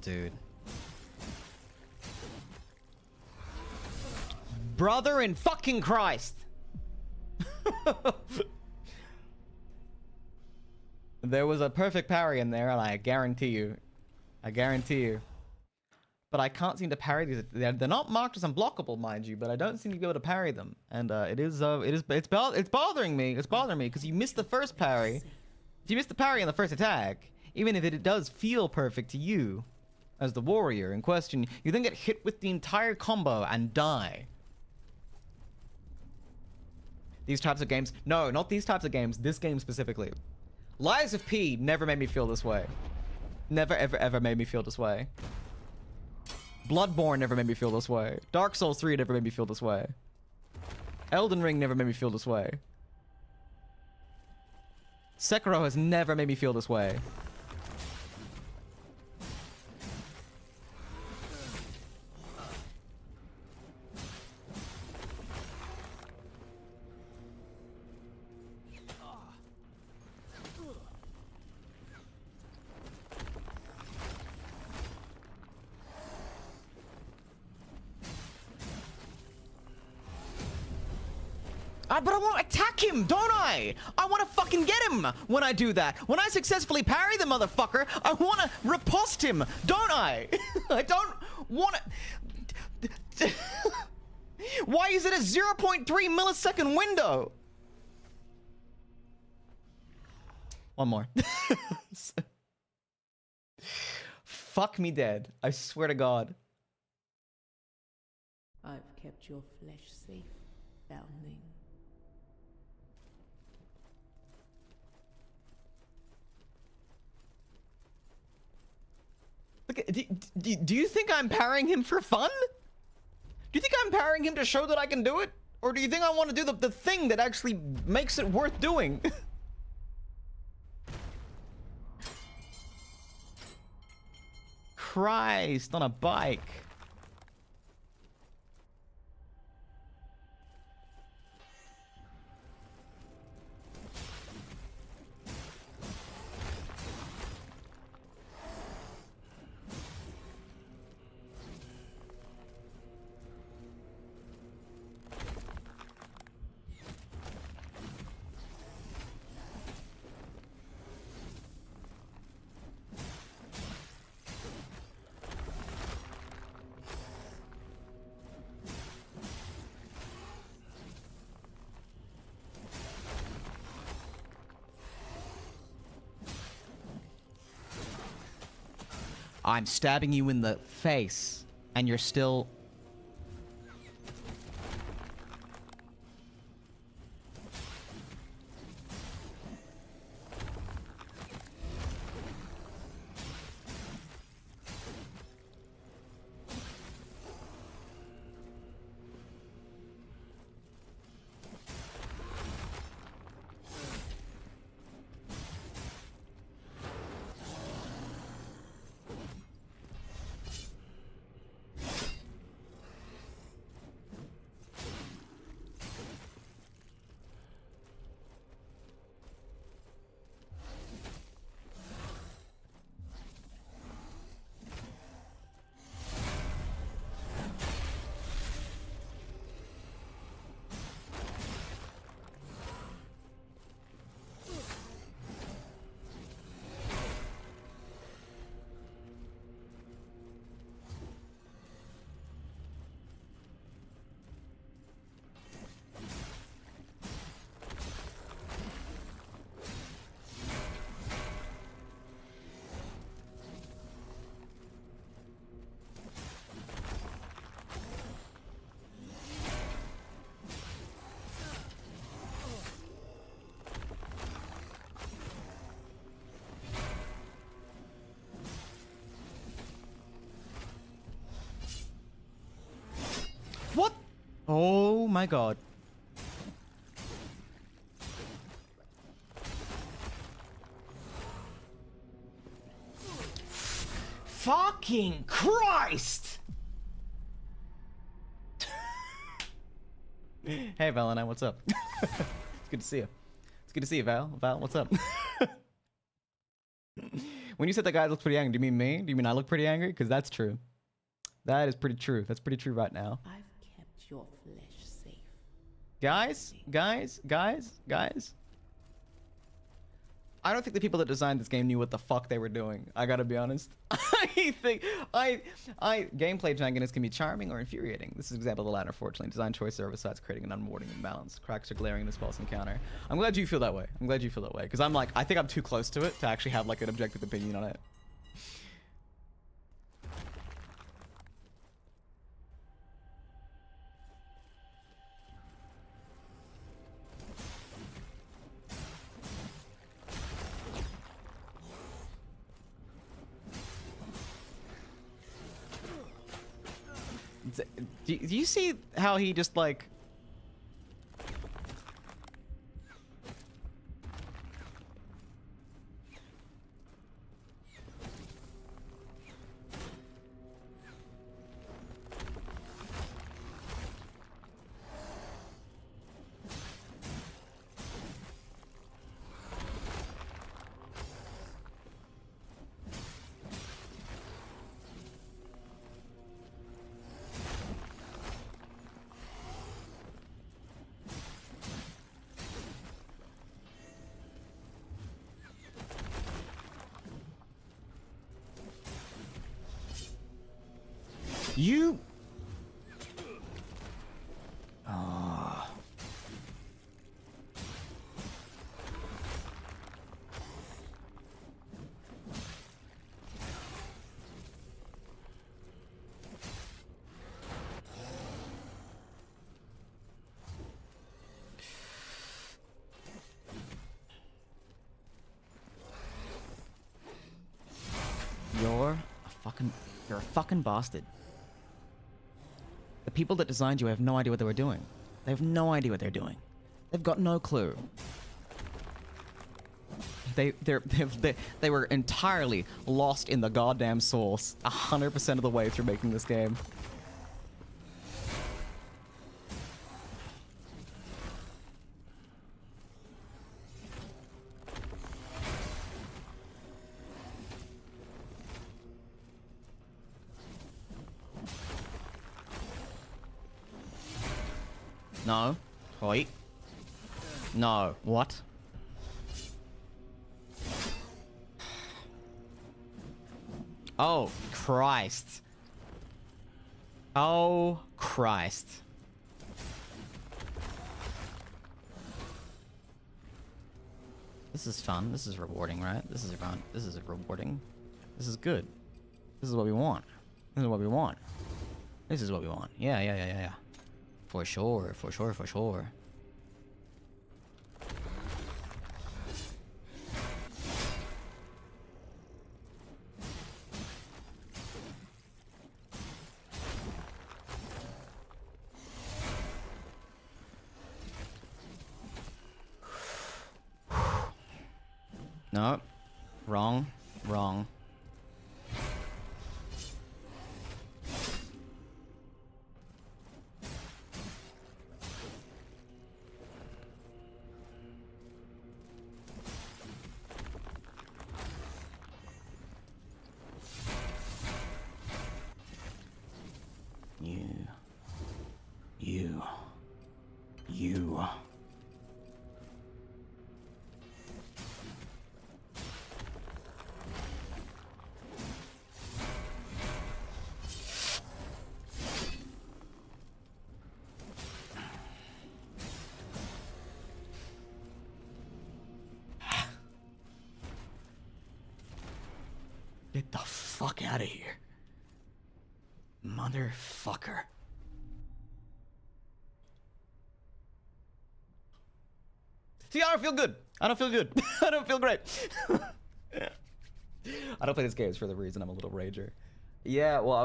[SPEAKER 1] Dude. Brother in fucking Christ. There was a perfect parry in there, and I guarantee you. But I can't seem to parry these. They're not marked as unblockable, mind you, but I don't seem to be able to parry them. And it's bothering me. It's bothering me because you missed the first parry. If you missed the parry in the first attack, even if it does feel perfect to you, as the warrior in question, you then get hit with the entire combo and die. These types of games... No, not these types of games. This game specifically. Lies of P never made me feel this way. Never, ever, ever made me feel this way. Bloodborne never made me feel this way. Dark Souls 3 never made me feel this way. Elden Ring never made me feel this way. Sekiro has never made me feel this way. But I want to attack him, don't I? I want to fucking get him when I do that. When I successfully parry the motherfucker, I want to riposte him, don't I? I don't want to... Why is it a 0.3 millisecond window? One more. Fuck me dead. I swear to God.
[SPEAKER 2] I've kept your flesh safe, foundling.
[SPEAKER 1] Look, do you think I'm parrying him for fun? Do you think I'm parrying him to show that I can do it? Or do you think I want to do the thing that actually makes it worth doing? Christ, on a bike. I'm stabbing you in the face, and you're still... Oh my god. Fucking Christ! Hey Valentine, what's up? It's good to see you. It's good to see you, Val. Val, what's up? When you said the guy looks pretty angry, do you mean me? Do you mean I look pretty angry? Because that's true. That is pretty true. That's pretty true right now.
[SPEAKER 2] I've kept your flesh safe.
[SPEAKER 1] Guys. I don't think the people that designed this game knew what the fuck they were doing. I gotta be honest. Gameplay jankiness can be charming or infuriating. This is an example of the latter, unfortunately. Design choices are besides creating an unrewarding imbalance. Cracks are glaring in this boss encounter. I'm glad you feel that way. Because I'm like, I think I'm too close to it to actually have like an objective opinion on it. Do you see how he just like... You... Oh. You're a fucking bastard. The people that designed you have no idea what they were doing. They have no idea what they're doing. They've got no clue. They were entirely lost in the goddamn source 100% of the way through making this game. No. Wait. No. What? Oh, Christ. Oh, Christ. This is fun. This is rewarding, right? This is fun. This is rewarding. This is good. This is what we want. This is what we want. This is what we want. Yeah. For sure. No. Wrong. You. Get the fuck out of here. Motherfucker. See, I don't feel good. I don't feel great. I don't play this game for the reason I'm a little rager. Yeah, well,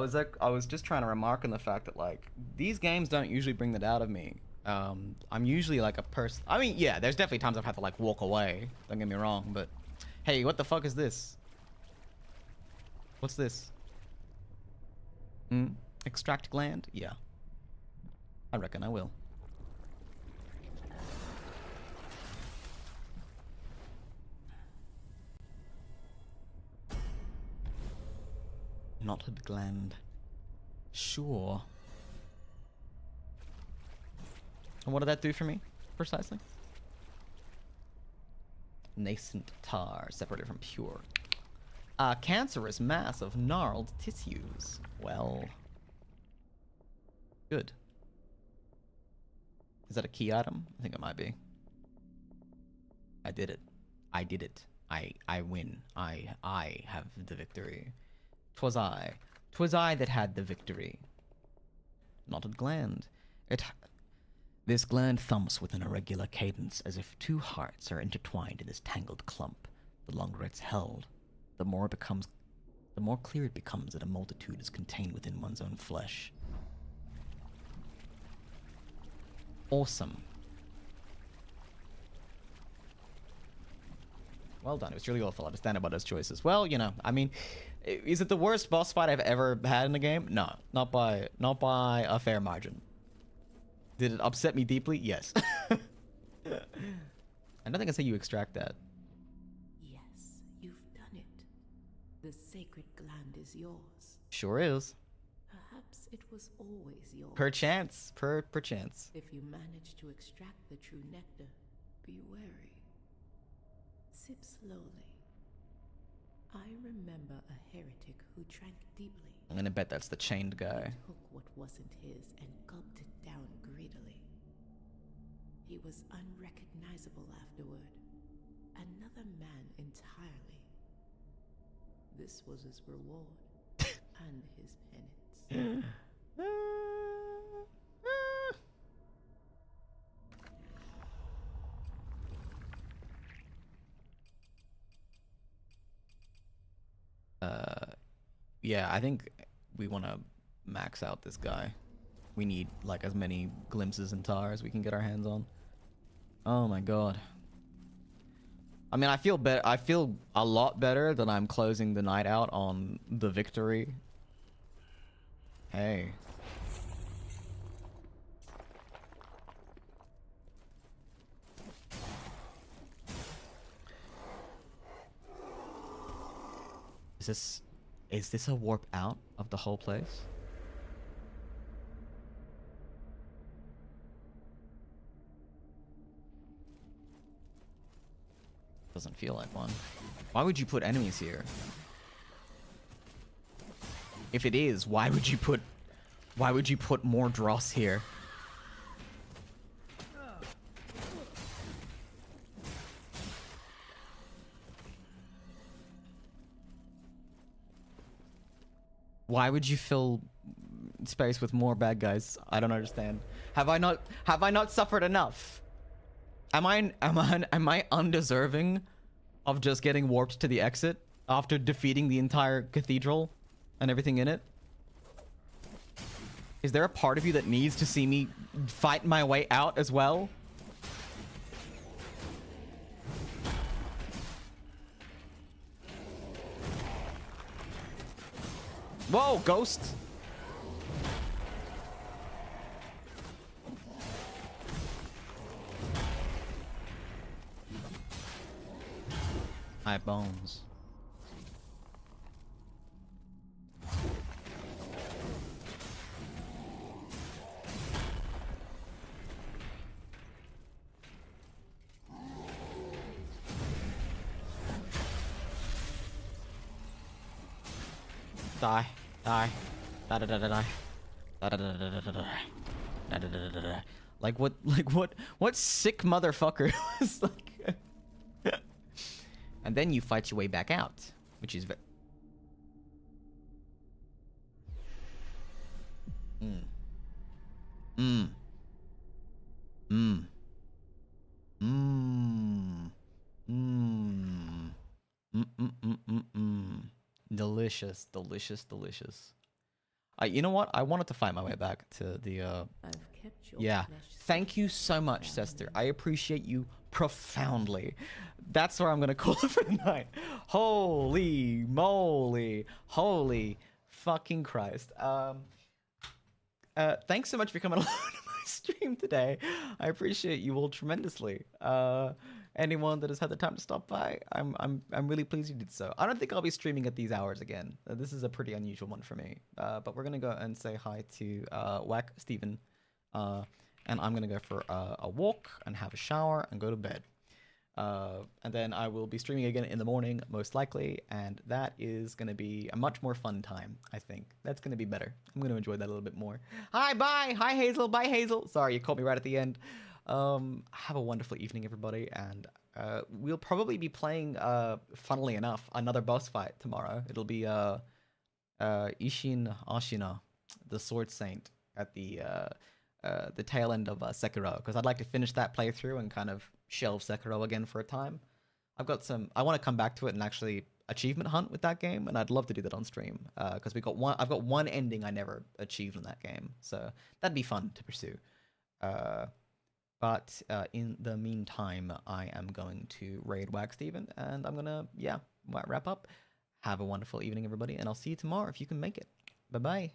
[SPEAKER 1] I was just trying to remark on the fact that like these games don't usually bring that out of me. I'm usually like a person. I mean, yeah, there's definitely times I've had to like walk away. Don't get me wrong, but hey, what the fuck is this? What's this? Hmm? Extract gland? Yeah. I reckon I will. Knotted gland. Sure. And what did that do for me, precisely? Nascent tar, separated from pure. A cancerous mass of gnarled tissues. Well... good. Is that a key item? I think it might be. I did it. I did it. I win. I have the victory. 'Twas I that had the victory. Knotted gland. This gland thumps with an irregular cadence, as if two hearts are intertwined in this tangled clump. The longer it's held, the more clear it becomes that a multitude is contained within one's own flesh. Awesome. Well done. It was really awful. I understand about those choices. Well, you know, I mean, is it the worst boss fight I've ever had in a game? No, not by a fair margin. Did it upset me deeply? Yes. I don't think I say you extract that.
[SPEAKER 2] Yes, you've done it. The sacred gland is yours.
[SPEAKER 1] Sure is.
[SPEAKER 2] Perhaps it was always yours.
[SPEAKER 1] Perchance. Perchance.
[SPEAKER 2] If you manage to extract the true nectar, be wary. Sip slowly. I remember a heretic who drank deeply.
[SPEAKER 1] I'm gonna bet that's the chained guy.
[SPEAKER 2] He took what wasn't his and gulped it down greedily. He was unrecognizable afterward. Another man entirely. This was his reward and his penance.
[SPEAKER 1] Yeah, I think we want to max out this guy. We need like as many glimpses and tar as we can get our hands on. Oh my god. I mean, I feel a lot better that I'm closing the night out on the victory. Hey. Is this a warp out of the whole place? Doesn't feel like one. Why would you put enemies here? If it is, why would you put more dross here? Why would you fill space with more bad guys? I don't understand. Have I not suffered enough? Am I undeserving of just getting warped to the exit after defeating the entire cathedral and everything in it? Is there a part of you that needs to see me fight my way out as well? Whoa, ghost! High bones. Die. Die. Da da da da die. Da da da da da da da. Da da da da da. Like what sick motherfucker was like. And then you fight your way back out, which is delicious, delicious, delicious. You know what? I wanted to find my way back to the.
[SPEAKER 2] I've kept your
[SPEAKER 1] Yeah.
[SPEAKER 2] flesh
[SPEAKER 1] Thank you so much, Sester. I appreciate you profoundly. That's where I'm gonna call it for the night. Holy moly! Holy fucking Christ! Thanks so much for coming along to my stream today. I appreciate you all tremendously. Anyone that has had the time to stop by, I'm really pleased you did so. I don't think I'll be streaming at these hours again. This is a pretty unusual one for me. But we're gonna go and say hi to Whack Steven. And I'm gonna go for a walk and have a shower and go to bed. And then I will be streaming again in the morning, most likely, and that is gonna be a much more fun time, I think. That's gonna be better. I'm gonna enjoy that a little bit more. Hi, bye! Hi, Hazel! Bye, Hazel! Sorry, you caught me right at the end. Have a wonderful evening, everybody, and we'll probably be playing, funnily enough, another boss fight tomorrow. It'll be Ishin Ashina, the Sword Saint, at the tail end of Sekiro, because I'd like to finish that playthrough and kind of shelve Sekiro again for a time. I want to come back to it and actually achievement hunt with that game, and I'd love to do that on stream, because I've got one ending I never achieved in that game, so that'd be fun to pursue. But in the meantime, I am going to raid Wag Steven, and I'm gonna wrap up. Have a wonderful evening, everybody, and I'll see you tomorrow if you can make it. Bye bye.